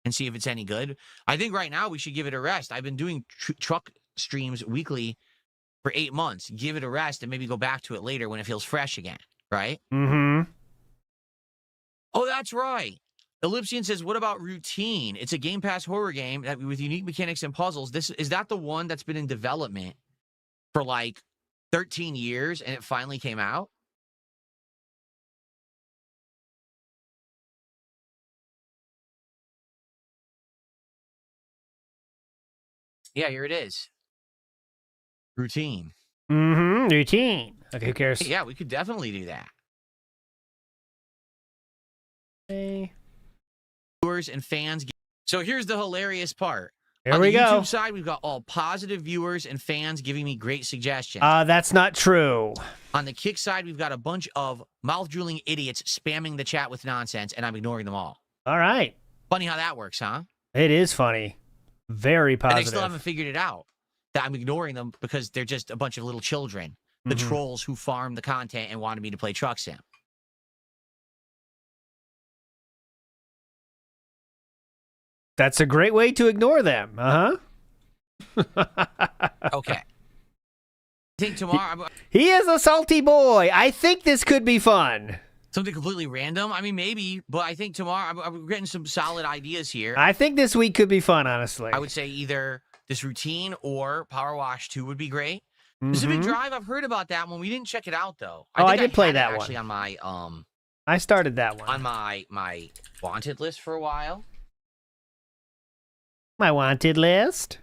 and see if it's any good. I think right now we should give it a rest. I've been doing truck streams weekly for 8 months. Give it a rest and maybe go back to it later when it feels fresh again, right? Mm-hmm. Oh, that's right. Ellipsian says, what about Routine? It's a Game Pass horror game that, with unique mechanics and puzzles. Is that the one that's been in development for like 13 years and it finally came out? Yeah, here it is. Routine. Mm-hmm. Routine. Okay, who cares? Yeah, we could definitely do that. Okay. Viewers and fans. So here's the hilarious part. Here On we the go. YouTube side, we've got all positive viewers and fans giving me great suggestions. That's not true. On the Kick side, we've got a bunch of mouth-drooling idiots spamming the chat with nonsense, and I'm ignoring them all. All right. Funny how that works, huh? It is funny. Very And positive. they still haven't figured it out. That I'm ignoring them because they're just a bunch of little children. The trolls who farm the content and wanted me to play Truck Sim. That's a great way to ignore them. Okay. I think tomorrow... He is a salty boy. I think this could be fun. Something completely random? I mean, maybe, but I think tomorrow... I'm getting some solid ideas here. I think this week could be fun, honestly. I would say either this Routine or Power Wash 2 would be great. Pacific Drive, I've heard about that one. We didn't check it out, though. I did play had it that actually one. on my... I started that one. On my wanted list for a while. My wanted list.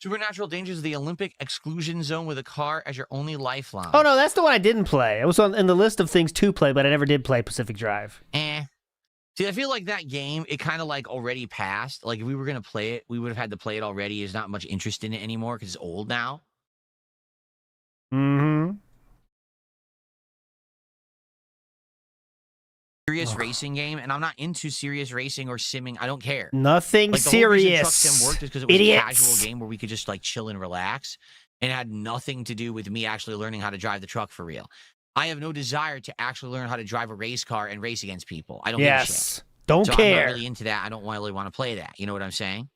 Supernatural Dangers of the Olympic Exclusion Zone with a car as your only lifeline. Oh, no, that's the one I didn't play. It was in the list of things to play, but I never did play Pacific Drive. See, I feel like that game, it kind of like already passed. Like if we were going to play it, we would have had to play it already. There's not much interest in it anymore because it's old now. Mm-hmm. Serious racing game, and I'm not into serious racing or simming. I don't care. Nothing like, the whole reason serious. Truck Sim worked is because it was Idiots. a casual game where we could just like chill and relax, and it had nothing to do with me actually learning how to drive the truck for real. I have no desire to actually learn how to drive a race car and race against people. I don't give a shit. Don't so care. I'm not really into that. I don't really want to play that. You know what I'm saying?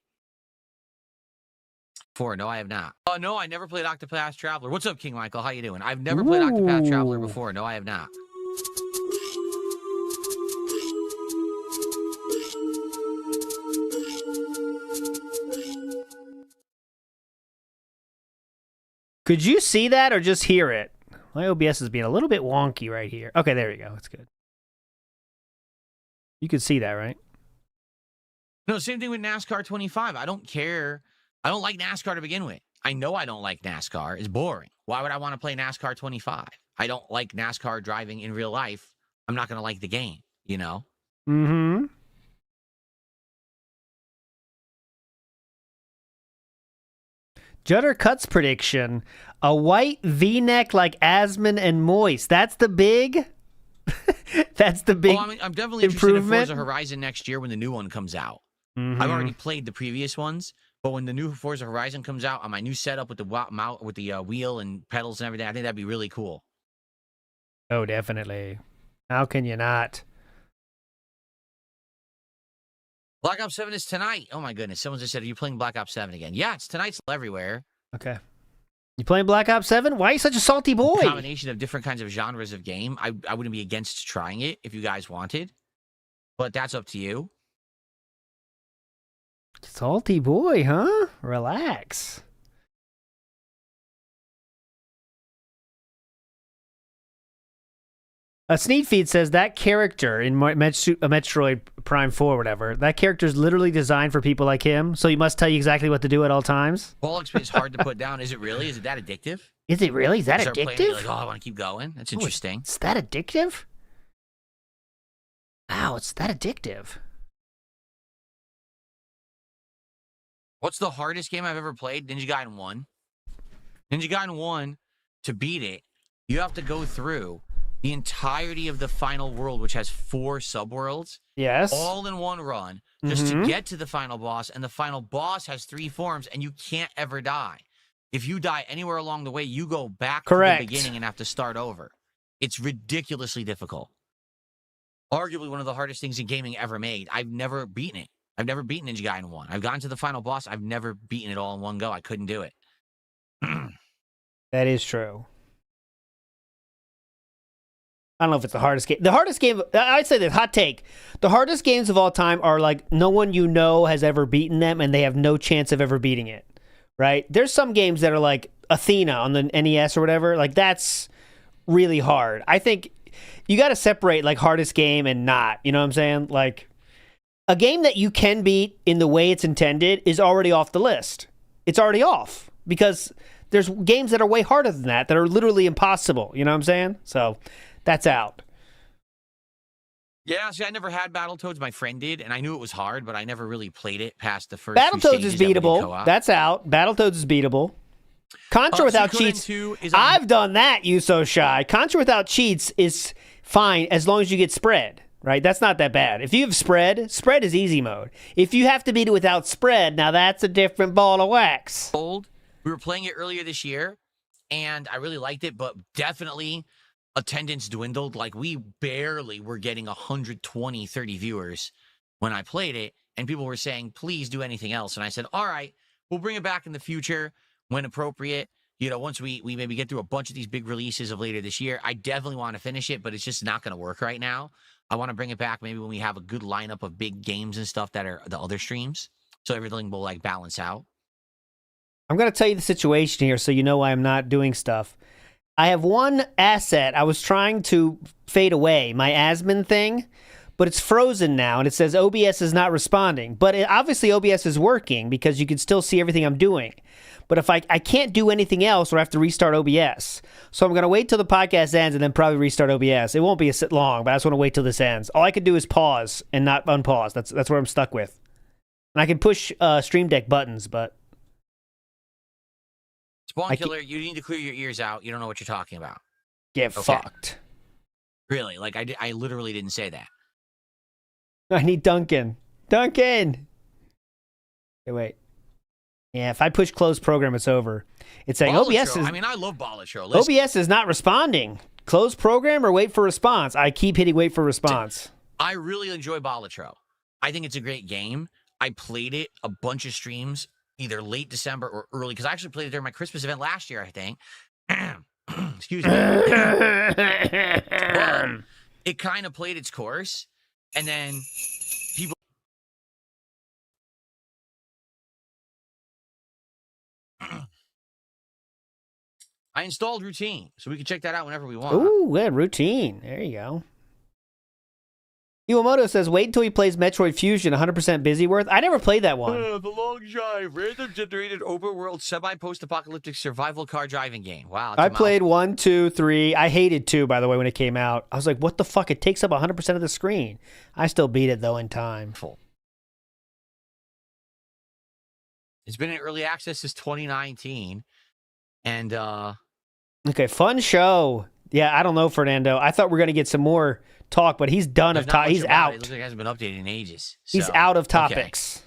No, I have not. No, I never played Octopath Traveler. What's up, King Michael? How you doing? I've never played Octopath Traveler before. No, I have not. Could you see that or just hear it? My OBS is being a little bit wonky right here. Okay, there you go. That's good. You could see that, right? No, same thing with NASCAR 25. I don't care. I don't like NASCAR to begin with. I know I don't like NASCAR. It's boring. Why would I want to play NASCAR 25? I don't like NASCAR driving in real life. I'm not going to like the game, you know? Mm-hmm. Jutter Cuts prediction. A white V-neck like Asmon and Moist. That's the big... That's the big I'm definitely interested in improvement. Forza Horizon next year when the new one comes out. Mm-hmm. I've already played the previous ones, but when the new Forza Horizon comes out on my new setup with the wheel and pedals and everything, I think that'd be really cool. Oh, definitely. How can you not? Black Ops 7 is tonight. Oh my goodness. Someone just said, are you playing Black Ops 7 again? Yeah, it's tonight. It's everywhere. Okay. You playing Black Ops 7? Why are you such a salty boy? A combination of different kinds of genres of game. I wouldn't be against trying it if you guys wanted, but that's up to you. Salty boy, huh? Relax. Sneed Feed says that character in Metroid Prime 4 or whatever, that character is literally designed for people like him, so he must tell you exactly what to do at all times. Ball XP is hard to put down. Is it really? Is it that addictive? Is it really? Is that Start addictive? playing, like, oh, I want to keep going. That's interesting. It's that addictive? Wow, it's that addictive. What's the hardest game I've ever played? Ninja Gaiden 1. Ninja Gaiden 1, to beat it, you have to go through the entirety of the final world, which has 4 subworlds. Yes. All in one run, just to get to the final boss. And the final boss has 3 forms, and you can't ever die. If you die anywhere along the way, you go back to the beginning and have to start over. It's ridiculously difficult. Arguably one of the hardest things in gaming ever made. I've never beaten it. I've never beaten Ninja Gaiden 1. I've gotten to the final boss. I've never beaten it all in one go. I couldn't do it. That is true. I don't know if it's the hardest game. The hardest game, I'd say this, hot take. The hardest games of all time are like no one you know has ever beaten them and they have no chance of ever beating it, right? There's some games that are like Athena on the NES or whatever. Like that's really hard. I think you got to separate like hardest game and not, you know what I'm saying? Like a game that you can beat in the way it's intended is already off the list. It's already off because there's games that are way harder than that are literally impossible. You know what I'm saying? So that's out. Yeah, see, I never had Battletoads. My friend did, and I knew it was hard, but I never really played it past the first Battletoads is beatable. That's out. Battletoads is beatable. Contra without cheats. I've done that, you so shy. Contra without cheats is fine as long as you get spread, right? That's not that bad. If you have spread is easy mode. If you have to beat it without spread, now that's a different ball of wax. We were playing it earlier this year, and I really liked it, but definitely attendance dwindled. Like we barely were getting 120, 30 viewers when I played it, and people were saying, please do anything else. And I said, all right, we'll bring it back in the future when appropriate. You know, once we maybe get through a bunch of these big releases of later this year, I definitely want to finish it, but it's just not going to work right now. I want to bring it back maybe when we have a good lineup of big games and stuff that are the other streams, so everything will like balance out. I'm going to tell you the situation here so you know why I'm not doing stuff. I have one asset. I was trying to fade away, my Asmon thing, but it's frozen now, and it says OBS is not responding. But obviously OBS is working because you can still see everything I'm doing. But if I can't do anything else, or I have to restart OBS. So I'm going to wait till the podcast ends and then probably restart OBS. It won't be long, but I just want to wait till this ends. All I can do is pause and not unpause. That's what I'm stuck with. And I can push Stream Deck buttons, but... Spawn Killer, you need to clear your ears out. You don't know what you're talking about. Get fucked. Really? Like, I literally didn't say that. I need Duncan. Duncan! Okay, wait. Yeah, if I push close program, it's over. It's saying OBS is... I mean, I love Balatro. OBS is not responding. Close program or wait for response? I keep hitting wait for response. I really enjoy Balatro. I think it's a great game. I played it a bunch of streams, either late December or early, because I actually played it during my Christmas event last year, I think. Excuse me. But it kind of played its course, and then people... I installed Routine, so we can check that out whenever we want. Ooh, good routine. There you go. Iwamoto says, wait until he plays Metroid Fusion, 100% Busyworth. I never played that one. The Long Drive, random generated open world semi-post-apocalyptic survival car driving game. Wow. I played 1, 2, 3. I hated 2, by the way, when it came out. I was like, what the fuck? It takes up 100% of the screen. I still beat it, though, in time. It's been in early access since 2019. And, Okay, fun show. Yeah, I don't know, Fernando. I thought we were going to get some more talk, but he's done of topics. He's out. It looks like it hasn't been updated in ages. He's So, out of topics.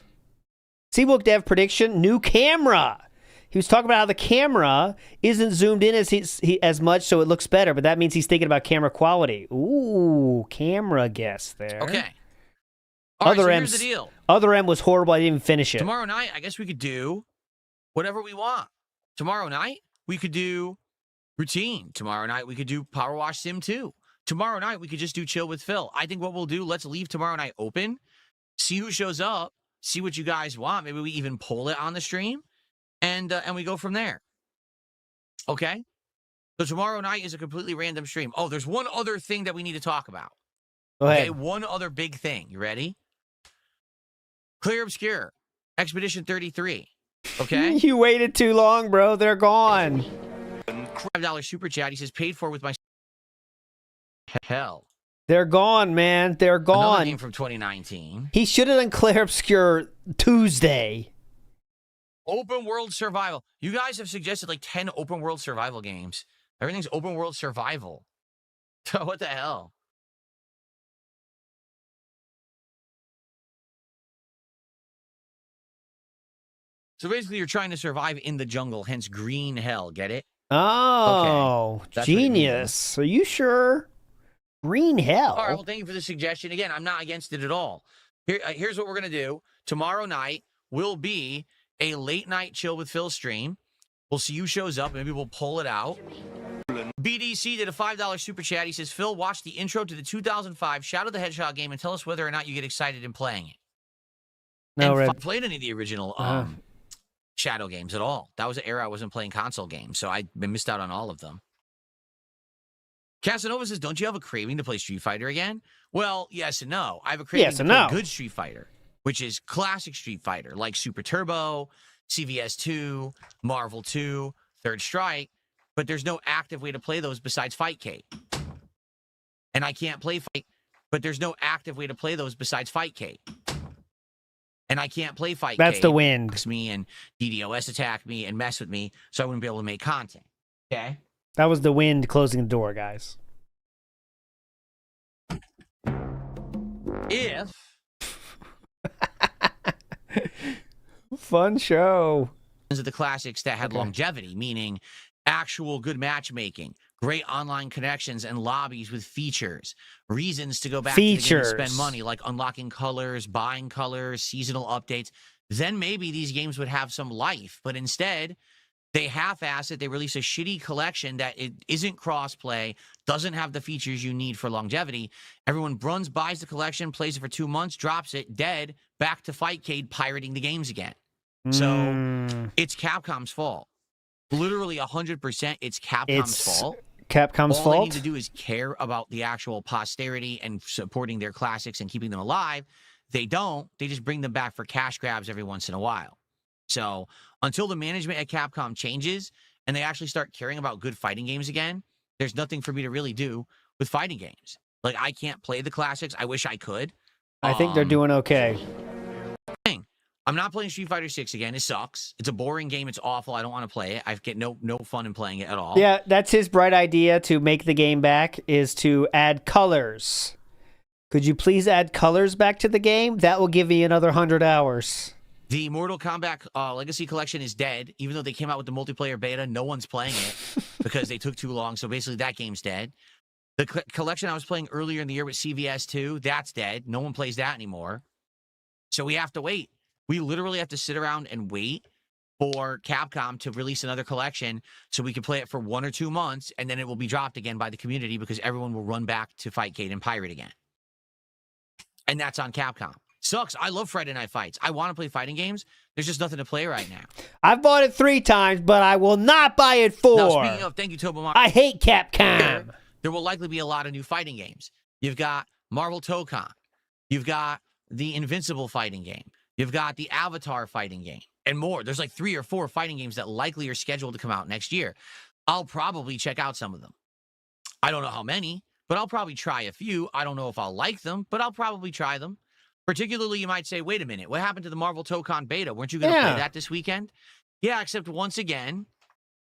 Seabook Dev prediction, new camera. He was talking about how the camera isn't zoomed in as much, so it looks better, but that means he's thinking about camera quality. Ooh, camera guess there. Okay. All right, so here's the deal. Other M was horrible. I didn't even finish it. Tomorrow night, I guess we could do whatever we want. Tomorrow night, we could do Routine. Tomorrow night, we could do Power Wash Sim 2. Tomorrow night, we could just do Chill with Phil. I think what we'll do, let's leave tomorrow night open, see who shows up, see what you guys want. Maybe we even poll it on the stream, and we go from there. Okay? So tomorrow night is a completely random stream. Oh, there's one other thing that we need to talk about. Go ahead. Okay, one other big thing. You ready? Clear Obscure. Expedition 33. Okay? You waited too long, bro. They're gone. $5 super chat. He says, paid for with my... Hell. They're gone, man. They're Another gone. game from 2019. He should have done Claire Obscure Tuesday. Open world survival. You guys have suggested like 10 open world survival games. Everything's open world survival. What the hell? So basically, you're trying to survive in the jungle, hence green hell. Get it? Oh, okay. Genius. Are you sure? Green hell. All right, well, thank you for the suggestion. Again, I'm not against it at all. Here's what we're going to do. Tomorrow night will be a late night Chill with Phil stream. We'll see who shows up. Maybe we'll pull it out. BDC did a $5 super chat. He says, Phil, watch the intro to the 2005 Shadow the Hedgehog game and tell us whether or not you get excited in playing it. No, and Red. Played any of the original Shadow games at all. That was an era I wasn't playing console games, so I missed out on all of them. Casanova says, don't you have a craving to play Street Fighter again? Well, yes and no. I have a craving to play good Street Fighter, which is classic Street Fighter, like Super Turbo, CVS 2, Marvel 2, Third Strike, but there's no active way to play those besides Fightcade. And I can't play Fight, but there's no active way to play those besides Fightcade. And I can't play Fightcade. That's the wind. Me and DDoS attack me and mess with me, so I wouldn't be able to make content. Okay? That was the wind closing the door, guys. If Fun show. Of the classics that had longevity, meaning actual good matchmaking, great online connections and lobbies with features, reasons to go back to the game and spend money, like unlocking colors, buying colors, seasonal updates, then maybe these games would have some life. But instead, they half-ass it. They release a shitty collection that it isn't cross-play, doesn't have the features you need for longevity. Everyone buys the collection, plays it for 2 months, drops it, dead, back to Fightcade, pirating the games again. So it's Capcom's fault. Literally 100%, it's Capcom's fault. Capcom's fault? All they need to do is care about the actual posterity and supporting their classics and keeping them alive. They don't. They just bring them back for cash grabs every once in a while. So until the management at Capcom changes and they actually start caring about good fighting games again, there's nothing for me to really do with fighting games. Like, I can't play the classics. I wish I could. I think they're doing okay. I'm not playing Street Fighter 6 again. It sucks. It's a boring game. It's awful. I don't want to play it. I get no fun in playing it at all. Yeah, that's his bright idea to make the game back, is to add colors. Could you please add colors back to the game? That will give me another 100 hours. The Mortal Kombat Legacy Collection is dead. Even though they came out with the multiplayer beta, no one's playing it because they took too long. So basically that game's dead. The collection I was playing earlier in the year with CVS 2, that's dead. No one plays that anymore. So we have to wait. We literally have to sit around and wait for Capcom to release another collection so we can play it for 1 or 2 months, and then it will be dropped again by the community because everyone will run back to Fightcade and pirate again. And that's on Capcom. Sucks. I love Friday Night Fights. I want to play fighting games. There's just nothing to play right now. I've bought it 3 times, but I will not buy it 4. Now, speaking of, thank you, Tobomar. I hate Capcom. There will likely be a lot of new fighting games. You've got Marvel Tokon. You've got the Invincible fighting game. You've got the Avatar fighting game and more. There's like 3 or 4 fighting games that likely are scheduled to come out next year. I'll probably check out some of them. I don't know how many, but I'll probably try a few. I don't know if I'll like them, but I'll probably try them. Particularly, you might say, wait a minute, what happened to the Marvel Tokon beta? Weren't you going to play that this weekend? Yeah, except once again,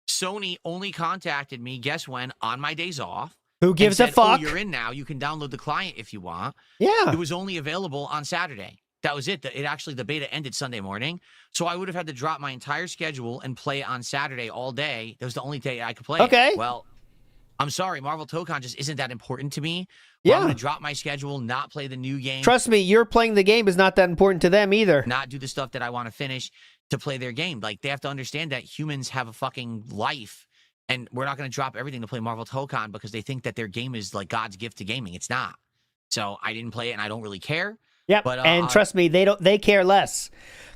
Sony only contacted me, guess when, on my days off. Who gives said, a fuck? Oh, you're in now. You can download the client if you want. Yeah. It was only available on Saturday. That was it. The beta ended Sunday morning. So I would have had to drop my entire schedule and play on Saturday all day. That was the only day I could play. Okay. Well, I'm sorry. Marvel Tokon just isn't that important to me. Yeah. I'm going to drop my schedule, not play the new game. Trust me, you're playing the game is not that important to them either. Not do the stuff that I want to finish to play their game. Like, they have to understand that humans have a fucking life. And we're not going to drop everything to play Marvel Tokon because they think that their game is like God's gift to gaming. It's not. So I didn't play it and I don't really care. Yep, but, and trust me, they care less.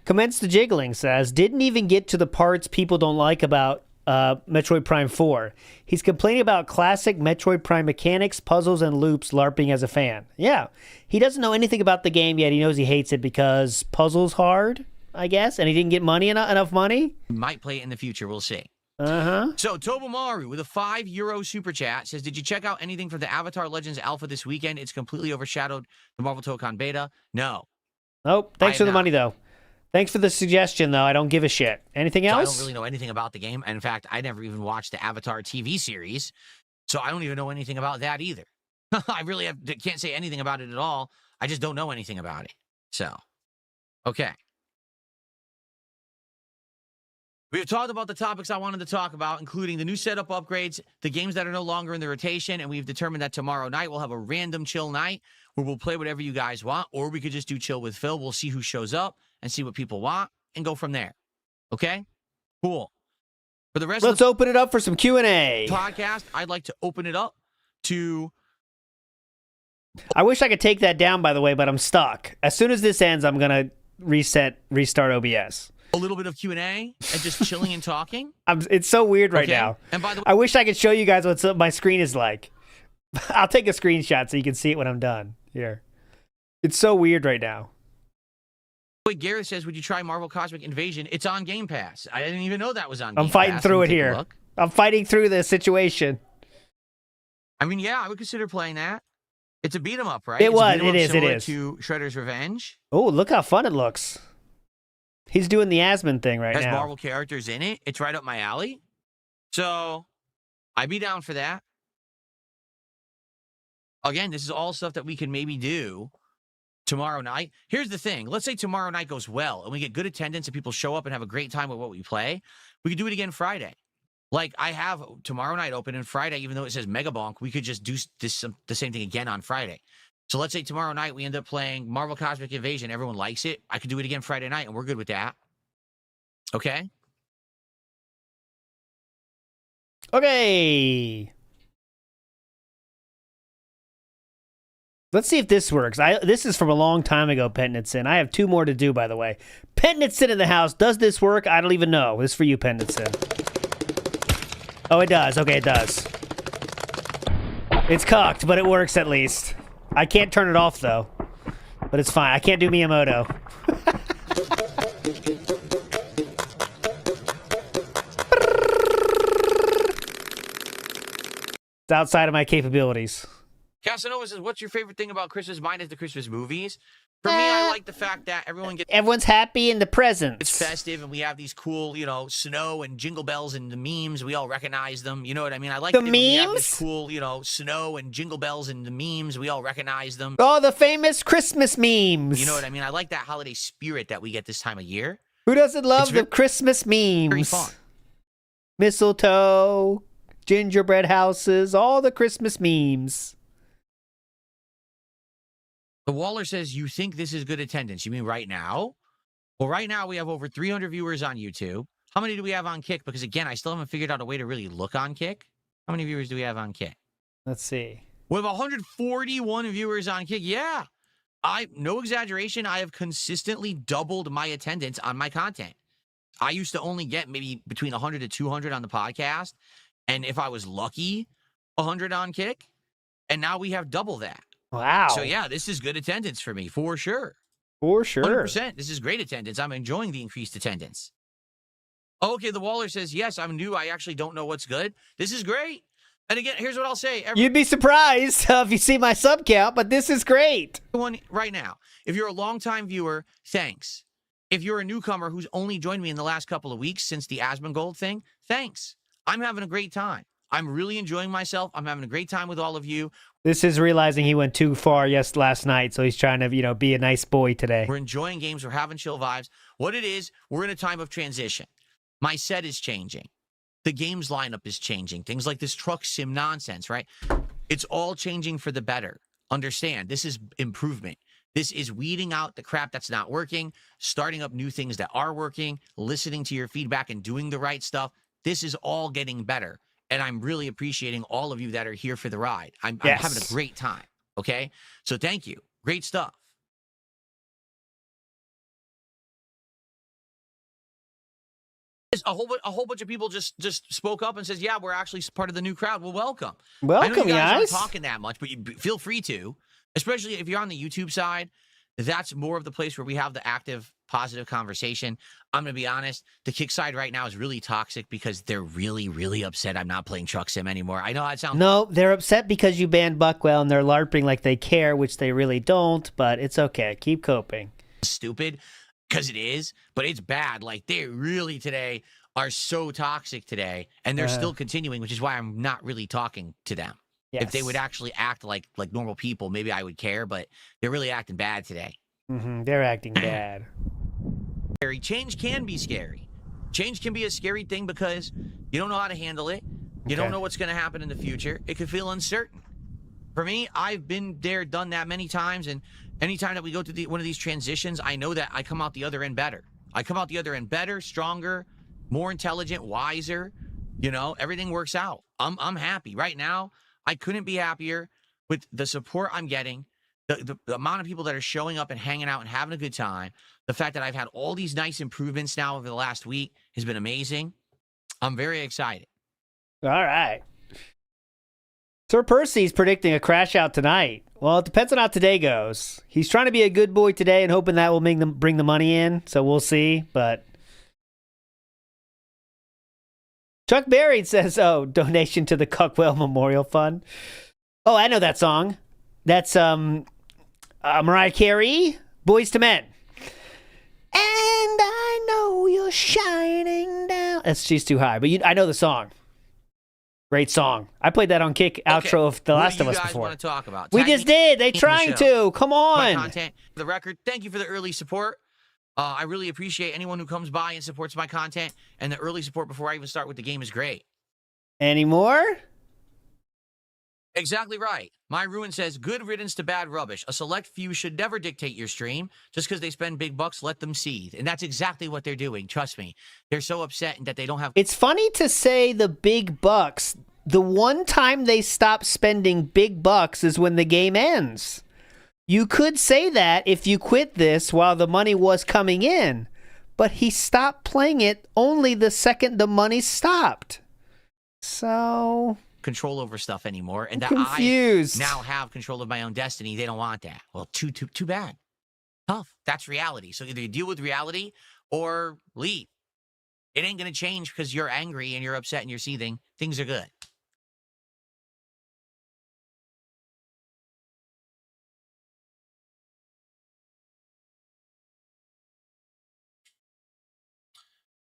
Commence the Jiggling says, didn't even get to the parts people don't like about Metroid Prime 4. He's complaining about classic Metroid Prime mechanics, puzzles, and loops, LARPing as a fan. Yeah, he doesn't know anything about the game yet. He knows he hates it because puzzles hard, I guess, and he didn't get enough money. Might play it in the future. We'll see. Uh-huh. So, Tobomaru with a €5 super chat says, did you check out anything from the Avatar Legends Alpha this weekend? It's completely overshadowed the Marvel Tokon beta. No. Nope. Thanks for the money, though. Thanks for the suggestion, though. I don't give a shit. Anything else? I don't really know anything about the game. In fact, I never even watched the Avatar TV series, so I don't even know anything about that either. I really can't say anything about it at all. I just don't know anything about it. So, okay. We've talked about the topics I wanted to talk about, including the new setup upgrades, the games that are no longer in the rotation, and we've determined that tomorrow night we'll have a random chill night where we'll play whatever you guys want, or we could just do chill with Phil. We'll see who shows up and see what people want and go from there. Okay? Cool. For the rest Let's open it up for some Q&A. Podcast, I'd like to open it up to... I wish I could take that down, by the way, but I'm stuck. As soon as this ends, I'm going to restart OBS. A little bit of Q&A and just chilling and talking. It's so weird right now. And by the way, I wish I could show you guys what my screen is like. I'll take a screenshot so you can see it when I'm done. Here. It's so weird right now. Wait, Gareth says, would you try Marvel Cosmic Invasion? It's on Game Pass. I didn't even know that was on Game Pass. I'm fighting through it here. I'm fighting through the situation. I mean, yeah, I would consider playing that. It's a beat 'em up, right? It is. To Shredder's Revenge. Oh, look how fun it looks. He's doing the Asmon thing right Has now. Marvel characters in it. It's right up my alley. So, I'd be down for that. Again, this is all stuff that we can maybe do tomorrow night. Here's the thing. Let's say tomorrow night goes well and we get good attendance and people show up and have a great time with what we play. We could do it again Friday. Like, I have tomorrow night open, and Friday, even though it says Mega Bonk, we could just do the same thing again on Friday. So let's say tomorrow night we end up playing Marvel Cosmic Invasion. Everyone likes it. I could do it again Friday night, and we're good with that. Okay? Okay. Let's see if this works. This is from a long time ago, Petnitson. I have 2 more to do, by the way. Petnitson in the house. Does this work? I don't even know. This is for you, Petnitson. Oh, it does. Okay, it does. It's cocked, but it works at least. I can't turn it off, though. But it's fine. I can't do Miyamoto. It's outside of my capabilities. Casanova says, what's your favorite thing about Christmas? Mine is the Christmas movies. For me, I like the fact that everyone's happy in the presents. It's festive, and we have these cool, snow and jingle bells and the memes. We all recognize them. You know what I mean? I like the memes. We have this cool, snow and jingle bells and the memes. We all recognize them. Oh, the famous Christmas memes. You know what I mean? I like that holiday spirit that we get this time of year. Who doesn't love the Christmas memes? Very fun. Mistletoe, gingerbread houses, all the Christmas memes. The Waller says, you think this is good attendance? You mean right now? Well, right now we have over 300 viewers on YouTube. How many do we have on Kick? Because, again, I still haven't figured out a way to really look on Kick. How many viewers do we have on Kick? Let's see. We have 141 viewers on Kick. Yeah. no exaggeration, I have consistently doubled my attendance on my content. I used to only get maybe between 100 to 200 on the podcast. And if I was lucky, 100 on Kick. And now we have double that. Wow. So, yeah, this is good attendance for me, for sure. For sure. 100%. This is great attendance. I'm enjoying the increased attendance. Okay, the Waller says, yes, I'm new. I actually don't know what's good. This is great. And again, here's what I'll say. You'd be surprised if you see my sub count, but this is great. Everyone right now, if you're a longtime viewer, thanks. If you're a newcomer who's only joined me in the last couple of weeks since the Asmongold thing, thanks. I'm having a great time. I'm really enjoying myself. I'm having a great time with all of you. This is realizing he went too far last night, so he's trying to, be a nice boy today. We're enjoying games. We're having chill vibes. What it is, we're in a time of transition. My set is changing. The games lineup is changing. Things like this truck sim nonsense, right? It's all changing for the better. Understand, this is improvement. This is weeding out the crap that's not working, starting up new things that are working, listening to your feedback and doing the right stuff. This is all getting better. And I'm really appreciating all of you that are here for the ride. I'm having a great time. Okay? So thank you. Great stuff. A whole bunch of people just spoke up and says, yeah, we're actually part of the new crowd. Well, welcome. Welcome, I know you guys aren't guys. talking that much, but you feel free to, especially if you're on the YouTube side. That's more of the place where we have the active, positive conversation. I'm going to be honest. The Kick side right now is really toxic because they're really, really upset I'm not playing Truck Sim anymore. I know that sounds... No, they're upset because you banned Buckwell, and they're LARPing like they care, which they really don't, but it's okay. Keep coping. Stupid, because it is, but it's bad. Like, they really today are so toxic today, and they're still continuing, which is why I'm not really talking to them. If they would actually act like normal people, maybe I would care, but they're really acting bad today. They're acting bad. Change can be scary. Change can be a scary thing because you don't know how to handle it. You don't know what's going to happen in the future. It could feel uncertain. For me, I've been there, done that many times, and anytime that we go through one of these transitions, I know that I come out the other end better. I come out the other end better, stronger, more intelligent, wiser. Everything works out. I'm happy. Right now, I couldn't be happier with the support I'm getting, the amount of people that are showing up and hanging out and having a good time. The fact that I've had all these nice improvements now over the last week has been amazing. I'm very excited. All right. Sir Percy's predicting a crash out tonight. Well, it depends on how today goes. He's trying to be a good boy today and hoping that will bring the money in, so we'll see, but... Chuck Berry says, donation to the Cuckwell Memorial Fund. Oh, I know that song. That's Mariah Carey, Boys to Men. And I know you're shining down. She's too high, but I know the song. Great song. I played that on Kick outro of The Last of Us before. What do you guys want to talk about? We just did. They trying to. Come on. My content, for the record, thank you for the early support. I really appreciate anyone who comes by and supports my content, and the early support before I even start with the game is great. Any more? Exactly right. My Ruin says, good riddance to bad rubbish. A select few should never dictate your stream. Just because they spend big bucks, let them seethe. And that's exactly what they're doing. Trust me. They're so upset that they don't have... It's funny to say the big bucks. The one time they stop spending big bucks is when the game ends. You could say that if you quit this while the money was coming in. But he stopped playing it only the second the money stopped. So... control over stuff anymore, and that confused. I now have control of my own destiny. They don't want that. Well, too bad. Tough. That's reality. So either you deal with reality or leave. It ain't gonna change because you're angry and you're upset and you're seething. Things are good.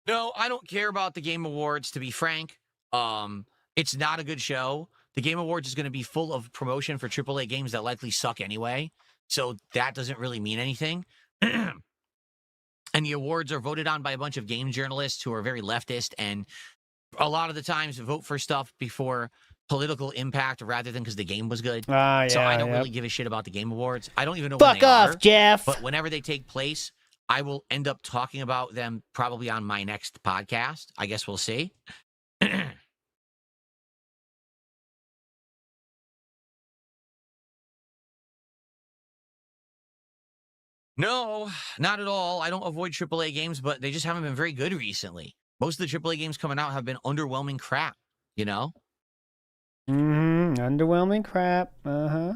No, I don't care about the Game Awards, to be frank. It's not a good show. The Game Awards is going to be full of promotion for AAA games that likely suck anyway. So that doesn't really mean anything. And the awards are voted on by a bunch of game journalists who are very leftist and a lot of the times vote for stuff before political impact rather than because the game was good. So I don't really give a shit about the Game Awards. I don't even know when they are. Fuck off, Jeff. But whenever they take place, I will end up talking about them probably on my next podcast. I guess we'll see. No, not at all. I don't avoid AAA games, but they just haven't been very good recently. Most of the AAA games coming out have been underwhelming crap, you know? Underwhelming crap. Uh-huh.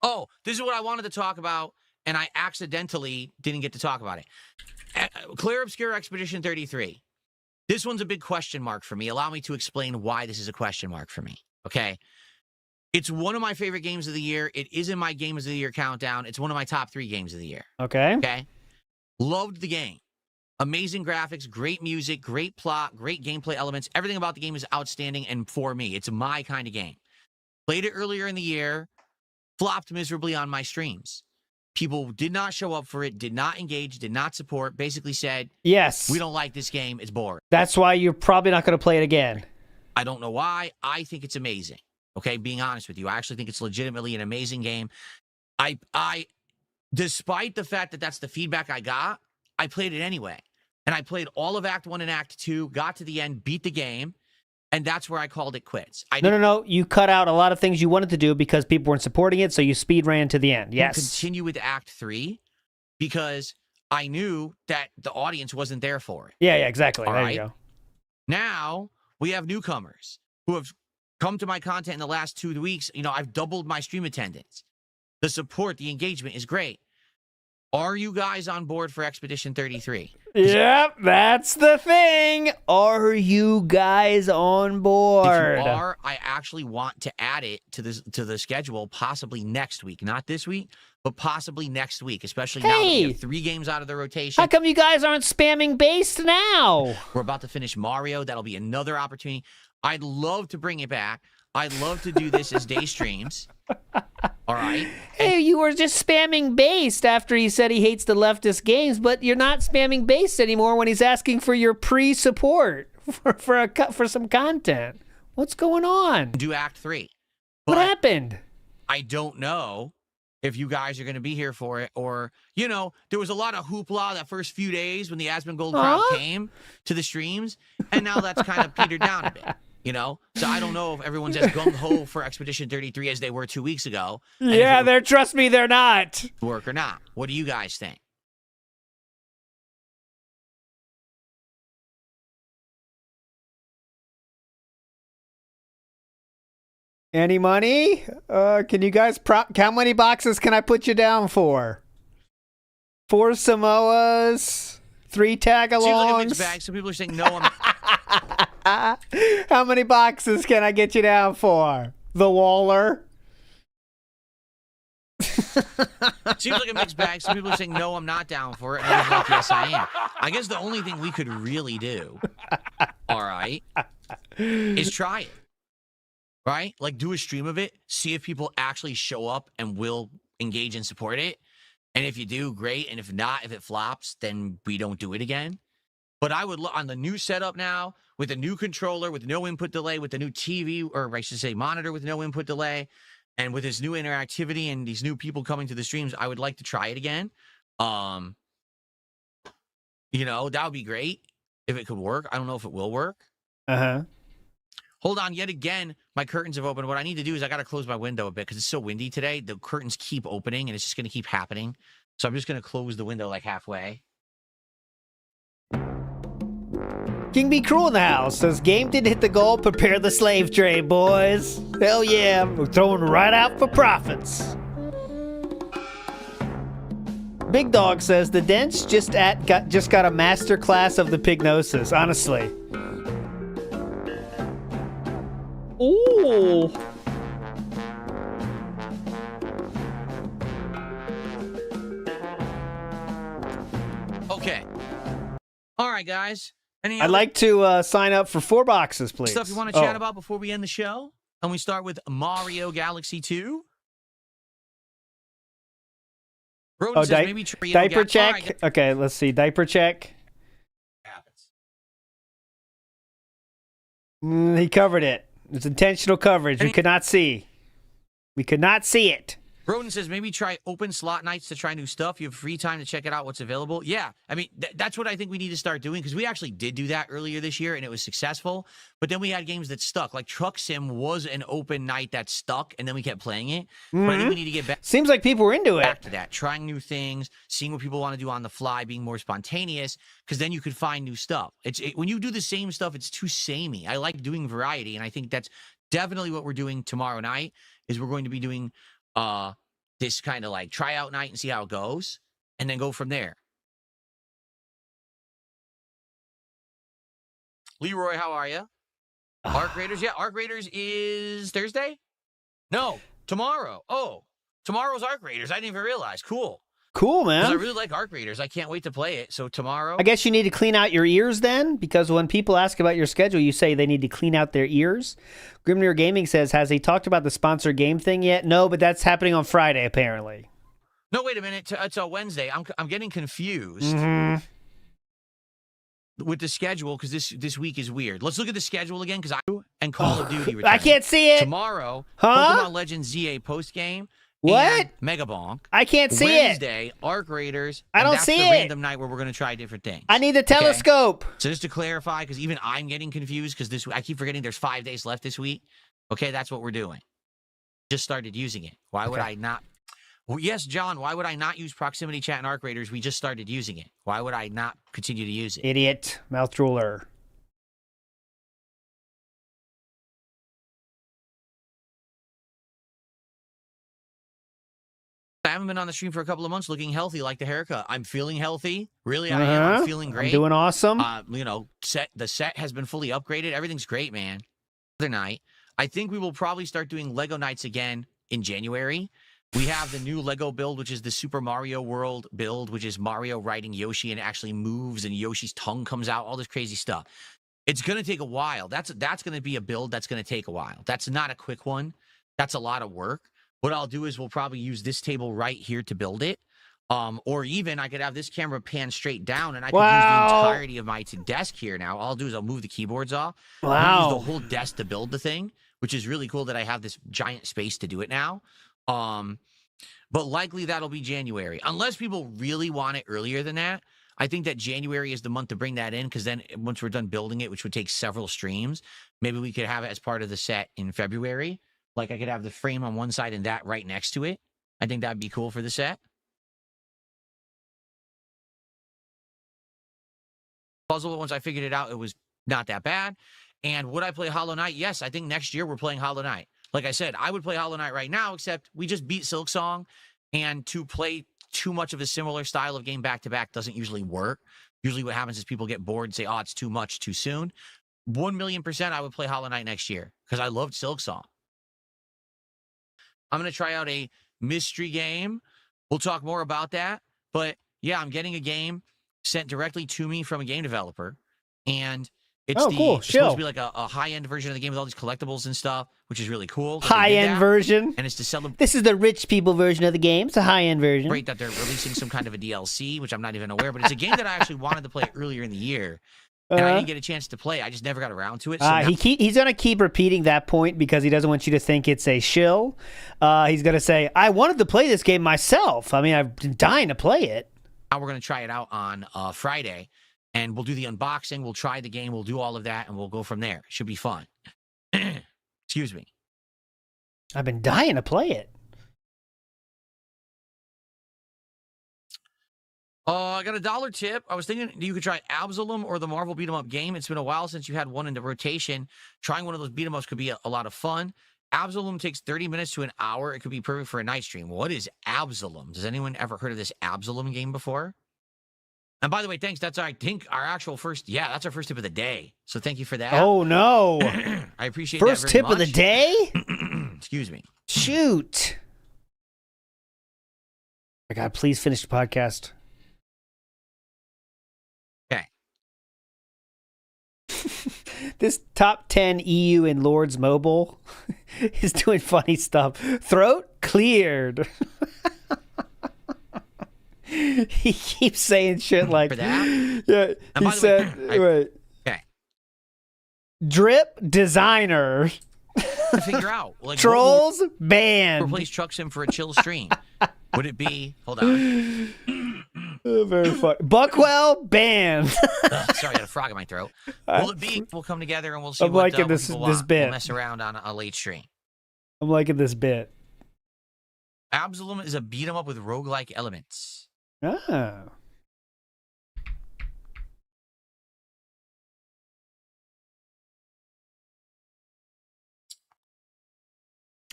Oh, this is what I wanted to talk about, and I accidentally didn't get to talk about it. Clear Obscure Expedition 33. This one's a big question mark for me. Allow me to explain why this is a question mark for me, okay? It's one of my favorite games of the year. It is in my Games of the Year countdown. It's one of my top 3 games of the year. Okay. Okay? Loved the game. Amazing graphics, great music, great plot, great gameplay elements. Everything about the game is outstanding, and for me, it's my kind of game. Played it earlier in the year, flopped miserably on my streams. People did not show up for it, did not engage, did not support, basically said, yes, we don't like this game, it's boring. That's why you're probably not going to play it again. I don't know why. I think it's amazing. Okay, being honest with you, I actually think it's legitimately an amazing game. I, despite the fact that that's the feedback I got, I played it anyway. And I played all of Act 1 and Act 2, got to the end, beat the game, and that's where I called it quits. No. You cut out a lot of things you wanted to do because people weren't supporting it, so you speed ran to the end. Yes. Continue with Act 3 because I knew that the audience wasn't there for it. Yeah, exactly. All there right? you go. Now, we have newcomers who have come to my content in the last 2 weeks. You know, I've doubled my stream attendance. The support, the engagement is great. Are you guys on board for Expedition 33? Yep, that's the thing. Are you guys on board? If you are, I actually want to add it to the schedule possibly next week. Not this week, but possibly next week, especially now that we have 3 games out of the rotation. How come you guys aren't spamming based now? We're about to finish Mario. That'll be another opportunity. I'd love to bring it back. I'd love to do this as day streams. All right. Hey, you were just spamming based after he said he hates the leftist games, but you're not spamming based anymore when he's asking for your pre-support for some content. What's going on? Do Act 3. What happened? I don't know if you guys are going to be here for it, or, you know, there was a lot of hoopla that first few days when the Aspen Gold crowd came to the streams, and now that's kind of petered down a bit. You know, so I don't know if everyone's as gung-ho for Expedition 33 as they were 2 weeks ago. Yeah, trust me, they're not. Work or not. What do you guys think? Any money? Can you guys how many boxes can I put you down for? 4 Samoas, 3 tag-alongs. Seems like a mixed bag. Some people are saying no. How many boxes can I get you down for? The Waller? Seems like a mixed bag. Some people are saying, no, I'm not down for it. And others are like, yes, I am. I guess the only thing we could really do, all right, is try it. Right? Like, do a stream of it. See if people actually show up and will engage and support it. And if you do, great. And if not, if it flops, then we don't do it again. But I would look on the new setup now, with a new controller, with no input delay, with the new TV, or I should say monitor with no input delay, and with this new interactivity and these new people coming to the streams, I would like to try it again. You know, that would be great if it could work. I don't know if it will work. Uh-huh. Hold on, yet again, my curtains have opened. What I need to do is I got to close my window a bit because it's so windy today. The curtains keep opening, and it's just going to keep happening. So I'm just going to close the window like halfway. King Be Cruel in the house says, game didn't hit the goal, prepare the slave trade, boys. Hell yeah, we're throwing right out for profits. Big Dog says, the Dents just got a master class of the pignosis, honestly. Ooh. Okay. All right, guys. I'd like to sign up for 4 boxes, please. Stuff you want to chat about before we end the show? And we start with Mario Galaxy 2. Roden says maybe Trio diaper check. Right. Okay, let's see. Diaper check. Happens. He covered it. It's intentional coverage. We could not see. We could not see it. Broden says maybe try open slot nights to try new stuff. You have free time to check it out, what's available. Yeah, I mean, that's what I think we need to start doing because we actually did do that earlier this year and it was successful. But then we had games that stuck. Like Truck Sim was an open night that stuck and then we kept playing it. But I think we need to get back. Seems like people were into it. Back to that, trying new things, seeing what people want to do on the fly, being more spontaneous because then you could find new stuff. When you do the same stuff, it's too samey. I like doing variety and I think that's definitely what we're doing tomorrow night is we're going to be doing this kind of like tryout night and see how it goes, and then go from there. Leroy, how are you? Arc Raiders, yeah, Arc Raiders is Thursday? No, tomorrow. Oh, tomorrow's Arc Raiders. I didn't even realize. Cool. Cool, man. I really like Arc Raiders. I can't wait to play it. So tomorrow. I guess you need to clean out your ears then, because when people ask about your schedule, you say they need to clean out their ears. Grimnir Gaming says, has he talked about the sponsor game thing yet? No, but that's happening on Friday, apparently. No, wait a minute. It's a Wednesday. I'm getting confused with the schedule because this week is weird. Let's look at the schedule again because Call of Duty return. I can't see it. Tomorrow, huh? Pokemon Legends ZA postgame. What? Mega Bonk. I can't see Wednesday, Arc Raiders. I don't that's see the it. Random night where we're going to try different things. I need the telescope. Okay? So just to clarify, because even I'm getting confused because I keep forgetting there's 5 days left this week. Okay, that's what we're doing. Just started using it. Why would I not? Well, yes, John, why would I not use proximity chat and Arc Raiders? We just started using it. Why would I not continue to use it? Idiot. Mouth drooler. I haven't been on the stream for a couple of months looking healthy like the haircut. I'm feeling healthy. Really, I am. I'm feeling great. I'm doing awesome. The set has been fully upgraded. Everything's great, man. Other night, I think we will probably start doing Lego nights again in January. We have the new Lego build, which is the Super Mario World build, which is Mario riding Yoshi and actually moves and Yoshi's tongue comes out, all this crazy stuff. It's going to take a while. That's going to be a build that's going to take a while. That's not a quick one. That's a lot of work. What I'll do is we'll probably use this table right here to build it. Or even I could have this camera pan straight down and I could use the entirety of my desk here now. All I'll do is I'll move the keyboards off. I'll use the whole desk to build the thing, which is really cool that I have this giant space to do it now. But likely that'll be January. Unless people really want it earlier than that. I think that January is the month to bring that in because then once we're done building it, which would take several streams, maybe we could have it as part of the set in February. Like I could have the frame on one side and that right next to it. I think that'd be cool for the set. Puzzle, once I figured it out, it was not that bad. And would I play Hollow Knight? Yes, I think next year we're playing Hollow Knight. Like I said, I would play Hollow Knight right now, except we just beat Silksong. And to play too much of a similar style of game back-to-back doesn't usually work. Usually what happens is people get bored and say, oh, it's too much too soon. 1,000,000% I would play Hollow Knight next year because I loved Silksong. I'm going to try out a mystery game. We'll talk more about that. But yeah, I'm getting a game sent directly to me from a game developer. And it's it's supposed to be like a high-end version of the game with all these collectibles and stuff, which is really cool. High-end version? And it's to celebrate. This is the rich people version of the game. It's a high-end version. Great that they're releasing some kind of a DLC, which I'm not even aware. But it's a game that I actually wanted to play earlier in the year. And I didn't get a chance to play. I just never got around to it. So he's going to keep repeating that point because he doesn't want you to think it's a shill. He's going to say, I wanted to play this game myself. I mean, I've been dying to play it. Now we're going to try it out on Friday, and we'll do the unboxing. We'll try the game. We'll do all of that, and we'll go from there. Should be fun. Excuse me. I've been dying to play it. I got a $1 tip. I was thinking you could try Absalom or the Marvel beat 'em up game. It's been a while since you had one in the rotation. Trying one of those beat 'em ups could be a lot of fun. Absalom takes 30 minutes to an hour. It could be perfect for a night stream. What is Absalom? Does anyone ever heard of this Absalom game before? And by the way, thanks. That's, I think, our actual first. Yeah, that's our first tip of the day. So thank you for that. Oh, no. I appreciate first that very tip of the day? Excuse me. Shoot. My God, please finish the podcast. Okay. This top 10 EU in Lords Mobile is doing funny stuff. Throat cleared. He keeps saying shit like for that. Yeah, he said, wait. Okay. Drip designer. to figure out. Like, Trolls banned. Replace Truck Sim for a chill stream. Would it be? Hold on. Very funny. Buckwell banned. Sorry, I had a frog in my throat. Will it be? We'll come together and we'll see I'm what liking what this people this want. bit. We'll mess around on a late stream. I'm liking this bit. Absalom is a beat 'em up with roguelike elements. Ah.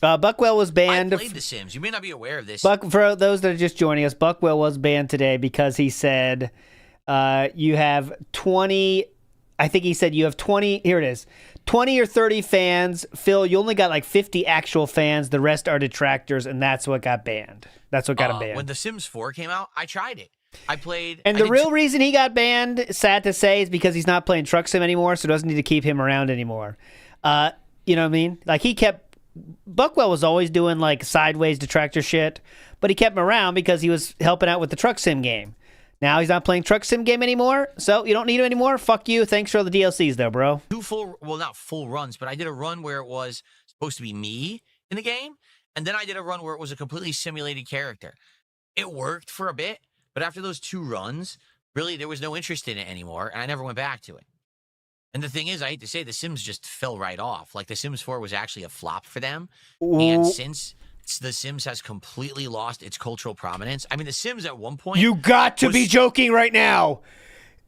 Buckwell was banned. I played The Sims. You may not be aware of this. For those that are just joining us, Buckwell was banned today because he said you have 20. I think he said you have 20. Here it is. 20 or 30 fans. Phil, you only got like 50 actual fans. The rest are detractors, and that's what got banned. That's what got him banned. When The Sims 4 came out, I tried it. I played. And the real reason he got banned, sad to say, is because he's not playing Truck Sim anymore, so doesn't need to keep him around anymore. You know what I mean? Like, Buckwell was always doing like sideways detractor shit, but he kept him around because he was helping out with the Truck Sim game. Now he's not playing Truck Sim game anymore, so you don't need him anymore. Fuck you. Thanks for all the DLCs though, bro. Not full runs, but I did a run where it was supposed to be me in the game, and then I did a run where it was a completely simulated character. It worked for a bit, but after those 2 runs, really there was no interest in it anymore, and I never went back to it. And the thing is, I hate to say, The Sims just fell right off. Like, The Sims 4 was actually a flop for them. And since The Sims has completely lost its cultural prominence, I mean, The Sims at one point... You got to be joking right now.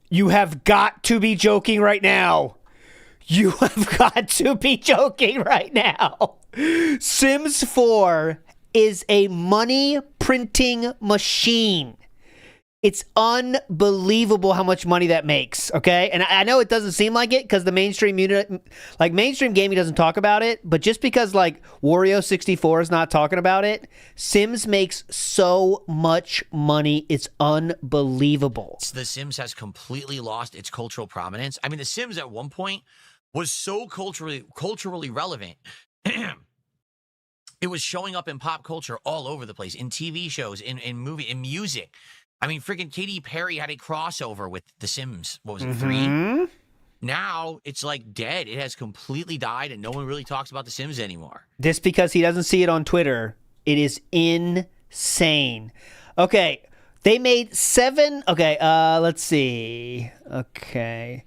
You have got to be joking right now. You have got to be joking right now. Sims 4 is a money printing machine. It's unbelievable how much money that makes, okay? And I know it doesn't seem like it because the mainstream mainstream gaming doesn't talk about it, but just because like Wario64 is not talking about it, Sims makes so much money. It's unbelievable. The Sims has completely lost its cultural prominence. I mean, The Sims at one point was so culturally relevant. It was showing up in pop culture all over the place, in TV shows, in movie, in music. I mean, freaking Katy Perry had a crossover with The Sims. What was it, 3? Now it's like dead. It has completely died, and no one really talks about The Sims anymore. Just because he doesn't see it on Twitter, it is insane. Okay, they made 7. Okay, let's see. Okay.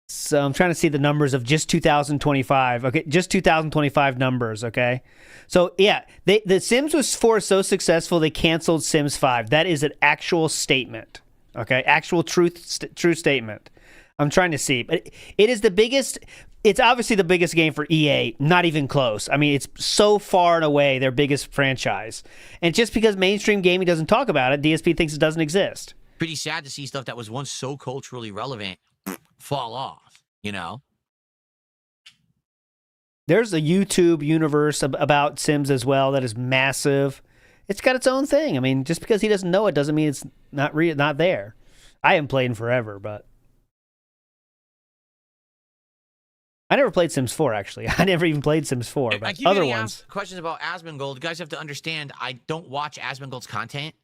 So I'm trying to see the numbers of just 2025. Okay, just 2025 numbers, okay? So, yeah, the Sims 4 was so successful, they canceled Sims 5. That is an actual statement, okay? Actual true statement. I'm trying to see. But it is the biggest... It's obviously the biggest game for EA, not even close. I mean, it's so far and away their biggest franchise. And just because mainstream gaming doesn't talk about it, DSP thinks it doesn't exist. Pretty sad to see stuff that was once so culturally relevant fall off, you know? There's a YouTube universe about Sims as well that is massive. It's got its own thing. I mean, just because he doesn't know it doesn't mean it's not there. I haven't played in forever, but I never played Sims 4, actually. I never even played Sims 4, but other ones. Questions about Asmongold. You guys have to understand, I don't watch Asmongold's content,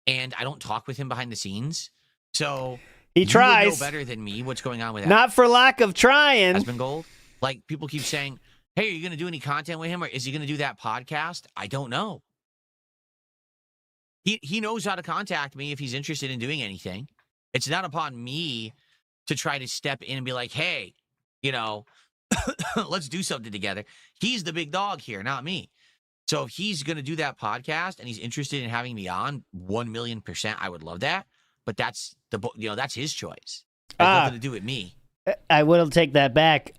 and I don't talk with him behind the scenes. So he tries. You would know better than me what's going on with Not for lack of trying. Asmongold. Like, people keep saying, hey, are you going to do any content with him, or is he going to do that podcast? I don't know. He knows how to contact me if he's interested in doing anything. It's not upon me to try to step in and be like, hey, you know, let's do something together. He's the big dog here, not me. So if he's going to do that podcast and he's interested in having me on, 1,000,000%, I would love that. But that's that's his choice. It has nothing to do with me. I will take that back.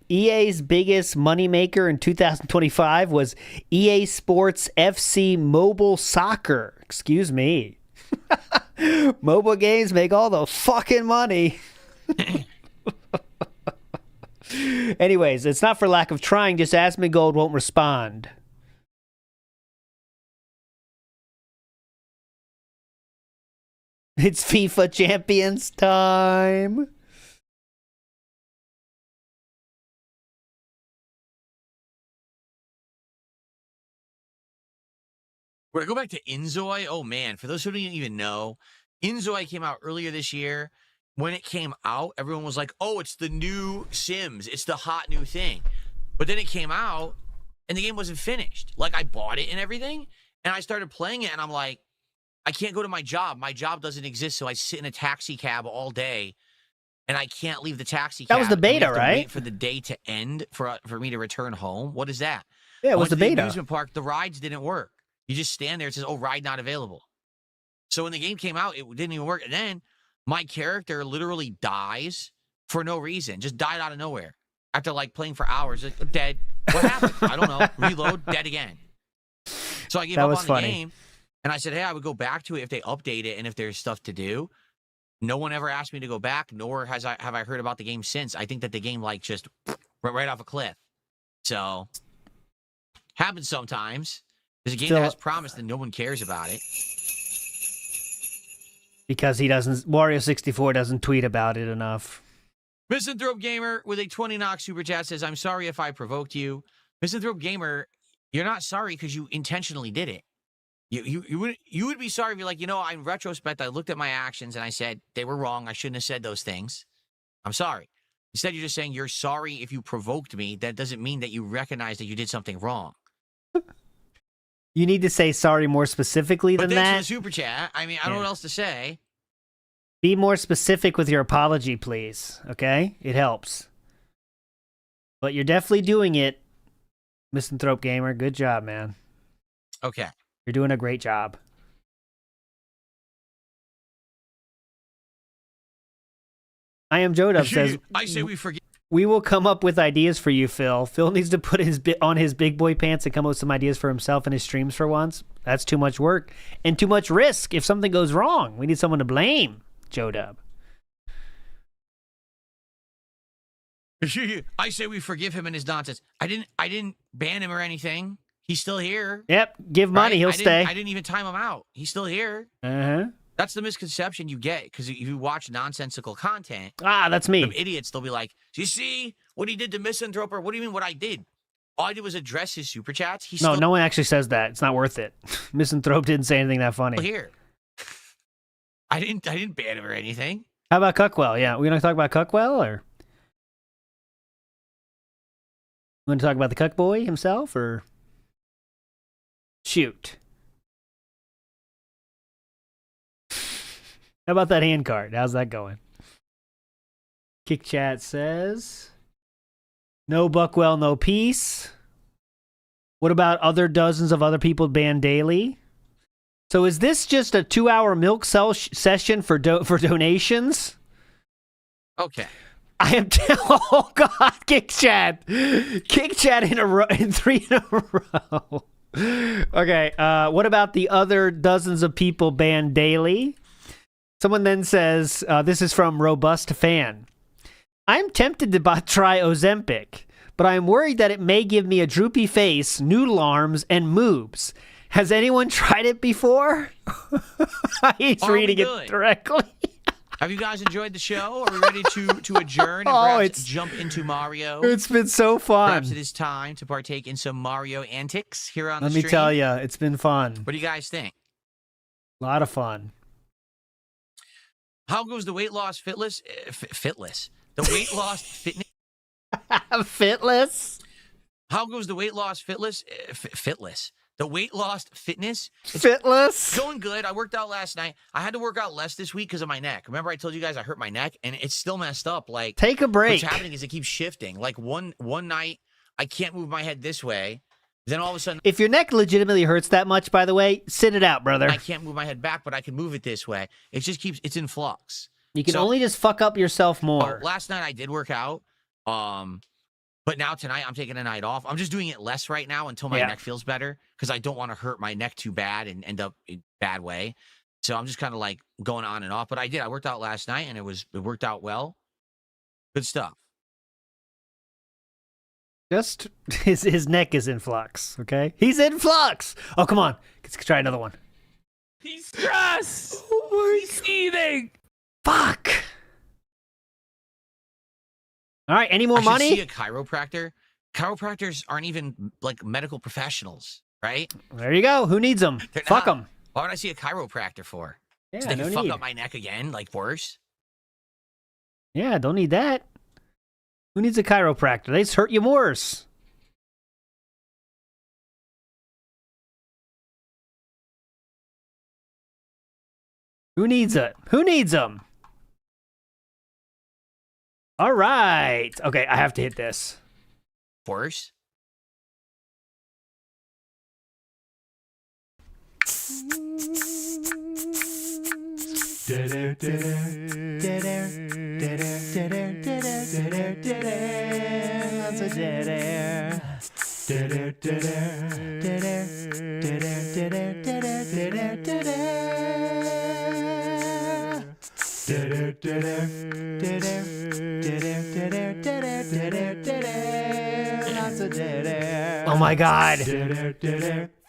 EA's biggest moneymaker in 2025 was EA Sports FC Mobile Soccer. Excuse me. Mobile games make all the fucking money. Anyways, it's not for lack of trying, just Asmongold won't respond. It's FIFA Champions time. We're going to go back to Inzoi. Oh, man. For those who don't even know, Inzoi came out earlier this year. When it came out, everyone was like, oh, it's the new Sims. It's the hot new thing. But then it came out, and the game wasn't finished. Like, I bought it and everything, and I started playing it, and I'm like, I can't go to my job. My job doesn't exist, so I sit in a taxi cab all day, and I can't leave the taxi cab. That was the beta, right? Wait for the day to end for me to return home. What is that? Yeah, it was the beta. The amusement park, the rides didn't work. You just stand there. It says, "Oh, ride not available." So when the game came out, it didn't even work. And then my character literally dies for no reason. Just died out of nowhere after like playing for hours. Like, dead. What happened? I don't know. Reload. Dead again. So I gave up on the game, and I said, "Hey, I would go back to it if they update it and if there's stuff to do." No one ever asked me to go back, nor have I heard about the game since. I think that the game like just went right off a cliff. So happens sometimes. There's a game that has promised and no one cares about it. Because Wario 64 doesn't tweet about it enough. Misanthrope Gamer with a 20 knock super chat says, "I'm sorry if I provoked you." Misanthrope Gamer, you're not sorry because you intentionally did it. You would be sorry if you're like, in retrospect, I looked at my actions and I said they were wrong. I shouldn't have said those things. I'm sorry. Instead, you're just saying you're sorry if you provoked me. That doesn't mean that you recognize that you did something wrong. You need to say sorry more specifically than but thanks that. for the super chat. I mean, I don't know what else to say. Be more specific with your apology, please. Okay? It helps. But you're definitely doing it, Misanthrope Gamer. Good job, man. Okay. You're doing a great job. I am Jodub says, I say we forget. We will come up with ideas for you, Phil. Phil needs to put on his big boy pants and come up with some ideas for himself and his streams for once. That's too much work and too much risk if something goes wrong. We need someone to blame, Jodub. I say we forgive him and his nonsense. I didn't ban him or anything. He's still here. Yep. Give money, he'll stay. I didn't even time him out. He's still here. Uh-huh. That's the misconception you get, because if you watch nonsensical content... that's me. Some idiots, they'll be like, "Do you see what he did to Misanthrope?" What do you mean what I did? All I did was address his super chats. No one actually says that. It's not worth it. Misanthrope didn't say anything that funny. Here. I didn't ban him or anything. How about Cuckwell? Yeah, we going to talk about Cuckwell, or... We want to talk about the Cuck Boy himself, or... Shoot. How about that hand card? How's that going? Kick Chat says, "No Buckwell, no peace." What about other dozens of other people banned daily? So is this just a 2-hour milk session for donations? Okay. I am oh God, Kick Chat in 3 in a row. Okay, what about the other dozens of people banned daily? Someone then says, this is from Robust Fan. "I'm tempted to try Ozempic, but I'm worried that it may give me a droopy face, noodle arms, and moobs. Has anyone tried it before?" He's reading it directly. Have you guys enjoyed the show? Are we ready to adjourn and perhaps jump into Mario? It's been so fun. Perhaps it is time to partake in some Mario antics here on the stream. Let me tell you, it's been fun. What do you guys think? A lot of fun. How goes the weight loss fitless? The weight loss fitness? Fitless? How goes the weight loss fitless? Fitless. The weight loss fitness? Fitless? Going good. I worked out last night. I had to work out less this week because of my neck. Remember I told you guys I hurt my neck? And it's still messed up. Like, take a break. What's happening is it keeps shifting. Like one night, I can't move my head this way. Then all of a sudden... If your neck legitimately hurts that much, by the way, sit it out, brother. I can't move my head back, but I can move it this way. It just keeps... It's in flux. You can only just fuck up yourself more. Last night I did work out. But now tonight I'm taking a night off. I'm just doing it less right now until my neck feels better, because I don't want to hurt my neck too bad and end up in a bad way. So I'm just kind of like going on and off. But I worked out last night and it worked out well. Good stuff. Just his neck is in flux, okay? He's in flux! Oh, come on. Let's try another one. He's stressed! He's seething! Fuck! All right, any more money? I should see a chiropractor. Chiropractors aren't even like medical professionals, right? There you go. Who needs them? Fuck them. Why would I see a chiropractor for? Yeah, so they no can fuck need. up my neck again, like worse? Yeah, don't need that. Who needs a chiropractor? They just hurt you worse. Who needs it? Who needs them? All right. Okay, I have to hit this. Of course. Oh my God.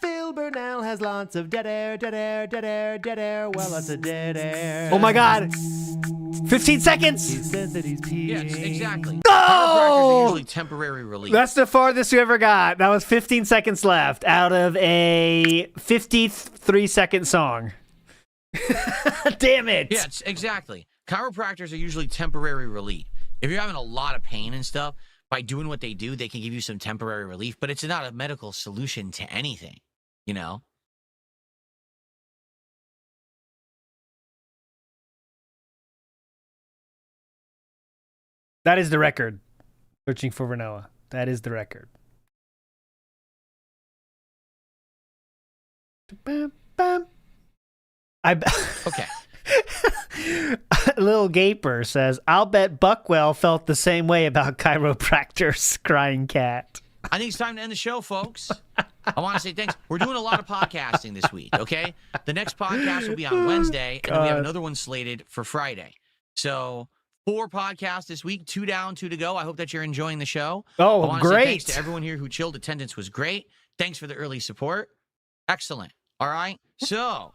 Phil Burnell has lots of dead air, dead air, dead air, dead air. Well, lots of dead air. Oh my God. 15 seconds. He says that he's peeing. Yes, exactly. Oh! Chiropractors are usually temporary relief. That's the farthest you ever got. That was 15 seconds left out of a 53-second song. Damn it. Yeah, exactly. Chiropractors are usually temporary relief. If you're having a lot of pain and stuff, by doing what they do, they can give you some temporary relief, but it's not a medical solution to anything, you know? That is the record. Searching for vanilla. That is the record. Okay. Little Gaper says, I'll bet Buckwell felt the same way about chiropractors. Crying cat. I think it's time to end the show, folks. I want to say thanks. We're doing a lot of podcasting this week, okay? The next podcast will be on Wednesday, and then we have another one slated for Friday. So 4 podcasts this week, 2 down, 2 to go. I hope that you're enjoying the show. Oh, I want to great. say thanks to everyone here who chilled. Attendance was great. Thanks for the early support. Excellent. All right? So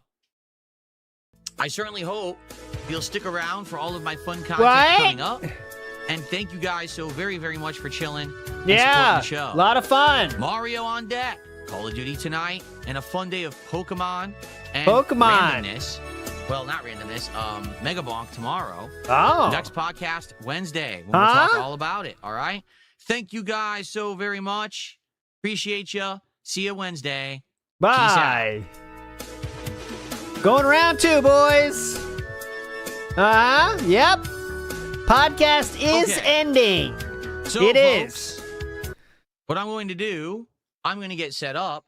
I certainly hope you'll stick around for all of my fun content coming up. And thank you guys so very, very much for chilling and supporting the show. A lot of fun. Mario on deck. Call of Duty tonight. And a fun day of Pokemon and randomness. Well, not randomness. Mega Bonk tomorrow. Oh. Next podcast Wednesday when we'll talk all about it. All right? Thank you guys so very much. Appreciate you. See you Wednesday. Bye. Going round 2, boys. Yep. Podcast is ending. So, it folks, is. What I'm going to do, I'm going to get set up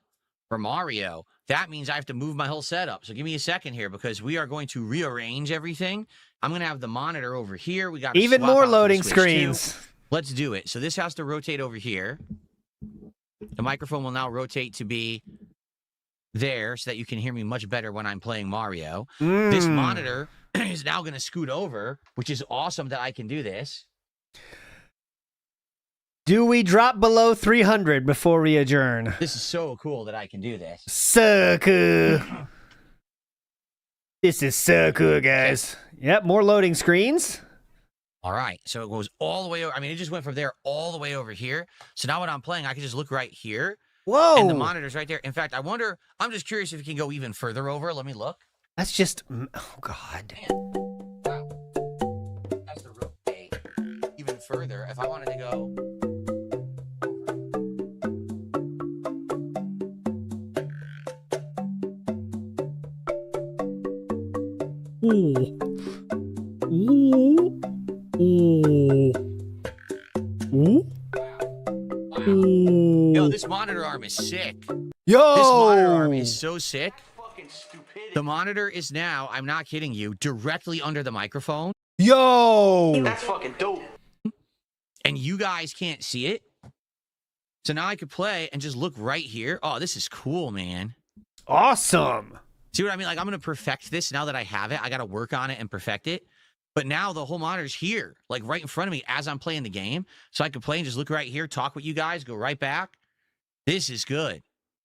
for Mario. That means I have to move my whole setup. So give me a second here because we are going to rearrange everything. I'm going to have the monitor over here. We got even more loading screens. Let's do it. So this has to rotate over here. The microphone will now rotate to be there so that you can hear me much better when I'm playing Mario. This monitor is now going to scoot over, which is awesome that I can do this. Do we drop below 300 before we adjourn? This is so cool that I can do this. So cool. This is so cool, guys. Yep, more loading screens. All right, so it goes all the way over. I mean, it just went from there all the way over here. So now when I'm playing, I can just look right here. Whoa. And the monitor's right there. In fact, I wonder, I'm just curious if it can go even further over. Let me look. That's just, oh, God. Wow. That's the rotate even further. If I wanted to go. Ooh. Ooh. Ooh. Ooh. Ooh. Yo, this monitor arm is sick. Yo! This monitor arm is so sick. The monitor is now, I'm not kidding you, directly under the microphone. Yo! That's fucking dope. And you guys can't see it. So now I could play and just look right here. Oh, this is cool, man. Awesome. See what I mean? Like, I'm going to perfect this now that I have it. I got to work on it and perfect it. But now the whole monitor's here, like right in front of me as I'm playing the game. So I can play and just look right here, talk with you guys, go right back. This is good.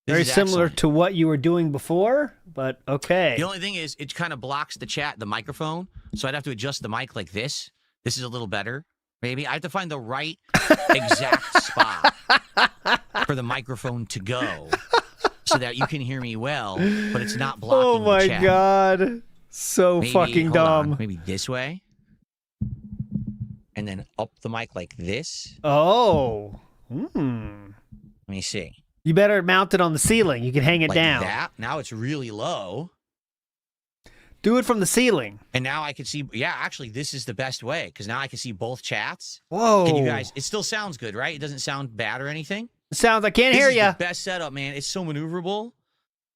Very similar to what you were doing before, but okay. The only thing is it kind of blocks the chat, the microphone. So I'd have to adjust the mic like this. This is a little better, maybe. I have to find the right exact spot for the microphone to go so that you can hear me well, but it's not blocking the chat. Oh my God. So Maybe, fucking dumb. On, maybe this way. And then up the mic like this. Oh. Let me see. You better mount it on the ceiling. You can hang it like down. That. Now it's really low. Do it from the ceiling. And now I can see, yeah, actually, this is the best way because now I can see both chats. Whoa. And you guys, it still sounds good, right? It doesn't sound bad or anything. Sounds, I can't hear you. This is the best setup, man. It's so maneuverable.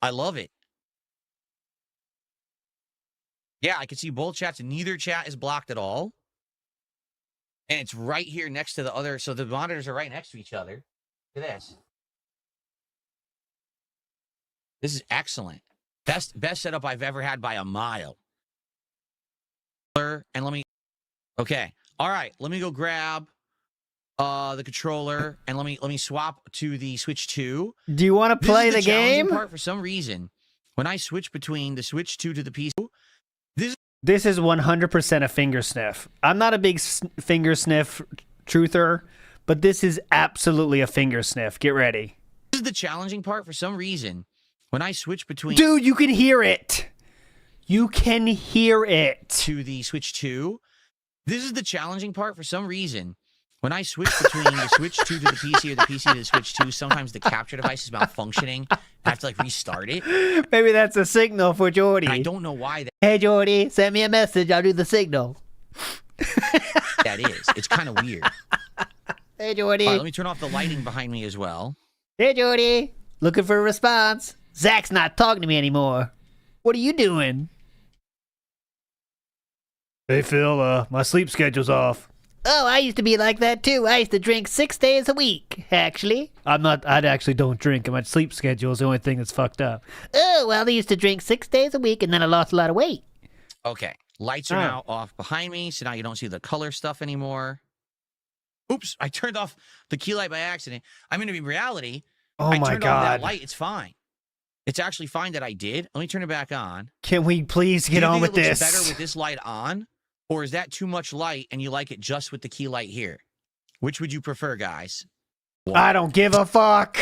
I love it. Yeah, I can see both chats, and neither chat is blocked at all. And it's right here next to the other, so the monitors are right next to each other. Look at this. This is excellent. Best setup I've ever had by a mile. And let me, okay. All right, let me go grab the controller, and let me swap to the Switch 2. Do you want to play the game? Part, for some reason, when I switch between the Switch 2 to the PC, this is 100% a finger sniff. I'm not a big finger sniff truther, but this is absolutely a finger sniff. Get ready. This is the challenging part for some reason. When I switch between... Dude, you can hear it. You can hear it. To the Switch 2. This is the challenging part for some reason. When I switch between the Switch 2 to the PC or the PC to the Switch 2, sometimes the capture device is malfunctioning. I have to, like, restart it. Maybe that's a signal for Jordy. And I don't know why that... Hey, Jordy, send me a message. I'll do the signal. That is. It's kind of weird. Hey, Jordy. All right, let me turn off the lighting behind me as well. Hey, Jordy. Looking for a response. Zach's not talking to me anymore. What are you doing? Hey, Phil, my sleep schedule's off. Oh, I used to be like that, too. I used to drink 6 days a week, actually. I actually don't drink, and my sleep schedule is the only thing that's fucked up. Oh, well, I used to drink 6 days a week, and then I lost a lot of weight. Okay, lights are now off behind me, so now you don't see the color stuff anymore. Oops, I turned off the key light by accident. I mean, in reality, I turned on that light. It's fine. It's actually fine that I did. Let me turn it back on. Can we please get on with this? Do you think it looks better with this light on? Or is that too much light and you like it just with the key light here? Which would you prefer, guys? I don't give a fuck.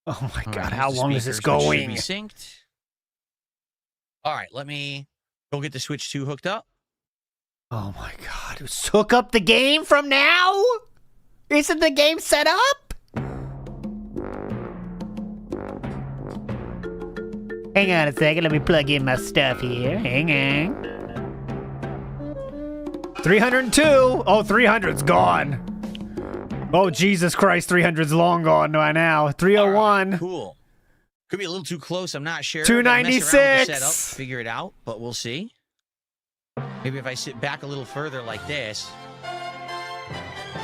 Oh my God, how long is this going? Should be synced. All right, let me go get the Switch 2 hooked up. Oh my God, hook up the game from now? Isn't the game set up? Hang on a second, let me plug in my stuff here. Hang on. 302. Oh, 300's gone. Oh, Jesus Christ, 300's long gone by now. 301. Right, cool. Could be a little too close, I'm not sure. 296. Setup, figure it out, but we'll see. Maybe if I sit back a little further like this.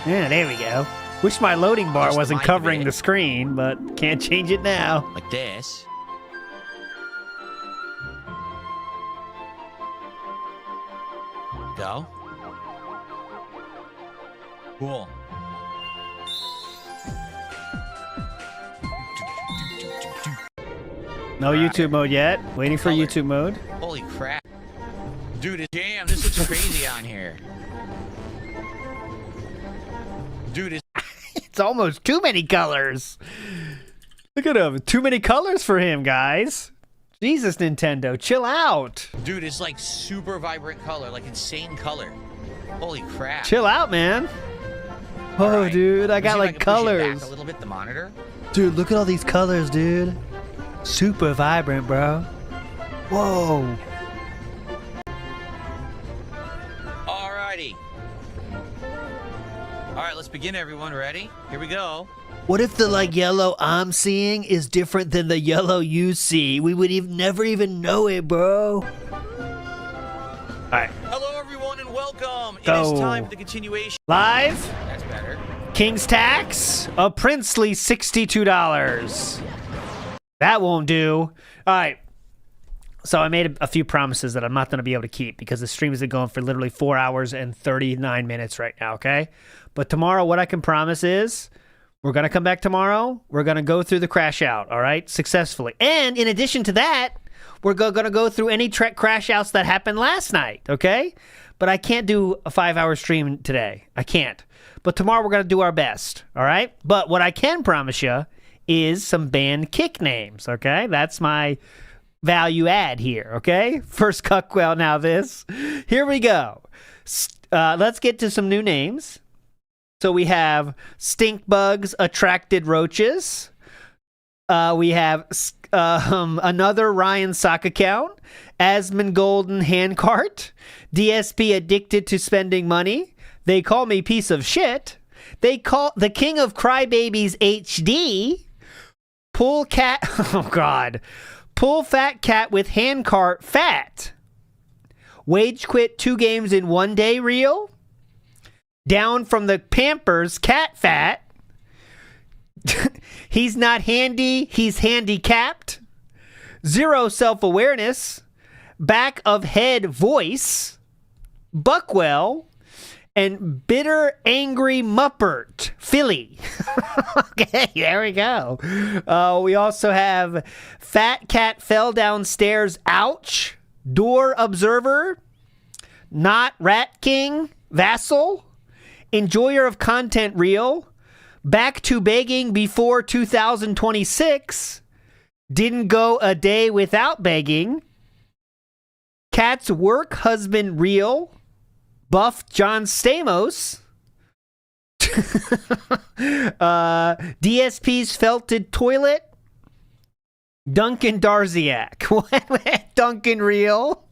Yeah, there we go. Wish my loading bar wasn't covering the screen, but can't change it now. Like this. Go. Cool. No YouTube mode yet. Waiting for YouTube mode. Holy crap. Dude, damn, this looks crazy on here. Dude, it's almost too many colors. Look at him. Too many colors for him, guys. Jesus, Nintendo, chill out. Dude, it's like super vibrant color, like insane color. Holy crap. Chill out, man. Oh, right. Dude, I got like colors. Push it back a little bit, the monitor. Dude, look at all these colors, dude. Super vibrant, bro. Whoa. Alrighty. All right, let's begin, everyone. Ready? Here we go. What if the like yellow I'm seeing is different than the yellow you see? We would never even know it, bro. All right. Hello, everyone, and welcome. It is time for the continuation. Live. That's better. King's Tax, a princely $62. That won't do. All right. So I made a few promises that I'm not going to be able to keep because the stream has been going for literally 4 hours and 39 minutes right now, okay? But tomorrow, what I can promise is we're going to come back tomorrow. We're going to go through the crash out, all right, successfully. And in addition to that, we're going to go through any crash outs that happened last night, okay? But I can't do a 5-hour stream today. I can't. But tomorrow, we're going to do our best, all right? But what I can promise you is some band kick names, okay? That's my value add here, okay? First cuck, well, now this. Here we go. Let's get to some new names. So we have Stink Bugs Attracted Roaches. We have Another Ryan sock account. Asmongold Handcart. DSP addicted to spending money. They call me piece of shit. They call the king of crybabies HD. Pull cat. Oh, God. Pull fat cat with handcart fat. Wage quit 2 games in 1 day reel. Down from the Pampers cat fat. He's not handy. He's handicapped. Zero self-awareness. Back of head voice. Buckwell. And bitter, angry Muppert, Philly. Okay, there we go. We also have Fat Cat Fell Downstairs, Ouch. Door Observer. Not Rat King, Vassal. Enjoyer of Content Reel. Back to begging before 2026. Didn't go a day without begging. Cat's Work Husband Reel. Buff John Stamos. DSP's Felted Toilet. Duncan Darziak. Duncan Reel.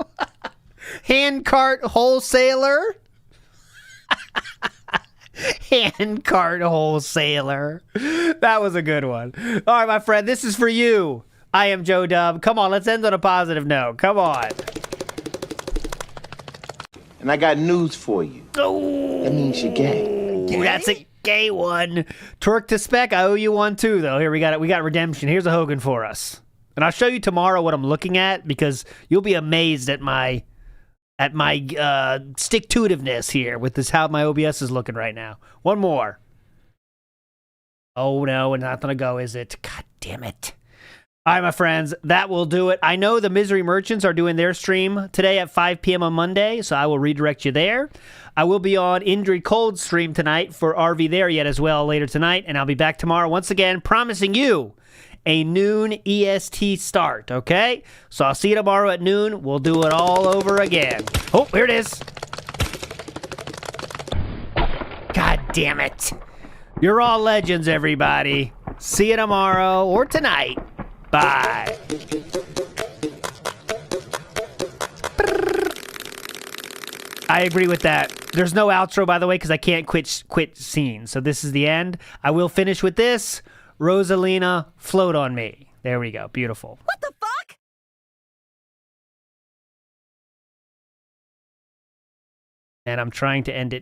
Handcart Wholesaler. Handcart Wholesaler. That was a good one. All right, my friend, this is for you. I am Joe Dub. Come on, let's end on a positive note. Come on. And I got news for you. Oh, that means you're gay. That's a gay one. Twerk to spec. I owe you one too, though. Here we got it. We got redemption. Here's a Hogan for us, and I'll show you tomorrow what I'm looking at because you'll be amazed at my stick-to-itiveness here with this how my OBS is looking right now. One more. Oh no, it's not gonna go, is it? God damn it. All right, my friends, that will do it. I know the Misery Merchants are doing their stream today at 5 p.m. on Monday, so I will redirect you there. I will be on Indri Cold stream tonight for RV There Yet as well later tonight, and I'll be back tomorrow once again, promising you a noon EST start, okay? So I'll see you tomorrow at noon. We'll do it all over again. Oh, here it is. God damn it. You're all legends, everybody. See you tomorrow or tonight. Bye. I agree with that. There's no outro, by the way, because I can't quit scene. So this is the end. I will finish with this. Rosalina, Float on Me. There we go. Beautiful. What the fuck? And I'm trying to end it now.